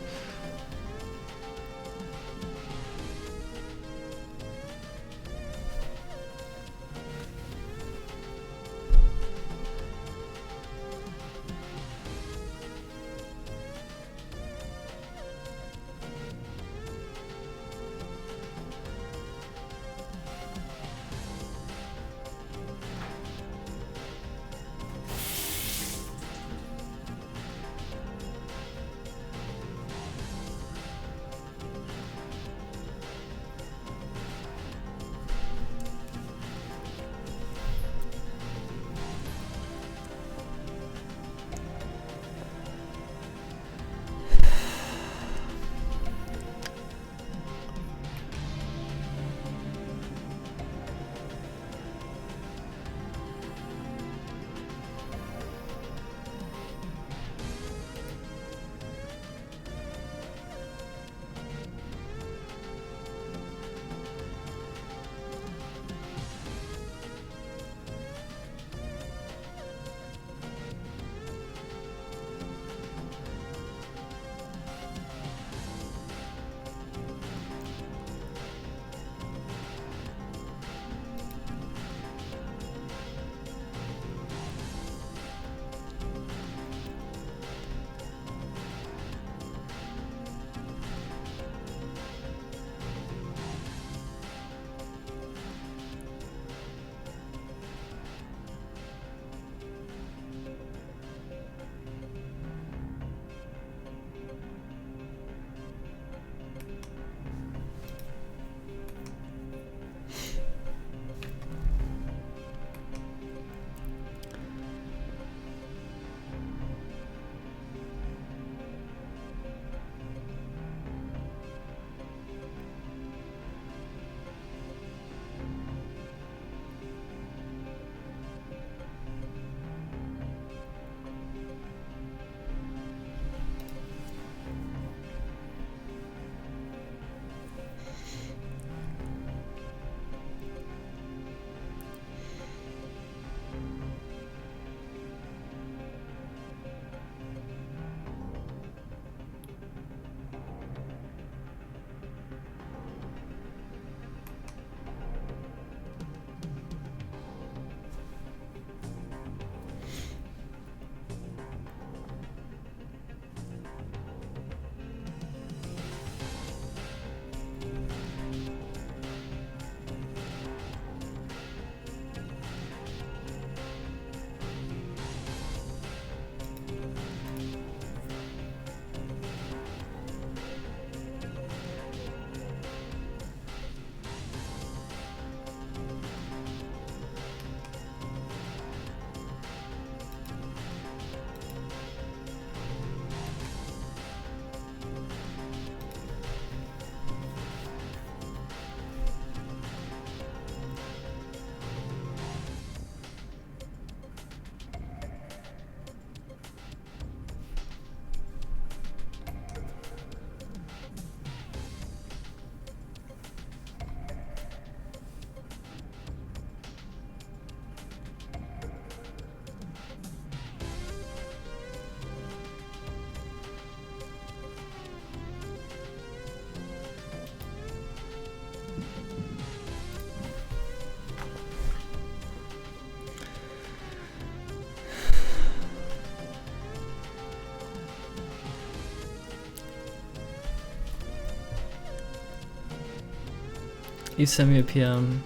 You sent me a PM.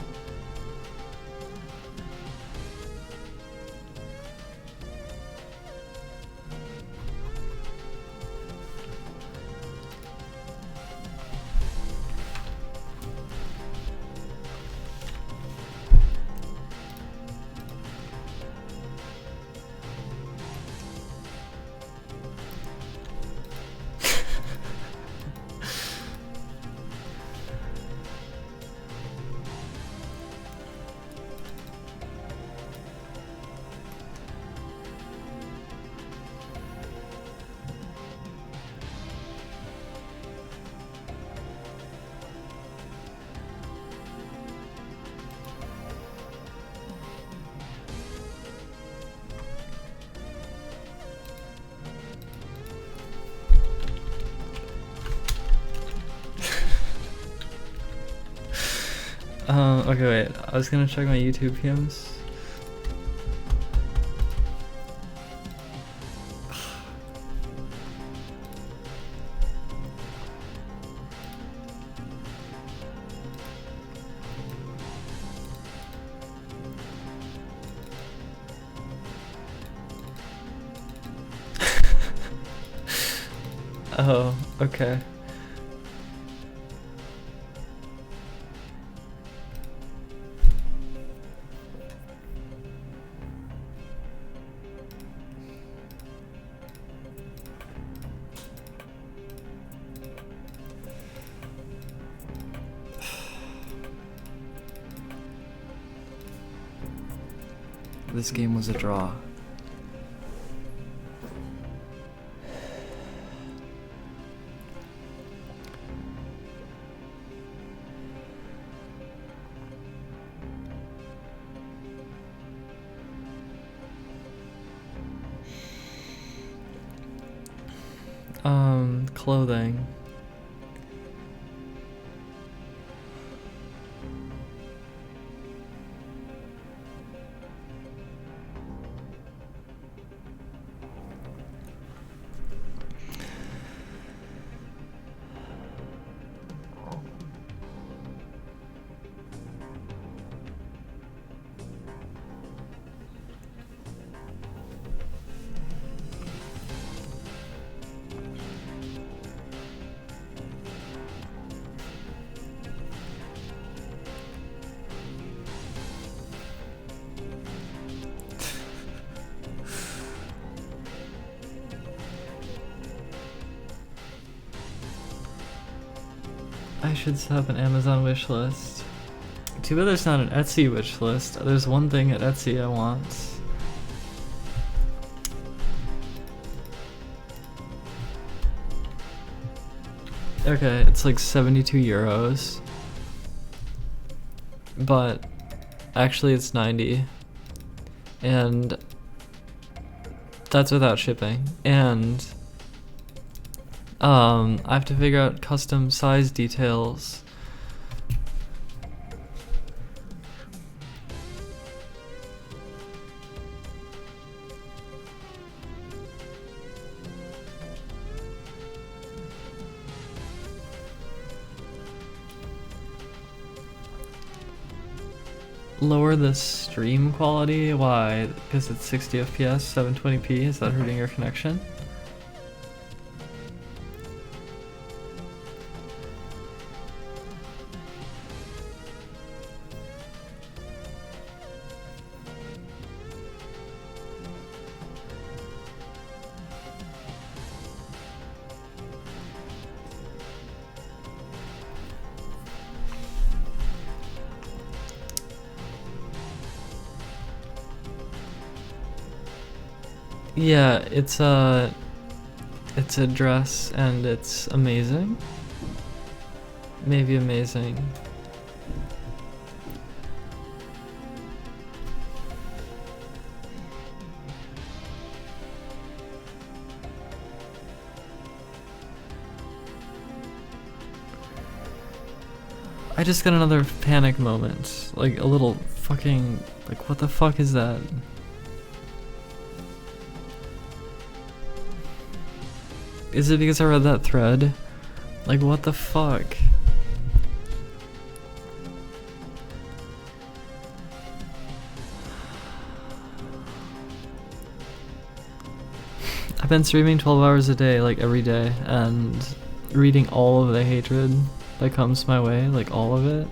Okay, wait. I was gonna check my YouTube PMs. Oh, okay. This game was a draw. Clothing. I should set up an Amazon wish list. Too bad there's not an Etsy wish list. There's one thing at Etsy I want. Okay, it's like 72 euros. But actually it's 90. And that's without shipping. And I have to figure out custom size details. Lower the stream quality? Why? Because it's 60 FPS, 720p? Is that hurting your connection? Yeah, it's a dress and it's amazing. Maybe amazing. I just got another panic moment. Like a little fucking, like what the fuck is that? Is it because I read that thread? Like what the fuck? I've been streaming 12 hours a day, like every day, and reading all of the hatred that comes my way, like all of it.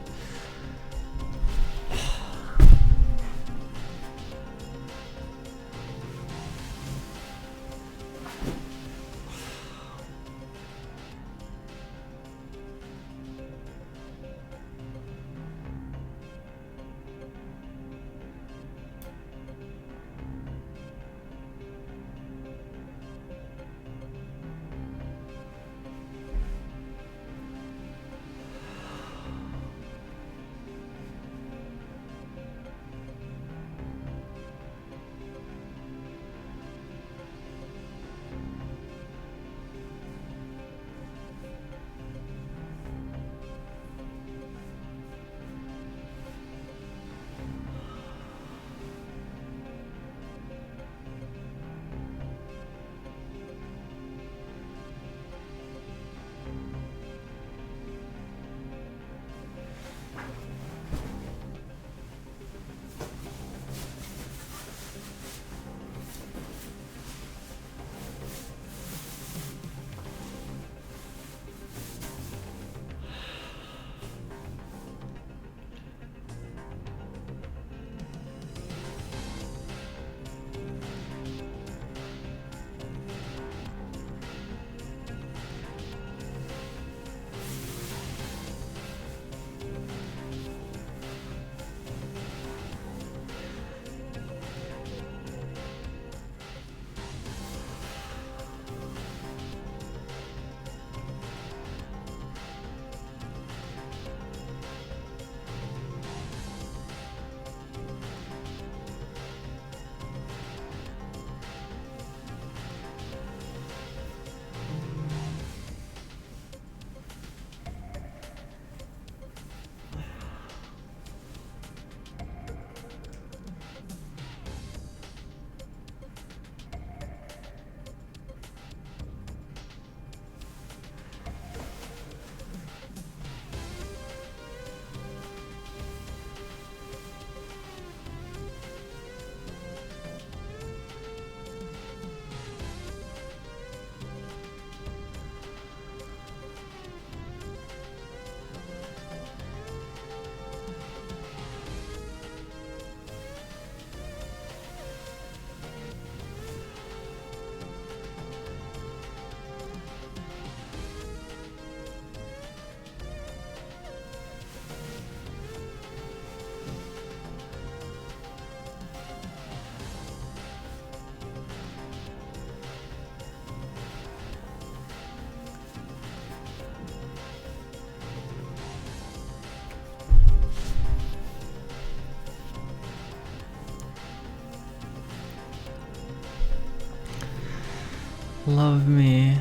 Love me.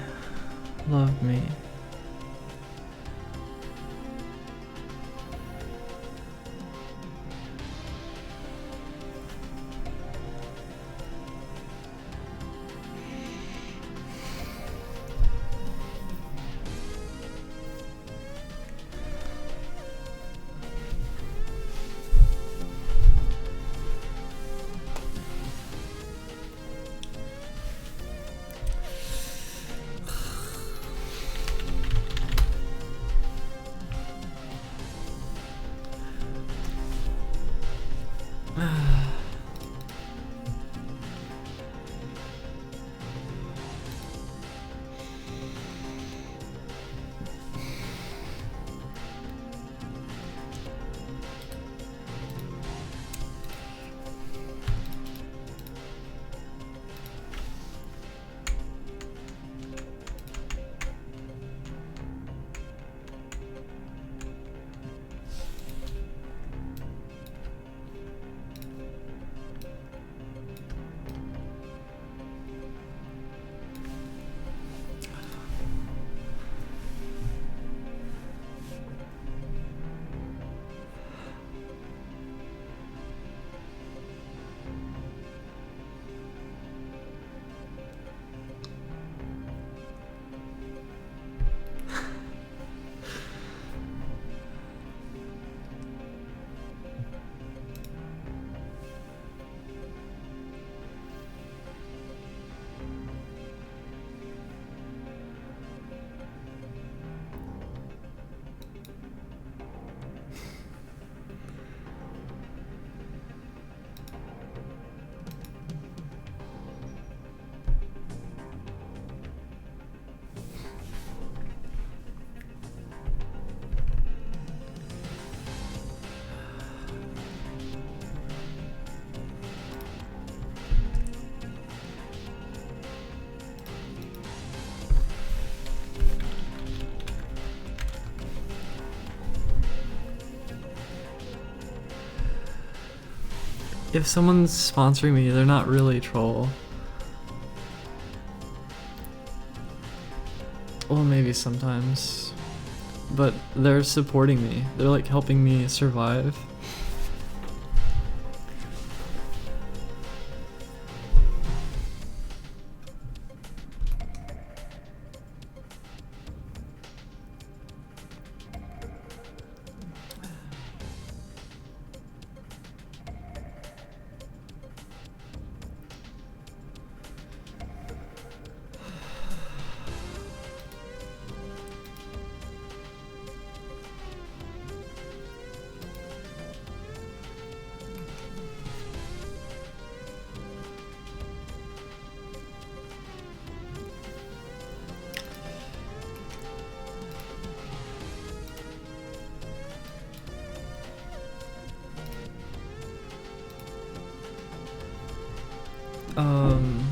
Love me. if someone's sponsoring me, they're not really troll. Well, maybe sometimes. But they're supporting me. They're like helping me survive. Um,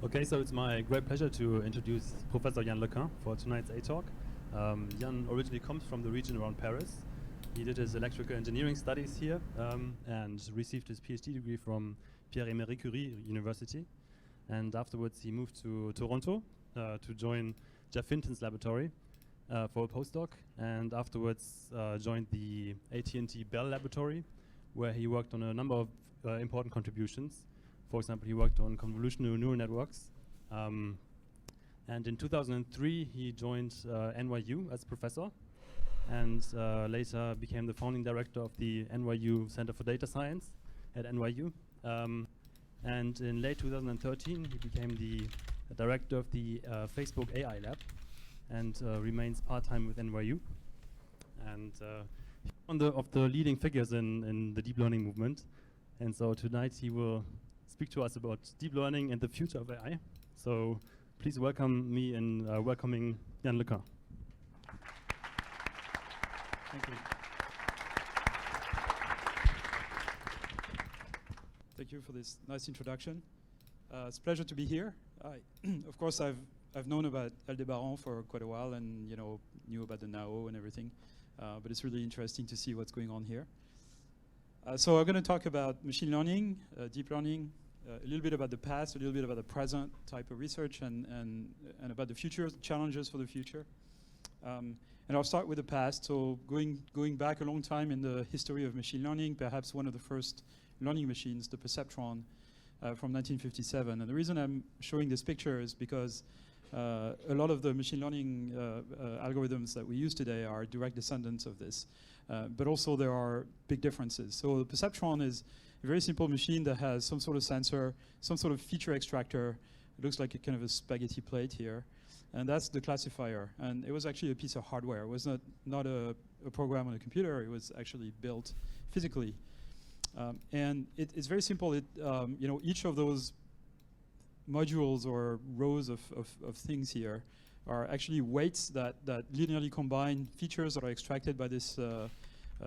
Okay, so it's my great pleasure to introduce Professor Yann Lequin for tonight's A-Talk. Yann originally comes from the region around Paris. He did his electrical engineering studies here and received his PhD degree from Pierre-Marie Curie University. And afterwards he moved to Toronto to join Jeff Hinton's laboratory for a postdoc, and afterwards joined the AT&T Bell Laboratory, where he worked on a number of important contributions. For example, he worked on convolutional neural networks. And in 2003, he joined NYU as professor, and later became the founding director of the NYU Center for Data Science at NYU. And in late 2013, he became the director of the Facebook AI Lab, and remains part-time with NYU. And one of the leading figures in the deep learning movement. And so tonight he will speak to us about deep learning and the future of AI. So please welcome me in welcoming Yann Lequin. Thank you. Thank you for this nice introduction. It's a pleasure to be here. Of course, I've known about Aldebaran for quite a while, and knew about the NAO and everything. But it's really interesting to see what's going on here. So I'm going to talk about machine learning, deep learning, a little bit about the past, a little bit about the present type of research, and about the future, challenges for the future. And I'll start with the past. So going back a long time in the history of machine learning, perhaps one of the first learning machines, the perceptron, from 1957. And the reason I'm showing this picture is because a lot of the machine learning algorithms that we use today are direct descendants of this. But also there are big differences. So the perceptron is a very simple machine that has some sort of sensor, some sort of feature extractor, It looks like a kind of a spaghetti plate here. And that's the classifier. And it was actually a piece of hardware. It was not a program on a computer. It was actually built physically. And it's very simple. Each of those modules or rows of things here are actually weights that linearly combine features that are extracted by this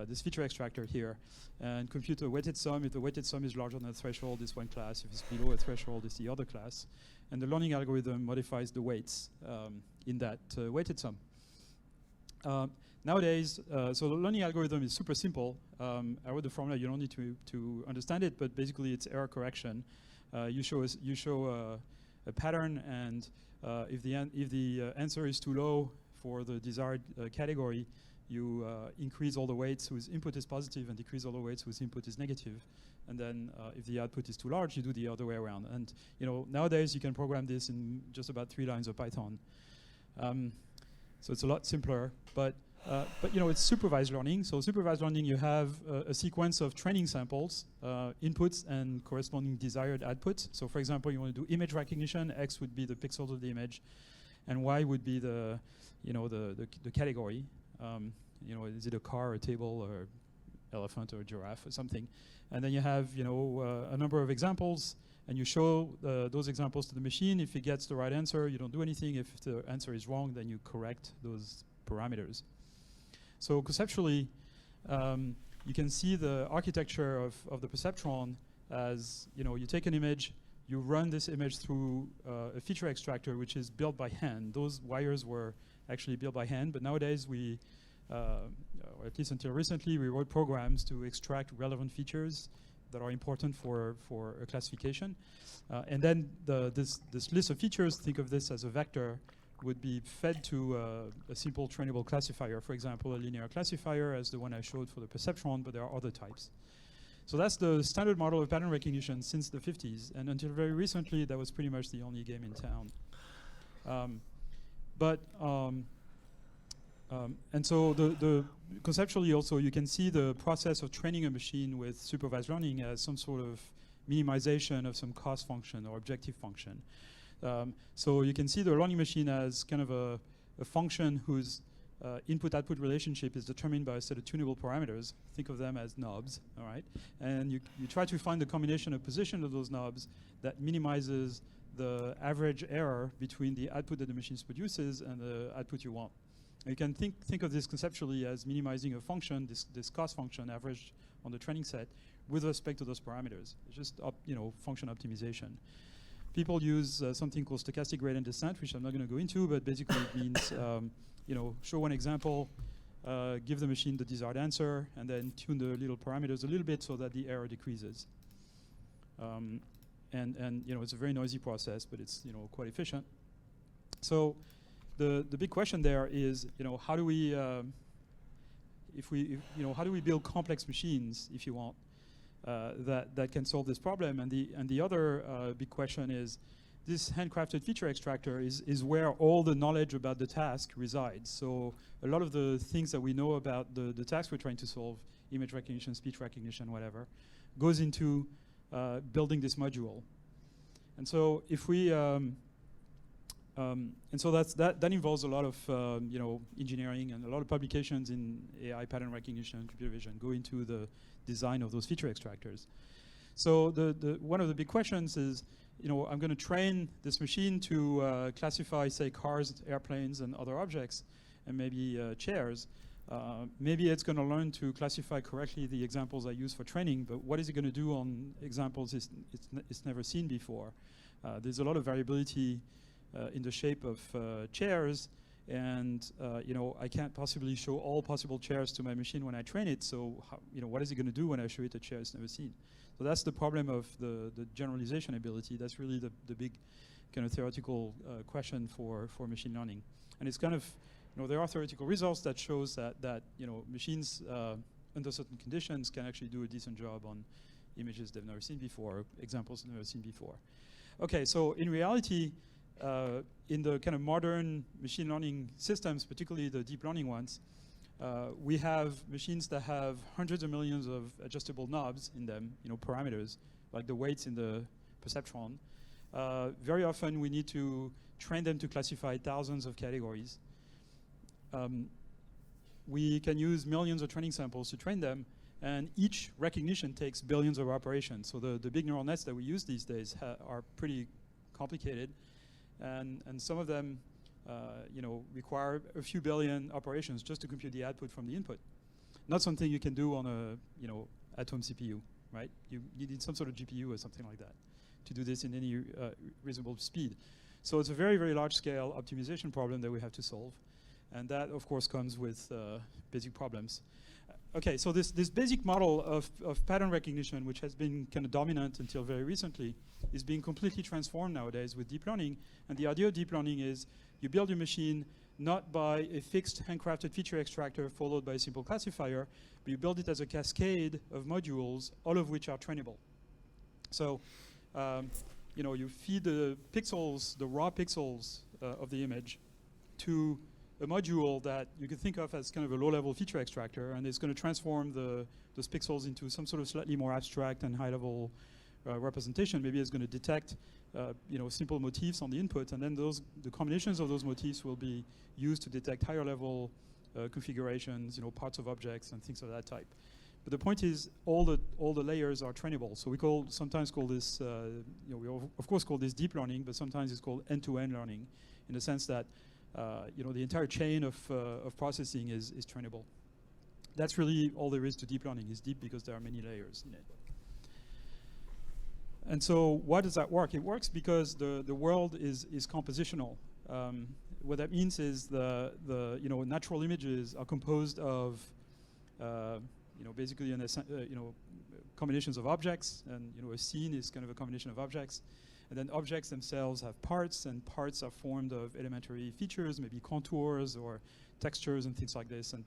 this feature extractor here, and compute a weighted sum. If the weighted sum is larger than a threshold, it's one class. If it's below a threshold, it's the other class. And the learning algorithm modifies the weights in that weighted sum. Nowadays, so the learning algorithm is super simple. I wrote the formula. You don't need to understand it, but basically it's error correction. You show a pattern, and if the answer is too low for the desired category, you increase all the weights whose input is positive and decrease all the weights whose input is negative. And then if the output is too large, you do the other way around. And nowadays you can program this in just about 3 lines of Python. So it's a lot simpler, but it's supervised learning. So supervised learning, you have a sequence of training samples, inputs and corresponding desired output. So for example, you want to do image recognition. X would be the pixels of the image, and Y would be the category. Is it a car, a table, or elephant, or a giraffe, or something? And then you have a number of examples, and you show those examples to the machine. If it gets the right answer, you don't do anything. If the answer is wrong, then you correct those parameters. So conceptually, you can see the architecture of the perceptron as, you take an image, you run this image through a feature extractor, which is built by hand. Those wires were actually built by hand, but nowadays we, or at least until recently, we wrote programs to extract relevant features that are important for a classification. And then this list of features, think of this as a vector, would be fed to a simple trainable classifier. For example, a linear classifier as the one I showed for the perceptron, but there are other types. So that's the standard model of pattern recognition since the 50s. And until very recently, that was pretty much the only game in town. And so the conceptually also, you can see the process of training a machine with supervised learning as some sort of minimization of some cost function or objective function. So you can see the learning machine as kind of a function whose input-output relationship is determined by a set of tunable parameters. Think of them as knobs, all right? And you try to find the combination of position of those knobs that minimizes the average error between the output that the machine produces and the output you want. And you can think of this conceptually as minimizing a function, this cost function averaged on the training set with respect to those parameters. It's just function optimization. People use something called stochastic gradient descent, which I'm not going to go into, but basically it means show one example, give the machine the desired answer, and then tune the little parameters a little bit so that the error decreases. And it's a very noisy process, but it's quite efficient. So the big question there is how do we how do we build complex machines, if you want, that can solve this problem? And the other big question is, this handcrafted feature extractor is where all the knowledge about the task resides. So a lot of the things that we know about the task we're trying to solve, image recognition, speech recognition, whatever, goes into building this module. And so if we and so that involves a lot of engineering, and a lot of publications in AI pattern recognition and computer vision go into the design of those feature extractors. So one of the big questions is, I'm going to train this machine to classify, say, cars, airplanes, and other objects, and maybe chairs. Maybe it's going to learn to classify correctly the examples I use for training, but what is it going to do on examples it's never seen before? There's a lot of variability in the shape of chairs, and I can't possibly show all possible chairs to my machine when I train it, so what is it going to do when I show it a chair it's never seen? So that's the problem of the generalization ability. That's really the big kind of theoretical question for machine learning. And it's kind of, there are theoretical results that shows that machines under certain conditions can actually do a decent job on images they've never seen before, examples they've never seen before. Okay, so in reality, in the kind of modern machine learning systems, particularly the deep learning ones, we have machines that have hundreds of millions of adjustable knobs in them, parameters, like the weights in the perceptron. very often we need to train them to classify thousands of categories. We can use millions of training samples to train them, and each recognition takes billions of operations. So the big neural nets that we use these days are pretty complicated, and some of them require a few billion operations just to compute the output from the input. Not something you can do on a at-home CPU, right? You need some sort of GPU or something like that to do this in any reasonable speed. So it's a very, very large-scale optimization problem that we have to solve. And that, of course, comes with basic problems. Okay, so this basic model of pattern recognition, which has been kind of dominant until very recently, is being completely transformed nowadays with deep learning. And the idea of deep learning is you build your machine not by a fixed handcrafted feature extractor followed by a simple classifier, but you build it as a cascade of modules, all of which are trainable. So, you feed the pixels, the raw pixels of the image to a module that you can think of as kind of a low-level feature extractor, and it's going to transform those pixels into some sort of slightly more abstract and high-level representation. Maybe it's going to detect simple motifs on the input, and then the combinations of those motifs will be used to detect higher-level configurations, parts of objects and things of that type. But the point is, all the layers are trainable. So we sometimes call this, we of course call this deep learning, but sometimes it's called end-to-end learning, in the sense that the entire chain of processing is trainable. That's really all there is to deep learning. It's deep because there are many layers in it. And so why does that work? It works because the world is compositional. What that means is the natural images are composed of basically combinations of objects, and a scene is kind of a combination of objects. And then objects themselves have parts, and parts are formed of elementary features, maybe contours or textures and things like this, and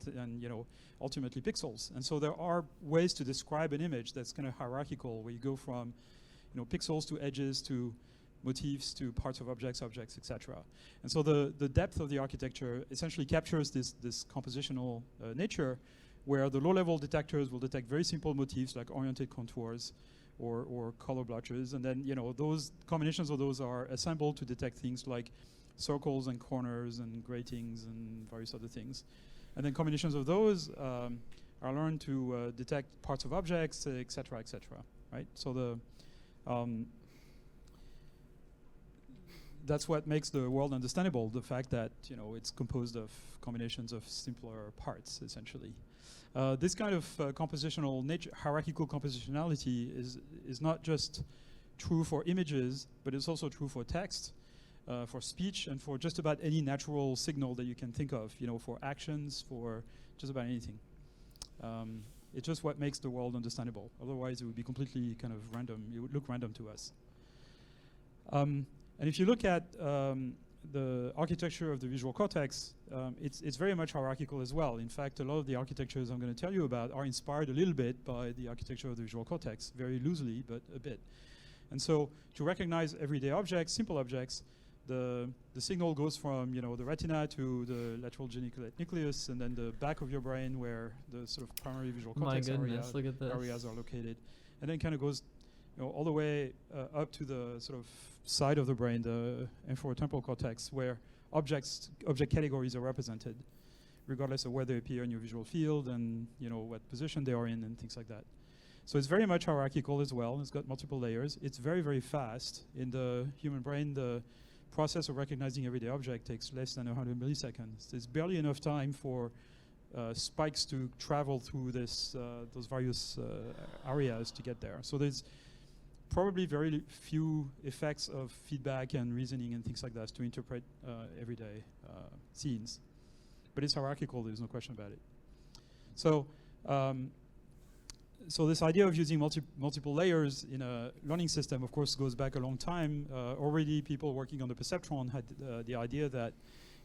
ultimately pixels. And so there are ways to describe an image that's kind of hierarchical, where you go from pixels to edges to motifs to parts of objects, etc. And so the depth of the architecture essentially captures this compositional nature, where the low-level detectors will detect very simple motifs like oriented contours or color blotches, and then those combinations of those are assembled to detect things like circles and corners and gratings and various other things. And then combinations of those are learned to detect parts of objects, etc., right? So that's what makes the world understandable, the fact that it's composed of combinations of simpler parts, essentially. This kind of compositional nature, hierarchical compositionality is not just true for images, but it's also true for text, for speech, and for just about any natural signal that you can think of, for actions, for just about anything. It's just what makes the world understandable. Otherwise, it would be completely kind of random. It would look random to us. And if you look at the architecture of the visual cortex, it's very much hierarchical as well. In fact, a lot of the architectures I'm going to tell you about are inspired a little bit by the architecture of the visual cortex, very loosely, but a bit. And so to recognize everyday objects, simple objects, the signal goes from the retina to the lateral geniculate nucleus, and then the back of your brain where the sort of primary visual cortex areas are located, and then kind of goes all the way up to the sort of side of the brain, the infratemporal cortex, where object categories are represented, regardless of where they appear in your visual field and what position they are in and things like that. So it's very much hierarchical as well. It's got multiple layers. It's very, very fast. In the human brain, the process of recognizing everyday object takes less than 100 milliseconds. There's barely enough time for spikes to travel through those various areas to get there. So there's probably very few effects of feedback and reasoning and things like that to interpret everyday scenes. But it's hierarchical, there's no question about it. So so this idea of using multiple layers in a learning system, of course, goes back a long time. Already people working on the perceptron had the idea that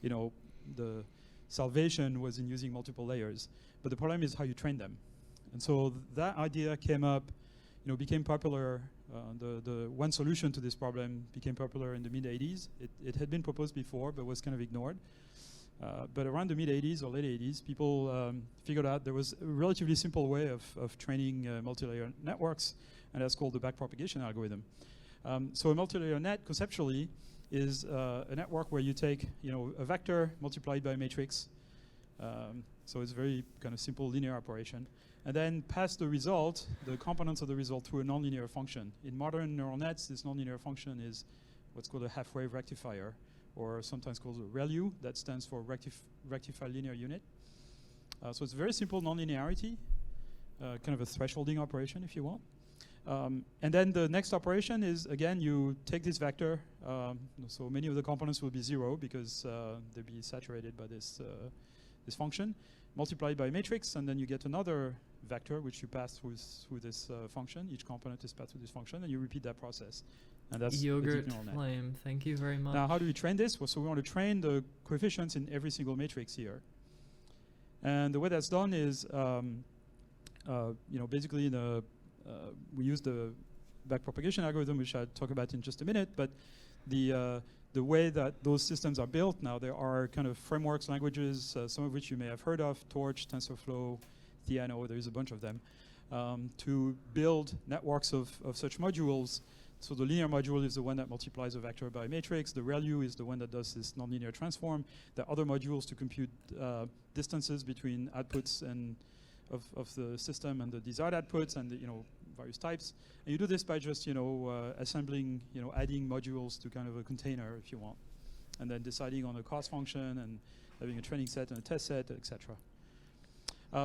the salvation was in using multiple layers. But the problem is how you train them. And so that idea came up, became popular. The one solution to this problem became popular in the mid-'80s. It had been proposed before, but was kind of ignored. But around the mid-'80s or late '80s, people figured out there was a relatively simple way of training multi-layer networks, and that's called the backpropagation algorithm. So a multilayer net, conceptually, is a network where you take, a vector multiplied by a matrix. So it's very kind of simple linear operation. And then pass the result, the components of the result, through a nonlinear function. In modern neural nets, this nonlinear function is what's called a half-wave rectifier, or sometimes called a ReLU. That stands for rectified linear unit. So it's very simple nonlinearity, kind of a thresholding operation, if you want. And then the next operation is, again, you take this vector. So many of the components will be 0 because they'll be saturated by this function, multiplied by a matrix, and then you get another vector which you pass through this function. Each component is passed through this function, and you repeat that process. And that's Yogurt flame. Thank you very much. Now, how do we train this? Well, so we want to train the coefficients in every single matrix here. And the way that's done is, basically we use the backpropagation algorithm, which I'll talk about in just a minute. But the way that those systems are built now, there are kind of frameworks, languages, some of which you may have heard of: Torch, TensorFlow, Theano. There's a bunch of them to build networks of such modules. So the linear module is the one that multiplies a vector by a matrix. The ReLU is the one that does this nonlinear transform. There are other modules to compute distances between outputs and of the system and the desired outputs and the, various types. And you do this by just assembling, adding modules to kind of a container if you want, and then deciding on a cost function and having a training set and a test set, etc.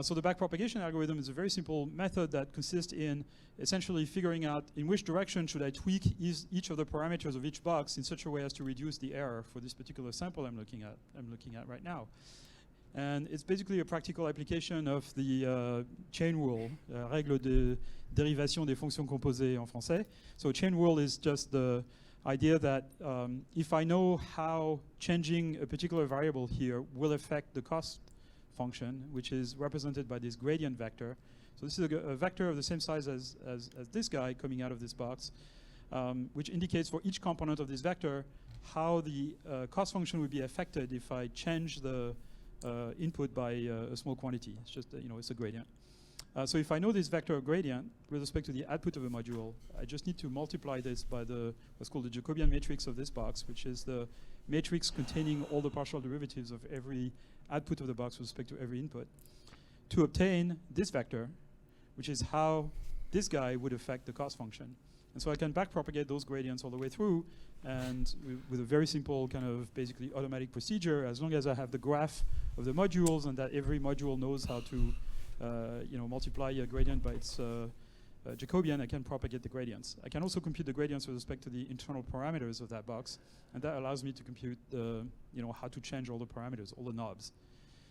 So the backpropagation algorithm is a very simple method that consists in essentially figuring out in which direction should I tweak each of the parameters of each box in such a way as to reduce the error for this particular sample I'm looking at right now. And it's basically a practical application of the chain rule, règle de dérivation des fonctions composées en français. So chain rule is just the idea that if I know how changing a particular variable here will affect the cost function, which is represented by this gradient vector. So this is a vector of the same size as this guy coming out of this box, which indicates for each component of this vector how the cost function would be affected if I change the input by a small quantity. It's just, it's a gradient. So if I know this vector gradient with respect to the output of a module, I just need to multiply this by what's called the Jacobian matrix of this box, which is the matrix containing all the partial derivatives of every output of the box with respect to every input, to obtain this vector, which is how this guy would affect the cost function. And so I can backpropagate those gradients all the way through, and with a very simple kind of basically automatic procedure, as long as I have the graph of the modules and that every module knows how to multiply a gradient by its Jacobian, I can propagate the gradients. I can also compute the gradients with respect to the internal parameters of that box, and that allows me to compute how to change all the parameters, all the knobs.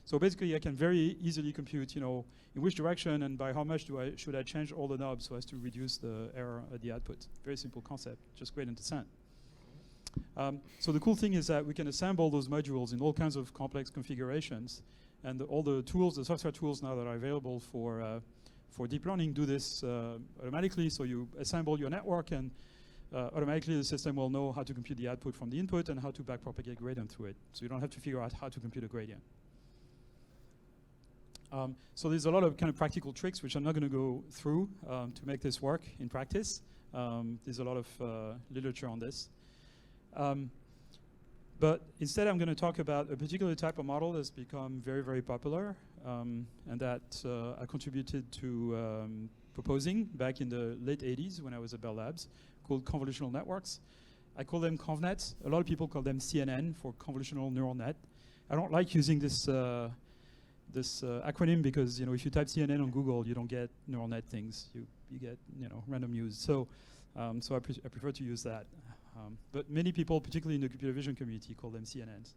So basically, I can very easily compute, in which direction and by how much should I change all the knobs so as to reduce the error at the output. Very simple concept, just gradient descent. So the cool thing is that we can assemble those modules in all kinds of complex configurations, and all the tools, the software tools now that are available for deep learning do this automatically. So you assemble your network, and automatically the system will know how to compute the output from the input and how to backpropagate gradient through it. So you don't have to figure out how to compute a gradient. So there's a lot of kind of practical tricks, which I'm not going to go through to make this work in practice. There's a lot of literature on this. But instead, I'm going to talk about a particular type of model that's become very, very popular, and that I contributed to proposing back in the late 80s when I was at Bell Labs, called convolutional networks. I call them ConvNets. A lot of people call them CNN for convolutional neural net. I don't like using this acronym because if you type CNN on Google, you don't get neural net things. You get random news. So I prefer to use that. But many people, particularly in the computer vision community, call them CNNs.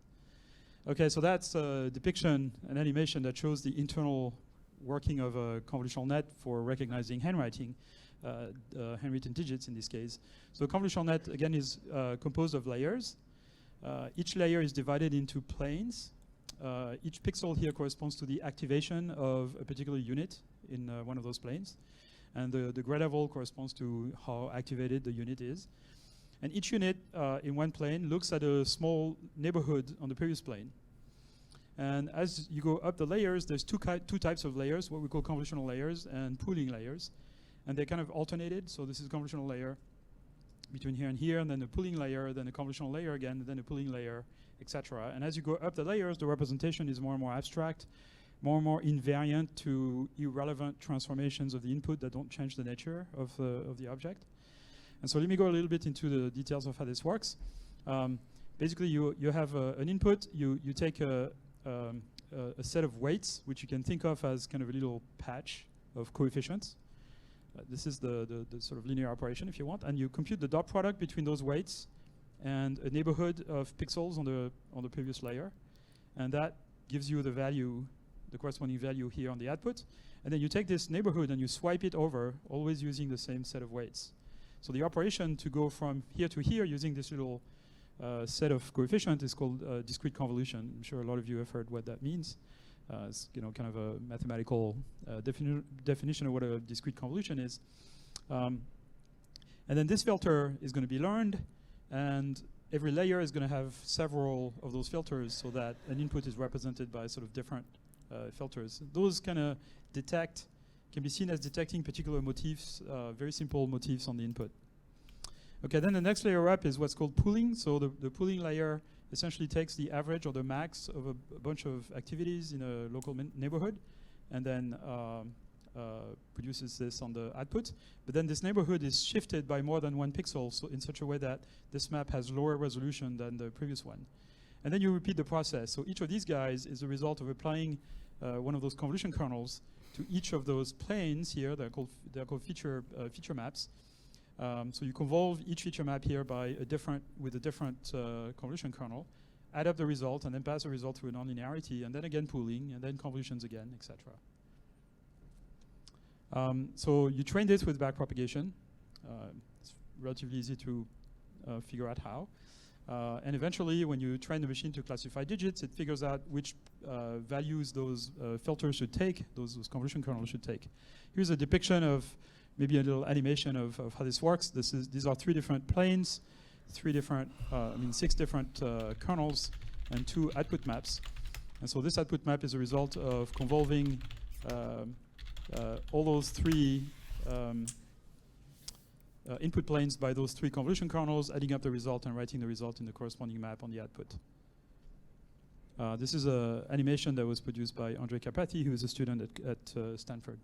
Okay, so that's a depiction, an animation that shows the internal working of a convolutional net for recognizing handwriting, handwritten digits in this case. So a convolutional net, again, is composed of layers. Each layer is divided into planes. Each pixel here corresponds to the activation of a particular unit in one of those planes. And the gray level corresponds to how activated the unit is. And each unit in one plane looks at a small neighborhood on the previous plane. And as you go up the layers, there's two types of layers, what we call convolutional layers and pooling layers. And they're kind of alternated. So this is a convolutional layer. between here and here, and then a pooling layer, then a convolutional layer again, and then a pooling layer, etc. And as you go up the layers, the representation is more and more abstract, more and more invariant to irrelevant transformations of the input that don't change the nature of the object. And so let me go a little bit into the details of how this works. Basically, you have an input. You take a set of weights, which you can think of as kind of a little patch of coefficients. This is the sort of linear operation, if you want, and you compute the dot product between those weights and a neighborhood of pixels on the previous layer, and that gives you the value, the corresponding value here on the output. And then you take this neighborhood and you swipe it over, always using the same set of weights. So the operation to go from here to here using this little set of coefficients is called discrete convolution. I'm sure a lot of you have heard what that means. It's kind of a mathematical definition of what a discrete convolution is. And then this filter is going to be learned, and every layer is going to have several of those filters, so that an input is represented by sort of different filters. Those kind of can be seen as detecting particular motifs, very simple motifs on the input. Okay, then the next layer up is what's called pooling. So the pooling layer essentially takes the average or the max of a bunch of activities in a local neighborhood, and then produces this on the output. But then this neighborhood is shifted by more than one pixel, so in such a way that this map has lower resolution than the previous one. And then you repeat the process. So each of these guys is a result of applying one of those convolution kernels to each of those planes here. They're called feature maps. So you convolve each feature map here with a different convolution kernel, add up the result, and then pass the result through a nonlinearity, and then again pooling, and then convolutions again, etc. So you train this with backpropagation. It's relatively easy to figure out how. And eventually, when you train the machine to classify digits, it figures out which values those filters should take, those convolution kernels should take. Here's a depiction of maybe a little animation of how this works. These are 3 different planes, 6 different kernels, and 2 output maps. And so this output map is a result of convolving all those 3 input planes by those 3 convolution kernels, adding up the result and writing the result in the corresponding map on the output. This is an animation that was produced by Andre Carpati, who is a student at Stanford.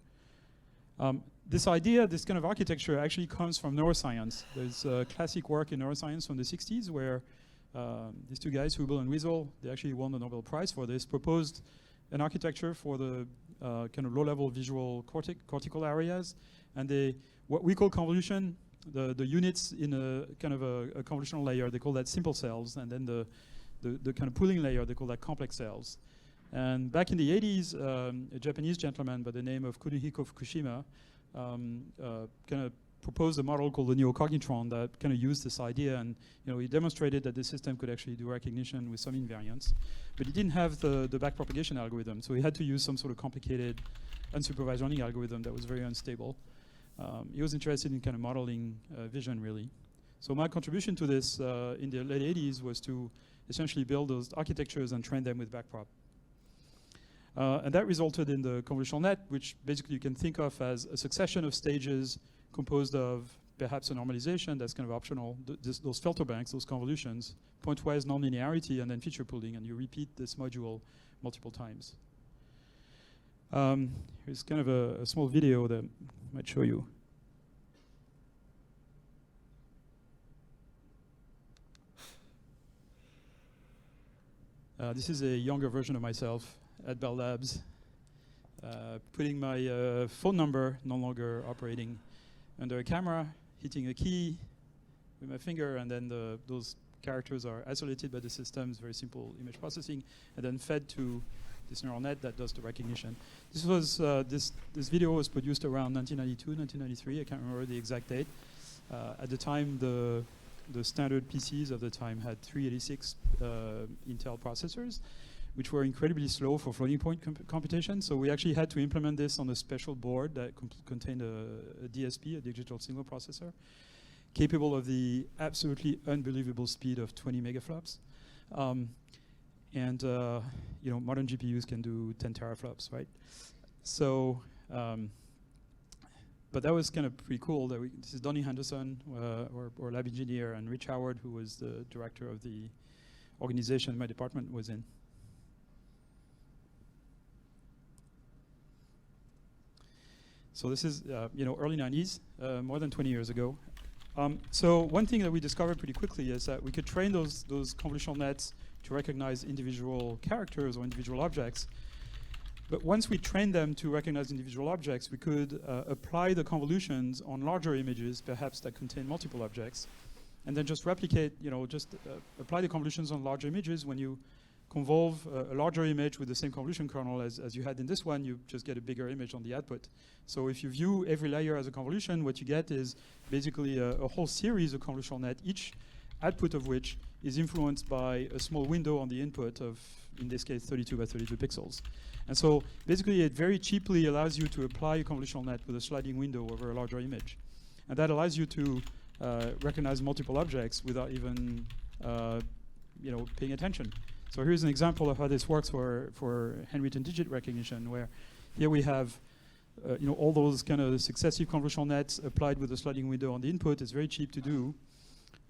This idea, this kind of architecture, actually comes from neuroscience. There's classic work in neuroscience from the 60s where these 2 guys, Hubel and Wiesel, they actually won the Nobel Prize for this, proposed an architecture for the kind of low-level visual cortical areas. And what we call convolution, the units in a kind of a convolutional layer, they call that simple cells. And then the kind of pooling layer, they call that complex cells. And back in the 80s, a Japanese gentleman by the name of Kunihiko Fukushima kind of proposed a model called the neocognitron that kind of used this idea, and he demonstrated that the system could actually do recognition with some invariance. But he didn't have the backpropagation algorithm, so he had to use some sort of complicated unsupervised learning algorithm that was very unstable. He was interested in kind of modeling vision, really. So my contribution to this in the late 80s was to essentially build those architectures and train them with backprop. And that resulted in the convolutional net, which basically you can think of as a succession of stages composed of perhaps a normalization that's kind of optional, those filter banks, those convolutions, pointwise nonlinearity, and then feature pooling, and you repeat this module multiple times. Here's kind of a small video that I might show you. This is a younger version of myself at Bell Labs, putting my phone number, no longer operating, under a camera, hitting a key with my finger, and then those characters are isolated by the system's very simple image processing, and then fed to this neural net that does the recognition. This was this video was produced around 1992, 1993. I can't remember the exact date. At the time, the standard PCs of the time had 386 Intel processors, which were incredibly slow for floating point computation. So we actually had to implement this on a special board that contained a DSP, a digital signal processor, capable of the absolutely unbelievable speed of 20 megaflops. Modern GPUs can do 10 teraflops, right? So But that was kind of pretty cool. This is Donnie Henderson, our lab engineer, and Rich Howard, who was the director of the organization my department was in. So this is, early 90s, more than 20 years ago. So one thing that we discovered pretty quickly is that we could train those convolutional nets to recognize individual characters or individual objects. But once we trained them to recognize individual objects, we could apply the convolutions on larger images, perhaps that contain multiple objects, and then just replicate, apply the convolutions on larger images. When you convolve a larger image with the same convolution kernel as you had in this one, you just get a bigger image on the output. So if you view every layer as a convolution, what you get is basically a whole series of convolutional net, each output of which is influenced by a small window on the input of, in this case, 32 by 32 pixels. And so basically it very cheaply allows you to apply a convolutional net with a sliding window over a larger image. And that allows you to recognize multiple objects without even paying attention. So here's an example of how this works for handwritten digit recognition, where here we have all those kind of successive convolutional nets applied with a sliding window on the input. It's very cheap to do.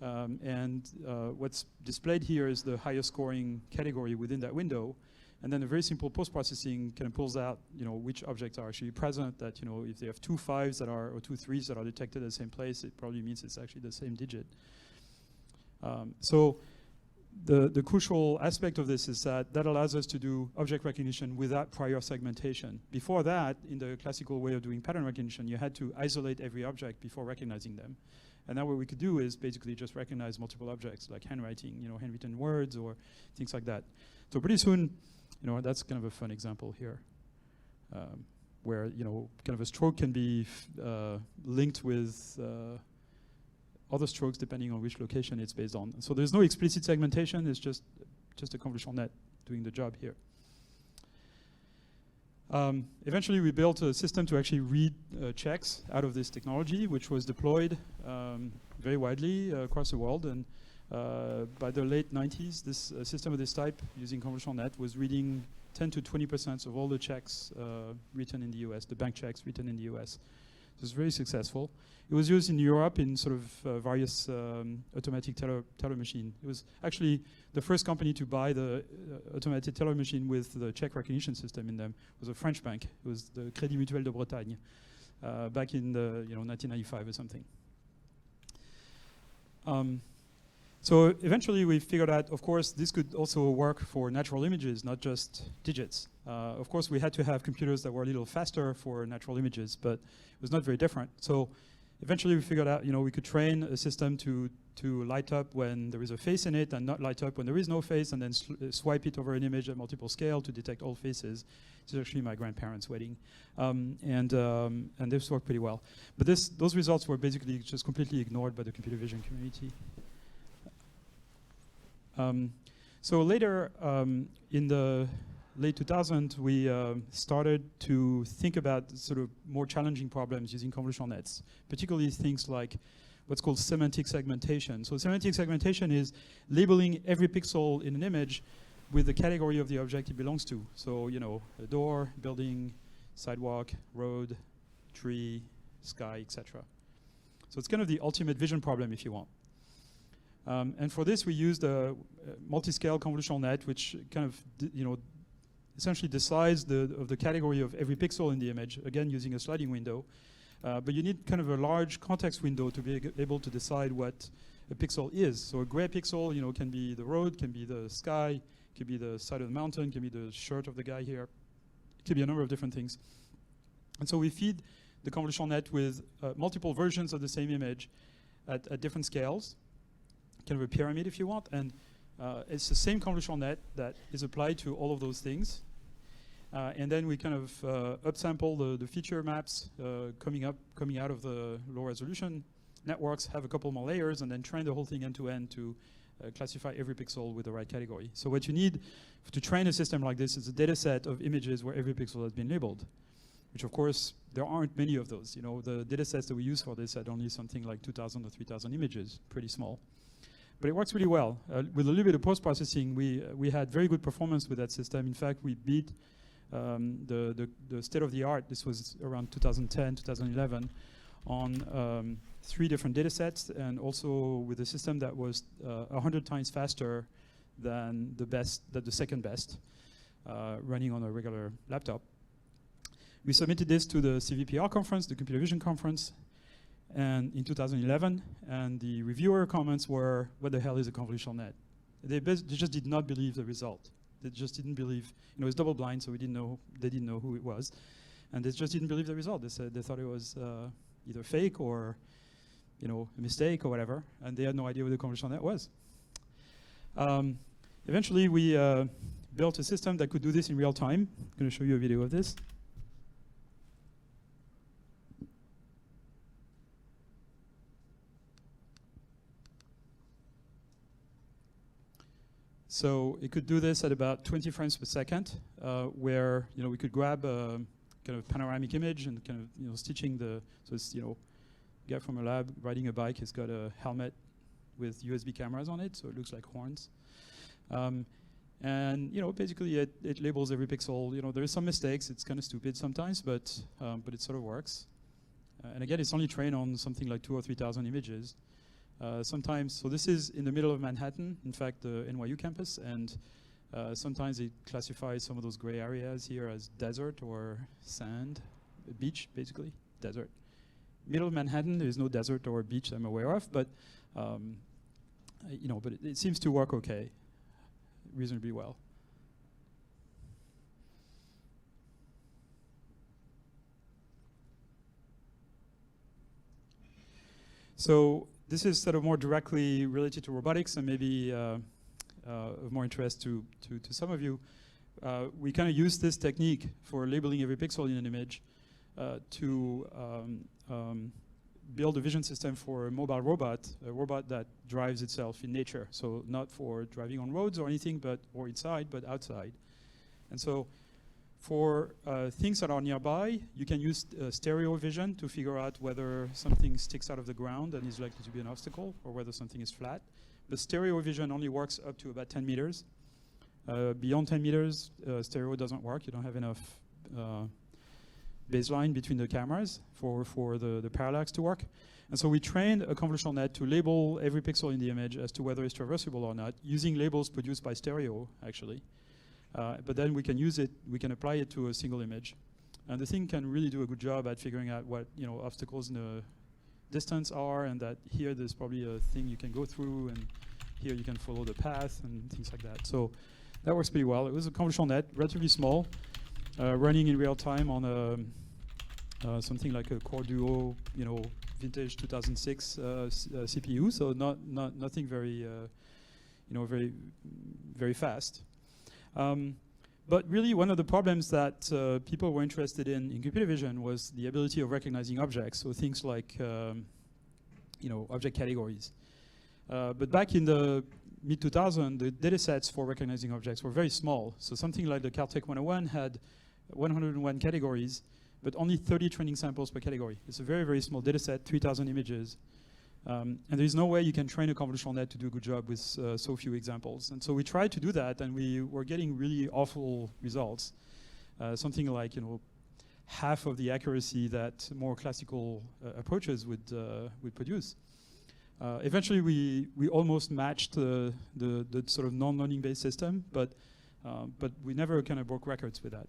What's displayed here is the highest scoring category within that window. And then a very simple post-processing kind of pulls out which objects are actually present, that if they have two 5s or two 3s that are detected at the same place, it probably means it's actually the same digit. So the crucial aspect of this is that allows us to do object recognition without prior segmentation. Before that, in the classical way of doing pattern recognition, you had to isolate every object before recognizing them. And now what we could do is basically just recognize multiple objects like handwriting, handwritten words or things like that. So pretty soon, that's kind of a fun example here, where kind of a stroke can be linked with other strokes depending on which location it's based on. So there's no explicit segmentation, it's just a convolutional net doing the job here. Eventually we built a system to actually read checks out of this technology, which was deployed very widely across the world. And by the late 90s, this system of this type using convolutional net was reading 10 to 20% of all the checks written in the US, the bank checks written in the US. It was very successful. It was used in Europe in sort of various automatic teller machine. It was actually the first company to buy the automated teller machine with the check recognition system in them. It was a French bank. It was the Crédit Mutuel de Bretagne back in the 1995 or something. So eventually we figured out, of course, this could also work for natural images, not just digits. Of course, we had to have computers that were a little faster for natural images, but it was not very different. So eventually we figured out, we could train a system to light up when there is a face in it and not light up when there is no face, and then swipe it over an image at multiple scale to detect all faces. This is actually my grandparents' wedding. And this worked pretty well. But those results were basically just completely ignored by the computer vision community. So later, in the late 2000s, we started to think about sort of more challenging problems using convolutional nets, particularly things like what's called semantic segmentation. So semantic segmentation is labeling every pixel in an image with the category of the object it belongs to. So, a door, building, sidewalk, road, tree, sky, etc. So it's kind of the ultimate vision problem, if you want. And for this, we used a multi-scale convolutional net, which kind of, essentially decides of the category of every pixel in the image, again, using a sliding window. But you need kind of a large context window to be able to decide what a pixel is. So a gray pixel, can be the road, can be the sky, can be the side of the mountain, can be the shirt of the guy here. It can be a number of different things. And so we feed the convolutional net with multiple versions of the same image at different scales. Kind of a pyramid, if you want, and it's the same convolutional net that is applied to all of those things. And then we kind of upsample the feature maps coming out of the low resolution networks, have a couple more layers, and then train the whole thing end to end to classify every pixel with the right category. So what you need to train a system like this is a data set of images where every pixel has been labeled, which of course there aren't many of those. The data sets that we use for this had only something like 2,000 or 3,000 images, pretty small. But it works really well. With a little bit of post-processing, we had very good performance with that system. In fact, we beat the state of the art. This was around 2010, 2011, on 3 different data sets, and also with a system that was 100 times faster than the second best, running on a regular laptop. We submitted this to the CVPR conference, the Computer Vision conference, and in 2011, and the reviewer comments were, what the hell is a convolutional net? They just did not believe the result. They just didn't believe, it's double blind, so they didn't know who it was. And they just didn't believe the result. They thought it was either fake or, a mistake or whatever, and they had no idea what the convolutional net was. Eventually, we built a system that could do this in real time. I'm going to show you a video of this. So it could do this at about 20 frames per second, where we could grab a kind of panoramic image and kind of stitching the. So it's guy from a lab riding a bike has got a helmet with USB cameras on it, so it looks like horns. And basically it labels every pixel. There is some mistakes. It's kind of stupid sometimes, but it sort of works. And again, it's only trained on something like 2,000 or 3,000 images. Sometimes, so this is in the middle of Manhattan, in fact, the NYU campus, and sometimes it classifies some of those gray areas here as desert or sand, beach, basically, desert. Middle of Manhattan, there is no desert or beach I'm aware of, but but it seems to work okay, reasonably well. So this is sort of more directly related to robotics and maybe of more interest to some of you. We kind of use this technique for labeling every pixel in an image to build a vision system for a mobile robot, a robot that drives itself in nature. So not for driving on roads or anything, or inside, but outside. And so for things that are nearby, you can use stereo vision to figure out whether something sticks out of the ground and is likely to be an obstacle, or whether something is flat. But stereo vision only works up to about 10 meters. Beyond 10 meters, stereo doesn't work. You don't have enough baseline between the cameras for the parallax to work. And so we trained a convolutional net to label every pixel in the image as to whether it's traversable or not, using labels produced by stereo, actually. But then we can use it, we can apply it to a single image. And the thing can really do a good job at figuring out what obstacles in the distance are, and that here there's probably a thing you can go through, and here you can follow the path and things like that. So that works pretty well. It was a convolutional net, relatively small, running in real time on something like a Core Duo, vintage 2006 CPU. So nothing very, very, very fast. But really, one of the problems that people were interested in computer vision was the ability of recognizing objects. So things like, object categories. But back in the mid-2000s, the data sets for recognizing objects were very small. So something like the Caltech 101 had 101 categories, but only 30 training samples per category. It's a very, very small data set, 3,000 images. And there is no way you can train a convolutional net to do a good job with so few examples. And so we tried to do that, and we were getting really awful results. Something like, half of the accuracy that more classical approaches would produce. Eventually, we almost matched the sort of non-learning based system, but we never kind of broke records with that.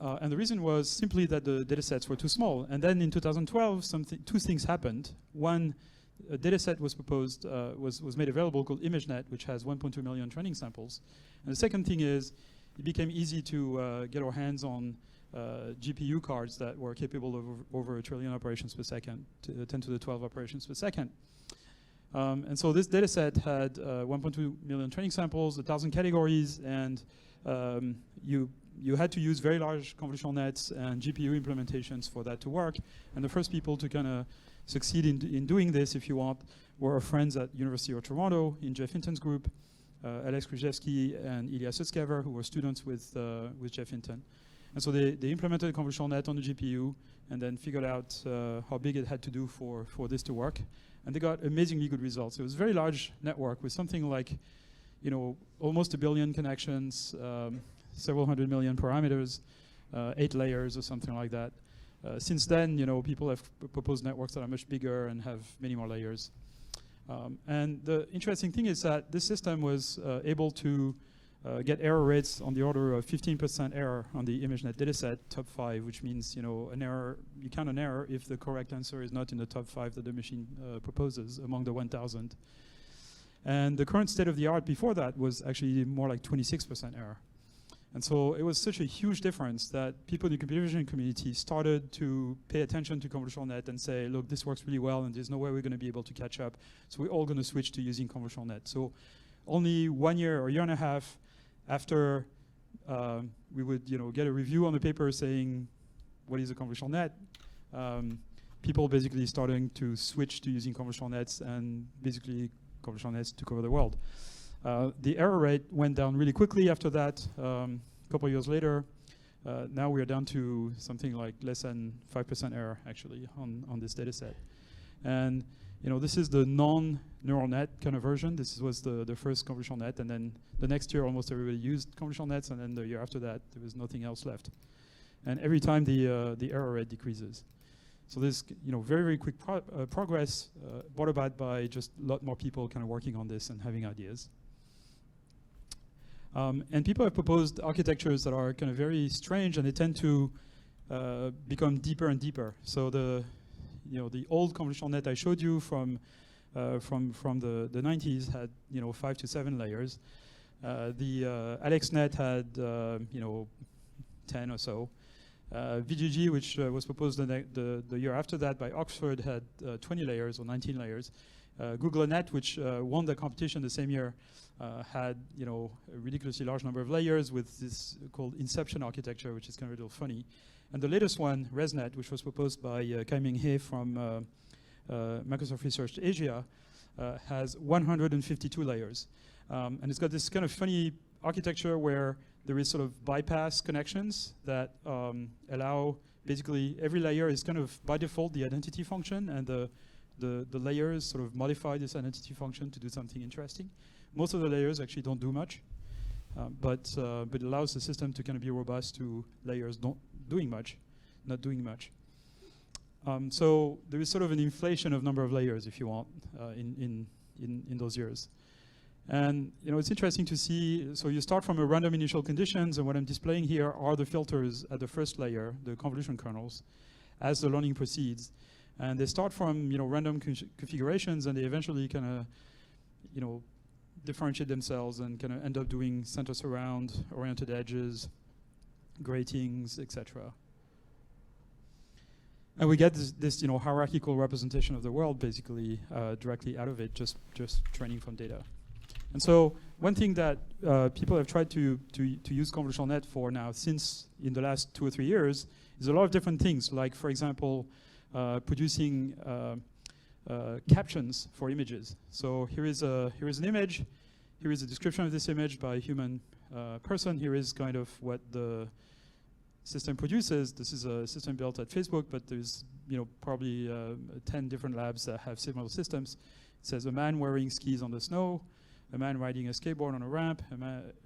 And the reason was simply that the data sets were too small. And then in 2012, two things happened. One, a data set was proposed, was made available called ImageNet, which has 1.2 million training samples. And the second thing is, it became easy to get our hands on GPU cards that were capable of over 1 trillion operations per second, 10 to the 12 operations per second. And so this data set had 1.2 million training samples, 1,000 categories, and you had to use very large convolutional nets and GPU implementations for that to work. And the first people to kind of succeed in doing this, if you want, were our friends at University of Toronto in Jeff Hinton's group, Alex Krzyzewski and Ilya Sutskever, who were students with Jeff Hinton. And so they implemented a convolutional net on the GPU and then figured out how big it had to do for this to work. And they got amazingly good results. It was a very large network with something like, almost 1 billion connections, several 100 million parameters, 8 layers or something like that. Since then, people have proposed networks that are much bigger and have many more layers. And the interesting thing is that this system was able to get error rates on the order of 15% error on the ImageNet dataset, top 5, which means an error. You count an error if the correct answer is not in the top 5 that the machine proposes among the 1,000. And the current state of the art before that was actually more like 26% error. And so it was such a huge difference that people in the computer vision community started to pay attention to convolutional net and say, look, this works really well and there's no way we're going to be able to catch up. So we're all going to switch to using convolutional net. So only 1 year or a year and a half after we would get a review on the paper saying, what is a convolutional net? People basically starting to switch to using convolutional nets, and basically convolutional nets took over the world. The error rate went down really quickly after that. A couple of years later, now we are down to something like less than 5% error actually on this data set. And this is the non-neural net kind of version. This was the first convolutional net, and then the next year almost everybody used convolutional nets, and then the year after that there was nothing else left. And every time the error rate decreases. So this very, very quick progress brought about by just a lot more people kind of working on this and having ideas. And people have proposed architectures that are kind of very strange, and they tend to become deeper and deeper. So the old convolutional net I showed you from the 90s had 5 to 7 layers. The AlexNet had 10 or so. VGG, which was proposed the year after that by Oxford, had 20 layers or 19 layers. GoogleNet, which won the competition the same year, had a ridiculously large number of layers with this called Inception architecture, which is kind of a little funny. And the latest one, ResNet, which was proposed by Kai-Ming He from Microsoft Research Asia, has 152 layers. And it's got this kind of funny architecture where there is sort of bypass connections that allow basically every layer is kind of by default the identity function, and the layers sort of modify this identity function to do something interesting. Most of the layers actually don't do much, but it allows the system to kind of be robust to layers not doing much. So there is sort of an inflation of number of layers, if you want, in those years. And it's interesting to see, so you start from a random initial conditions, and what I'm displaying here are the filters at the first layer, the convolution kernels, as the learning proceeds. And they start from random configurations, and they eventually kind of differentiate themselves and kind of end up doing center surround, oriented edges, gratings, etc. And we get this hierarchical representation of the world basically directly out of it, just training from data. And so one thing that people have tried to use convolutional net for now, since in the last 2 or 3 years, is a lot of different things. Like, for example, producing captions for images. So here is an image. Here is a description of this image by a human person. Here is kind of what the system produces. This is a system built at Facebook, but there's probably 10 different labs that have similar systems. It says a man wearing skis on the snow, a man riding a skateboard on a ramp,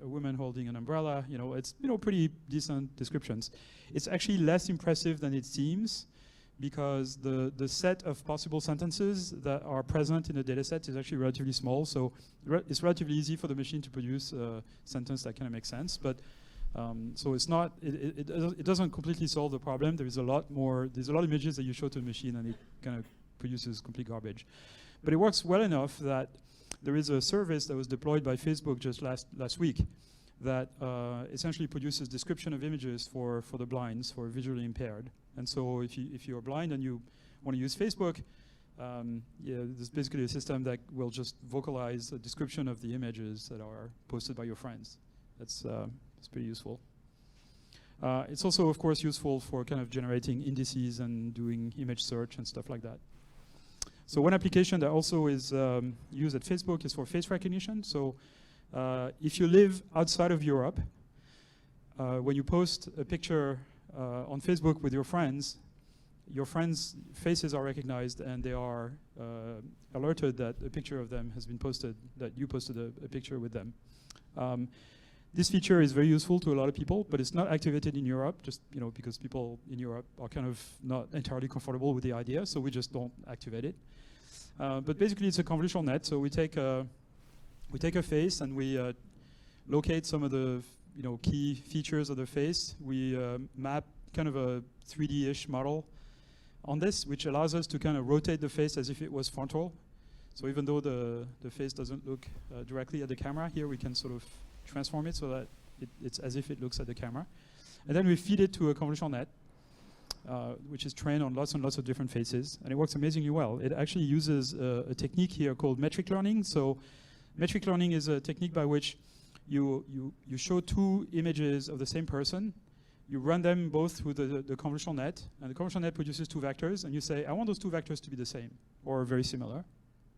a woman holding an umbrella. It's pretty decent descriptions. It's actually less impressive than it seems, because the set of possible sentences that are present in the data set is actually relatively small. So it's relatively easy for the machine to produce a sentence that kind of makes sense. But so it's not. It doesn't completely solve the problem. There's a lot of images that you show to the machine, and it kind of produces complete garbage. But it works well enough that there is a service that was deployed by Facebook just last week that essentially produces description of images for the blinds, for visually impaired. And so if you're blind and you want to use Facebook, there's basically a system that will just vocalize a description of the images that are posted by your friends. That's pretty useful. It's also, of course, useful for kind of generating indices and doing image search and stuff like that. So one application that also is used at Facebook is for face recognition. So if you live outside of Europe, when you post a picture on Facebook with your friends' faces are recognized, and they are alerted that a picture of them has been posted, that you posted a picture with them. This feature is very useful to a lot of people, but it's not activated in Europe, just because people in Europe are kind of not entirely comfortable with the idea, so we just don't activate it. But basically, it's a convolutional net. So we take a face and we locate some of the key features of the face. We map kind of a 3D-ish model on this, which allows us to kind of rotate the face as if it was frontal. So even though the face doesn't look directly at the camera, here we can sort of transform it so that it's as if it looks at the camera. And then we feed it to a convolutional net, which is trained on lots and lots of different faces. And it works amazingly well. It actually uses a technique here called metric learning. So metric learning is a technique by which you show two images of the same person. You run them both through the convolutional net, and the convolutional net produces two vectors, and you say, I want those two vectors to be the same or very similar,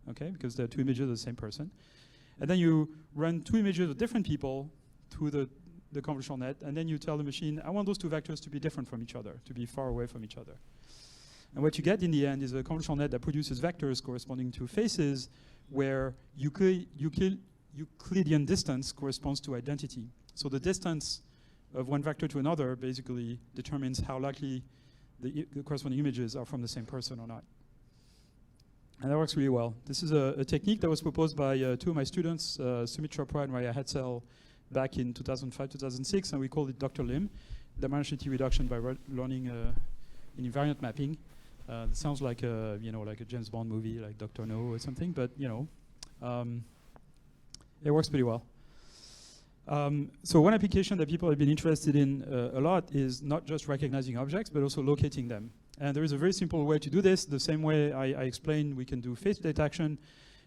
okay, because they're two images of the same person. And then you run two images of different people through the convolutional net, and then you tell the machine, I want those two vectors to be different from each other, to be far away from each other. And what you get in the end is a convolutional net that produces vectors corresponding to faces where Euclidean distance corresponds to identity. So the distance of one vector to another basically determines how likely the corresponding images are from the same person or not. And that works really well. This is a technique that was proposed by two of my students, Sumit Chopra and Raya Hetzel, back in 2005, 2006, and we called it Dr. Lim, dimensionality reduction by learning in invariant mapping. It sounds like a James Bond movie, like Dr. No or something, but it works pretty well. So one application that people have been interested in a lot is not just recognizing objects, but also locating them. And there is a very simple way to do this. The same way I explained we can do face detection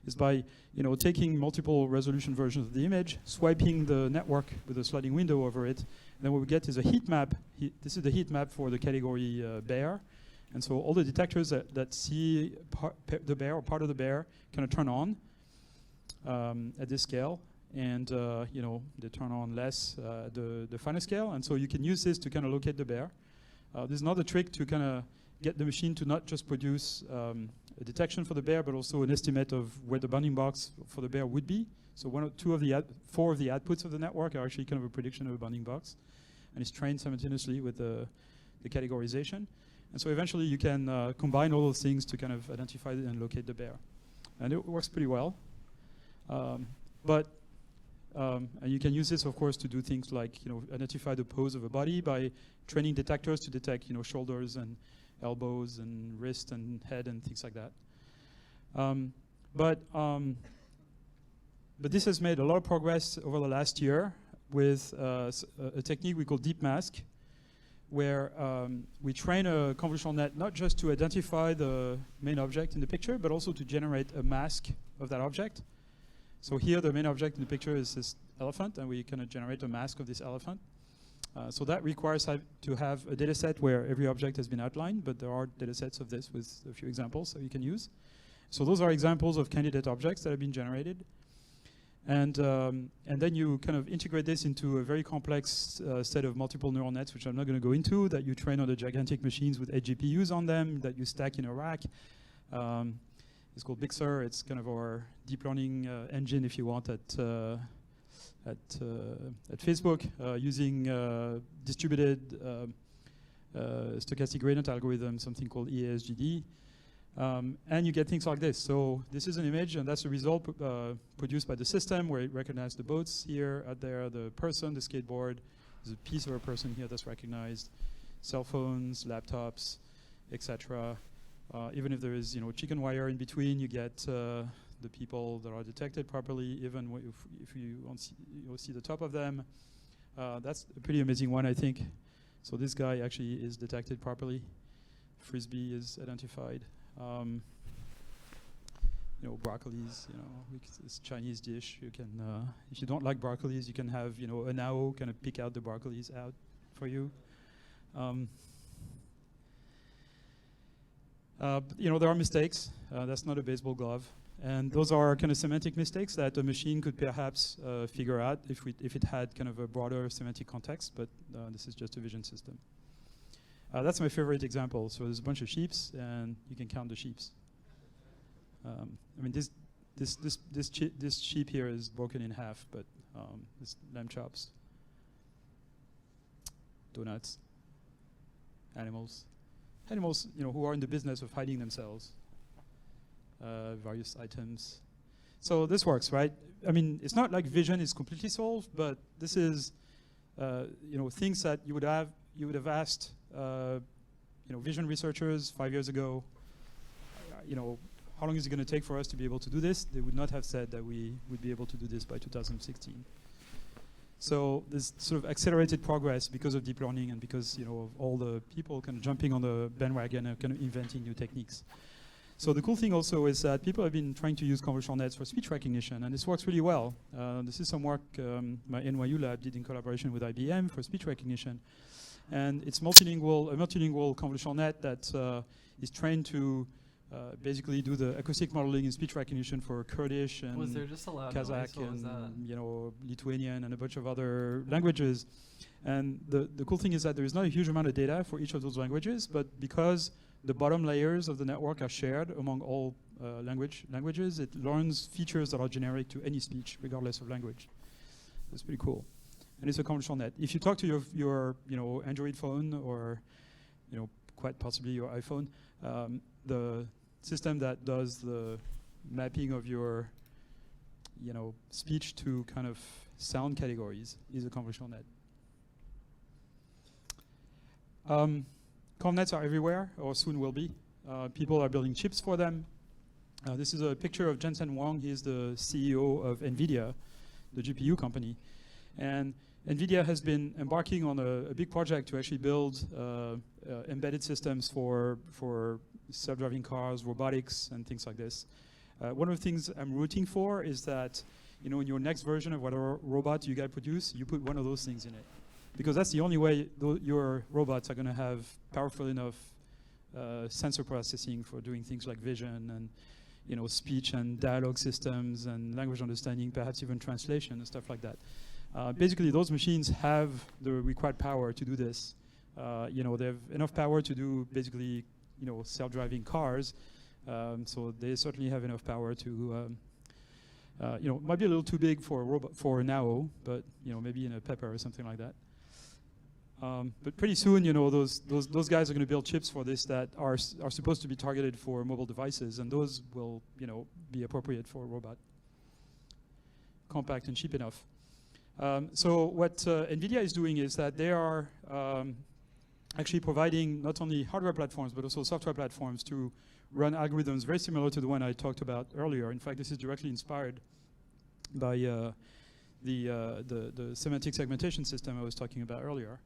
is by taking multiple resolution versions of the image, swiping the network with a sliding window over it, and then what we get is a heat map. This is the heat map for the category bear. And so all the detectors that see the bear or part of the bear kind of turn on at this scale. And they turn on less the finer scale. And so you can use this to kind of locate the bear. There's another trick to kind of get the machine to not just produce a detection for the bear, but also an estimate of where the bounding box for the bear would be. So four of the outputs of the network are actually kind of a prediction of a bounding box. And it's trained simultaneously with the categorization. And so eventually you can combine all those things to kind of identify and locate the bear. And it works pretty well. And you can use this, of course, to do things like identify the pose of a body by training detectors to detect shoulders and elbows and wrist and head and things like that. But this has made a lot of progress over the last year with a technique we call deep mask, where we train a convolutional net not just to identify the main object in the picture, but also to generate a mask of that object. So here the main object in the picture is this elephant, and we kind of generate a mask of this elephant. So that requires to have a data set where every object has been outlined, but there are data sets of this with a few examples that you can use. So those are examples of candidate objects that have been generated. And then you kind of integrate this into a very complex set of multiple neural nets, which I'm not going to go into, that you train on the gigantic machines with 8 GPUs on them, that you stack in a rack. It's called Big Sur. It's kind of our deep learning engine, if you want, at Facebook, using distributed stochastic gradient algorithm, something called EASGD. And you get things like this. So this is an image, and that's the result produced by the system, where it recognized the boats here, out there, the person, the skateboard. There's a piece of a person here that's recognized, cell phones, laptops, etc. Even if there is, chicken wire in between, you get the people that are detected properly, even if you don't see the top of them. That's a pretty amazing one, I think. So this guy actually is detected properly. Frisbee is identified. Broccolis, it's a Chinese dish. You can, if you don't like broccolis, you can have, an owl kind of pick out the broccolis out for you. There are mistakes. That's not a baseball glove. And those are kind of semantic mistakes that a machine could perhaps figure out if it had kind of a broader semantic context, but this is just a vision system. That's my favorite example. So there's a bunch of sheeps, and you can count the sheeps. This sheep here is broken in half, but it's lamb chops. donuts, animals, who are in the business of hiding themselves, various items. So this works, right? I mean, it's not like vision is completely solved, but this is, things that you would have asked, vision researchers 5 years ago, how long is it going to take for us to be able to do this? They would not have said that we would be able to do this by 2016. So there's sort of accelerated progress because of deep learning and because of all the people kind of jumping on the bandwagon and kind of inventing new techniques. So the cool thing also is that people have been trying to use convolutional nets for speech recognition, and this works really well. This is some work my NYU lab did in collaboration with IBM for speech recognition. And it's a multilingual convolutional net that is trained to basically do the acoustic modeling in speech recognition for Kurdish and Was there just a loud Kazakh noise? and Lithuanian and a bunch of other languages. And the cool thing is that there is not a huge amount of data for each of those languages, but because the bottom layers of the network are shared among all languages, it learns features that are generic to any speech, regardless of language. It's pretty cool. And it's a convolutional net. If you talk to your Android phone or quite possibly your iPhone, the system that does the mapping of your speech to kind of sound categories is a convolutional net. Conv nets are everywhere, or soon will be. People are building chips for them. This is a picture of Jensen Huang. He is the CEO of NVIDIA, the GPU company. And NVIDIA has been embarking on a big project to actually build embedded systems for self-driving cars, robotics, and things like this. One of the things I'm rooting for is that, in your next version of whatever robot you guys produce, you put one of those things in it. Because that's the only way your robots are going to have powerful enough sensor processing for doing things like vision and speech and dialogue systems and language understanding, perhaps even translation and stuff like that. Basically, those machines have the required power to do this. They have enough power to do basically, self-driving cars. So they certainly have enough power to, might be a little too big for a robot for a NAO, but maybe in a Pepper or something like that. But pretty soon, those guys are going to build chips for this that are supposed to be targeted for mobile devices, and those will, be appropriate for a robot. Compact and cheap enough. So what NVIDIA is doing is that they are actually providing not only hardware platforms but also software platforms to run algorithms very similar to the one I talked about earlier. In fact, this is directly inspired by the semantic segmentation system I was talking about earlier.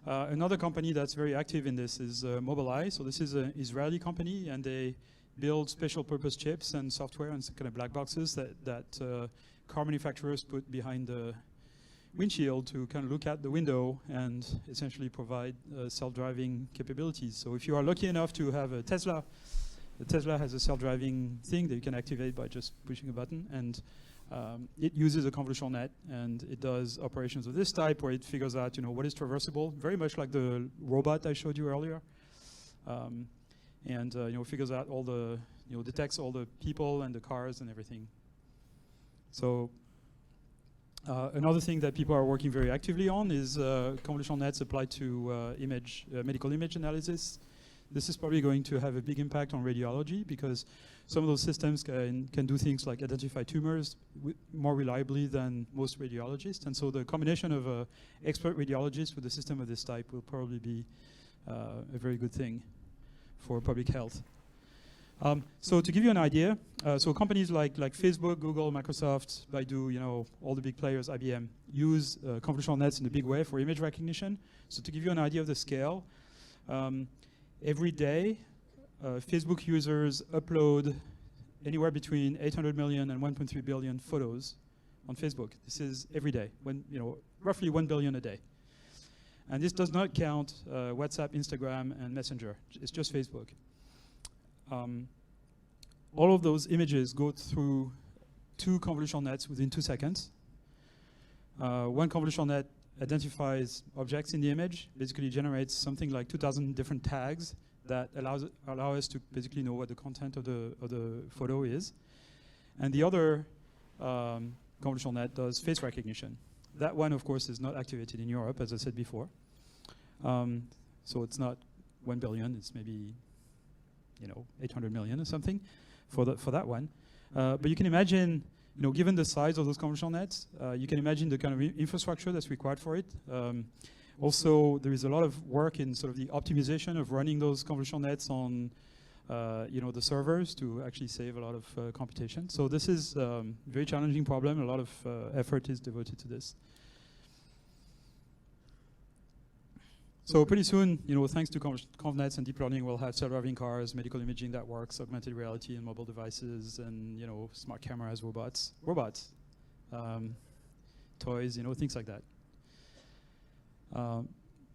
Another company that's very active in this is Mobileye. So this is an Israeli company, and they build special purpose chips and software and some kind of black boxes that car manufacturers put behind the windshield to kind of look out the window and essentially provide self-driving capabilities. So if you are lucky enough to have a Tesla, the Tesla has a self-driving thing that you can activate by just pushing a button, and it uses a convolutional net, and it does operations of this type where it figures out what is traversable, very much like the robot I showed you earlier, and figures out all the detects all the people and the cars and everything. So another thing that people are working very actively on is convolutional nets applied to medical image analysis. This is probably going to have a big impact on radiology because some of those systems can do things like identify tumors more reliably than most radiologists. And so the combination of an expert radiologist with a system of this type will probably be a very good thing for public health. So to give you an idea, so companies like Facebook, Google, Microsoft, Baidu, all the big players, IBM, use convolutional nets in a big way for image recognition. So to give you an idea of the scale, every day, Facebook users upload anywhere between 800 million and 1.3 billion photos on Facebook. This is every day, roughly 1 billion a day. And this does not count WhatsApp, Instagram, and Messenger. It's just Facebook. All of those images go through 2 convolutional nets within 2 seconds. One convolutional net identifies objects in the image, basically generates something like 2,000 different tags that allow us to basically know what the content of the photo is. And the other convolutional net does face recognition. That one, of course, is not activated in Europe, as I said before. So it's not 1 billion, it's maybe 800 million or something for that one. But you can imagine, given the size of those convolutional nets, you can imagine the kind of infrastructure that's required for it. Also, there is a lot of work in sort of the optimization of running those convolutional nets on the servers to actually save a lot of computation. So this is a very challenging problem. A lot of effort is devoted to this. So pretty soon, thanks to ConvNets and deep learning, we'll have self-driving cars, medical imaging that works, augmented reality and mobile devices, and smart cameras, robots, toys, things like that.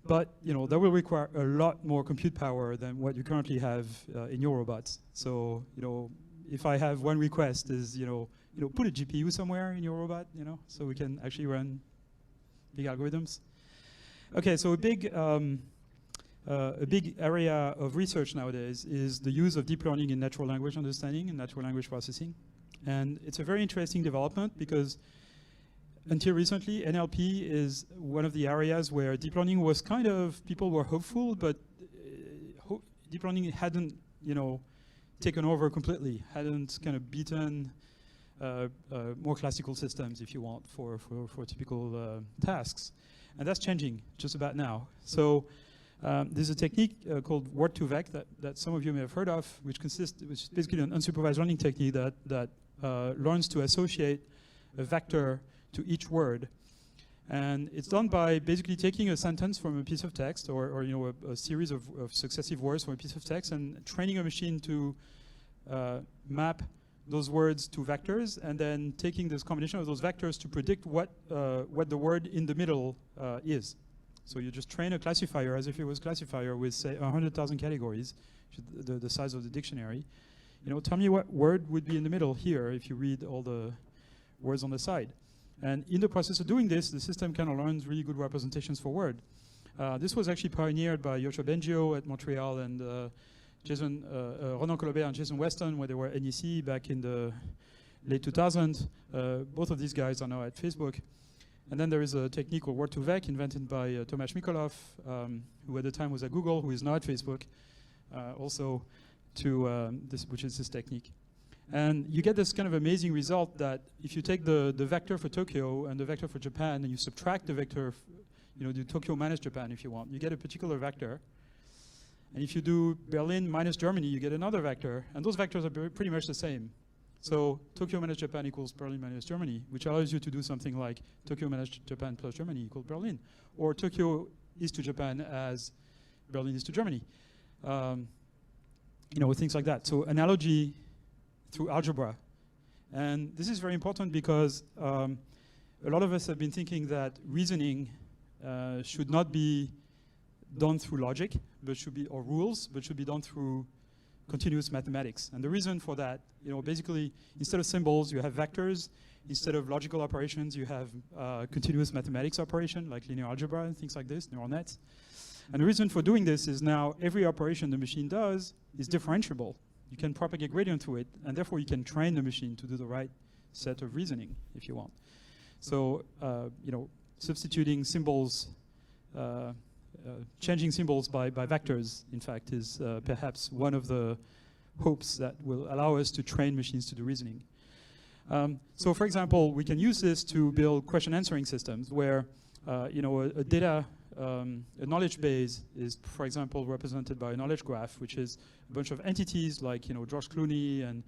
But that will require a lot more compute power than what you currently have in your robots. So if I have one request is put a GPU somewhere in your robot, so we can actually run big algorithms. Okay, so a big area of research nowadays is the use of deep learning in natural language understanding and natural language processing. And it's a very interesting development because until recently, NLP is one of the areas where deep learning was kind of, people were hopeful, but deep learning hadn't, taken over completely, hadn't kind of beaten more classical systems, if you want, for typical tasks. And that's changing just about now. So there's a technique called Word2Vec that some of you may have heard of, which is basically an unsupervised learning technique that learns to associate a vector to each word. And it's done by basically taking a sentence from a piece of text or a series of successive words from a piece of text and training a machine to map those words to vectors, and then taking this combination of those vectors to predict what the word in the middle is. So you just train a classifier as if it was a classifier with, say, 100,000 categories, the size of the dictionary. Tell me what word would be in the middle here if you read all the words on the side. And in the process of doing this, the system kind of learns really good representations for word. This was actually pioneered by Yoshua Bengio at Montreal and Ronan Colobert and Jason Weston, where they were at NEC back in the late 2000s. Both of these guys are now at Facebook. And then there is a technique called Word2Vec invented by Tomasz Mikolov, who at the time was at Google, who is now at Facebook, also to which is this technique. And you get this kind of amazing result that if you take the vector for Tokyo and the vector for Japan, and you subtract the vector, do Tokyo minus Japan if you want, you get a particular vector. And if you do Berlin minus Germany, you get another vector. And those vectors are pretty much the same. So Tokyo minus Japan equals Berlin minus Germany, which allows you to do something like Tokyo minus Japan plus Germany equals Berlin. Or Tokyo is to Japan as Berlin is to Germany. Things like that. So analogy through algebra. And this is very important because a lot of us have been thinking that reasoning should not be done through logic, but should be, or rules, but should be done through continuous mathematics. And the reason for that, basically, instead of symbols, you have vectors. Instead of logical operations, you have continuous mathematics operation, like linear algebra and things like this, neural nets. And the reason for doing this is now every operation the machine does is differentiable. You can propagate gradient through it, and therefore you can train the machine to do the right set of reasoning, if you want. So, substituting symbols, changing symbols by vectors, in fact, is perhaps one of the hopes that will allow us to train machines to do reasoning. So, for example, we can use this to build question answering systems where, a data, a knowledge base is, for example, represented by a knowledge graph, which is a bunch of entities like, George Clooney and,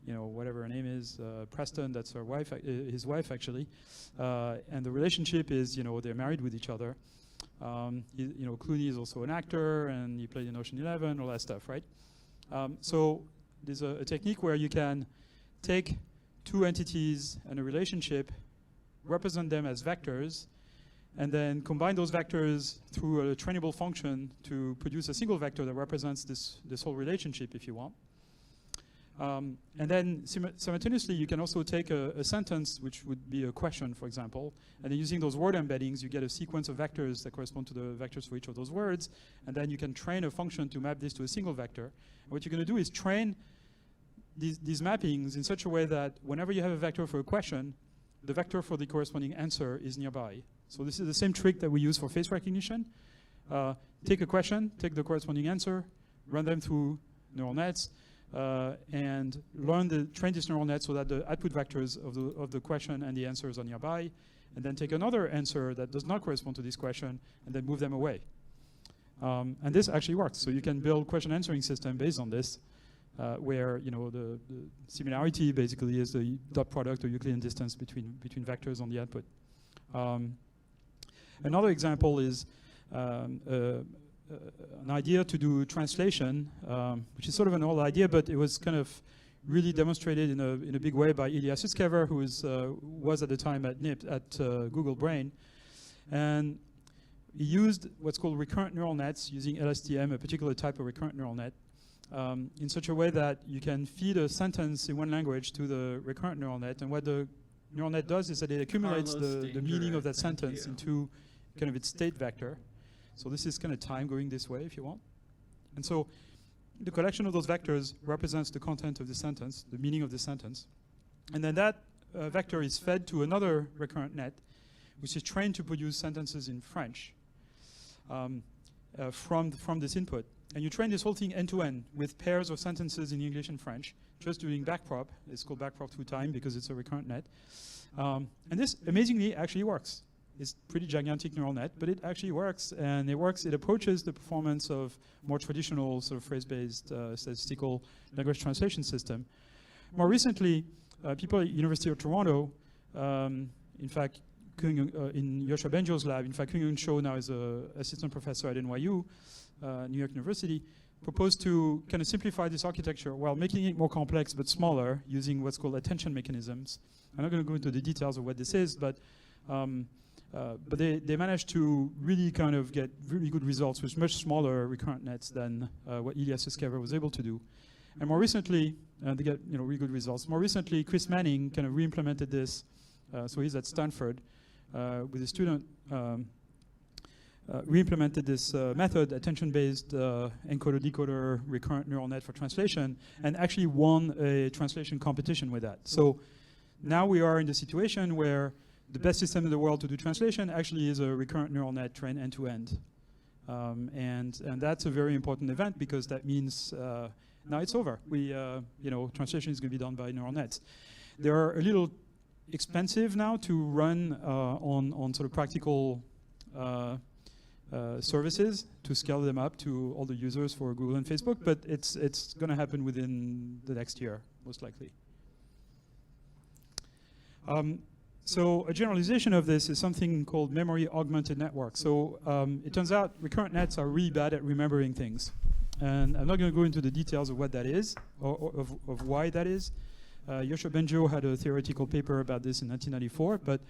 whatever her name is, Preston, that's her wife, his wife actually. And the relationship is, they're married with each other. Clooney is also an actor, and he played in Ocean 11, all that stuff, right? So there's a technique where you can take two entities and a relationship, represent them as vectors, and then combine those vectors through a trainable function to produce a single vector that represents this whole relationship, if you want. And then simultaneously, you can also take a sentence, which would be a question, for example, and then using those word embeddings, you get a sequence of vectors that correspond to the vectors for each of those words, and then you can train a function to map this to a single vector. And what you're going to do is train these mappings in such a way that whenever you have a vector for a question, the vector for the corresponding answer is nearby. So this is the same trick that we use for face recognition. take a question, take the corresponding answer, run them through neural nets, and train this neural net so that the output vectors of the question and the answers are nearby, and then take another answer that does not correspond to this question, and then move them away. And this actually works. So you can build question answering system based on this, where the similarity basically is the dot product or Euclidean distance between vectors on the output. Another example is an idea to do translation, which is sort of an old idea, but it was kind of really demonstrated in a big way by Ilya Sutskever, who was at the time at Google Brain. And he used what's called recurrent neural nets using LSTM, a particular type of recurrent neural net, in such a way that you can feed a sentence in one language to the recurrent neural net. And what the neural net does is that it accumulates the meaning of that sentence into kind of its state vector. So this is kind of time going this way, if you want. And so the collection of those vectors represents the content of the sentence, the meaning of the sentence. And then that vector is fed to another recurrent net, which is trained to produce sentences in French from this input. And you train this whole thing end-to-end with pairs of sentences in English and French, just doing backprop. It's called backprop through time because it's a recurrent net. And this, amazingly, actually works. It's pretty gigantic neural net, but it actually works. And it approaches the performance of more traditional sort of phrase-based statistical language translation system. More recently, people at University of Toronto, in fact, in Yoshua Bengio's lab, in fact, Kyung-Yoon Cho now is an assistant professor at NYU, New York University, proposed to kind of simplify this architecture while making it more complex but smaller using what's called attention mechanisms. I'm not going to go into the details of what this is, but they managed to really kind of get really good results with much smaller recurrent nets than what Ilya Sutskever was able to do. And more recently, they get really good results. More recently, Chris Manning kind of re-implemented this. So he's at Stanford with a student. Re-implemented this method, attention-based encoder-decoder recurrent neural net for translation, and actually won a translation competition with that. So now we are in the situation where the best system in the world to do translation actually is a recurrent neural net trained end-to-end. And that's a very important event because that means now it's over. Translation is going to be done by neural nets. They are a little expensive now to run on sort of practical services to scale them up to all the users for Google and Facebook, but it's going to happen within the next year, most likely. So a generalization of this is something called memory augmented network. So it turns out recurrent nets are really bad at remembering things. And I'm not going to go into the details of what that is, or of why that is. Yoshua Bengio had a theoretical paper about this in 1994, but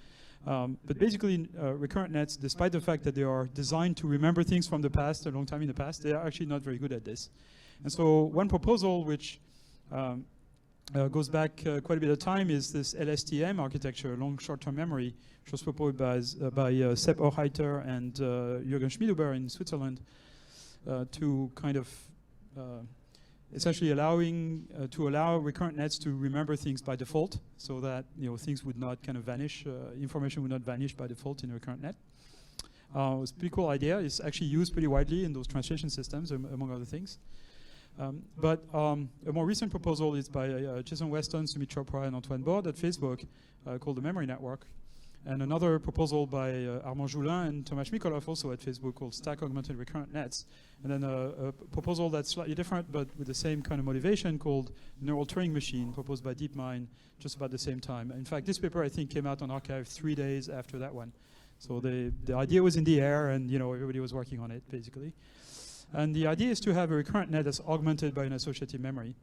basically recurrent nets, despite the fact that they are designed to remember things from the past, a long time in the past, they are actually not very good at this. And so one proposal which goes back quite a bit of time is this LSTM architecture, long short-term memory, which was proposed by Sepp Hochheiter and Jürgen Schmidhuber in Switzerland to kind of essentially allow recurrent nets to remember things by default, so that things would not kind of vanish, information would not vanish by default in a recurrent net. It was a pretty cool idea. It's actually used pretty widely in those translation systems, among other things. But a more recent proposal is by Jason Weston, Sumit Chopra, and Antoine Borde at Facebook called the Memory Network. And another proposal by Armand Joulin and Tomasz Mikolov, also at Facebook, called Stack Augmented Recurrent Nets. And then a proposal that's slightly different, but with the same kind of motivation, called Neural Turing Machine, proposed by DeepMind just about the same time. In fact, this paper, I think, came out on arXiv 3 days after that one. So the idea was in the air, and everybody was working on it, basically. And the idea is to have a recurrent net that's augmented by an associative memory.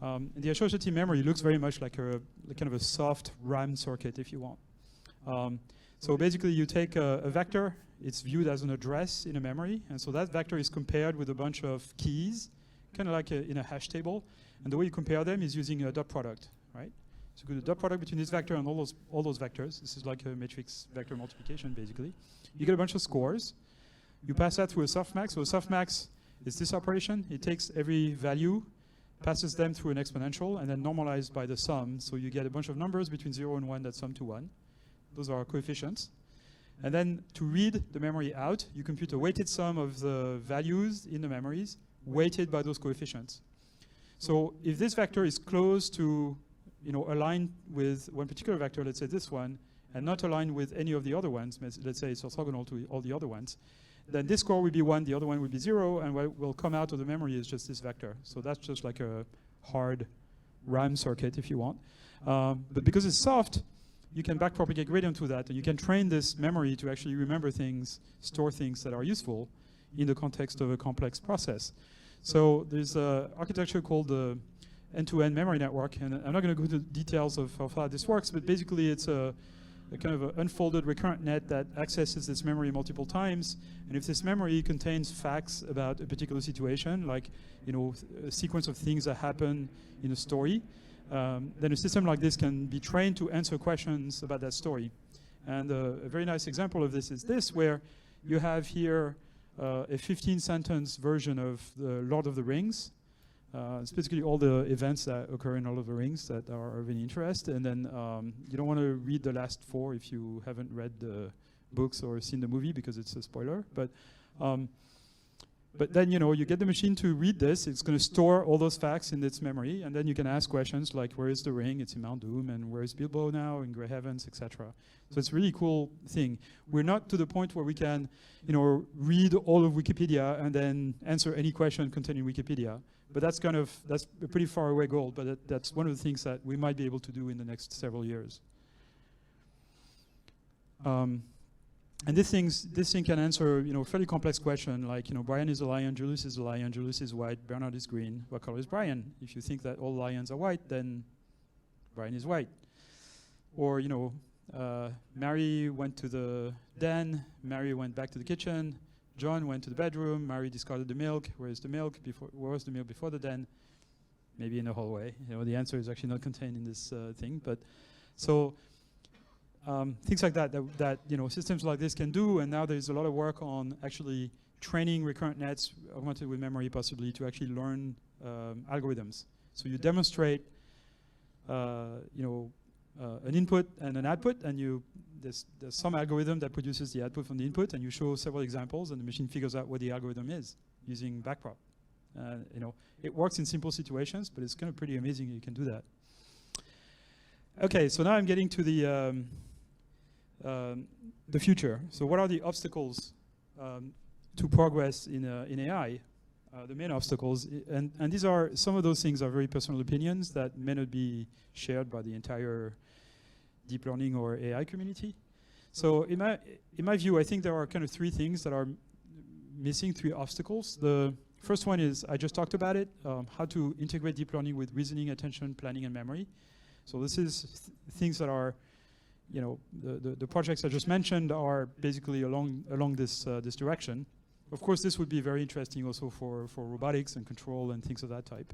The associative memory looks very much like kind of a soft RAM circuit, if you want. So basically, you take a vector. It's viewed as an address in a memory. And so that vector is compared with a bunch of keys, kind of like in a hash table. And the way you compare them is using a dot product, right? So you do the dot product between this vector and all those vectors. This is like a matrix vector multiplication, basically. You get a bunch of scores. You pass that through a softmax. So a softmax is this operation. It takes every value, passes them through an exponential, and then normalized by the sum. So you get a bunch of numbers between 0 and 1 that sum to 1. Those are coefficients. And then to read the memory out, you compute a weighted sum of the values in the memories, weighted by those coefficients. So if this vector is close to, aligned with one particular vector, let's say this one, and not aligned with any of the other ones, let's say it's orthogonal to all the other ones, then this score will be 1, the other one will be 0, and what will come out of the memory is just this vector. So that's just like a hard RAM circuit, if you want. But because it's soft, you can backpropagate gradient to that, and you can train this memory to actually remember things, store things that are useful in the context of a complex process. So there's an architecture called the end-to-end memory network, and I'm not going to go into details of how this works, but basically it's a kind of an unfolded recurrent net that accesses this memory multiple times, and if this memory contains facts about a particular situation, like a sequence of things that happen in a story, then a system like this can be trained to answer questions about that story. And a very nice example of this is this, where you have here a 15-sentence version of the Lord of the Rings. It's basically all the events that occur in Lord of the Rings that are of any interest. And then you don't want to read the last 4 if you haven't read the books or seen the movie, because it's a spoiler. But then, you get the machine to read this. It's going to store all those facts in its memory. And then you can ask questions like, where is the ring? It's in Mount Doom. And where is Bilbo now? In Grey Heavens, etc. So it's a really cool thing. We're not to the point where we can, read all of Wikipedia and then answer any question contained in Wikipedia. But that's a pretty far away goal. But that's one of the things that we might be able to do in the next several years. And this thing can answer, a fairly complex question like, Brian is a lion, Julius is a lion, Julius is white, Bernard is green. What color is Brian? If you think that all lions are white, then Brian is white. Or, Mary went to the den, Mary went back to the kitchen, John went to the bedroom, Mary discarded the milk. Where was the milk before the den? Maybe in the hallway. The answer is actually not contained in this thing. But so things like that systems like this can do, and now there's a lot of work on actually training recurrent nets augmented with memory possibly to actually learn algorithms. So you demonstrate an input and an output, and there's some algorithm that produces the output from the input, and you show several examples, and the machine figures out what the algorithm is using backprop. It works in simple situations, but it's kind of pretty amazing you can do that. Okay, so now I'm getting to the future. So what are the obstacles to progress in AI? The main obstacles, and these are, some of those things are very personal opinions that may not be shared by the entire deep learning or AI community. So in my view, I think there are kind of 3 things that are missing, 3 obstacles. The first one is, I just talked about it, how to integrate deep learning with reasoning, attention, planning, and memory. So this is things that are, the projects I just mentioned are basically along this direction. Of course, this would be very interesting also for robotics and control and things of that type.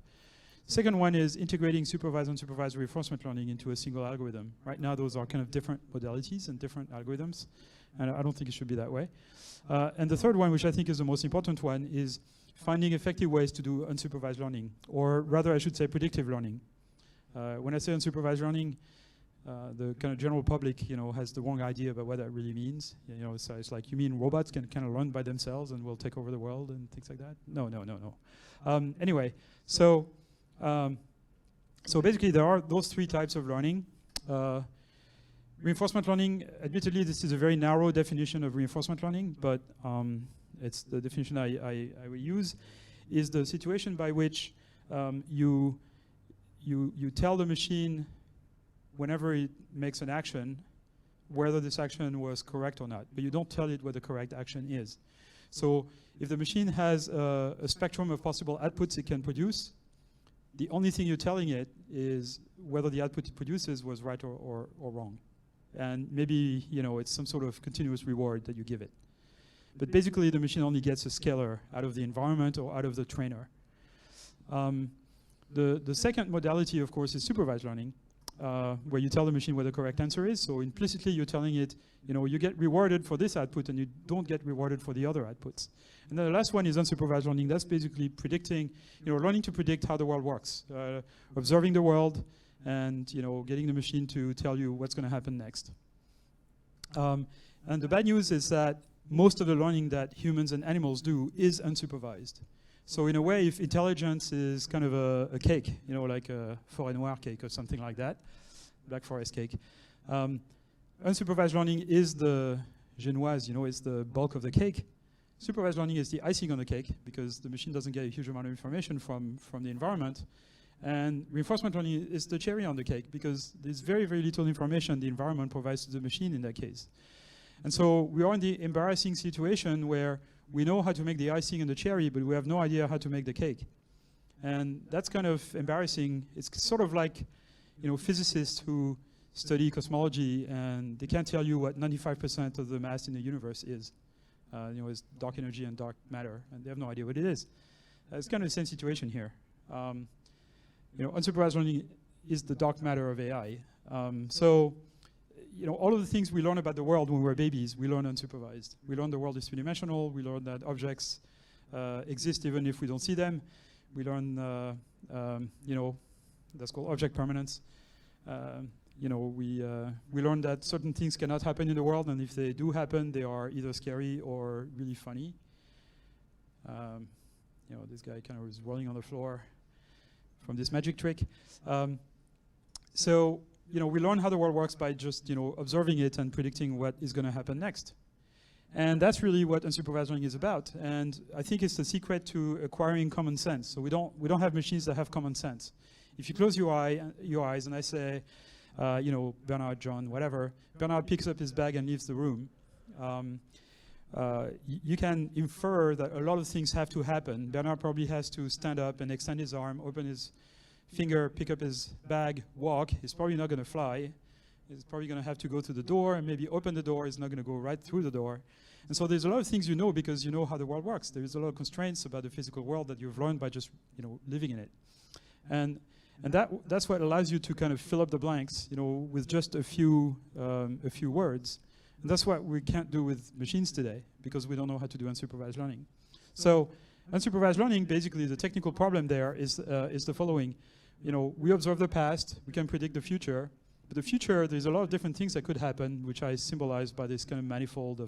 Second one is integrating supervised and unsupervised reinforcement learning into a single algorithm. Right now, those are kind of different modalities and different algorithms, and I don't think it should be that way. And the third one, which I think is the most important one, is finding effective ways to do unsupervised learning, or rather, I should say predictive learning. When I say unsupervised learning, the kind of general public, has the wrong idea about what that really means. So it's like, you mean robots can kind of learn by themselves and will take over the world and things like that? No. Anyway, so basically there are those 3 types of learning. Reinforcement learning, admittedly, this is a very narrow definition of reinforcement learning, but it's the definition I will use, is the situation by which you tell the machine whenever it makes an action whether this action was correct or not, but you don't tell it what the correct action is. So if the machine has a spectrum of possible outputs it can produce, the only thing you're telling it is whether the output it produces was right or wrong. And maybe it's some sort of continuous reward that you give it. But basically the machine only gets a scalar out of the environment or out of the trainer. The second modality, of course, is supervised learning, where you tell the machine what the correct answer is. So implicitly you're telling it, you get rewarded for this output and you don't get rewarded for the other outputs. And then the last one is unsupervised learning. That's basically predicting, learning to predict how the world works, observing the world and, getting the machine to tell you what's going to happen next. And the bad news is that most of the learning that humans and animals do is unsupervised. So in a way, if intelligence is kind of a cake, you know, like a forêt noire cake or something like that, Black Forest cake, unsupervised learning is the genoise, you know, is the bulk of the cake. Supervised learning is the icing on the cake because the machine doesn't get a huge amount of information from the environment. And reinforcement learning is the cherry on the cake because there's very, very little information the environment provides to the machine in that case. And so we are in the embarrassing situation where we know how to make the icing and the cherry, but we have no idea how to make the cake. And that's kind of embarrassing. It's sort of like, you know, physicists who study cosmology and they can't tell you what 95% of the mass in the universe is. You know, it's dark energy and dark matter, and they have no idea what it is. It's kind of the same situation here. You know, unsupervised learning is the dark matter of AI. So, you know, all of the things we learn about the world when we're babies, we learn unsupervised. We learn the world is three-dimensional. We learn that objects exist even if we don't see them. We learn, you know, that's called object permanence. You know, we learn that certain things cannot happen in the world, and if they do happen, they are either scary or really funny. You know, this guy kind of was rolling on the floor from this magic trick. So, you know, we learn how the world works by just, you know, observing it and predicting what is going to happen next. And that's really what unsupervised learning is about. And I think it's the secret to acquiring common sense. So we don't have machines that have common sense. If you close your eyes and I say, you know, Bernard, John, whatever, Bernard picks up his bag and leaves the room. You can infer that a lot of things have to happen. Bernard probably has to stand up and extend his arm, open his finger, pick up his bag, walk. He's probably not going to fly. He's probably going to have to go to the door and maybe open the door. He's not going to go right through the door. And so there's a lot of things you know because you know how the world works. There's a lot of constraints about the physical world that you've learned by just, you know, living in it. And that's what allows you to kind of fill up the blanks, you know, with just a few words. And that's what we can't do with machines today because we don't know how to do unsupervised learning. So unsupervised learning, basically the technical problem there is the following. You know, we observe the past, we can predict the future, but the future, there's a lot of different things that could happen, which I symbolize by this kind of manifold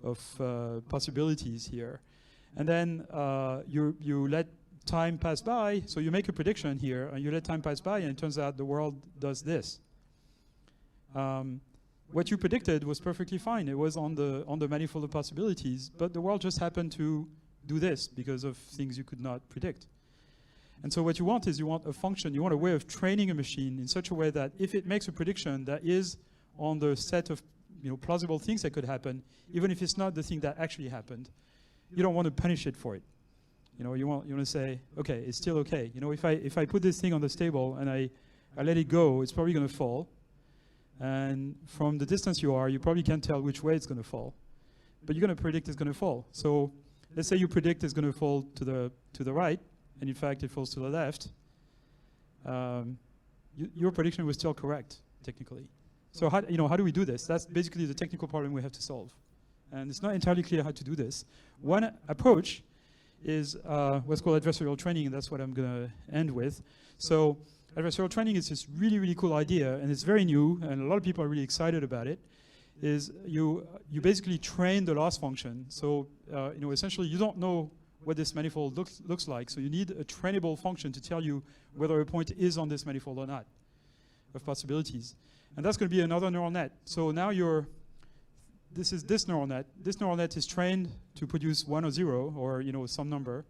of possibilities here. And then you let time pass by, so you make a prediction here, and you let time pass by, and it turns out the world does this. What you predicted was perfectly fine. It was on the manifold of possibilities, but the world just happened to do this because of things you could not predict. And so what you want is you want a function, you want a way of training a machine in such a way that if it makes a prediction that is on the set of, you know, plausible things that could happen, even if it's not the thing that actually happened, you don't want to punish it for it. You know, you want to say, okay, it's still okay. You know, if I put this thing on this table and I let it go, it's probably going to fall. And from the distance you are, you probably can't tell which way it's going to fall. But you're going to predict it's going to fall. So let's say you predict it's going to fall to the right, and in fact it falls to the left. Your prediction was still correct, technically. So how do we do this? That's basically the technical problem we have to solve. And it's not entirely clear how to do this. One approach is what's called adversarial training, and that's what I'm going to end with. So adversarial training is this really, really cool idea, and it's very new, and a lot of people are really excited about it, is you basically train the loss function. So you know, essentially you don't know what this manifold looks like, so you need a trainable function to tell you whether a point is on this manifold or not of possibilities. And that's going to be another neural net. So now this is this neural net. This neural net is trained to produce 1 or 0, or, you know, some number.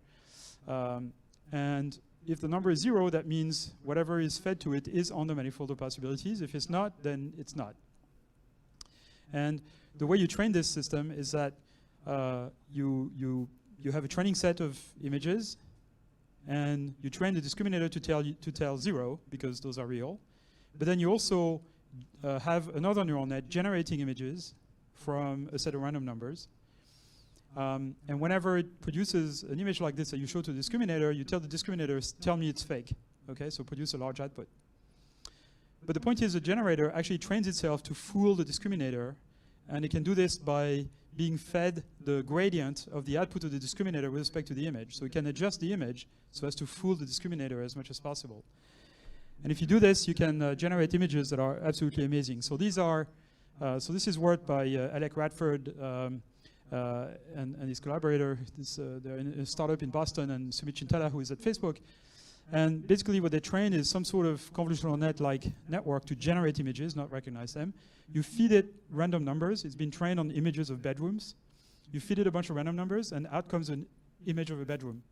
And if the number is 0, that means whatever is fed to it is on the manifold of possibilities. If it's not, then it's not. And the way you train this system is that you have a training set of images, and you train the discriminator to tell 0 because those are real. But then you also have another neural net generating images from a set of random numbers. And whenever it produces an image like this that you show to the discriminator, you tell the discriminator, tell me it's fake. Okay, so produce a large output. But the point is the generator actually trains itself to fool the discriminator, and it can do this by being fed the gradient of the output of the discriminator with respect to the image. So it can adjust the image so as to fool the discriminator as much as possible. And if you do this, you can generate images that are absolutely amazing. So these are So this is work by Alec Radford and his collaborator. They're in a startup in Boston, and Sumit Chintala, who is at Facebook. And basically what they train is some sort of convolutional net-like network to generate images, not recognize them. You feed it random numbers. It's been trained on images of bedrooms. You feed it a bunch of random numbers, and out comes an image of a bedroom.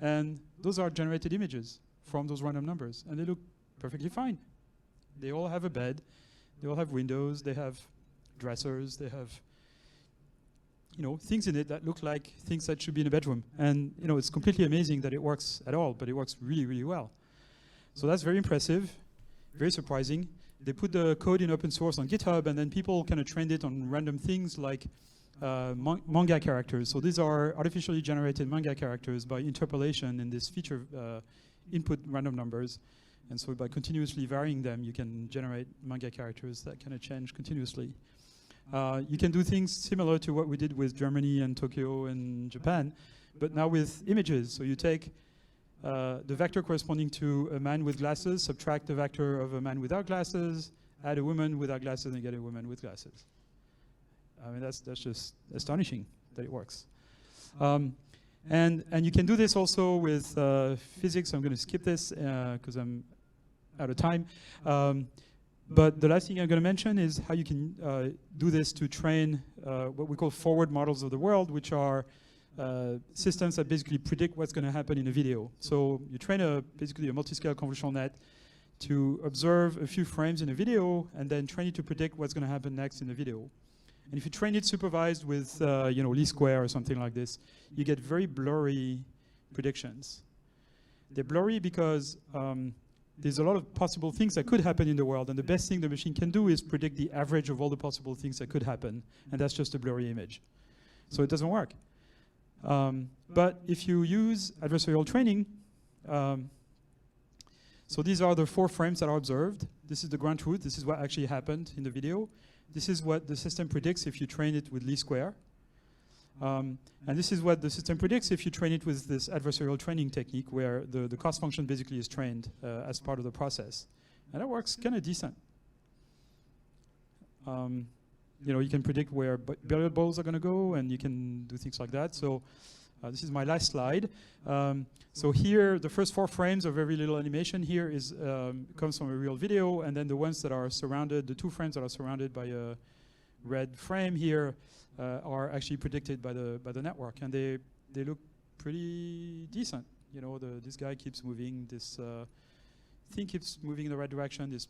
And those are generated images from those random numbers. And they look perfectly fine. They all have a bed. They all have windows. They have dressers. They have things in it that look like things that should be in a bedroom. And it's completely amazing that it works at all, but it works really, really well. So that's very impressive, very surprising. They put the code in open source on GitHub, and then people kind of trained it on random things like manga characters. So these are artificially generated manga characters by interpolation in this feature input random numbers. And so by continuously varying them, you can generate manga characters that kind of change continuously. You can do things similar to what we did with Germany and Tokyo and Japan, but now with images. So you take the vector corresponding to a man with glasses, subtract the vector of a man without glasses, add a woman without glasses, and you get a woman with glasses. I mean, that's just astonishing that it works. And you can do this also with physics. I'm going to skip this because I'm out of time. But the last thing I'm going to mention is how you can do this to train what we call forward models of the world, which are systems that basically predict what's going to happen in a video. So you train basically a multi-scale convolutional net to observe a few frames in a video and then train it to predict what's going to happen next in the video. And if you train it supervised with least square or something like this, you get very blurry predictions. They're blurry because there's a lot of possible things that could happen in the world, and the best thing the machine can do is predict the average of all the possible things that could happen, and that's just a blurry image. So it doesn't work. But if you use adversarial training, so these are the 4 frames that are observed. This is the ground truth. This is what actually happened in the video. This is what the system predicts if you train it with least square. And this is what the system predicts if you train it with this adversarial training technique, where the cost function basically is trained as part of the process. And that works kind of decent. You can predict where billiard balls are going to go, and you can do things like that. So this is my last slide. So here, the first 4 frames of very little animation here comes from a real video, and then the ones that are surrounded, the 2 frames that are surrounded by a red frame here, are actually predicted by the network, and they look pretty decent. This guy keeps moving. This thing keeps moving in the right direction. This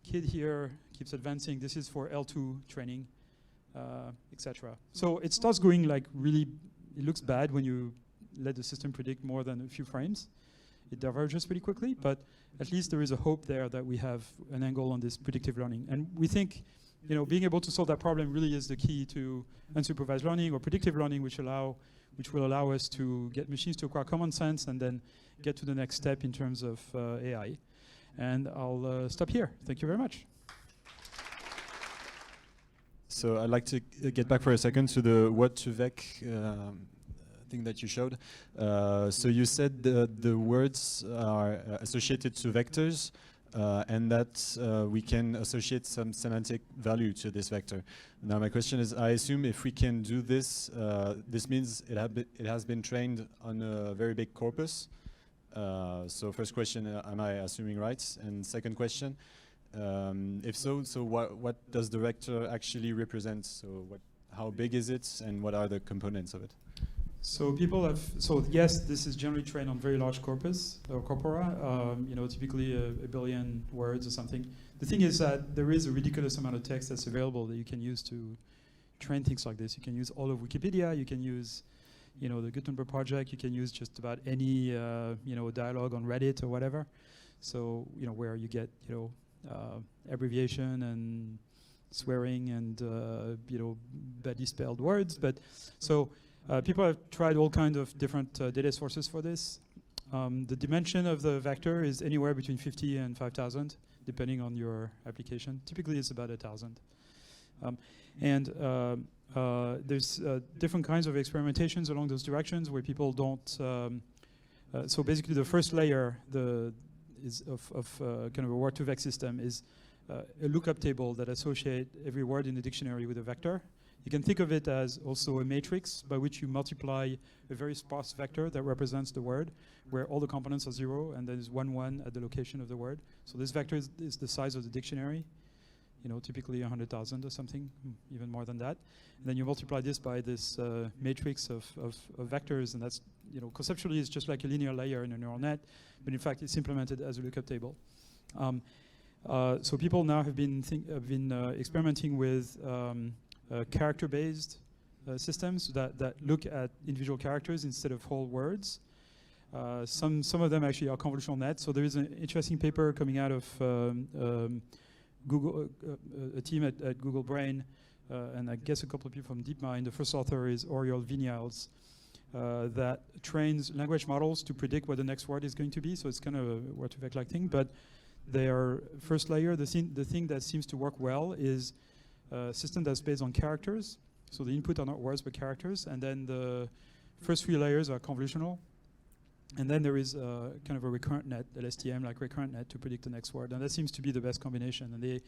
kid here keeps advancing. This is for L2 training, etc. So it starts going like really. It looks bad when you let the system predict more than a few frames. It diverges pretty quickly, but at least there is a hope there that we have an angle on this predictive learning, and we think. Being able to solve that problem really is the key to unsupervised learning or predictive learning, which will allow us to get machines to acquire common sense and then get to the next step in terms of AI. And I'll stop here. Thank you very much. So I'd like to get back for a second to the Word2Vec thing that you showed. So you said the words are associated to vectors. And that we can associate some semantic value to this vector. Now my question is, I assume if we can do this, this means it has been trained on a very big corpus. So first question, am I assuming right? And second question, if so, what does the vector actually represent? So how big is it, and what are the components of it? So yes, this is generally trained on very large corpus or corpora, typically a billion words or something. The thing is that there is a ridiculous amount of text that's available that you can use to train things like this. You can use all of Wikipedia, you can use, the Gutenberg project, you can use just about any, dialogue on Reddit or whatever. So, where you get, abbreviation and swearing and, badly spelled words. But so, people have tried all kinds of different data sources for this. The dimension of the vector is anywhere between 50 and 5,000, depending on your application. Typically, it's about 1,000. There's different kinds of experimentations along those directions where people don't. So basically, the first layer is of kind of a Word2Vec system is a lookup table that associate every word in the dictionary with a vector. You can think of it as also a matrix by which you multiply a very sparse vector that represents the word, where all the components are 0 and there is 1, 1 at the location of the word. So this vector is the size of the dictionary, typically 100,000 or something, even more than that. And then you multiply this by this matrix of vectors, and that's, conceptually it's just like a linear layer in a neural net, but in fact it's implemented as a lookup table. So people now have been experimenting with character-based systems that look at individual characters instead of whole words. Some of them actually are convolutional nets. So there is an interesting paper coming out of Google, a team at Google Brain, and I guess a couple of people from DeepMind. The first author is Oriol Vinyals, that trains language models to predict what the next word is going to be. So it's kind of a Word2Vec-like thing, but their first layer, the thing that seems to work well is a system that's based on characters. So the input are not words but characters, and then the first 3 layers are convolutional. And then there is kind of a recurrent net, LSTM, like recurrent net, to predict the next word. And that seems to be the best combination. And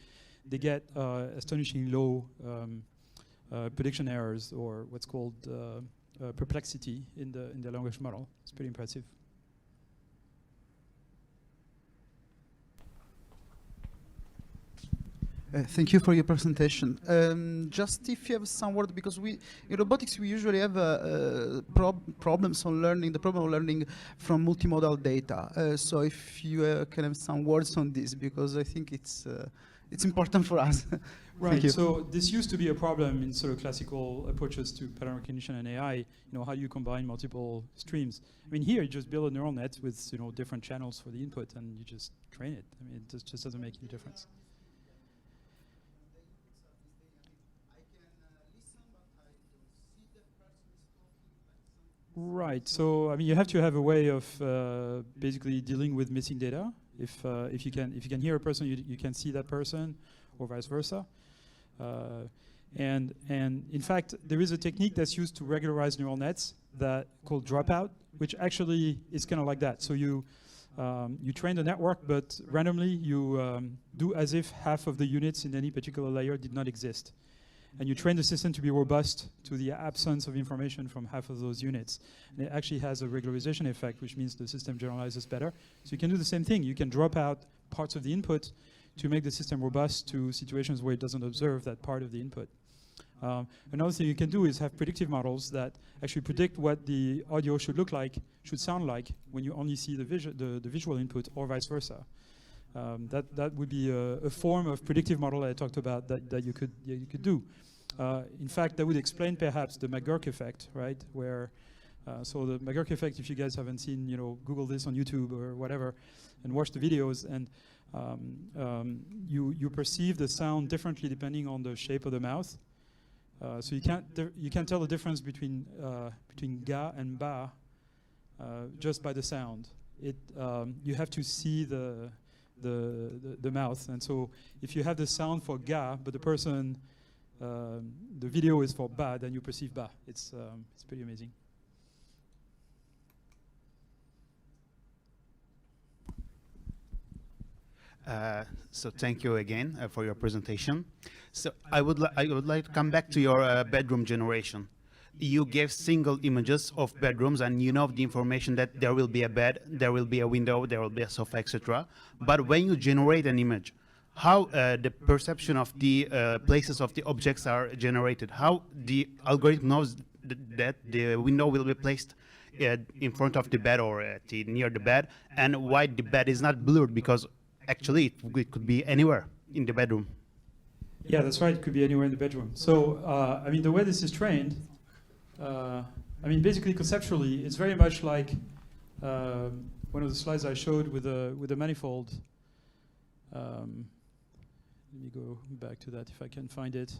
they get astonishingly low prediction errors, or what's called perplexity in the language model. It's pretty impressive. Thank you for your presentation. Just if you have some word, because in robotics we usually have problems on learning, the problem of learning from multimodal data. So if you can have some words on this, because I think it's important for us. Right. So this used to be a problem in sort of classical approaches to pattern recognition and AI. How you combine multiple streams. I mean, here you just build a neural net with different channels for the input, and you just train it. I mean, it just doesn't make any difference. Right. So I mean, you have to have a way of basically dealing with missing data. If you can hear a person, you can see that person, or vice versa. And in fact, there is a technique that's used to regularize neural nets called dropout, which actually is kind of like that. So you train the network, but randomly you do as if half of the units in any particular layer did not exist. And you train the system to be robust to the absence of information from half of those units. And it actually has a regularization effect, which means the system generalizes better. So you can do the same thing. You can drop out parts of the input to make the system robust to situations where it doesn't observe that part of the input. Another thing you can do is have predictive models that actually predict what the audio should sound like when you only see the visual input, or vice versa. That would be a form of predictive model that I talked about that you could do. In fact, that would explain perhaps the McGurk effect, right? Where so the McGurk effect, if you guys haven't seen, Google this on YouTube or whatever, and watch the videos, and you perceive the sound differently depending on the shape of the mouth. So you can't tell the difference between ga and ba just by the sound. You have to see the mouth, and so if you have the sound for ga, but the video is for ba, then you perceive ba. It's pretty amazing. So thank you again for your presentation. So I would like to come back to your bedroom generation. You gave single images of bedrooms, and you know the information that there will be a bed, there will be a window, there will be a sofa, etc. But when you generate an image, how the perception of the places of the objects are generated, how the algorithm knows that the window will be placed in front of the bed or near the bed, and why the bed is not blurred, because actually it could be anywhere in the bedroom. Yeah, that's right. It could be anywhere in the bedroom. So, I mean, the way this is trained, basically conceptually, it's very much like one of the slides I showed with the manifold. Let me go back to that if I can find it.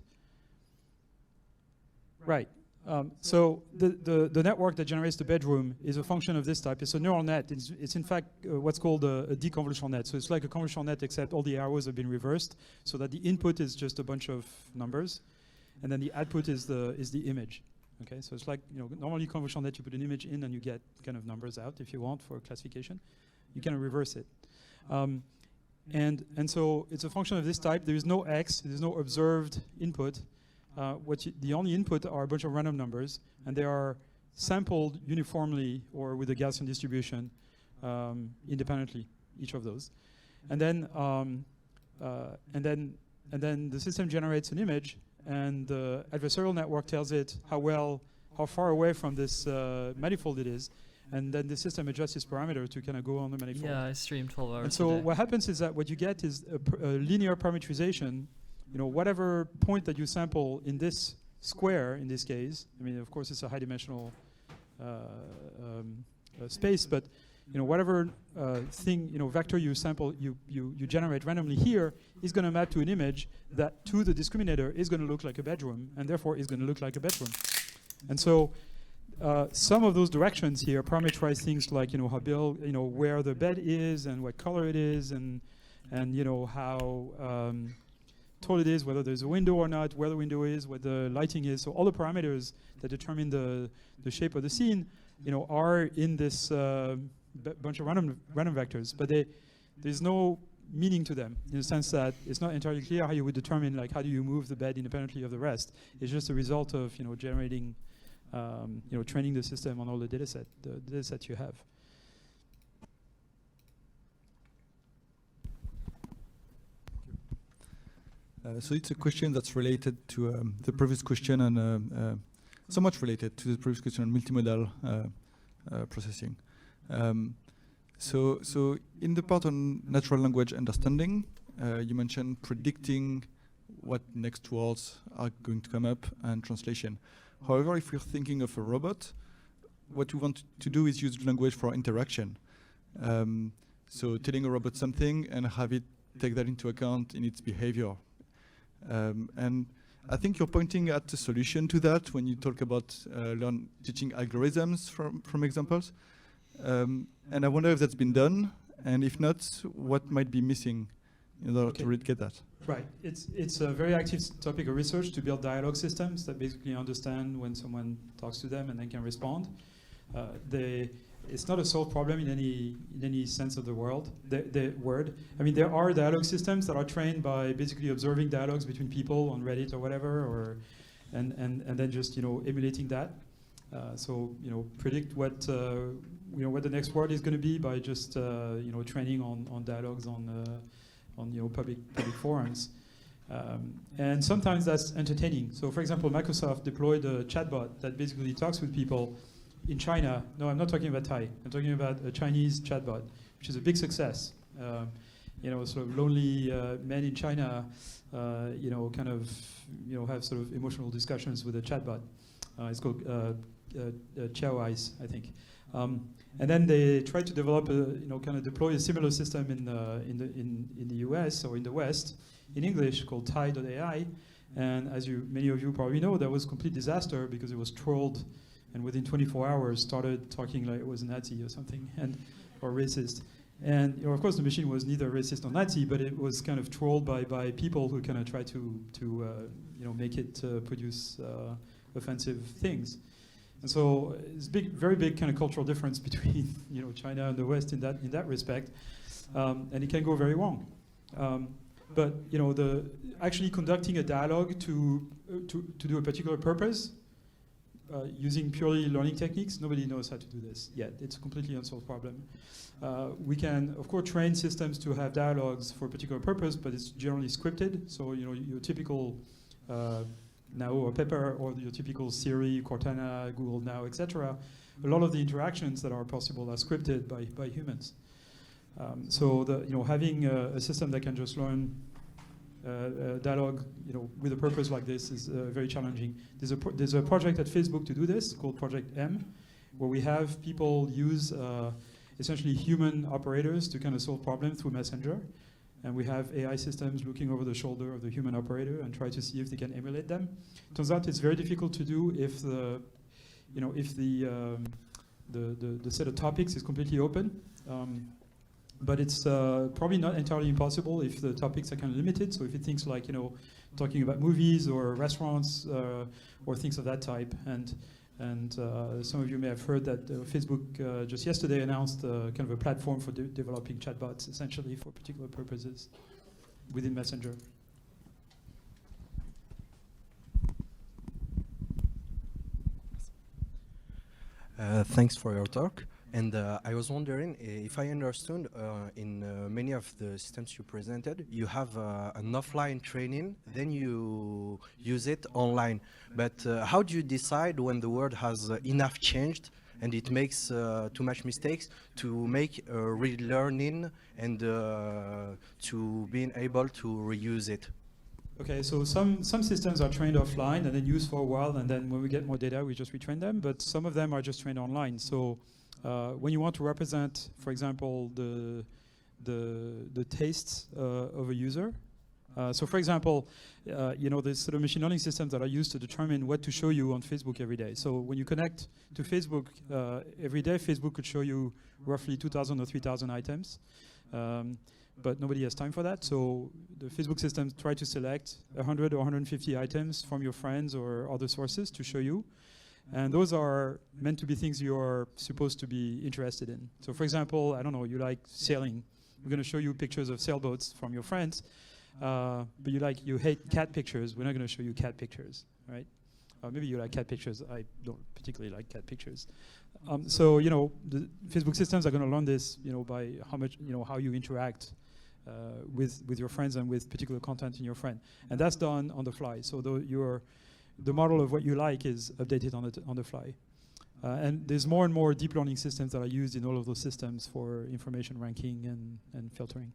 Right. So the network that generates the bedroom is a function of this type. It's a neural net. It's in fact what's called a deconvolutional net. So it's like a convolutional net, except all the arrows have been reversed, so that the input is just a bunch of numbers, and then the output is the image. Okay, so it's like, normally convolutional net, you put an image in and you get kind of numbers out if you want for classification. You can reverse it. And so it's a function of this type. There is no x. There is no observed input. The only input are a bunch of random numbers, and they are sampled uniformly or with a Gaussian distribution independently, each of those. And then the system generates an image, and the adversarial network tells it how far away from this manifold it is, and then the system adjusts its parameter to kind of go on the manifold. Yeah, I stream 12 hours And so a day. what happens is that what you get is a linear parametrization. You know, whatever point that you sample in this square, in this case, I mean, of course, it's a high-dimensional space, but you know, whatever vector you sample, you generate randomly here is going to map to an image that to the discriminator is going to look like a bedroom, and therefore is going to look like a bedroom. And so some of those directions here parameterize things like, you know, how build, you know, where the bed is and what color it is, and you know, how tall it is, whether there's a window or not, where the window is, what the lighting is. So all the parameters that determine the shape of the scene, you know, are in this bunch of random vectors, but there's no meaning to them, in the sense that it's not entirely clear how you would determine, like, how do you move the bed independently of the rest. It's just a result of, you know, generating, you know, training the system on all the data sets you have. So it's a question that's related to the previous question, and somewhat related to the previous question on multimodal processing. So in the part on natural language understanding, you mentioned predicting what next words are going to come up and translation. However, if we're thinking of a robot, what we want to do is use language for interaction. So telling a robot something and have it take that into account in its behavior. And I think you're pointing at a solution to that when you talk about teaching algorithms from examples. And I wonder if that's been done, and if not, what might be missing in order to really get that? Right. It's a very active topic of research to build dialogue systems that basically understand when someone talks to them and then can respond. It's not a solved problem in any sense of the word. I mean, there are dialogue systems that are trained by basically observing dialogues between people on Reddit or whatever, and then just, you know, emulating that. So, you know, predict what the next word is going to be by just you know, training on dialogues on you know, public forums. And sometimes that's entertaining. So, for example, Microsoft deployed a chatbot that basically talks with people in China. No, I'm not talking about Thai. I'm talking about a Chinese chatbot, which is a big success. You know, sort of lonely men in China, you know, kind of, you know, have sort of emotional discussions with a chatbot. It's called Xiao Eyes, I think. And then they tried to develop you know, kind of deploy a similar system in the US or in the West in English called Thai.ai. And as many of you probably know, that was a complete disaster because it was trolled, and within 24 hours started talking like it was a Nazi or something, or racist. And, you know, of course, the machine was neither racist nor Nazi, but it was kind of trolled by people who kind of tried to you know, make it produce offensive things. And so it's very big kind of cultural difference between, you know, China and the West in that respect, and it can go very wrong. But, you know, actually conducting a dialogue to do a particular purpose using purely learning techniques, nobody knows how to do this yet. It's a completely unsolved problem. We can, of course, train systems to have dialogues for a particular purpose, but it's generally scripted. So, you know, your typical Now or Pepper, or your typical Siri, Cortana, Google Now, etc. A lot of the interactions that are possible are scripted by humans. So, you know, having a system that can just learn dialogue, you know, with a purpose like this is very challenging. There's a project at Facebook to do this called Project M, where we have people use essentially human operators to kind of solve problems through Messenger. And we have AI systems looking over the shoulder of the human operator and try to see if they can emulate them. Turns out it's very difficult to do if the set of topics is completely open. But it's probably not entirely impossible if the topics are kind of limited. So if it thinks like, you know, talking about movies or restaurants or things of that type. And And some of you may have heard that Facebook just yesterday announced kind of a platform for developing chatbots, essentially for particular purposes within Messenger. Thanks for your talk. And I was wondering if I understood in many of the systems you presented, you have an offline training, then you use it online. But how do you decide when the world has enough changed and it makes too much mistakes to make relearning and to being able to reuse it? Okay, so some systems are trained offline and then used for a while, and then when we get more data, we just retrain them. But some of them are just trained online. So when you want to represent, for example, the tastes of a user. So for example, there's sort of machine learning systems that are used to determine what to show you on Facebook every day. So when you connect to Facebook every day, Facebook could show you roughly 2,000 or 3,000 items. But nobody has time for that. So the Facebook systems try to select 100 or 150 items from your friends or other sources to show you. And those are meant to be things you're supposed to be interested in. So for example, I don't know, you like sailing. We're going to show you pictures of sailboats from your friends. But you hate cat pictures. We're not going to show you cat pictures, right? Maybe you like cat pictures. I don't particularly like cat pictures. So the Facebook systems are going to learn this, by how much, how you interact with your friends and with particular content in your friend, and that's done on the fly. So the model of what you like is updated on the fly, and there's more and more deep learning systems that are used in all of those systems for information ranking and filtering.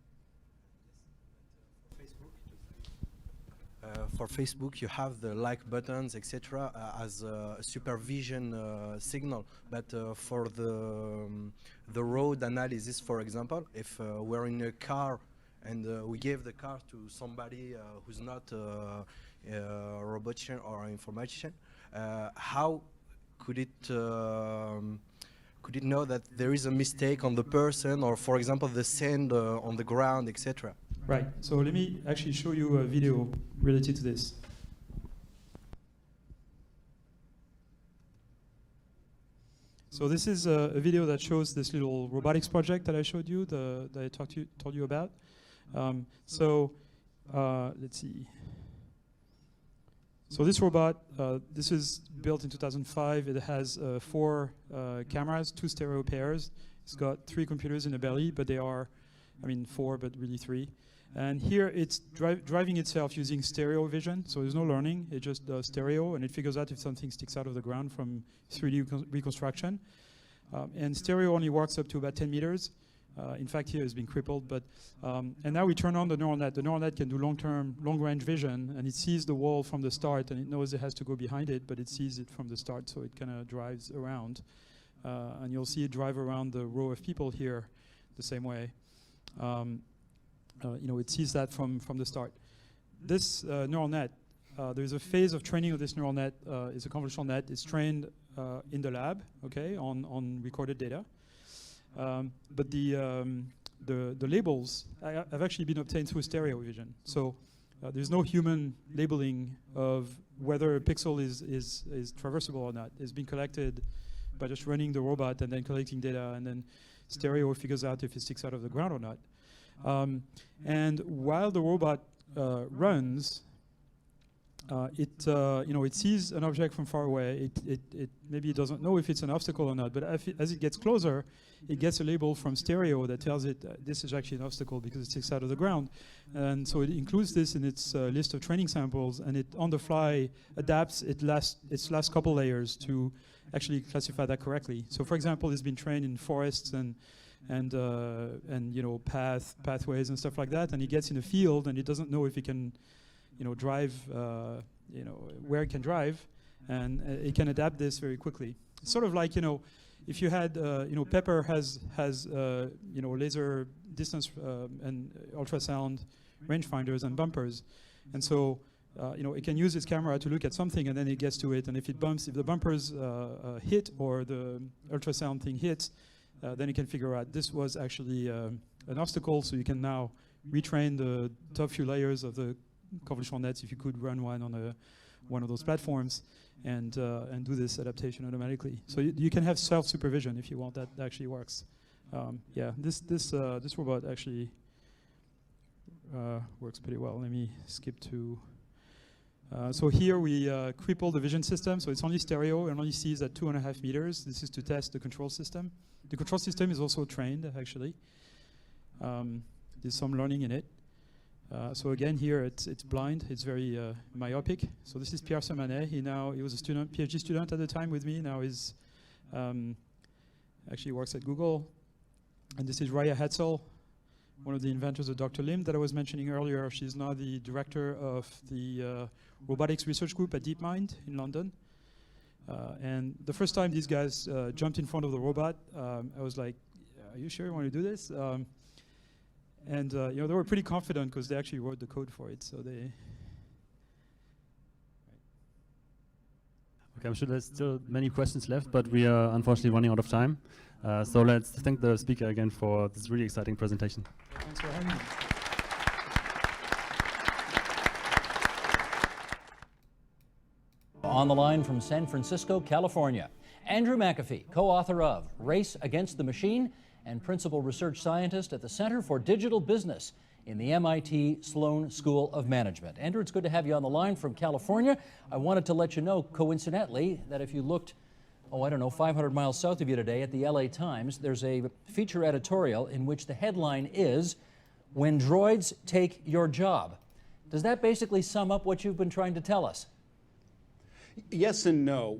For Facebook, you have the like buttons, etc., as a supervision signal. But for the road analysis, for example, if we're in a car and we gave the car to somebody who's not a robotician or informatician, how could it know that there is a mistake on the person, or for example the sand on the ground, etc.? Right. So let me actually show you a video related to this. So this is a video that shows this little robotics project that I showed you, that I told you about. Let's see. So this robot, this is built in 2005. It has 4 cameras, 2 stereo pairs. It's got 3 computers in the belly, but they are, 4, but really 3. And here it's driving itself using stereo vision, so there's no learning. It just does stereo, and it figures out if something sticks out of the ground from 3D reconstruction. And stereo only works up to about 10 meters. In fact, here it's been crippled, but and now we turn on the neural net. The neural net can do long-range vision, and it sees the wall from the start, and it knows it has to go behind it, but it sees it from the start, so it kind of drives around. And you'll see it drive around the row of people here the same way. It sees that from the start. This neural net, there's a phase of training of this neural net. It's a convolutional net. It's trained in the lab, okay, on recorded data. But the labels have actually been obtained through stereo vision. So there's no human labeling of whether a pixel is traversable or not. It's been collected by just running the robot and then collecting data, and then stereo figures out if it sticks out of the ground or not. And while the robot runs, it sees an object from far away. It maybe it doesn't know if it's an obstacle or not, but as it gets closer, it gets a label from stereo that tells it this is actually an obstacle because it sticks out of the ground. And so it includes this in its list of training samples, and it on the fly adapts its last couple layers to actually classify that correctly. So for example, it's been trained in forests and pathways and stuff like that, and it gets in a field and it doesn't know if it can drive, where it can drive, and it can adapt this very quickly. It's sort of like, if you had, Pepper has laser distance and ultrasound rangefinders and bumpers, and so it can use its camera to look at something, and then it gets to it, and if the bumpers hit or the ultrasound thing hits, then you can figure out this was actually an obstacle, so you can now retrain the top few layers of the convolutional nets if you could run one on one of those platforms and do this adaptation automatically. So you can have self-supervision if you want. That actually works. Yeah, this robot actually works pretty well. Let me skip to. So here we cripple the vision system, so it's only stereo and only sees at 2.5 meters. This is to test the control system. The control system is also trained, actually. There's some learning in it. So again, here it's blind. It's very myopic. So this is Pierre Semanet. He was a student, PhD student at the time with me. Now he's actually works at Google. And this is Raya Hetzel, one of the inventors of Dr. Lim that I was mentioning earlier. She's now the director of the robotics research group at DeepMind in London. And the first time these guys jumped in front of the robot, I was like, are you sure you want to do this? And you know, they were pretty confident because they actually wrote the code for it. So they. Okay, I'm sure there's still many questions left, but we are unfortunately running out of time. So let's thank the speaker again for this really exciting presentation. Thanks for having me. On the line from San Francisco, California, Andrew McAfee, co-author of Race Against the Machine and principal research scientist at the Center for Digital Business in the MIT Sloan School of Management. Andrew, it's good to have you on the line from California. I wanted to let you know, coincidentally, that if you looked, 500 miles south of you today at the LA Times, there's a feature editorial in which the headline is, "When Droids Take Your Job." Does that basically sum up what you've been trying to tell us? Yes and no.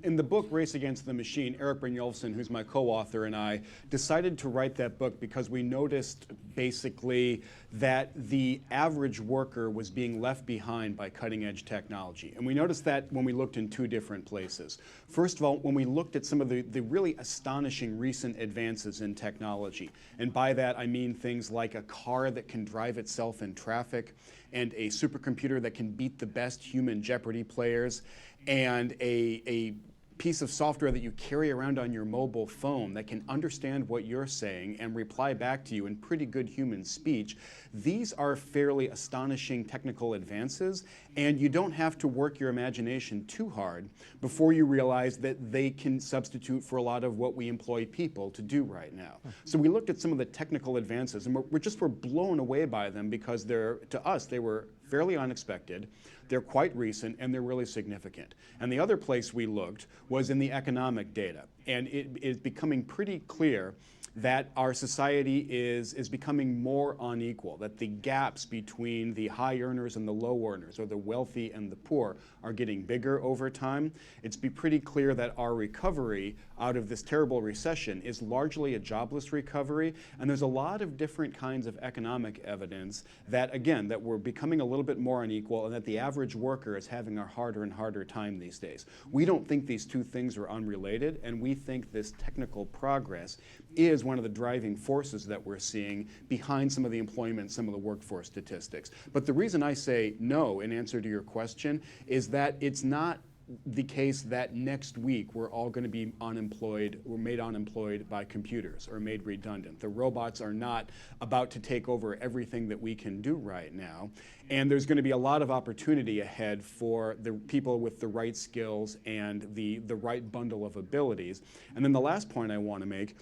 In the book, Race Against the Machine, Erik Brynjolfsson, who's my co-author, and I decided to write that book because we noticed basically that the average worker was being left behind by cutting-edge technology. And we noticed that when we looked in two different places. First of all, when we looked at some of the really astonishing recent advances in technology. And by that, I mean things like a car that can drive itself in traffic, and a supercomputer that can beat the best human Jeopardy players, and a piece of software that you carry around on your mobile phone that can understand what you're saying and reply back to you in pretty good human speech. These are fairly astonishing technical advances, and you don't have to work your imagination too hard before you realize that they can substitute for a lot of what we employ people to do right now. So we looked at some of the technical advances, and we're blown away by them because to us, they were fairly unexpected. They're quite recent, and they're really significant. And the other place we looked was in the economic data. And it is becoming pretty clear that our society is becoming more unequal, that the gaps between the high earners and the low earners, or the wealthy and the poor, are getting bigger over time. It's pretty clear that our recovery out of this terrible recession is largely a jobless recovery, and there's a lot of different kinds of economic evidence that, again, that we're becoming a little bit more unequal and that the average worker is having a harder and harder time these days. We don't think these two things are unrelated, and we think this technical progress is one of the driving forces that we're seeing behind some of the employment, some of the workforce statistics. But the reason I say no in answer to your question is that it's not the case that next week we're all going to be unemployed, we're made unemployed by computers or made redundant. The robots are not about to take over everything that we can do right now. And there's going to be a lot of opportunity ahead for the people with the right skills and the right bundle of abilities. And then the last point I want to make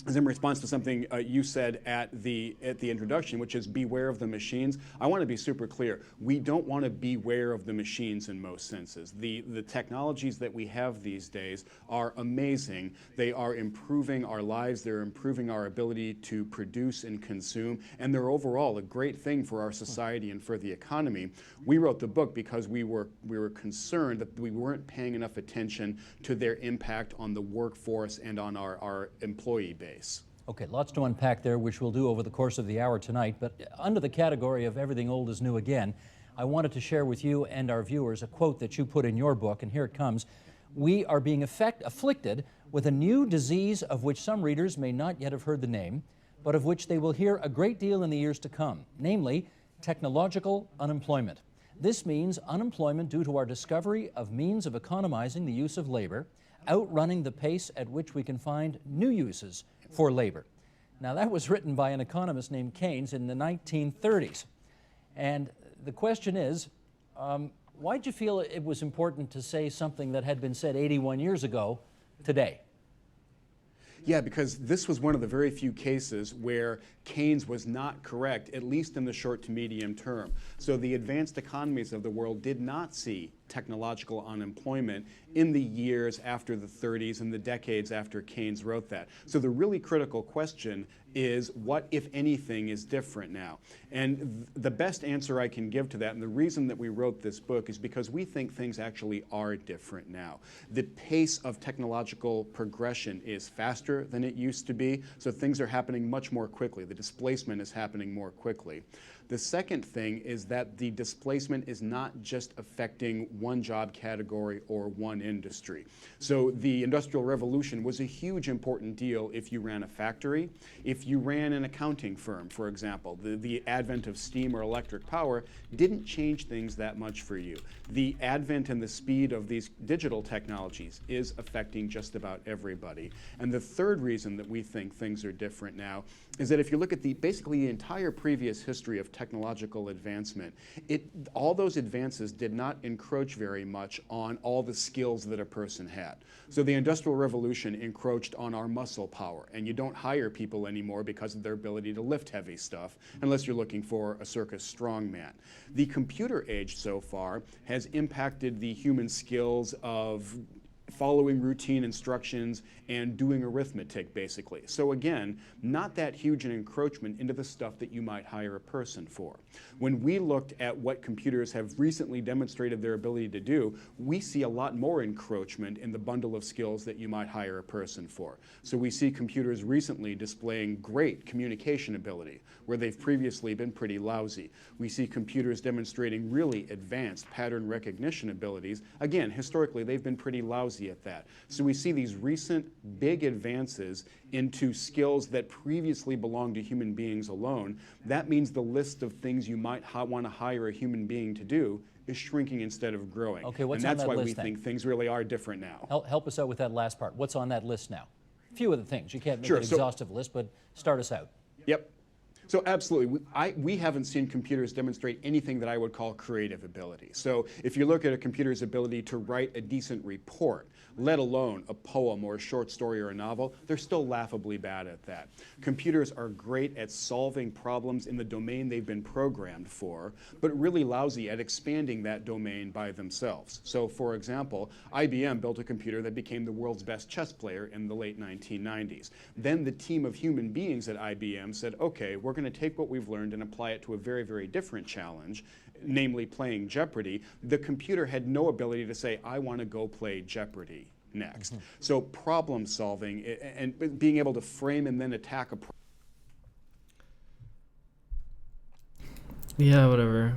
is in response to something you said at the introduction, which is beware of the machines. I want to be super clear. We don't want to beware of the machines in most senses. The technologies that we have these days are amazing. They are improving our lives. They're improving our ability to produce and consume, and they're overall a great thing for our society and for the economy. We wrote the book because we were concerned that we weren't paying enough attention to their impact on the workforce and on our employee base. Okay, lots to unpack there, which we'll do over the course of the hour tonight. But under the category of everything old is new again, I wanted to share with you and our viewers a quote that you put in your book, and here it comes. We are being afflicted with a new disease of which some readers may not yet have heard the name, but of which they will hear a great deal in the years to come, namely technological unemployment. This means unemployment due to our discovery of means of economizing the use of labor, outrunning the pace at which we can find new uses for labor. Now, that was written by an economist named Keynes in the 1930s. And the question is, Why'd you feel it was important to say something that had been said 81 years ago today? Yeah, because this was one of the very few cases where Keynes was not correct, at least in the short to medium term. So the advanced economies of the world did not see technological unemployment in the years after the 30s and the decades after Keynes wrote that. So the really critical question is what, if anything, is different now? And the best answer I can give to that, and the reason that we wrote this book, is because we think things actually are different now. The pace of technological progression is faster than it used to be, so things are happening much more quickly. The displacement is happening more quickly. The second thing is that the displacement is not just affecting one job category or one industry. So the Industrial Revolution was a huge important deal if you ran a factory. If you ran an accounting firm, for example, the advent of steam or electric power didn't change things that much for you. The advent and the speed of these digital technologies is affecting just about everybody. And the third reason that we think things are different now is that if you look at basically the entire previous history of technological advancement, all those advances did not encroach very much on all the skills that a person had. So the Industrial Revolution encroached on our muscle power, and you don't hire people anymore because of their ability to lift heavy stuff, unless you're looking for a circus strongman. The computer age so far has impacted the human skills of following routine instructions and doing arithmetic, basically. So again, not that huge an encroachment into the stuff that you might hire a person for. When we looked at what computers have recently demonstrated their ability to do, we see a lot more encroachment in the bundle of skills that you might hire a person for. So we see computers recently displaying great communication ability, where they've previously been pretty lousy. We see computers demonstrating really advanced pattern recognition abilities. Again, historically, they've been pretty lousy at that. So we see these recent big advances into skills that previously belonged to human beings alone. That means the list of things you might want to hire a human being to do is shrinking instead of growing. Okay, what's and on that's that why list we then? think things really are different now. Help us out with that last part. What's on that list now? A few of the things. You can't make Sure, an so- exhaustive list, but start us out. Yep. So absolutely, we haven't seen computers demonstrate anything that I would call creative ability. So if you look at a computer's ability to write a decent report, let alone a poem or a short story or a novel, they're still laughably bad at that. Computers are great at solving problems in the domain they've been programmed for, but really lousy at expanding that domain by themselves. So for example, IBM built a computer that became the world's best chess player in the late 1990s. Then the team of human beings at IBM said, okay, we're going to take what we've learned and apply it to a very, very different challenge, namely playing Jeopardy. The computer had no ability to say, I want to go play Jeopardy next. So problem solving and being able to frame and then attack a problem. Yeah, whatever.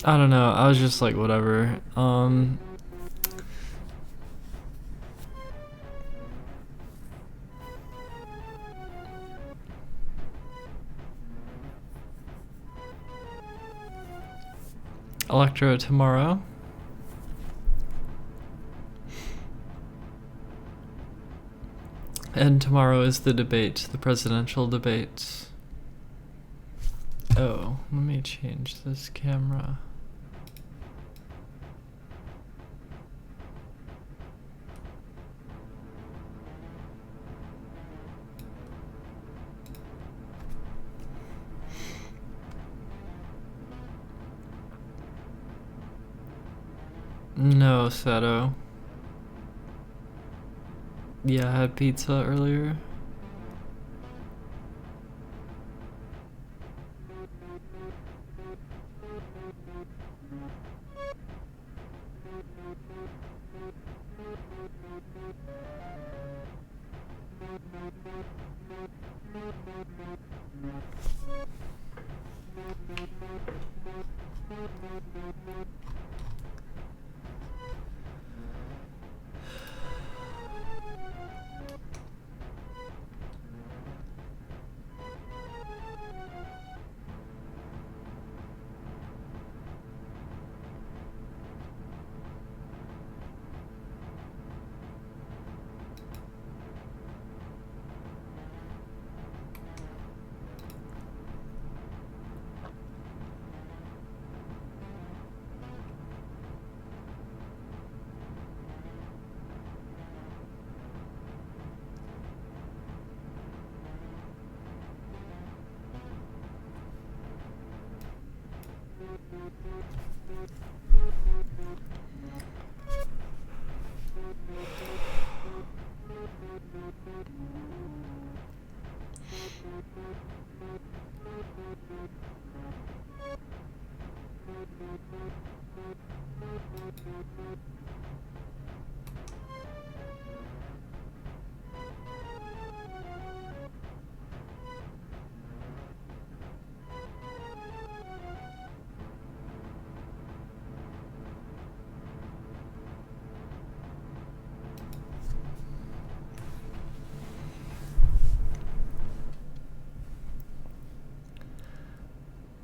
I don't know. I was just like, whatever. Electro tomorrow. And tomorrow is the debate, the presidential debate. Oh, let me change this camera. No, Sato. Yeah, I had pizza earlier.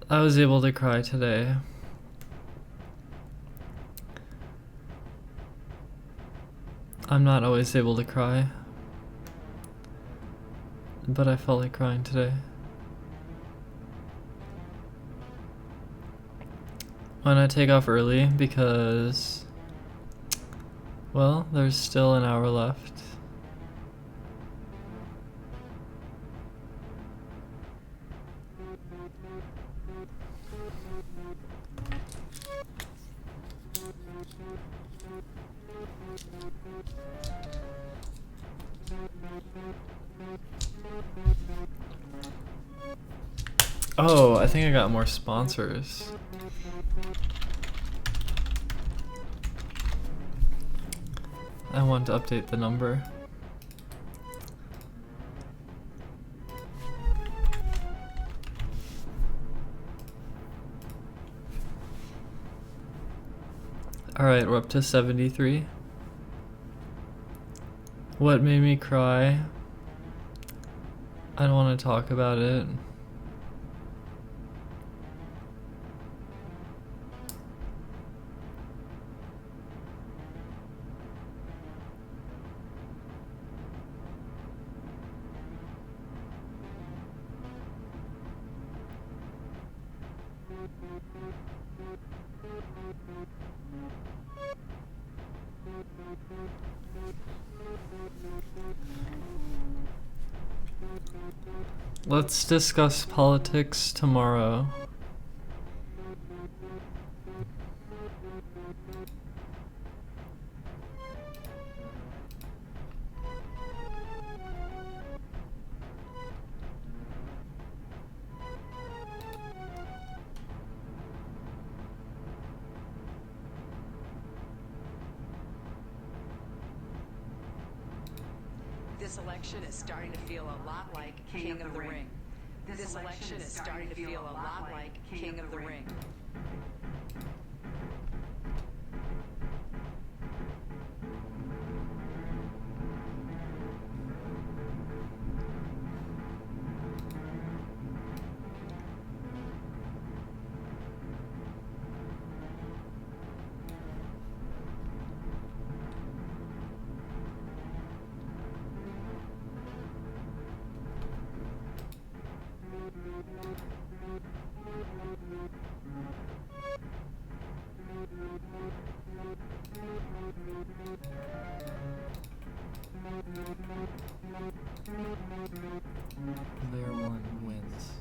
I was able to cry today. I'm not always able to cry, but I felt like crying today. When I take off early because, well, there's still an hour left. Oh, I think I got more sponsors. I want to update the number. Alright, we're up to 73. What made me cry? I don't want to talk about it. Let's discuss politics tomorrow. This election is starting to feel a lot like King of the Ring. This election is starting to feel a lot like King of the Ring. Layer 1 wins.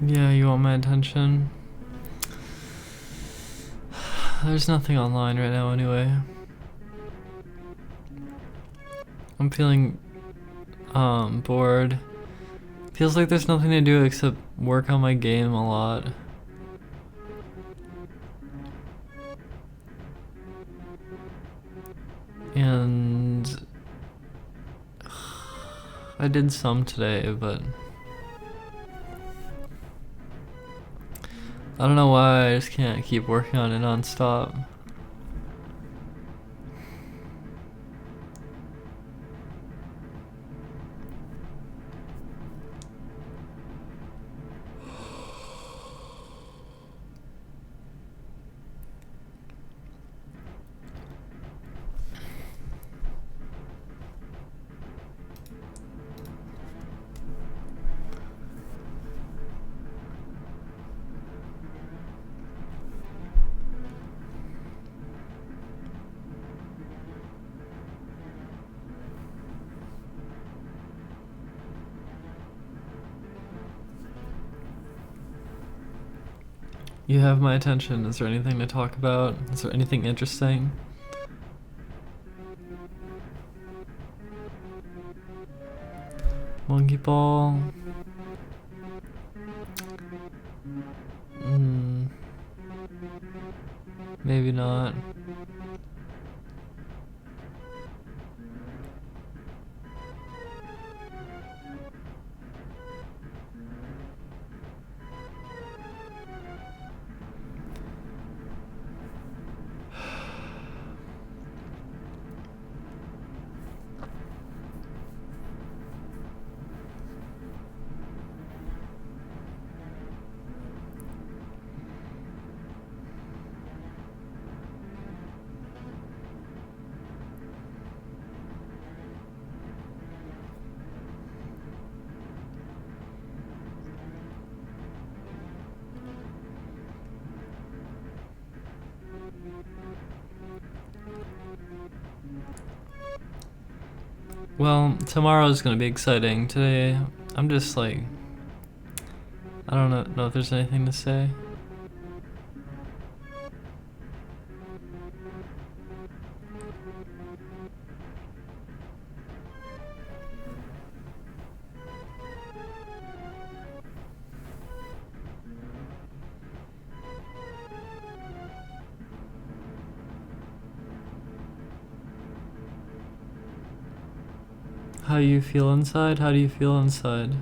Yeah, you want my attention? There's nothing online right now anyway. I'm feeling bored. Feels like there's nothing to do except work on my game a lot. And I did some today, but I don't know why I just can't keep working on it non-stop. You have my attention. Is there anything to talk about? Is there anything interesting? Monkey ball. Maybe not. Well, tomorrow's gonna be exciting. Today, I'm just like, I don't know if there's anything to say. How you feel inside? How do you feel inside?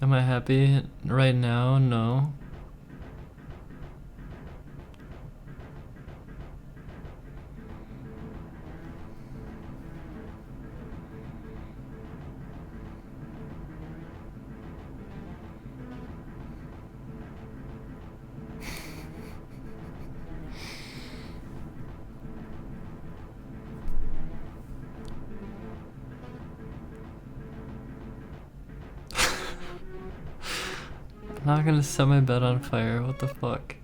Am I happy right now? No. I'm not gonna set my bed on fire, what the fuck?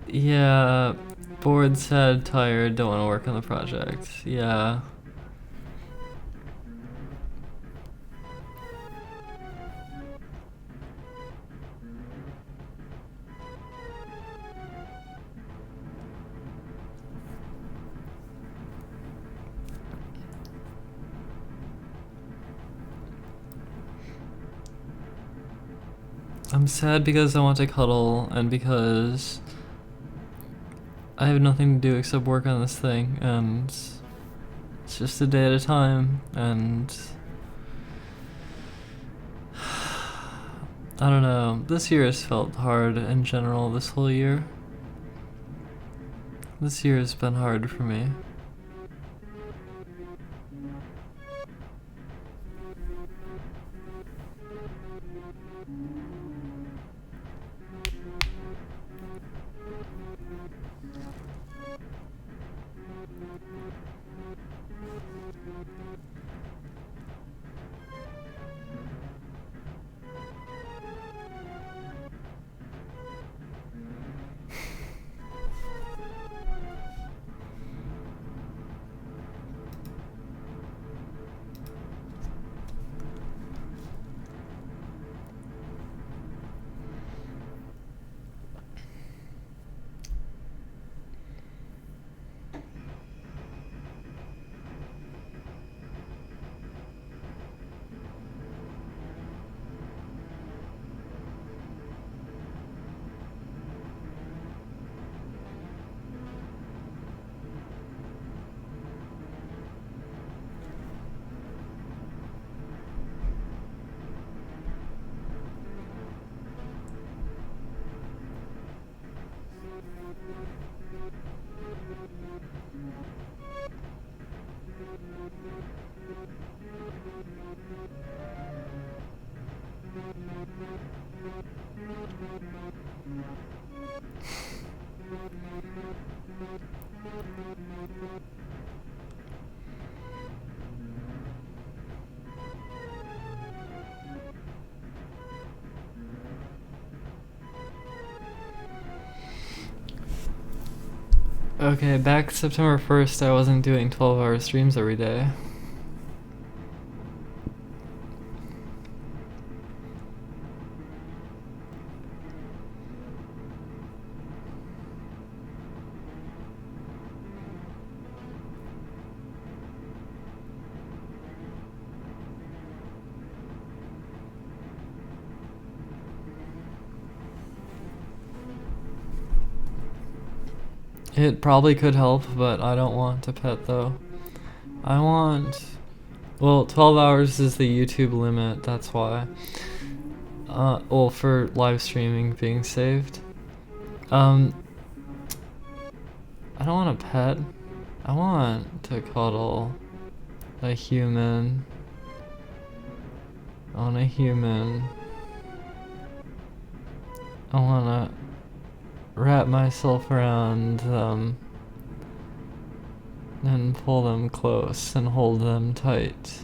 Yeah, bored, sad, tired, don't want to work on the project. Yeah. I'm sad because I want to cuddle and because I have nothing to do except work on this thing, and it's just a day at a time, and I don't know, this year has felt hard in general, this whole year. This year has been hard for me. Okay, back September 1st, I wasn't doing 12-hour streams every day. It probably could help, but I don't want to pet though. I want... Well, 12 hours is the YouTube limit, that's why. Well, for live streaming being saved. I don't want a pet. I want to cuddle a human. I want a human. I wanna wrap myself around them and pull them close and hold them tight.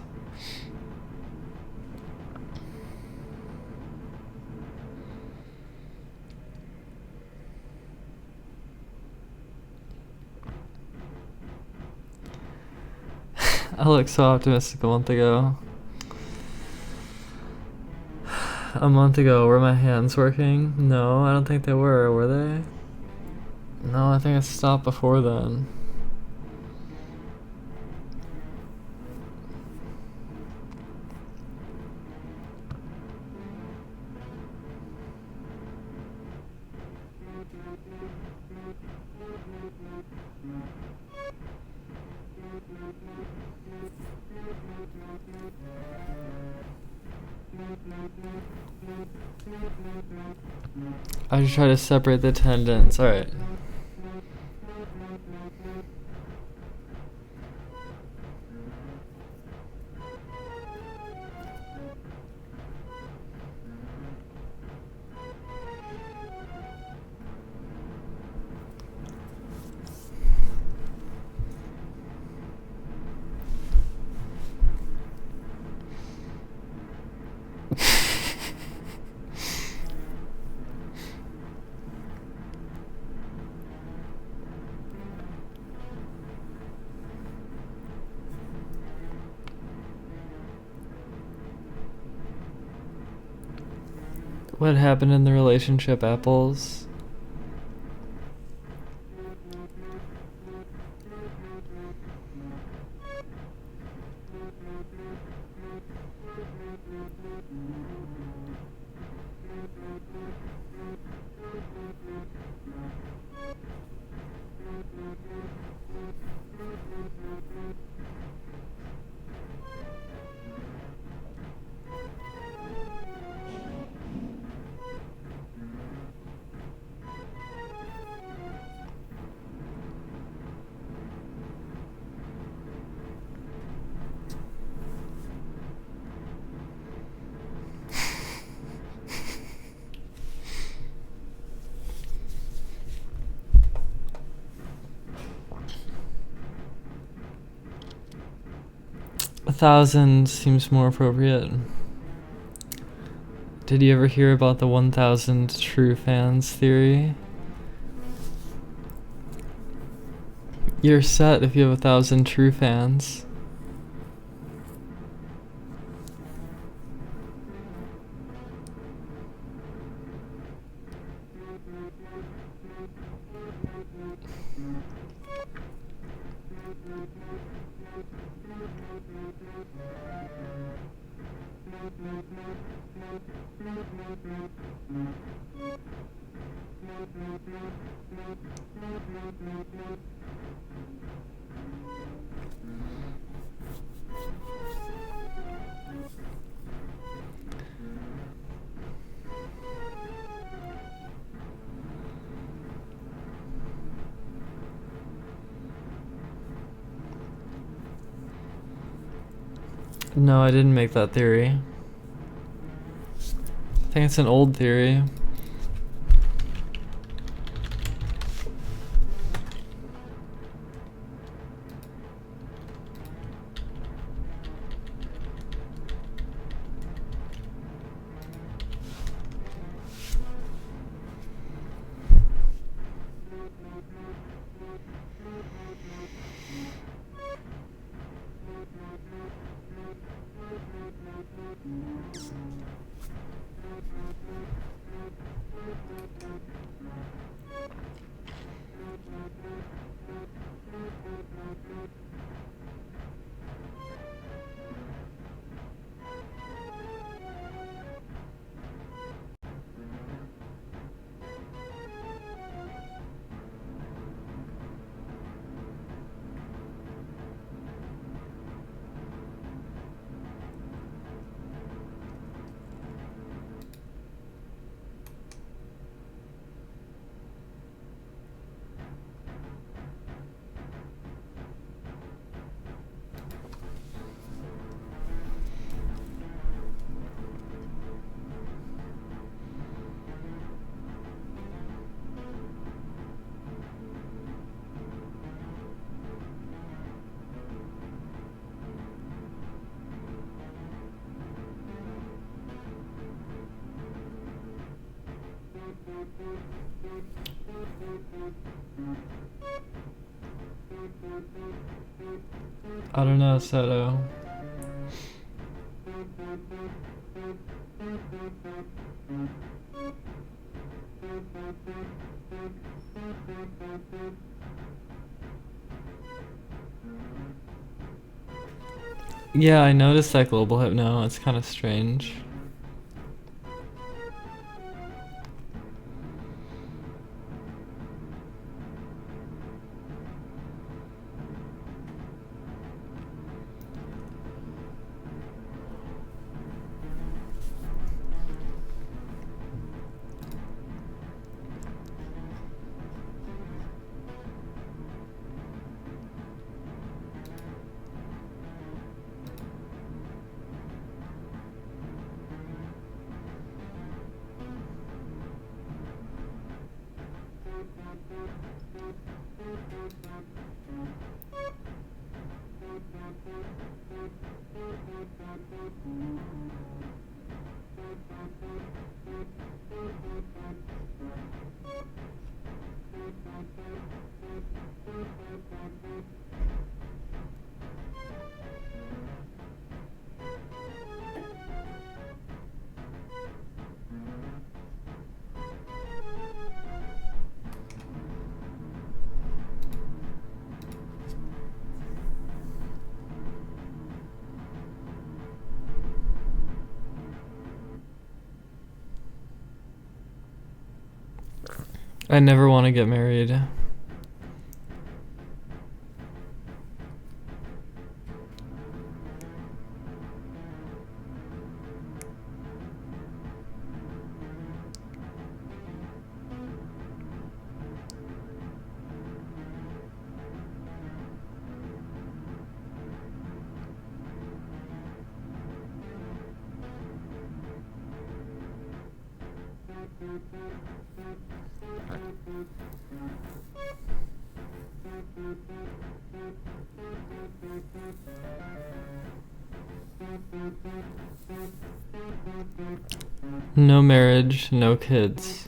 I looked so optimistic a month ago. A month ago, were my hands working? No, I don't think they were they? No, I think I stopped before then. I should try to separate the tendons. Alright. What happened in the relationship, Apples? $1,000 seems more appropriate. Did you ever hear about the 1,000 true fans theory? You're set if you have 1,000 true fans. No, I didn't make that theory. I think it's an old theory. I don't know, Soto. Yeah, I noticed that global hypno. It's kind of strange. I never want to get married. No marriage, no kids.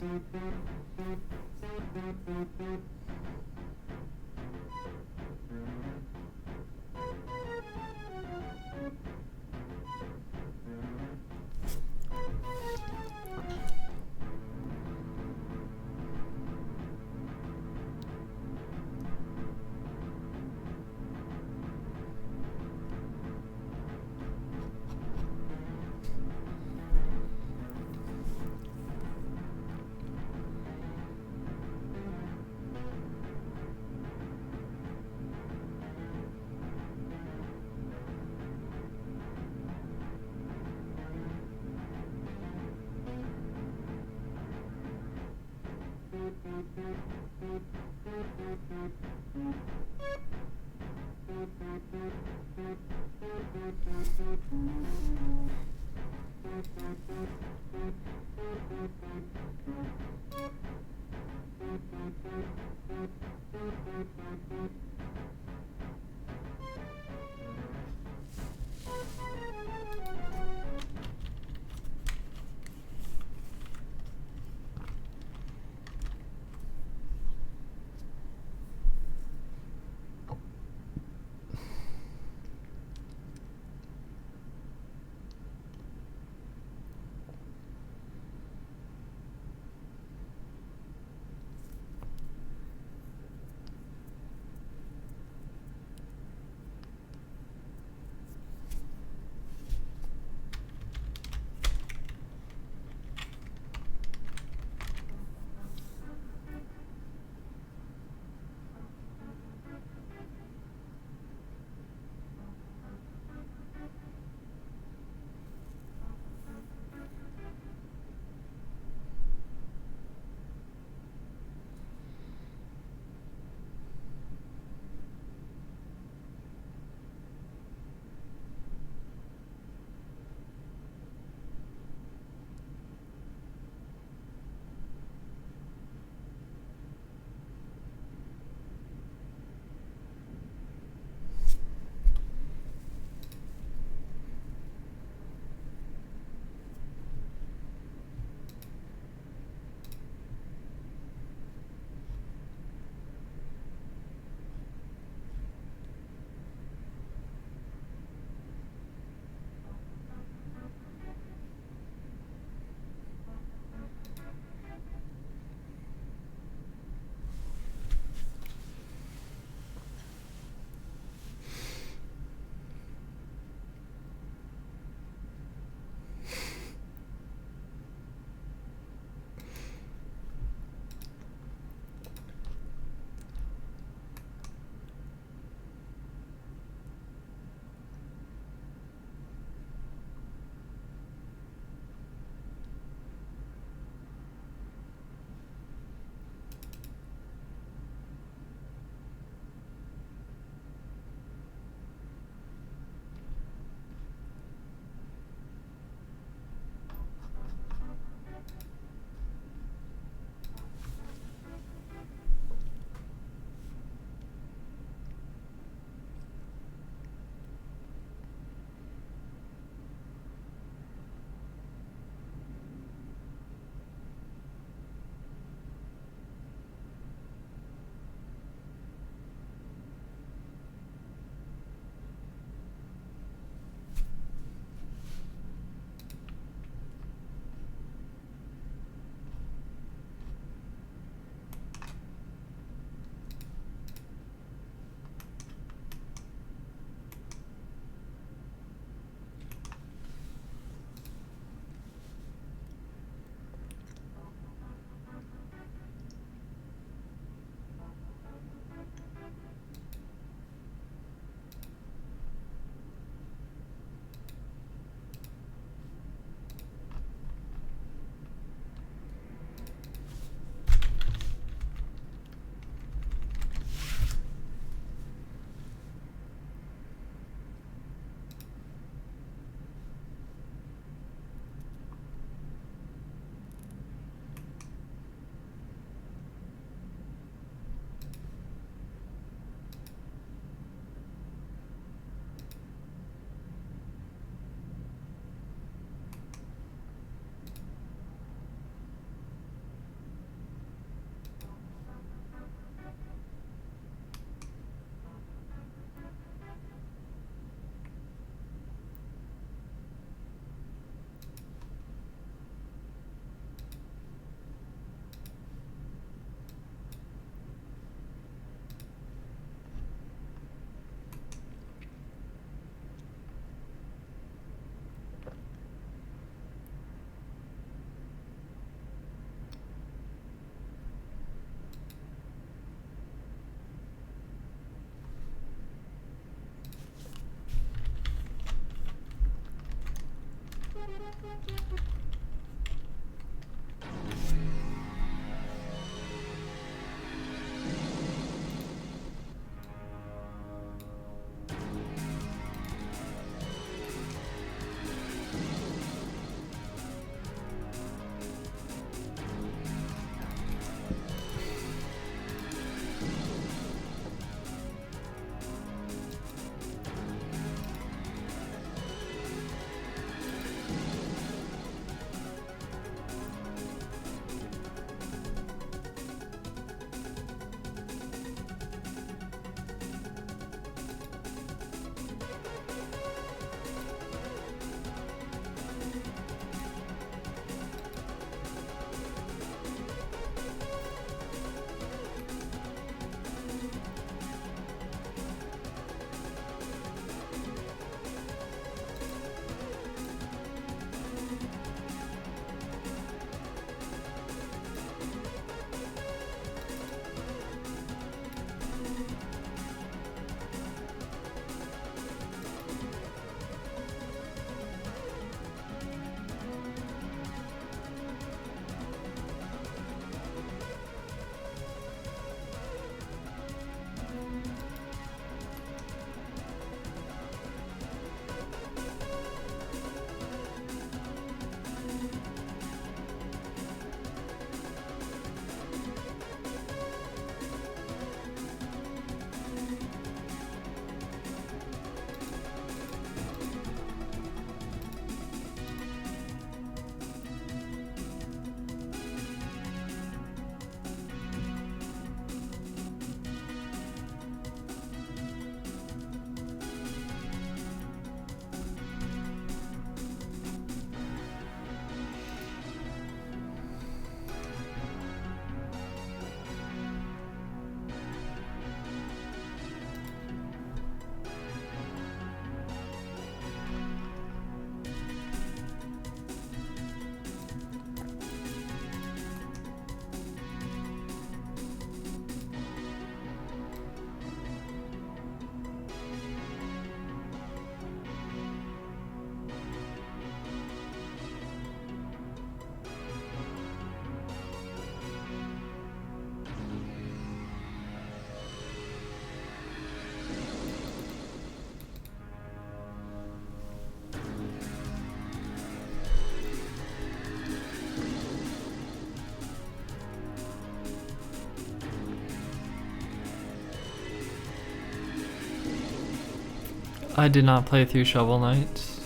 I did not play through Shovel Knight.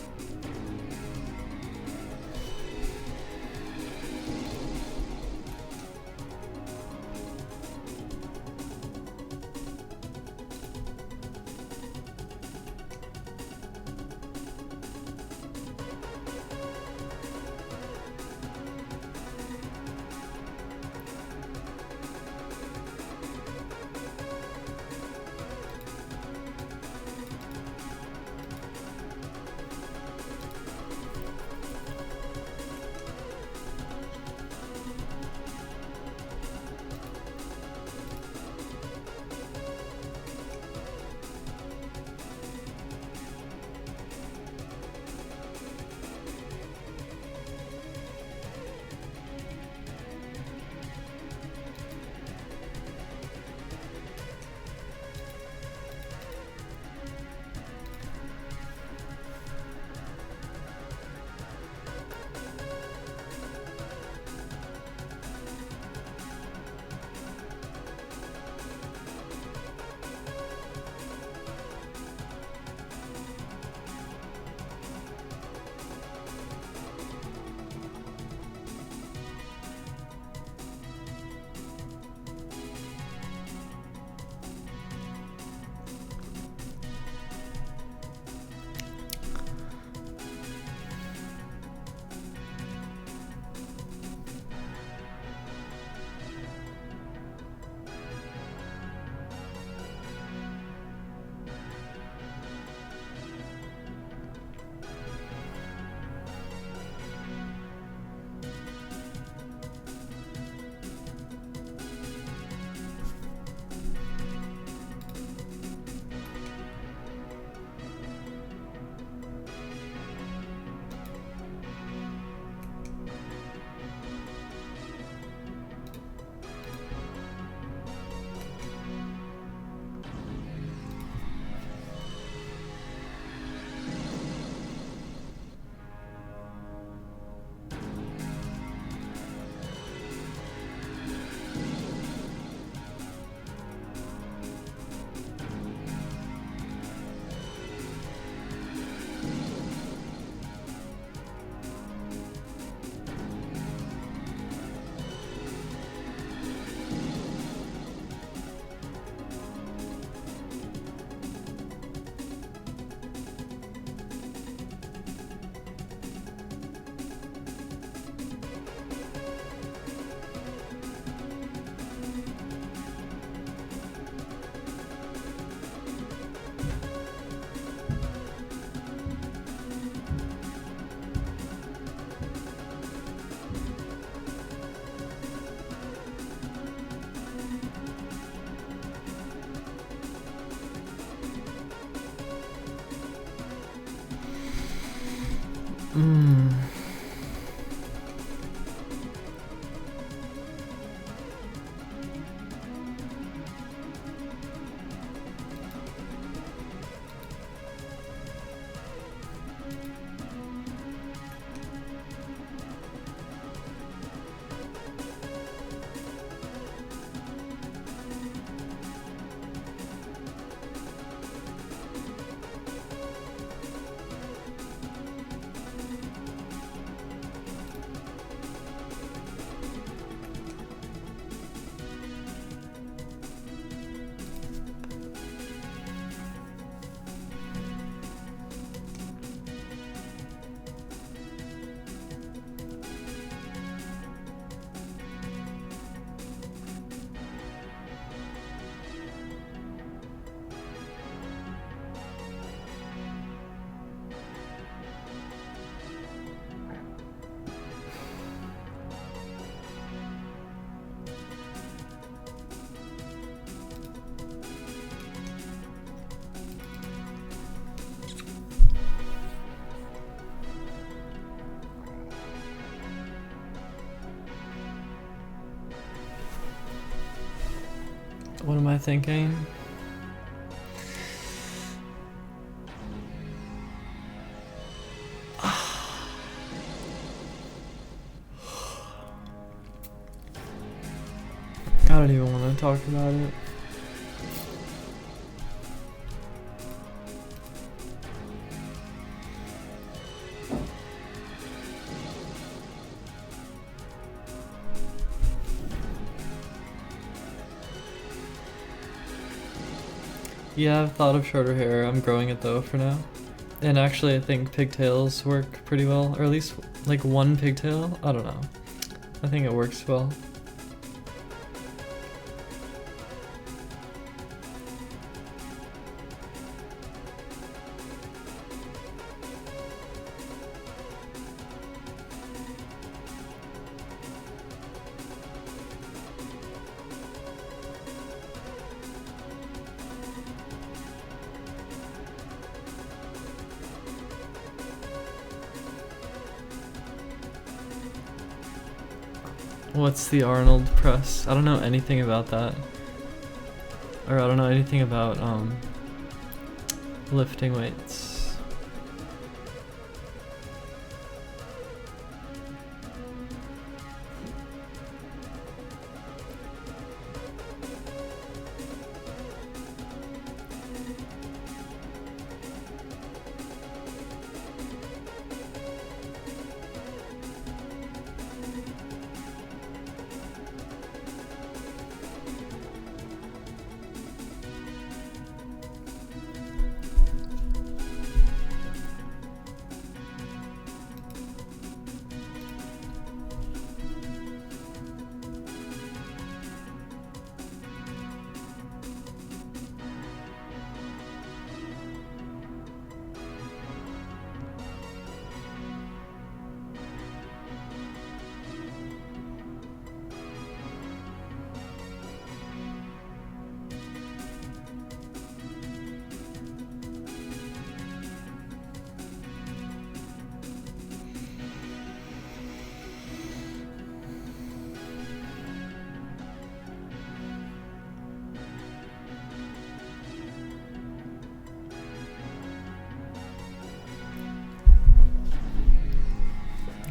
Mm. What am I thinking? I don't even want to talk about it. Yeah, I've thought of shorter hair. I'm growing it though for now. And actually I think pigtails work pretty well, or at least like one pigtail. I don't know. I think it works well. What's the Arnold press? I don't know anything about that. Or I don't know anything about lifting weights.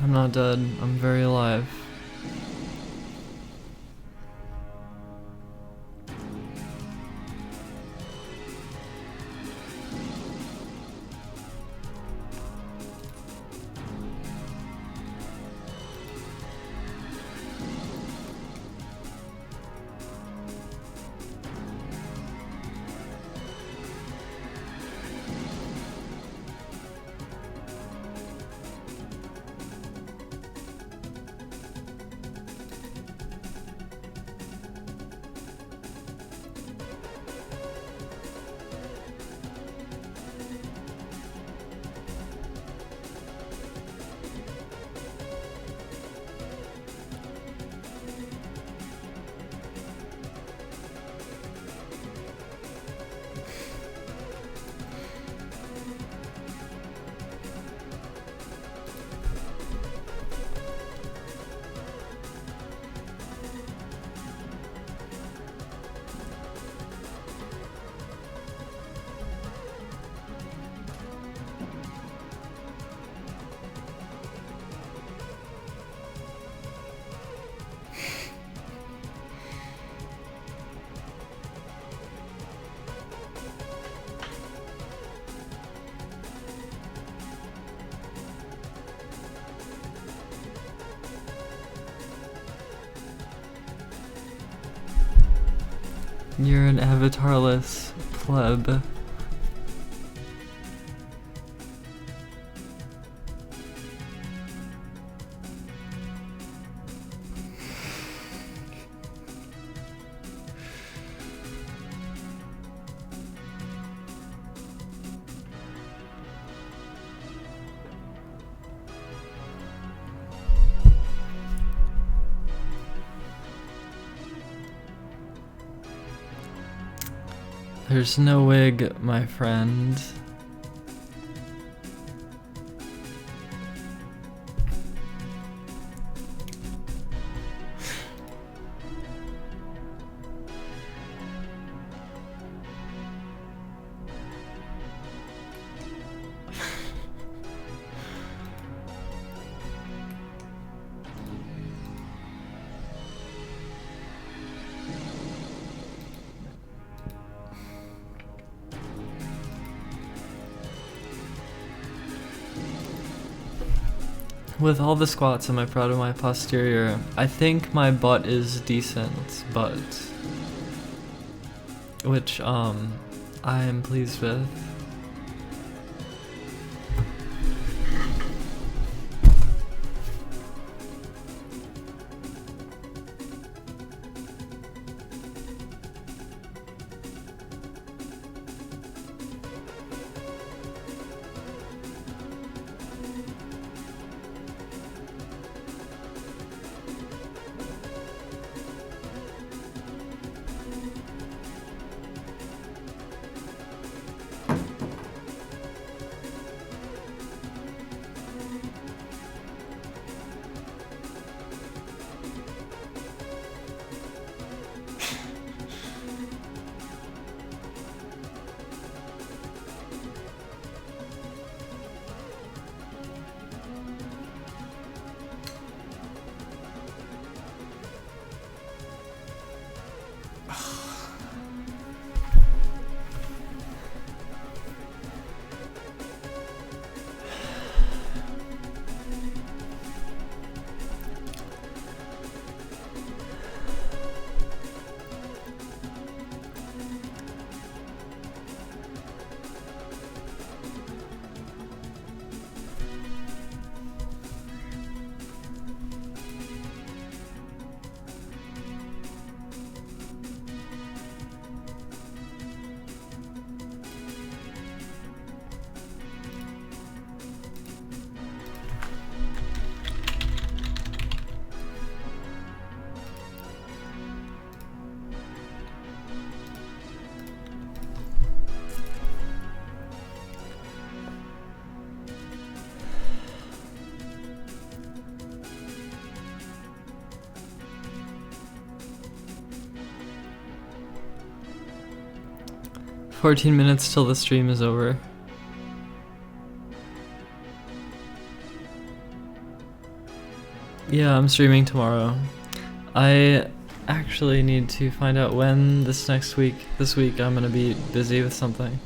I'm not dead. I'm very alive. You're an avatarless pleb. There's no wig, my friend. With all the squats, am I proud of my posterior? I think my butt is decent, but which I am pleased with. "14 minutes till the stream is over." Yeah, I'm streaming tomorrow. I actually need to find out when this week I'm gonna be busy with something.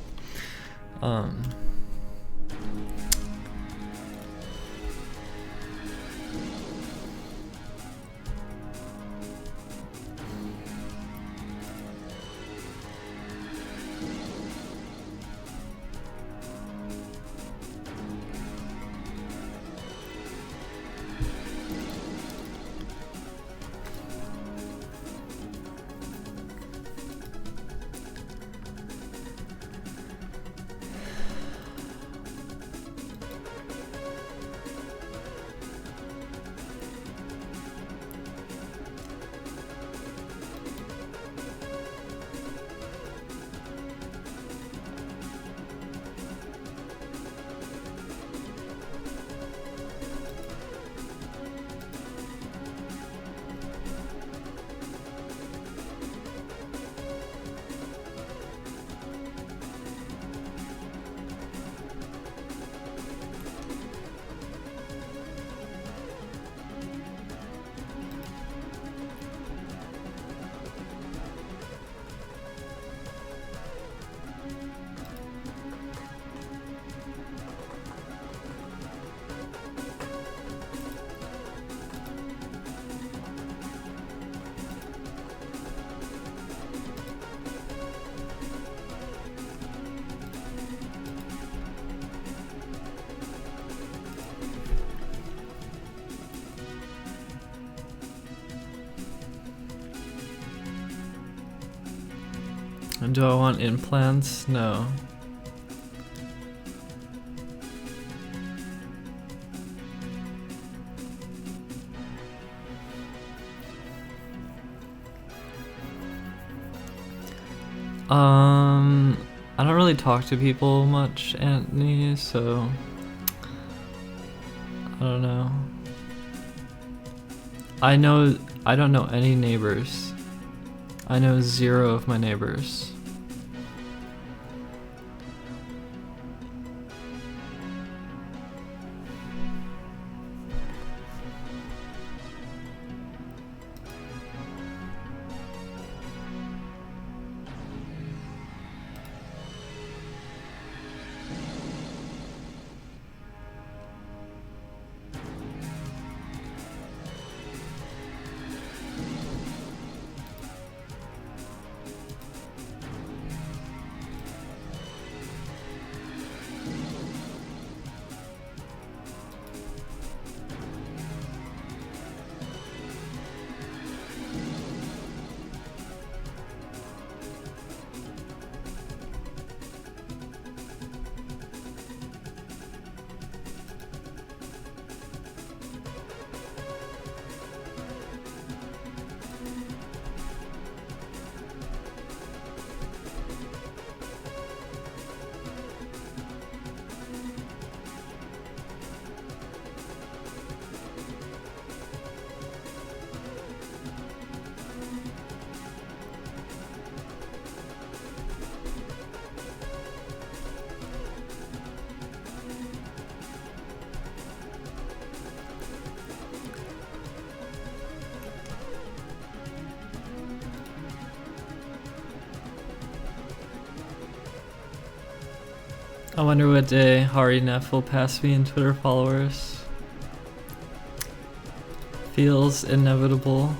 And do I want implants? No. I don't really talk to people much, Anthony, so I don't know. I don't know any neighbors. I know 0 of my neighbors. I wonder what day Hari Neff will pass me in Twitter followers. Feels inevitable.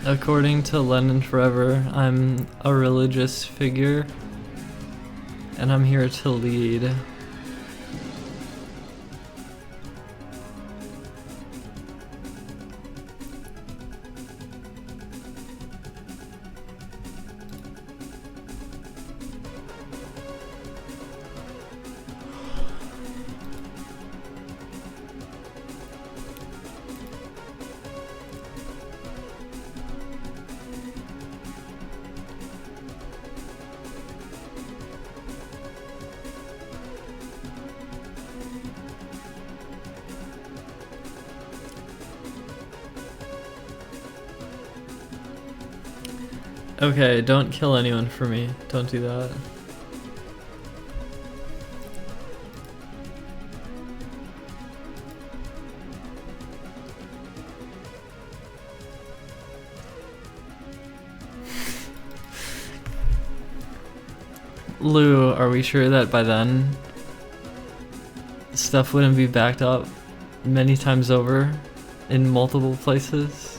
According to Lenin Forever, I'm a religious figure, and I'm here to lead. Okay, don't kill anyone for me. Don't do that. Lou, are we sure that by then stuff wouldn't be backed up many times over in multiple places?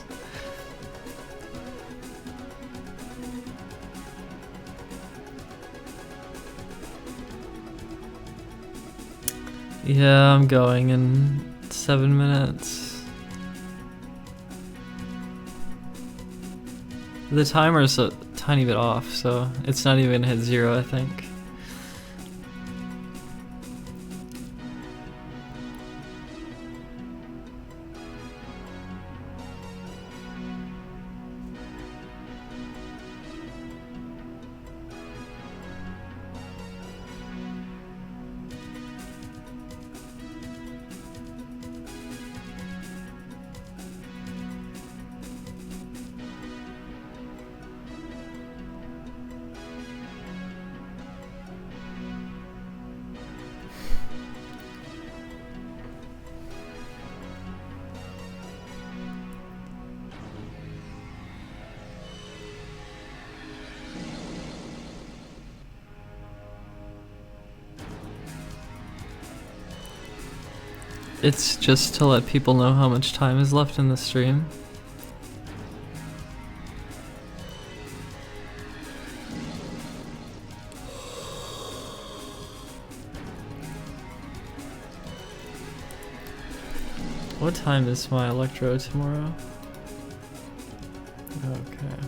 Yeah, I'm going in 7 minutes. The timer's a tiny bit off, so it's not even gonna hit 0, I think. It's just to let people know how much time is left in the stream. What time is my electro tomorrow? Okay.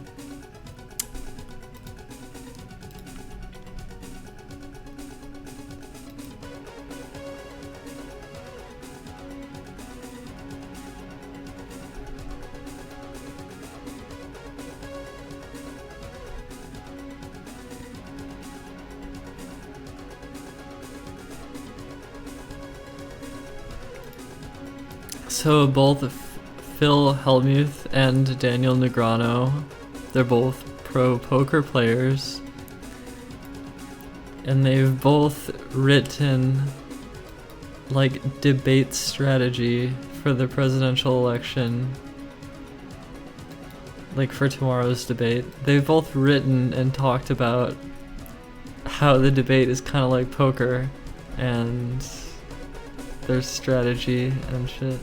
So both Phil Hellmuth and Daniel Negreanu, they're both pro poker players, and they've both written like debate strategy for the presidential election, like for tomorrow's debate. They've both written and talked about how the debate is kind of like poker and their strategy and shit.